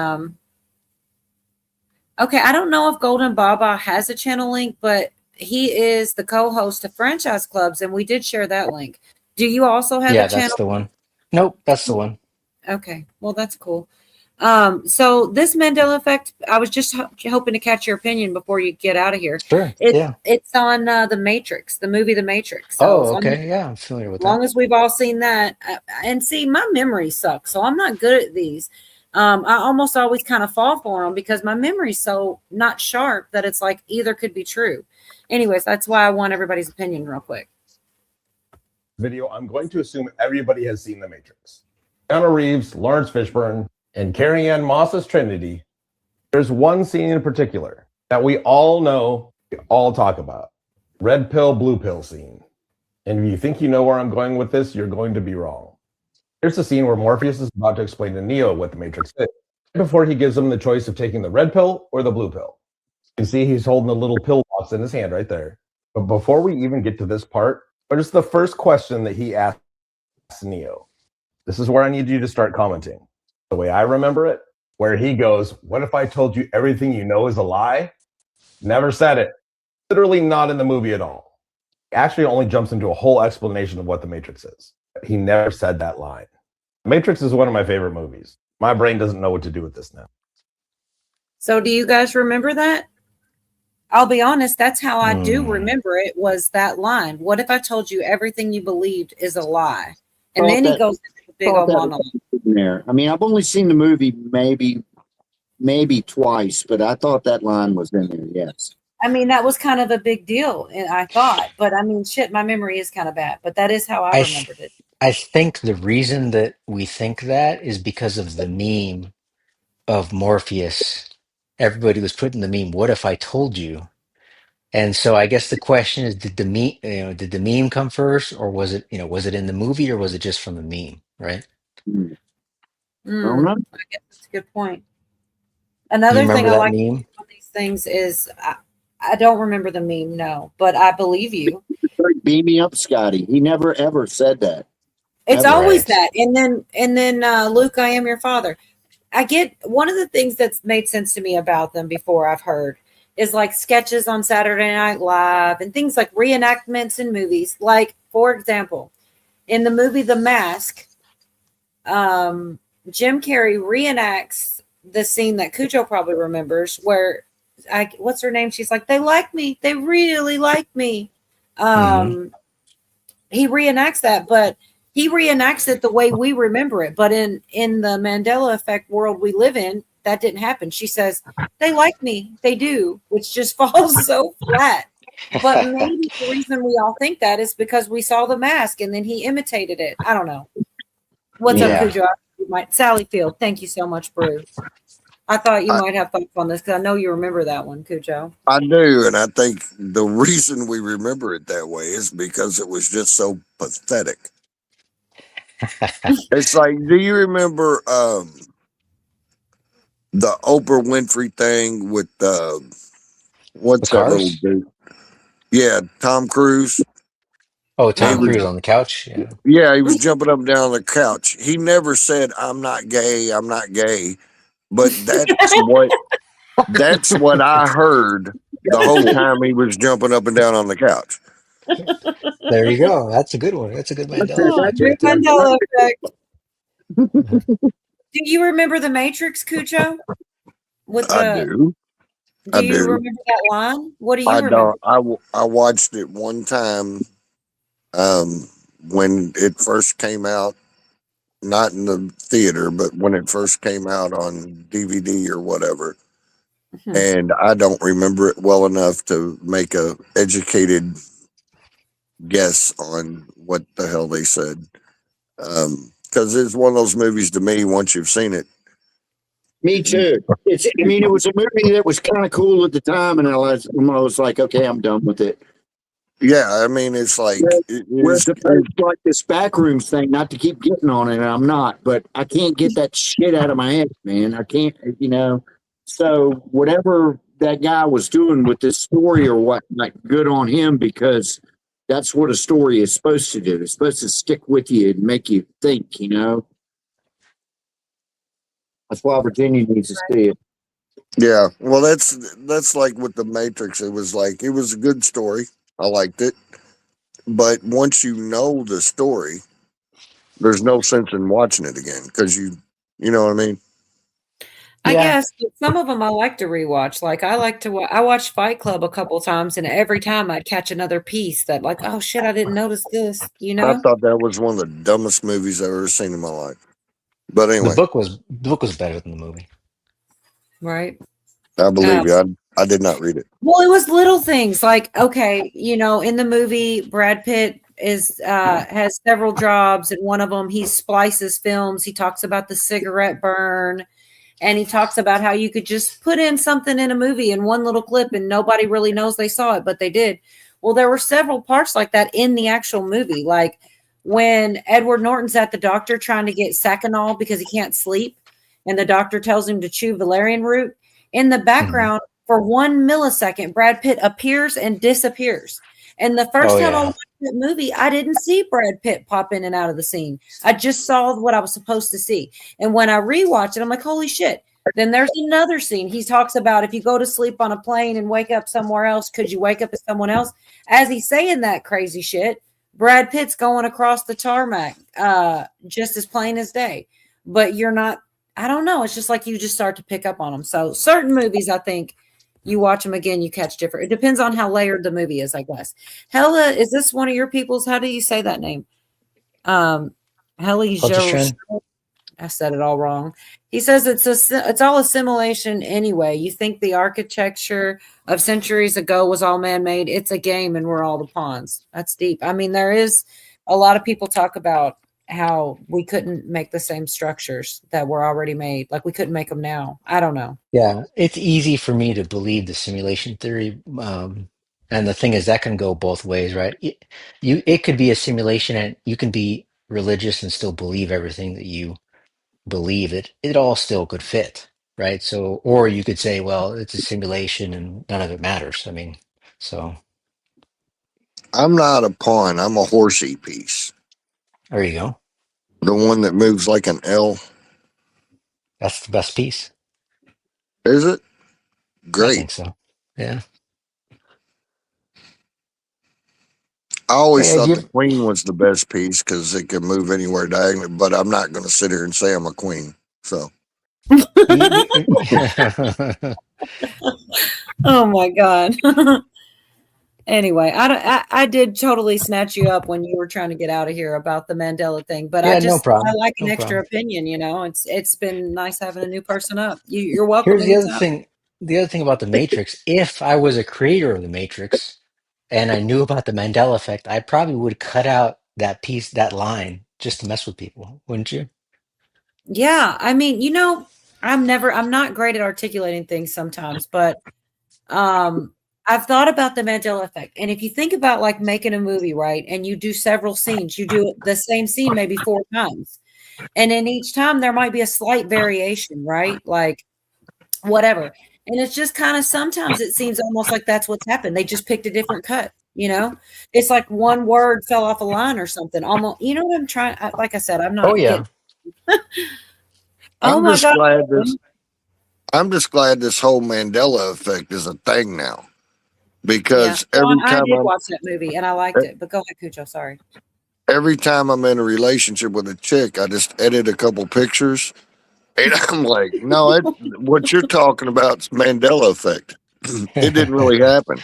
okay, I don't know if Golden Baba has a channel link, but he is the co-host of Franchise Clubs, and we did share that link. Do you also have a channel? That's the one. Nope, that's the one. Okay, well, that's cool. So this Mandela effect, I was just hoping to catch your opinion before you get out of here. Sure. It's on The Matrix, the movie The Matrix. So Oh, okay. Yeah, I'm familiar with as long as we've all seen that, and see, my memory sucks, so I'm not good at these. I almost always kind of fall for them because my memory's so not sharp that it's like either could be true. Anyways, that's why I want everybody's opinion real quick. Video, I'm going to assume everybody has seen The Matrix. Keanu Reeves, Lawrence Fishburne, and Carrie Ann Moss as Trinity There's one scene in particular that we all know, we all talk about. Red pill, blue pill scene. And if you think you know where I'm going with this, you're going to be wrong. Here's the scene where Morpheus is about to explain to Neo what the Matrix is. Before he gives him the choice of taking the red pill or the blue pill. You see he's holding the little pill box in his hand right there. But before we even get to this part, what is the first question that he asks Neo? This is where I need you to start commenting. The way I remember it, where he goes, what if I told you everything you know is a lie? Never said it. Literally not in the movie at all. He actually only jumps into a whole explanation of what the Matrix is. He never said that line. Matrix is one of my favorite movies. My brain doesn't know what to do with this now. So do you guys remember that? I'll be honest, that's how I do remember it, was that line. What if I told you everything you believed is a lie? And then he goes into the big old monologue. There. I mean, I've only seen the movie maybe twice, but I thought that line was in there. Yes. I mean, that was kind of a big deal, and I thought, but I mean, shit, my memory is kind of bad, but that is how I remembered it. I think the reason that we think that is because of the meme of Morpheus. Everybody was putting the meme, what if I told you? And so I guess the question is, did the meme come first, or was it in the movie, or was it just from the meme, right? Mm. I guess that's a good point. Another thing I like about these things is I don't remember the meme, no, but I believe you. Beam me up, Scotty. He never ever said that. It's always that. And then Luke, I am your father. I get one of the things that's made sense to me about them before I've heard is like sketches on Saturday Night Live and things like reenactments in movies. Like, for example, in the movie The Mask, Jim Carrey reenacts the scene that Cujo probably remembers where what's her name? She's like, they like me. They really like me. He reenacts that, but he reenacts it the way we remember it. But in the Mandela effect world we live in, that didn't happen. She says, they like me. They do, which just falls so flat. But maybe the reason we all think that is because we saw The Mask and then he imitated it. I don't know. What's up, Cujo? Sally Field. Thank you so much, Bruce. I thought you might have thoughts on this because I know you remember that one, Cujo. I do, and I think the reason we remember it that way is because it was just so pathetic. It's like, do you remember the Oprah Winfrey thing with what's that little dude? Yeah, Tom Cruise. Oh, Tom Cruise on the couch. Yeah. Yeah, he was jumping up and down on the couch. He never said, "I'm not gay. I'm not gay." But that's what I heard the whole time he was jumping up and down on the couch. There you go. That's a good one. That's a good Mandela effect. Mandela effect. Do you remember The Matrix, Cujo? I do. Do you remember that line? What do you remember? I watched it one time when it first came out, not in the theater, but when it first came out on DVD or whatever. And I don't remember it well enough to make a educated guess on what the hell they said. Because it's one of those movies to me, once you've seen it. Me too. It was a movie that was kind of cool at the time, and I was like, okay, I'm done with it. Yeah, I mean, it's like it's like this backrooms thing. Not to keep getting on it, and I'm not, but I can't get that shit out of my head, man. I can't, So whatever that guy was doing with this story or what, like, good on him, because that's what a story is supposed to do. It's supposed to stick with you and make you think. That's why Virginia needs to see it. Yeah, well, that's like with The Matrix. It was a good story. I liked it, but once you know the story, there's no sense in watching it again because you know what I mean. I guess but some of them I like to rewatch. Like I watched Fight Club a couple times, and every time I'd catch another piece that, like, oh shit, I didn't notice this. I thought that was one of the dumbest movies I've ever seen in my life. But anyway, the book was better than the movie. Right. I believe you. I did not read it. Well, it was little things like, okay, in the movie, Brad Pitt has several jobs, and one of them he splices films. He talks about the cigarette burn, And he talks about how you could just put in something in a movie in one little clip and nobody really knows they saw it, but they did. Well, there were several parts like that in the actual movie. Like when Edward Norton's at the doctor trying to get Sacanol because he can't sleep, and the doctor tells him to chew valerian root. In the background, for 1 millisecond, Brad Pitt appears and disappears. And the first time I watched that movie, I didn't see Brad Pitt pop in and out of the scene. I just saw what I was supposed to see. And when I rewatched it, I'm like, holy shit. Then there's another scene. He talks about if you go to sleep on a plane and wake up somewhere else, could you wake up as someone else? As he's saying that crazy shit, Brad Pitt's going across the tarmac just as plain as day. But you're not, I don't know. It's just like you just start to pick up on them. So certain movies, I think, you watch them again, you catch different. It depends on how layered the movie is, I guess. Hella, is this one of your people's? How do you say that name? Heli Hultestrom? I said it all wrong. He says it's all a simulation anyway. You think the architecture of centuries ago was all man-made. It's a game and we're all the pawns. That's deep. I mean, there is a lot of people talk about how we couldn't make the same structures that were already made. Like we couldn't make them now. I don't know. Yeah, it's easy for me to believe the simulation theory. And the thing is, that can go both ways, right? It could be a simulation, and you can be religious and still believe everything that you believe. It all still could fit, right? So, or you could say, well, it's a simulation and none of it matters. I mean, so I'm not a pawn. I'm a horsey piece. there you go. The one that moves like an L. That's the best piece. Is it? I Great. think so. Yeah. I always Hey, thought you- the queen was the best piece because it could move anywhere diagonally, but I'm not going to sit here and say I'm a queen. So Oh my God. Anyway, I did totally snatch you up when you were trying to get out of here about the Mandela thing, but Yeah, I no just problem. I like an No extra problem. opinion. You know, it's been nice having a new person up. You're welcome. Here's the other anytime. thing. The other thing about the Matrix, if I was a creator of the Matrix and I knew about the Mandela effect, I probably would cut out that piece, that line, just to mess with people, wouldn't you? Yeah, I mean, you know, I'm not great at articulating things sometimes, but I've thought about the Mandela effect. And if you think about like making a movie, right, and you do several scenes, you do the same scene maybe 4 times. And in each time there might be a slight variation, right? Like whatever. And it's just kind of sometimes it seems almost like that's what's happened. They just picked a different cut, you know? It's like one word fell off a line or something. Almost, you know what I'm trying? Like I said, I'm not. Oh, yeah. Oh I'm my just God. glad this whole Mandela effect is a thing now. Because Yeah. every I time did watch that movie and I liked it. But go ahead, Cujo. Sorry. every time I'm in a relationship with a chick, I just edit a couple pictures. And I'm like, no, what you're talking about is Mandela effect. It didn't really happen.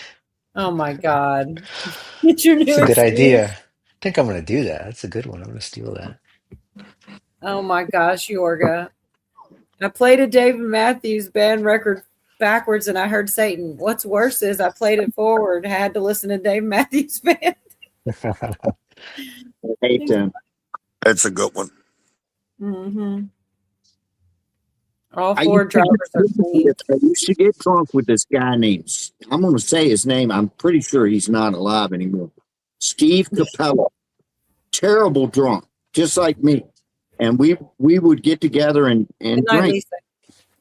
Oh my God. It's your new It's a good experience. idea. I think I'm going to do that. That's a good one. I'm going to steal that. Oh my gosh, Yorga. I played a David Matthews Band record backwards and I heard Satan. What's worse is I played it forward. I had to listen to Dave Matthews Band. I hate them. That's a good one. Mm-hmm. All I 4 used to drivers are clean. I used to get drunk with this guy named, I'm going to say his name. I'm pretty sure he's not alive anymore. Steve Capella. Terrible drunk, just like me. And we would get together and Good night, drink. Lisa.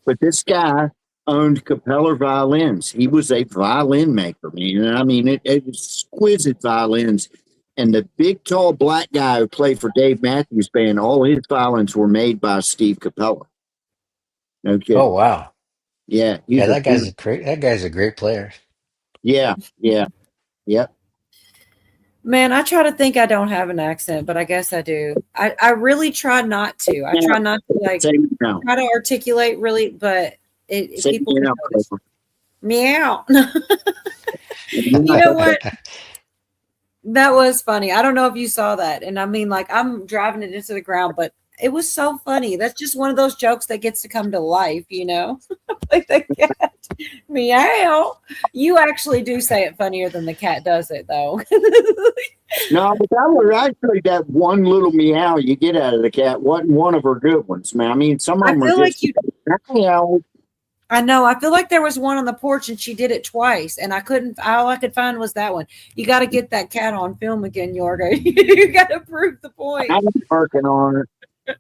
But this guy owned Capella violins. He was a violin maker, man. I mean, it exquisite violins. And the big, tall black guy who played for Dave Matthews Band, all his violins were made by Steve Capella. No kidding. Oh, wow. Yeah. Yeah, he's that guy's a great player. Yeah. Yep. Man, I try to think I don't have an accent, but I guess I do. I really try not to. I try not to like Say it now. try to articulate really, but Say people it can now, notice. Cooper. Meow. You know what? That was funny. I don't know if you saw that. And I mean, like, I'm driving it into the ground, but it was so funny. That's just one of those jokes that gets to come to life, you know? Like the cat. Meow. You actually do say it funnier than the cat does it, though. No, but that was actually that one little meow you get out of the cat wasn't one of her good ones, man. I mean, some of I them feel are like just you Yeah. I know. I feel like there was one on the porch and she did it twice, and I couldn't. All I could find was that one. You got to get that cat on film again, Yorga. You got to prove the point. I'm working on it.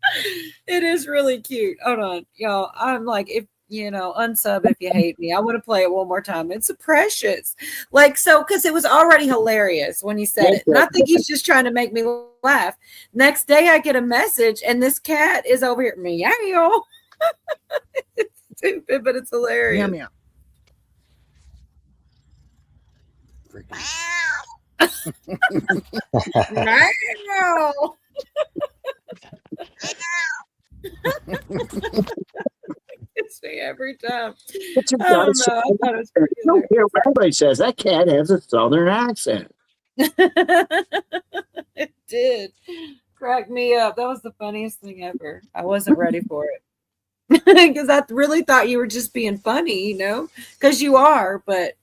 It is really cute. Hold on, y'all. I'm like, if unsub if you hate me. I want to play it one more time. It's precious, like so, because it was already hilarious when he said it, and I think he's just trying to make me laugh. Next day, I get a message, and this cat is over here, meow. It's stupid, but it's hilarious. Meow, Meow. It's me every time. I don't know. I thought it was pretty I don't care what everybody says. That cat has a southern accent. It did crack me up. That was the funniest thing ever. I wasn't ready for it because I really thought you were just being funny, because you are. But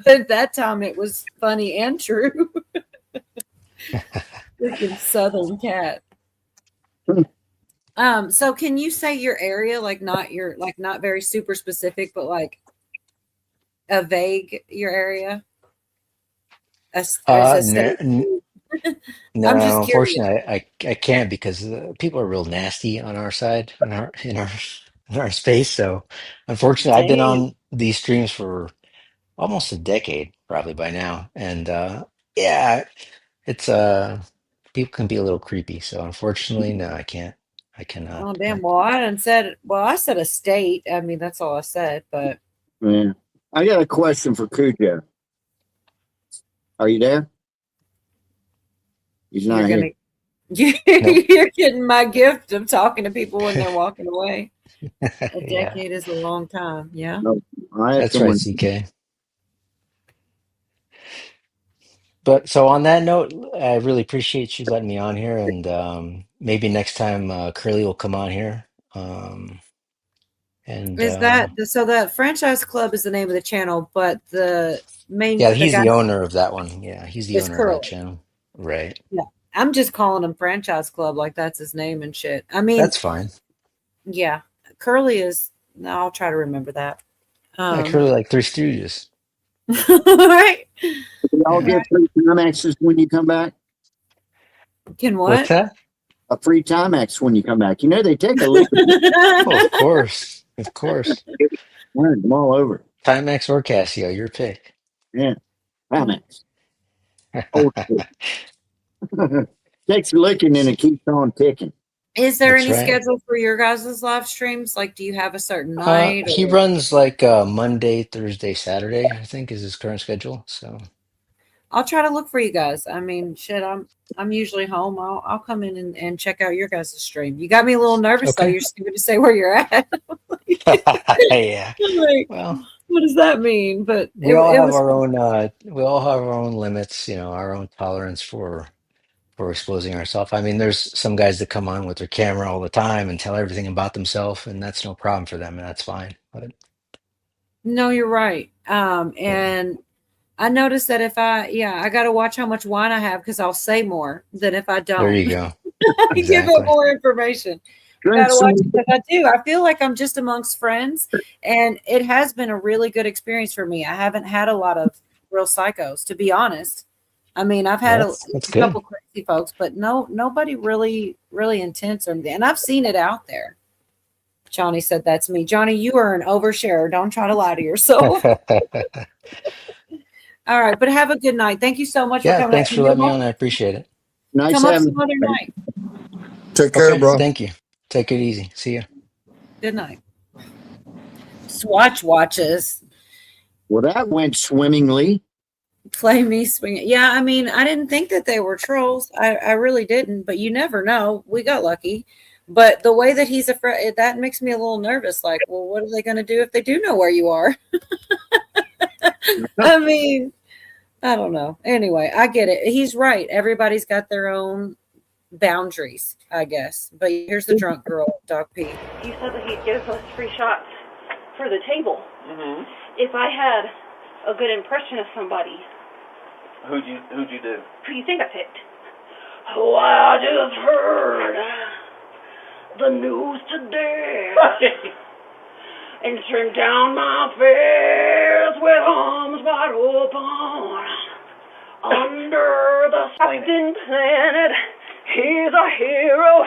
that time it was funny and true. Freaking southern cat. So can you say your area, not very super specific, but like a vague your area? No, I'm just unfortunately, I can't because people are real nasty on our side in our space. So, unfortunately, I've been Dang. on these streams for almost a decade, probably by now, and yeah, it's people can be a little creepy. So, unfortunately, no, I can't. I cannot. Oh damn! Well, I said a state. I mean, that's all I said. But Yeah. I got a question for Cujo. Are you there? He's not here. You're getting my gift of talking to people when they're walking away. A Yeah, decade is a long time. Yeah. No, I have that's right, someone. CK. But so on that note, I really appreciate you letting me on here, and maybe next time Curly will come on here. And Is that so? The franchise club is the name of the channel, but the yeah, he's guy the owner of that one. Yeah, he's the is owner of that Curly. channel. Right. Yeah, I'm just calling him franchise club like that's his name and shit. I mean, That's fine. yeah, Curly is. No, I'll try to remember that. Yeah, Curly like Three Stooges. Right? Y'all get free Timex when you come back? Can What's what? that? A free Timex when you come back. You know they take a list. Oh, of course. Of course. Them all over. Timex or Casio, your pick. Yeah. Timex. Old school. Takes a licking and it keeps on ticking. Is there That's any right. schedule for your guys' live streams? Like, do you have a certain night? He Or runs like Monday, Thursday, Saturday, I think is his current schedule. So I'll try to look for you guys. I mean, shit, I'm usually home. I'll come in and check out your guys' stream. You got me a little nervous though. okay. You're scared to say where you're at. Yeah. Like, Well, what does that mean? But we it all have was our own limits, our own tolerance for exposing ourselves. I mean, there's some guys that come on with their camera all the time and tell everything about themselves, and that's no problem for them, and that's fine. But no, you're right. And I noticed that if I got to watch how much wine I have because I'll say more than if I there don't. you go. I give Exactly. up more information. Drink Gotta some. watch it because I do. I feel like I'm just amongst friends, and it has been a really good experience for me. I haven't had a lot of real psychos, to be honest. I mean, I've had That's a good. couple crazy folks, but nobody really intense or anything. And I've seen it out there. Johnny said that's me. Johnny, you are an oversharer. Don't try to lie to yourself. All right, but have a good night. Thank you so much for Yeah, coming. thanks for letting me on. I appreciate it. Nice Come up having some other night. Take care, Okay, bro. thank you. Take it easy. See ya. Good night. Swatch watches. Well, that went swimmingly. Play me swinging. Yeah, I mean, I didn't think that they were trolls. I really didn't, but you never know. We got lucky. But the way that he's afraid, that makes me a little nervous. Like, well, what are they going to do if they do know where you are? I mean, I don't know. Anyway, I get it. He's right. Everybody's got their own boundaries, I guess. But here's the drunk girl, Doc P. You said that he'd give us free shots for the table. If I had a good impression of somebody, Who'd you do? who do you think I picked? Oh, I just heard the news today. and turn down my face with arms wide open. Under the Captain Planet, he's a hero.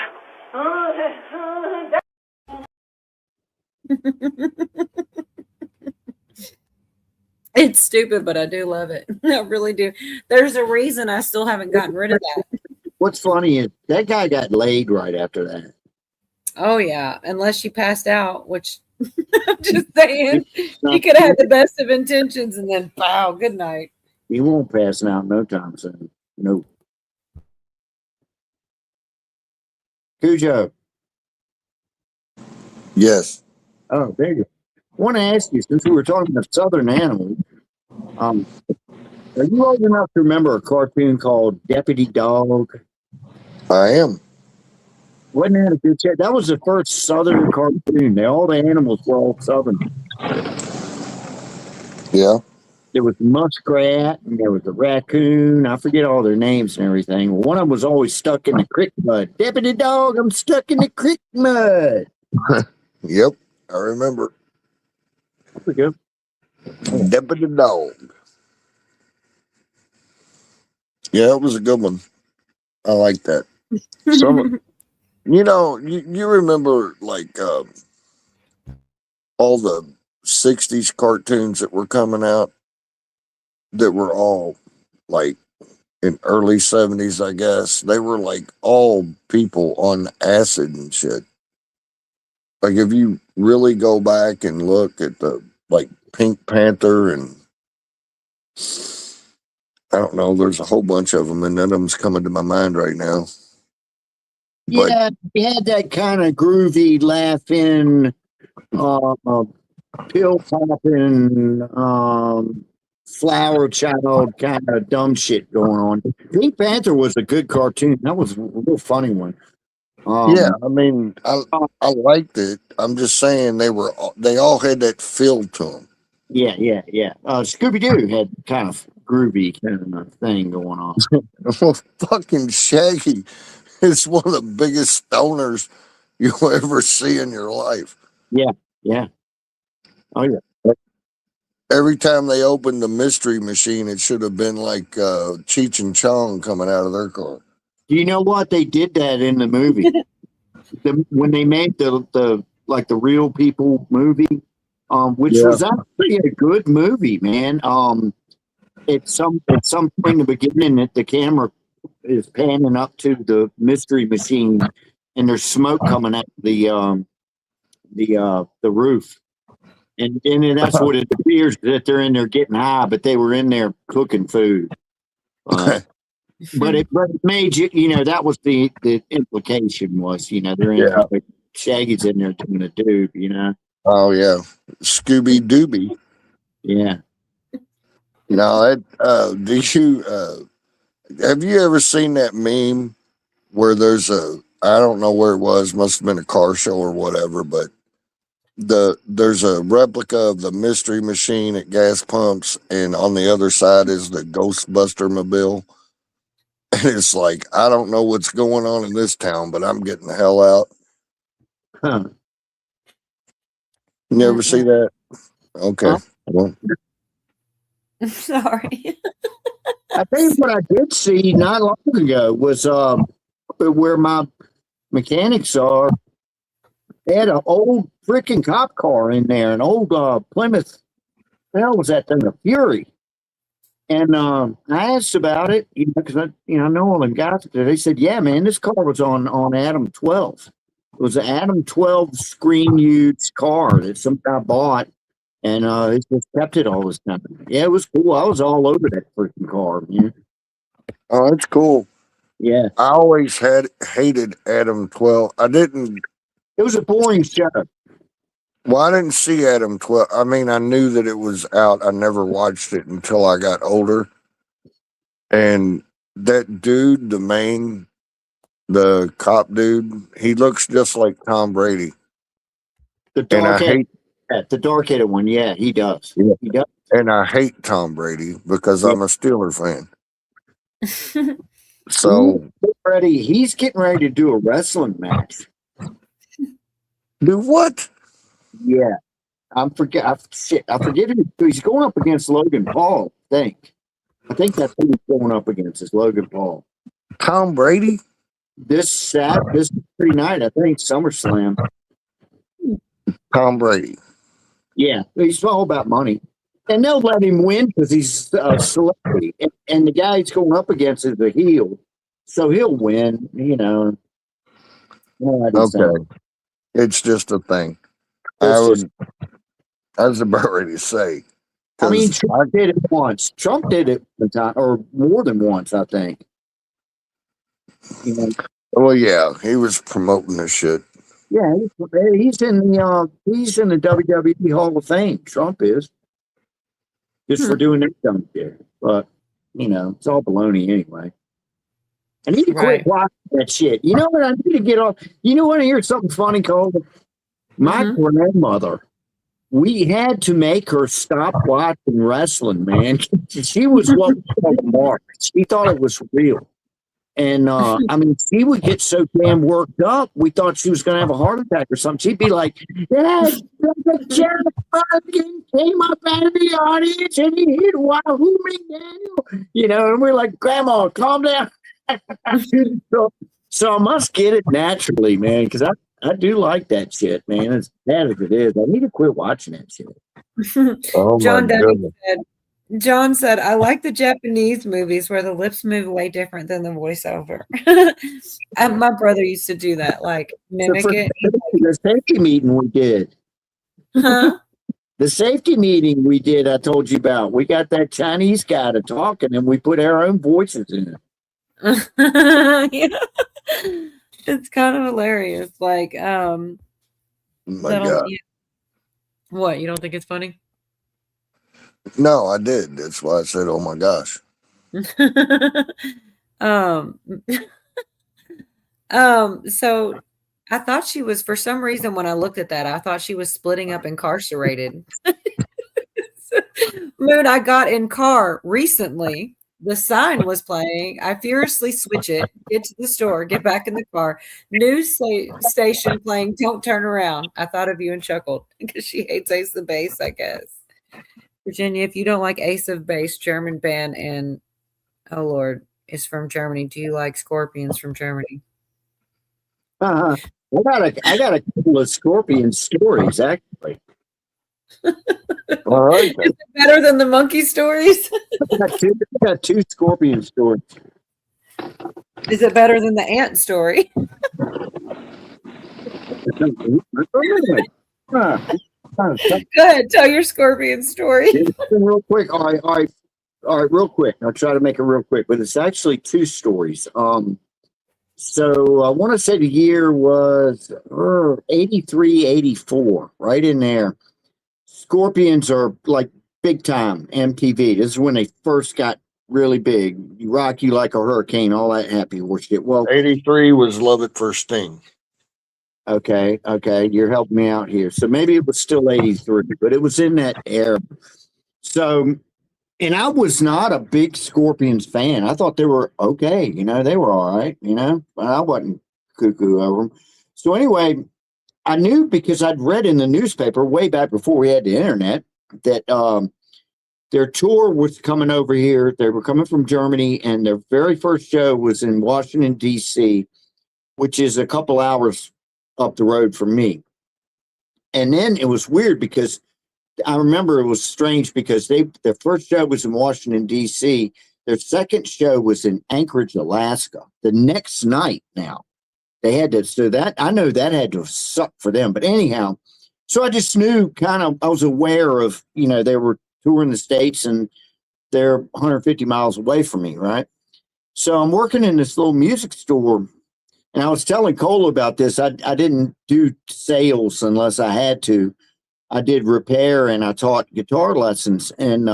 It's stupid, but I do love it. I really do. There's a reason I still haven't gotten rid of that. What's funny is that guy got laid right after that. Oh yeah, unless she passed out, which I'm just saying, she could have had the best of intentions, and then wow, good night. He won't pass out no time soon. No. Cujo. Yes. Oh, there you go. I want to ask you, since we were talking about Southern animals, are you old enough to remember a cartoon called Deputy Dog? I am. Wasn't that a good shit? That was the first Southern cartoon. All the animals were all Southern. Yeah. There was muskrat, and there was a raccoon. I forget all their names and everything. One of them was always stuck in the creek mud. Deputy Dog, I'm stuck in the creek mud. Yep, I remember. There we go. Deputy Dog. Yeah, it was a good one. I like that. Some, you remember like all the 60s cartoons that were coming out that were all like in early 70s, I guess. They were like all people on acid and shit. Like if you really go back and look at the like Pink Panther and I don't know, there's a whole bunch of them and none of them's coming to my mind right now. But, Yeah, he had that kind of groovy, laughing, pill popping, flower child kind of dumb shit going on. Pink Panther was a good cartoon. That was a real funny one. yeah, I mean, I liked it. I'm just saying they all had that feel to them. Yeah. Scooby Doo had kind of groovy kind of thing going on. Well, fucking Shaggy is one of the biggest stoners you'll ever see in your life. Yeah. Oh yeah. Every time they opened the mystery machine, it should have been like Cheech and Chong coming out of their car. Do you know what? They did that in the movie. When they made the Real People movie, which was actually a good movie, man. At some point in the beginning, the camera is panning up to the mystery machine, and there's smoke coming out the roof. And that's what it appears, that they're in there getting high, but they were in there cooking food. But it made you, that was the implication was, they're in there, Shaggy's in there doing a doob, Oh yeah, Scooby Dooby. Yeah. Now, have you ever seen that meme where there's I don't know where it was, must have been a car show or whatever, but there's a replica of the mystery machine at gas pumps, and on the other side is the Ghostbuster mobile. And it's like, I don't know what's going on in this town, but I'm getting the hell out. Huh. You never see that? Okay. Well, Sorry. I think what I did see not long ago was where my mechanics are. They had an old freaking cop car in there, an old Plymouth. What the hell was that thing? A Fury. And I asked about it, because I know all them guys there. They said, "Yeah, man, this car was on Adam 12. It was an Adam 12 screen used car that some guy bought, and he just kept it all this time." Yeah, it was cool. I was all over that freaking car. Yeah. Oh, that's cool. Yeah. I always hated Adam 12. It was a boring show. Well, I didn't see Adam 12. I mean, I knew that it was out. I never watched it until I got older. And that dude, the cop dude, he looks just like Tom Brady. The dark-headed one, yeah, he does. Yeah. He does. And I hate Tom Brady because I'm a Steeler fan. So he's getting ready to do a wrestling match. Do what? Yeah. I forget who he's going up against. Logan Paul, I think that's who he's going up against is Logan Paul. Tom Brady? This pretty night, I think, SummerSlam. Tom Brady. Yeah, he's all about money. And they'll let him win because he's a celebrity. And the guy he's going up against is a heel. So he'll win, you know. Okay. It's just a thing. I was about ready to say. I mean, Trump did it once. Trump did it one time, or more than once, I think. You know? Well, yeah, he was promoting this shit. Yeah, he's in the WWE Hall of Fame. Trump is just for doing that dumb shit. But you know, it's all baloney anyway. I need to quit watching that shit. You know what? I need to get off. You know what? I hear something funny called my grandmother. We had to make her stop watching wrestling, man. She was what we call Mark. She thought it was real. And I mean, she would get so damn worked up. We thought she was going to have a heart attack or something. She'd be like, "Dad, Jeff fucking came up out of the audience and he hit Wahoo McDaniel." You know, and we're like, "Grandma, calm down." so I must get it naturally, man, because I do like that shit, man. As bad as it is, I need to quit watching that shit. Oh John my W. goodness. John said, I like the Japanese movies where the lips move way different than the voiceover. And my brother used to do that, like mimic it. The safety meeting we did. Huh? The safety meeting we did, I told you about. We got that Chinese guy to talk, and then we put our own voices in it. Yeah. It's kind of hilarious. Like, My God. What, you don't think it's funny? No, I did. That's why I said, "Oh my gosh." So I thought she was, for some reason, when I looked at that, I thought she was splitting up incarcerated. Moon, I got in car recently. The sign was playing. I furiously switch it, get to the store, get back in the car. News station playing Don't Turn Around. I thought of you and chuckled because she hates Ace of Base, I guess. Virginia, if you don't like Ace of Base, German band, and oh Lord, is from Germany. Do you like Scorpions from Germany? I got a couple of Scorpion stories, actually. All right. Is it better than the monkey stories? I got two Scorpion stories. Is it better than the ant story? Go ahead, tell your Scorpion story. Real quick. All right, real quick. I'll try to make it real quick, but it's actually two stories. So I want to say the year was 83, 84, right in there. Scorpions are like big time MTV. This is when they first got really big. Rock You Like a Hurricane, all that happy horse shit. Well, 83 was Love at First Sting. Okay, you're helping me out here. So maybe it was still 83, but it was in that era. So, and I was not a big Scorpions fan. I thought they were okay, you know, they were all right, you know, but I wasn't cuckoo over them. So anyway, I knew because I'd read in the newspaper way back before we had the internet that their tour was coming over here. They were coming from Germany, and their very first show was in Washington, D.C., which is a couple hours up the road from me. And then it was weird because I remember it was strange because their first show was in Washington, D.C. Their second show was in Anchorage, Alaska. The next night now. They had to, so that, I know that had to suck for them. But anyhow, so I just knew I was aware of, you know, they were touring the States and they're 150 miles away from me, right? So I'm working in this little music store. And I was telling Cole about this. I didn't do sales unless I had to. I did repair and I taught guitar lessons. And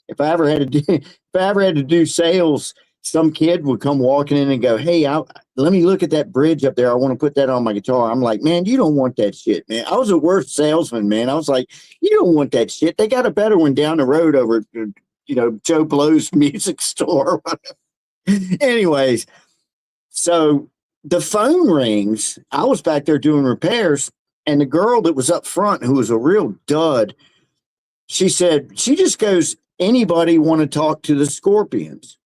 if I ever had to do sales, some kid would come walking in and go, "Hey, let me look at that bridge up there. I want to put that on my guitar." I'm like, "Man, you don't want that shit, man." I was the worst salesman, man. I was like, "You don't want that shit. They got a better one down the road over, you know, Joe Blow's music store." Anyways, so the phone rings. I was back there doing repairs, And the girl that was up front, who was a real dud, she said, she just goes, anybody want to talk to the Scorpions?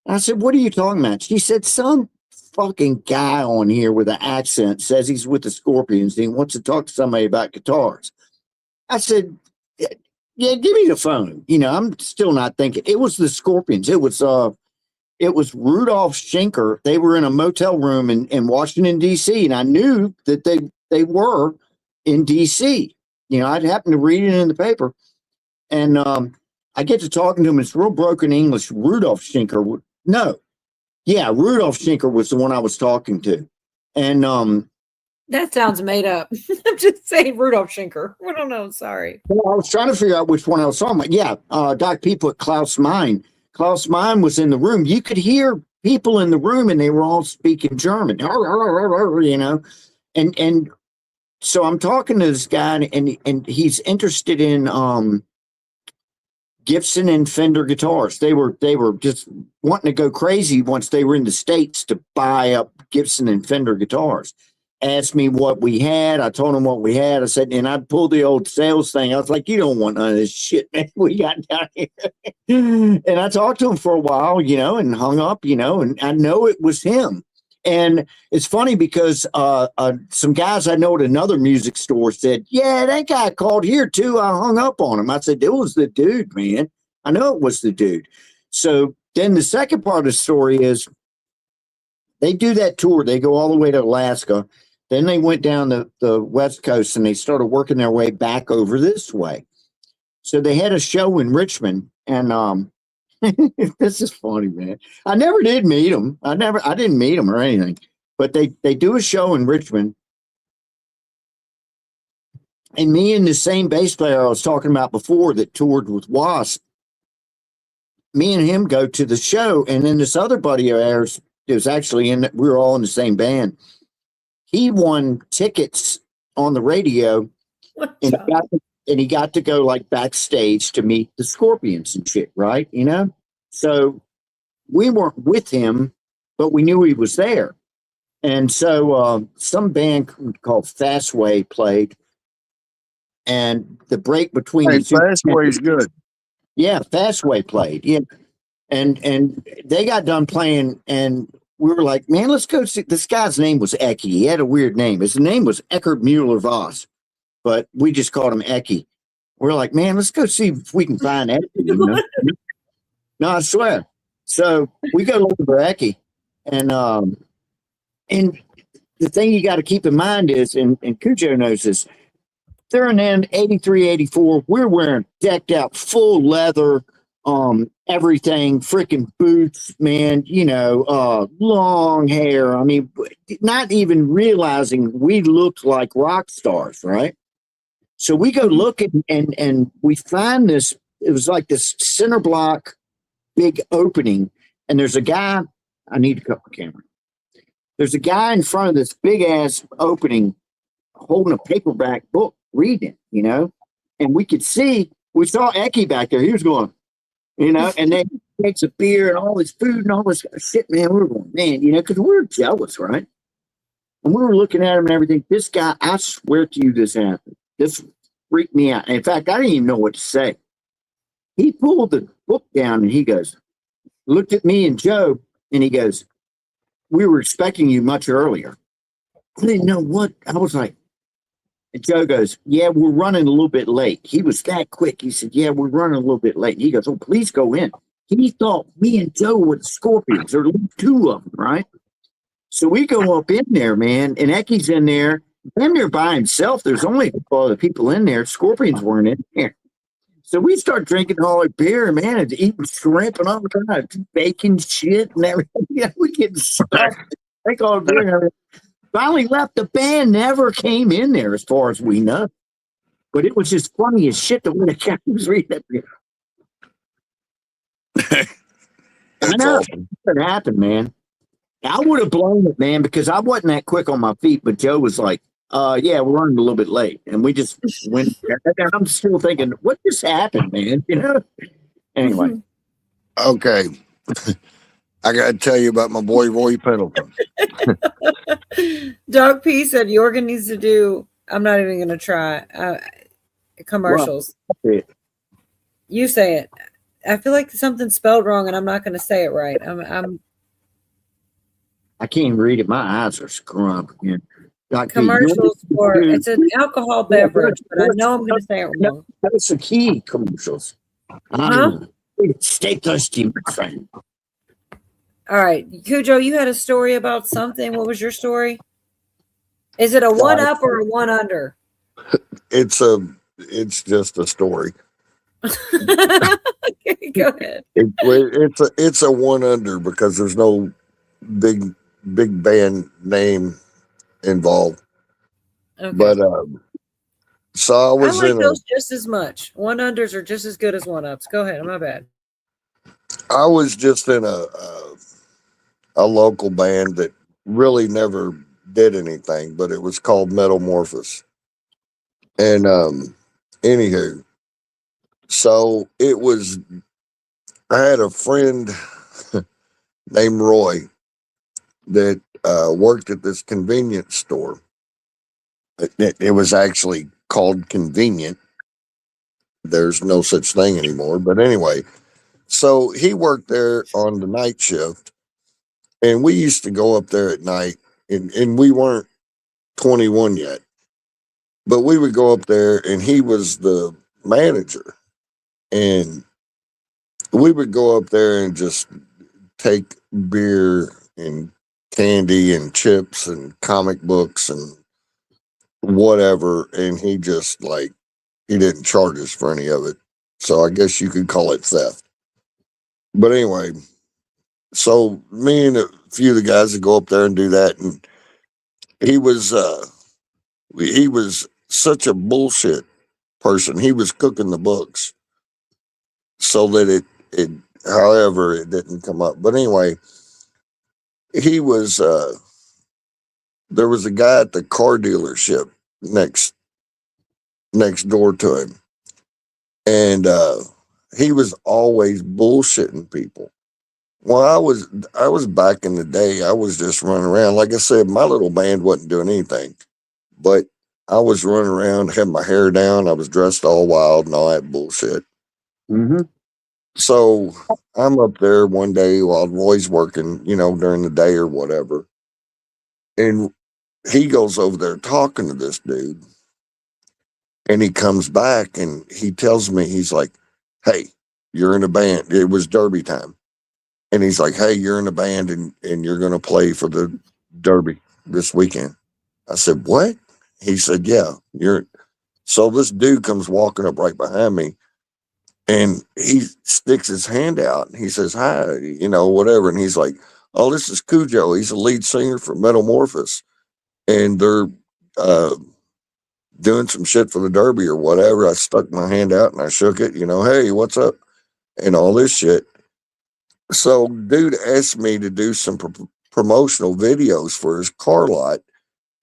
I said, what are you talking about? She said, some fucking guy on here with an accent says he's with the Scorpions and he wants to talk to somebody about guitars. I said, yeah, give me the phone. You know, I'm still not thinking. It was the Scorpions. It was Rudolph Schenker. They were in a motel room in Washington, D.C., and I knew that they were in D.C. You know, I'd happened to read it in the paper, and I get to talking to him. It's real broken English. Rudolph Schenker. No. Yeah, Rudolph Schenker was the one I was talking to. And that sounds made up. I'm just saying Rudolph Schenker. I don't know. Sorry. Well, I was trying to figure out which one I was talking about. Yeah, Doc P put Klaus Meine. Klaus Meine was in the room. You could hear people in the room, and they were all speaking German. You know, and so I'm talking to this guy, and he's interested in Gibson and Fender guitars. They were just wanting to go crazy once they were in the States to buy up Gibson and Fender guitars. Asked me what we had. I told him what we had. I said, and I pulled the old sales thing. I was like, you don't want none of this shit, man, we got down here. And I talked to him for a while, you know, and hung up, you know, and I know it was him. And it's funny because some guys I know at another music store said, yeah, that guy called here too. I hung up on him. I said, it was the dude, man. I know it was the dude. So then the second part of the story is they do that tour. They go all the way to Alaska. Then they went down the West Coast and they started working their way back over this way. So they had a show in Richmond, and this is funny, man. I never did meet him. I didn't meet him or anything, but they do a show in Richmond. And me and the same bass player I was talking about before that toured with Wasp, me and him go to the show. And then this other buddy of ours, it was actually we were all in the same band. He won tickets on the radio, and he got to go like backstage to meet the Scorpions and shit, right? You know? So we weren't with him, but we knew he was there. And so some band called Fastway played, and the break between the two, Fastway's good. Yeah, Fastway played. Yeah. And they got done playing, and we were like, man, let's go see. This guy's name was Ecke. He had a weird name. His name was Eckhard Mueller Voss, but we just called him Ecke. We're like, man, let's go see if we can find Ecke. You know? No, I swear. So we go looking for Ecke, and the thing you got to keep in mind is, and Cujo knows this, during then 83, 84, we're wearing decked out full leather, everything, freaking boots, man, you know, long hair. I mean, not even realizing we looked like rock stars, right? So we go looking, and we find this, it was like this center block, big opening, and there's a guy, I need to cut my camera. There's a guy in front of this big ass opening holding a paperback book, reading, you know, and we saw Ecke back there. He was going, you know, and then he takes a beer and all this food and all this shit, man. We were going, man, you know, because we were jealous, right? And we were looking at him and everything. This guy, I swear to you, this happened. This freaked me out. In fact, I didn't even know what to say. He pulled the book down and he goes, looked at me and Joe, and he goes, we were expecting you much earlier. I didn't know what. I was like, and Joe goes, yeah, we're running a little bit late. He was that quick. He said, yeah, we're running a little bit late. And he goes, oh, please go in. He thought me and Joe were the Scorpions. There were two of them, right? So we go up in there, man, and Ecke's in there. I'm there by himself. There's only a couple other people in there. Scorpions weren't in there. So we start drinking all our beer, man, and eating shrimp and all the kind of bacon shit and everything. Yeah, we getting stuffed. Drink all the beer and everything. Finally left. The band never came in there as far as we know. But it was just funny as shit the way the guy was reading that. I know. It happened, man. I would have blown it, man, because I wasn't that quick on my feet, but Joe was like, yeah, we're running a little bit late. And we just went there. And I'm still thinking, what just happened, man? You know? Anyway. Okay. I got to tell you about my boy, Roy Pendleton. Doug P said Jorgen needs to do I'm not even gonna try. Commercials. Well, You say it. I feel like something's spelled wrong, and I'm not gonna say it right. I can't read it. My eyes are screwed. Commercials for it's an alcohol beverage, but I know I'm gonna say it wrong. That's the key. Commercials. Huh? Stay thirsty, my friend. All right, Cujo, you had a story about something. What was your story? Is it a one up or a one under? It's just a story. Okay, go ahead. It's a one under because there's no big band name involved. Okay. But so I was like in those just as much. One unders are just as good as one ups. Go ahead. My bad. I was just in a local band that really never did anything, but it was called Metamorphosis. And anywho, so I had a friend named Roy that worked at this convenience store. It was actually called Convenient. There's no such thing anymore. But anyway, so he worked there on the night shift, and we used to go up there at night, and we weren't 21 yet, but we would go up there, and he was the manager, and we would go up there and just take beer and candy and chips and comic books and whatever, and he just he didn't charge us for any of it, so I guess you could call it theft. But anyway, so me and a few of the guys would go up there and do that, and he was such a bullshit person. He was cooking the books so that it however it didn't come up. But anyway, he was there was a guy at the car dealership next door to him, and he was always bullshitting people. Well, I was back in the day, I was just running around. Like I said, my little band wasn't doing anything, but I was running around, had my hair down, I was dressed all wild and all that bullshit. Mm-hmm. So I'm up there one day while Roy's working, during the day or whatever. And he goes over there talking to this dude. And he comes back and he tells me, he's like, hey, you're in a band. It was Derby time. And he's like, hey, you're in a band and you're going to play for the Derby this weekend. I said, what? He said, yeah, so this dude comes walking up right behind me, and he sticks his hand out and he says, hi, whatever. And he's like, oh, this is Cujo. He's the lead singer for Metamorphosis. And they're doing some shit for the Derby or whatever. I stuck my hand out and I shook it, hey, what's up? And all this shit. So dude asked me to do some promotional videos for his car lot.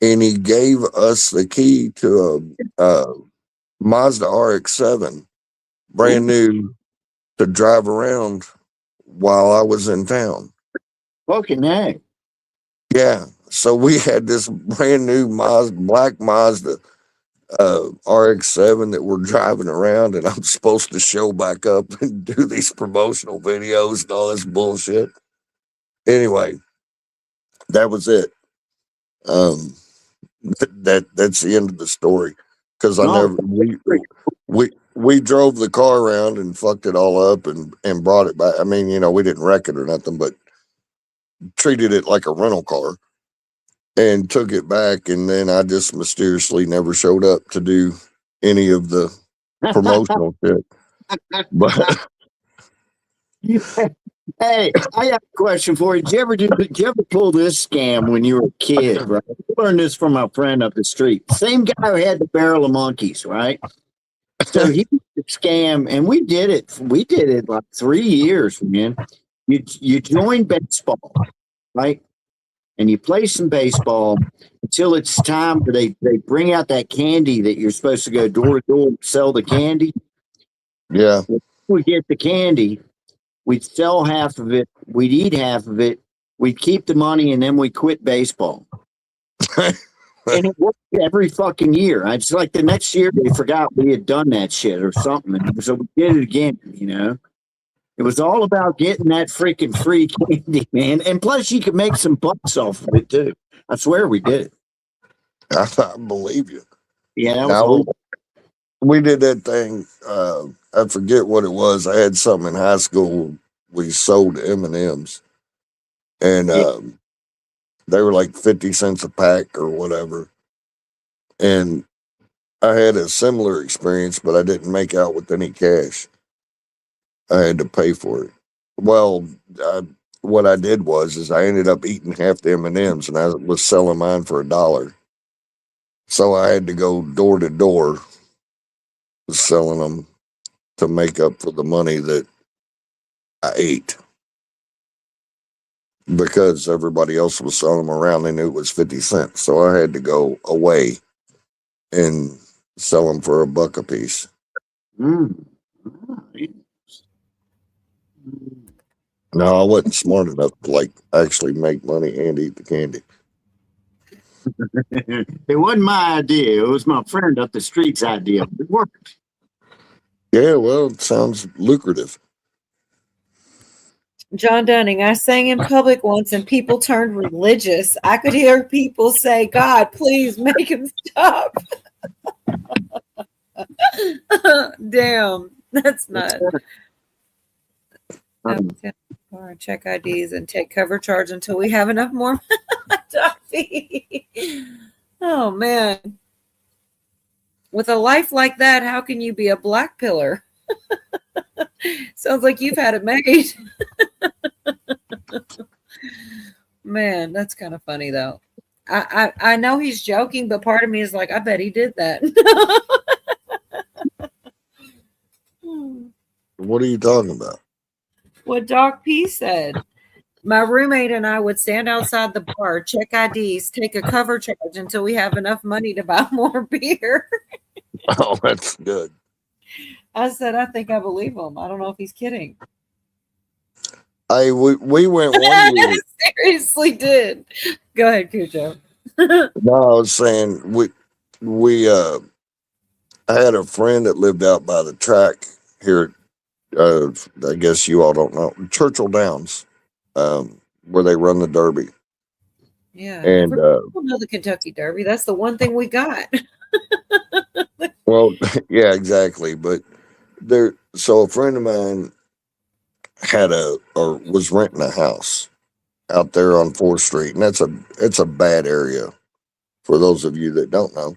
And he gave us the key to a Mazda RX-7, brand new, to drive around while I was in town. Fucking heck. Yeah. So we had this brand new black Mazda RX-7 that we're driving around, and I'm supposed to show back up and do these promotional videos and all this bullshit. Anyway, that was it. That's the end of the story, because we drove the car around and fucked it all up and brought it back. I mean, we didn't wreck it or nothing, but treated it like a rental car and took it back. And then I just mysteriously never showed up to do any of the promotional shit. But hey, I got a question for you. Did you ever pull this scam when you were a kid, right? I learned this from my friend up the street. Same guy who had the barrel of monkeys, right? So he did the scam, and we did it like 3 years, man. You join baseball, right? And you play some baseball until it's time for they bring out that candy that you're supposed to go door to door and sell the candy. Yeah. We get the candy. We'd sell half of it. We'd eat half of it. We'd keep the money, and then we quit baseball. And it worked every fucking year. It's like the next year they forgot we had done that shit or something. And so we did it again, you know? It was all about getting that freaking free candy, man. And plus you could make some bucks off of it too. I swear we did. I believe you. Yeah, that was Now, old. we did that thing. I forget what it was. I had something in high school. We sold M&Ms, and they were like 50 cents a pack or whatever. And I had a similar experience, but I didn't make out with any cash. I had to pay for it. Well, what I did was I ended up eating half the M&Ms, and I was selling mine for $1. So I had to go door to door selling them to make up for the money that I ate. Because everybody else was selling them around, they knew it was 50 cents. So I had to go away and sell them for $1 a piece. No, I wasn't smart enough to like actually make money and eat the candy. It wasn't my idea. It was my friend up the street's idea. It worked. Yeah, well, it sounds lucrative. John Dunning, I sang in public once and people turned religious. I could hear people say, God, please make him stop. Damn, that's not. Check IDs and take cover charge until we have enough more. Oh, man. With a life like that, how can you be a black pillar? Sounds like you've had it made. Man, that's kind of funny though. I know he's joking, but part of me is like, I bet he did that. What are you talking about? What Doc P said. My roommate and I would stand outside the bar, check IDs, take a cover charge until we have enough money to buy more beer. Oh, that's good. I said, I think I believe him. I don't know if he's kidding. We went one year. Seriously did. Go ahead, Cujo. No, I was saying I had a friend that lived out by the track here. I guess you all don't know Churchill Downs, where they run the Derby. Yeah, and people know the Kentucky Derby. That's the one thing we got. Well, yeah, exactly. But so a friend of mine was renting a house out there on 4th Street, and it's a bad area for those of you that don't know.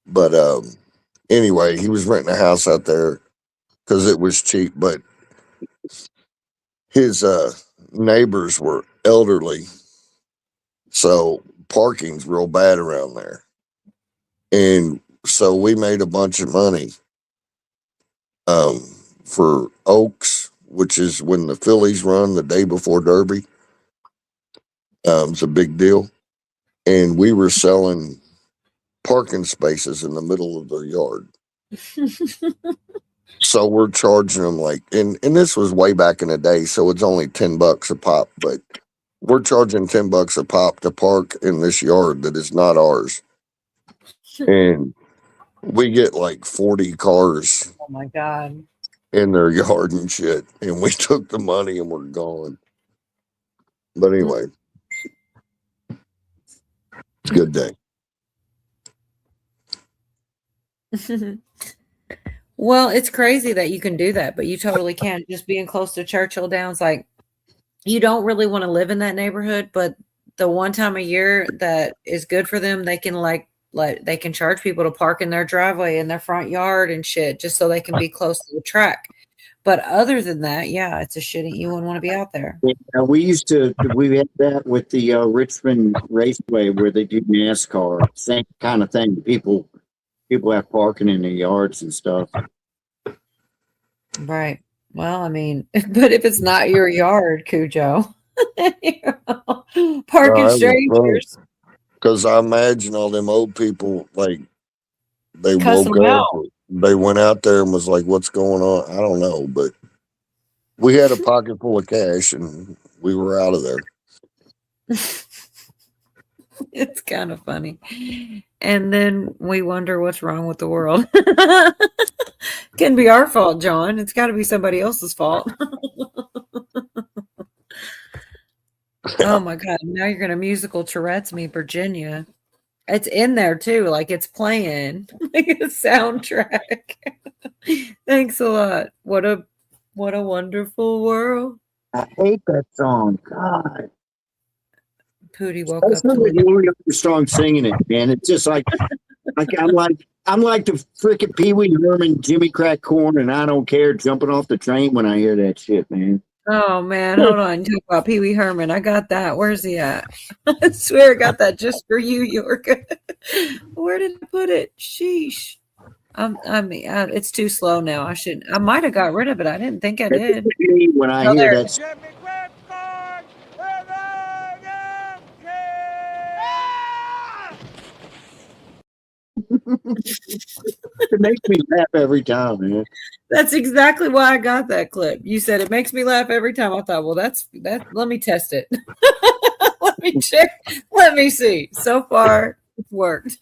But anyway, he was renting a house out there because it was cheap, but his neighbors were elderly, so parking's real bad around there. And so we made a bunch of money for Oaks, which is when the Phillies run the day before Derby. It's a big deal. And we were selling parking spaces in the middle of their yard. So we're charging them and this was way back in the day, so it's only $10 a pop, but we're charging $10 a pop to park in this yard that is not ours. And we get like 40 cars. Oh my God. In their yard and shit. And we took the money and we're gone. But anyway, it's a good day. Well, it's crazy that you can do that, but you totally can. Just being close to Churchill Downs, like you don't really want to live in that neighborhood, but the one time a year that is good for them, they can they can charge people to park in their driveway in their front yard and shit, just so they can be close to the track. But other than that, yeah, it's a shit you wouldn't want to be out there. Yeah, we had that with the Richmond Raceway where they do NASCAR, same kind of thing. People have parking in their yards and stuff. Right. Well, I mean, but if it's not your yard, Cujo, parking strangers. Because I imagine all them old people, they Cuss woke them up, out. they went out there and was like, what's going on? I don't know, but we had a pocket full of cash and we were out of there. It's kind of funny. And then we wonder what's wrong with the world. Can be our fault, John. It's got to be somebody else's fault. Oh my God. Now you're going to musical Tourette's me, Virginia. It's in there too. Like it's playing like a soundtrack. Thanks a lot. What a wonderful world. I hate that song. God. Pootie woke up. Especially with Louis Armstrong singing it, man. It's just like I'm like the freaking Pee Wee Herman, Jimmy Crack Corn, and I don't care jumping off the train when I hear that shit, man. Oh man, hold on. Talk about Pee Wee Herman. I got that. Where's he at? I swear I got that just for you, York. Where did I put it? Sheesh. It's too slow now. I might have got rid of it. I didn't think I did. When I hear that. It makes me laugh every time, man. That's exactly why I got that clip. You said it makes me laugh every time. I thought, well, that's that. Let me test it. Let me check. Let me see. So far, it's worked.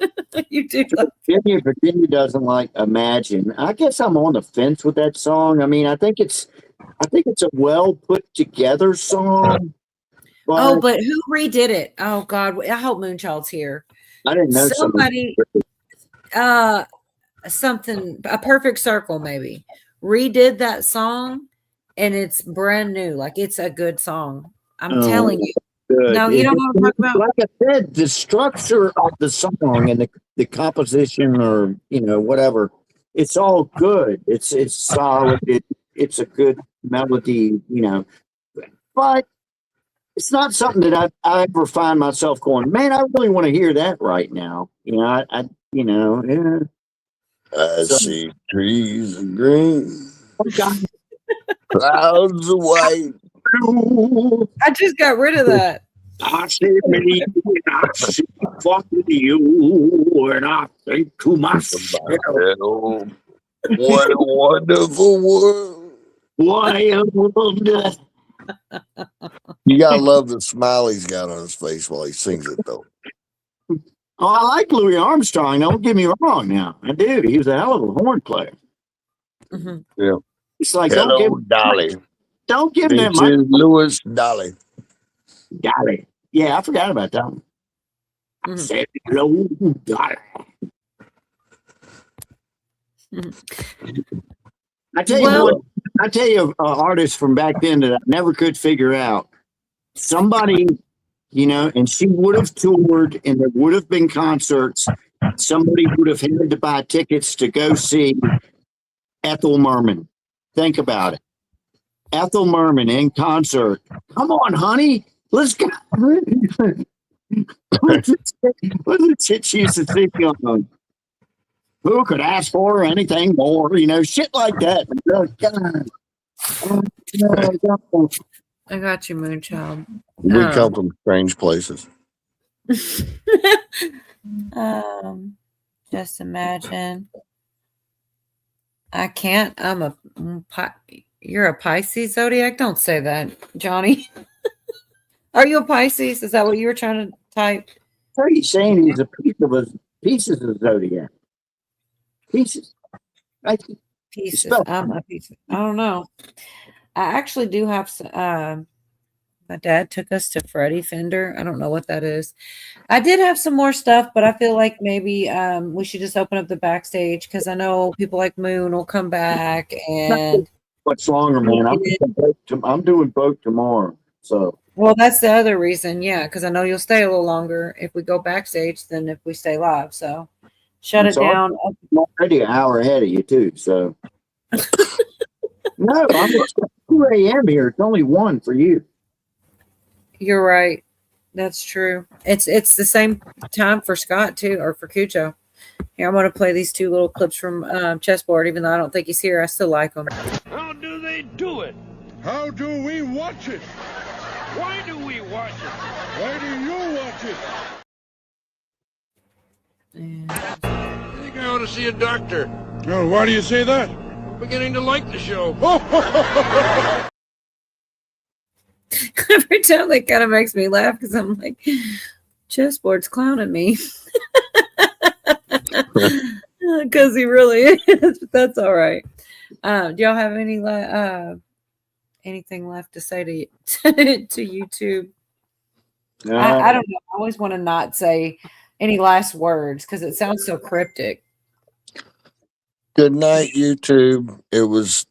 You do. Virginia doesn't like Imagine. I guess I'm on the fence with that song. I mean, I think it's a well put together song. But who redid it? Oh God, I hope Moonchild's here. I didn't know somebody. Something, a Perfect Circle maybe redid that song, and it's brand new. Like it's a good song. I'm telling you. Good. No, you don't know what I'm talking about. Like I said, the structure of the song and the composition, or whatever, it's all good. It's solid. It's a good melody, but it's not something that I ever find myself going, man, I really want to hear that right now. Yeah. I see trees of green, clouds of white. I just got rid of that. I see me, and I see fucking you, and I think to myself, what a wonderful world. What a wonder. You gotta love the smile he's got on his face while he sings it, though. Oh, I like Louis Armstrong. Don't get me wrong. Now I do. He was a hell of a horn player. Mm-hmm. Yeah. It's like hello, Dolly. Don't give him that This much. is Louis Dolly. Dolly. Yeah, I forgot about that one. I said hello, Dolly. I tell you, an artist from back then that I never could figure out. Somebody, and she would have toured, and there would have been concerts. Somebody would have had to buy tickets to go see Ethel Merman. Think about it. Ethel Merman in concert. Come on, honey. Let's go. What's the shit she used to sing on? Who could ask for anything more? Shit like that. I got you, Moonchild. We come from strange places. Just imagine. I can't. You're a Pisces zodiac. Don't say that, Johnny. Are you a Pisces? Is that what you were trying to type? What are you saying? He's a pieces of zodiac. Pieces. Pieces. I'm a piece. I don't know. I actually do have some. My dad took us to Freddie Fender. I don't know what that is. I did have some more stuff, but I feel like maybe we should just open up the backstage because I know people like Moon will come back. And what's longer, man? I'm doing both tomorrow. So. Well, that's the other reason, yeah, because I know you'll stay a little longer if we go backstage than if we stay live. So shut it down. I'm already an hour ahead of you too. So no, I'm 2 a.m. here. It's only 1 for you. You're right. That's true. It's the same time for Scott too, or for Cucho. Here, I'm going to play these 2 little clips from Chessboard, even though I don't think he's here. I still like them. How do they do it? How do we watch it? Why do we watch it? Why do you watch it? I think I ought to see a doctor. Oh, why do you say that? I'm beginning to like the show. Every time that kind of makes me laugh because I'm like, Chessboard's clowning me. Because he really is. But that's all right. Do y'all have anything left to say to YouTube? I don't know. I always want to not say any last words because it sounds so cryptic. Good night, YouTube. It was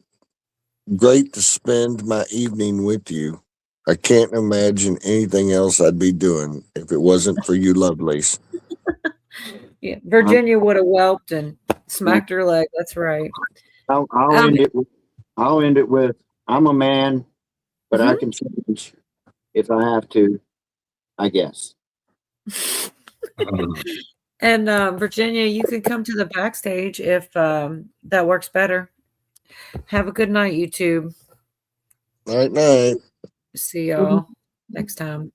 great to spend my evening with you. I can't imagine anything else I'd be doing if it wasn't for you lovelies. Yeah, Virginia would have whelped and smacked her leg. That's right. I'll end it with I'm a man, but I can change if I have to, I guess. And Virginia, you can come to the backstage if that works better. Have a good night, YouTube. Night, night. See y'all next time.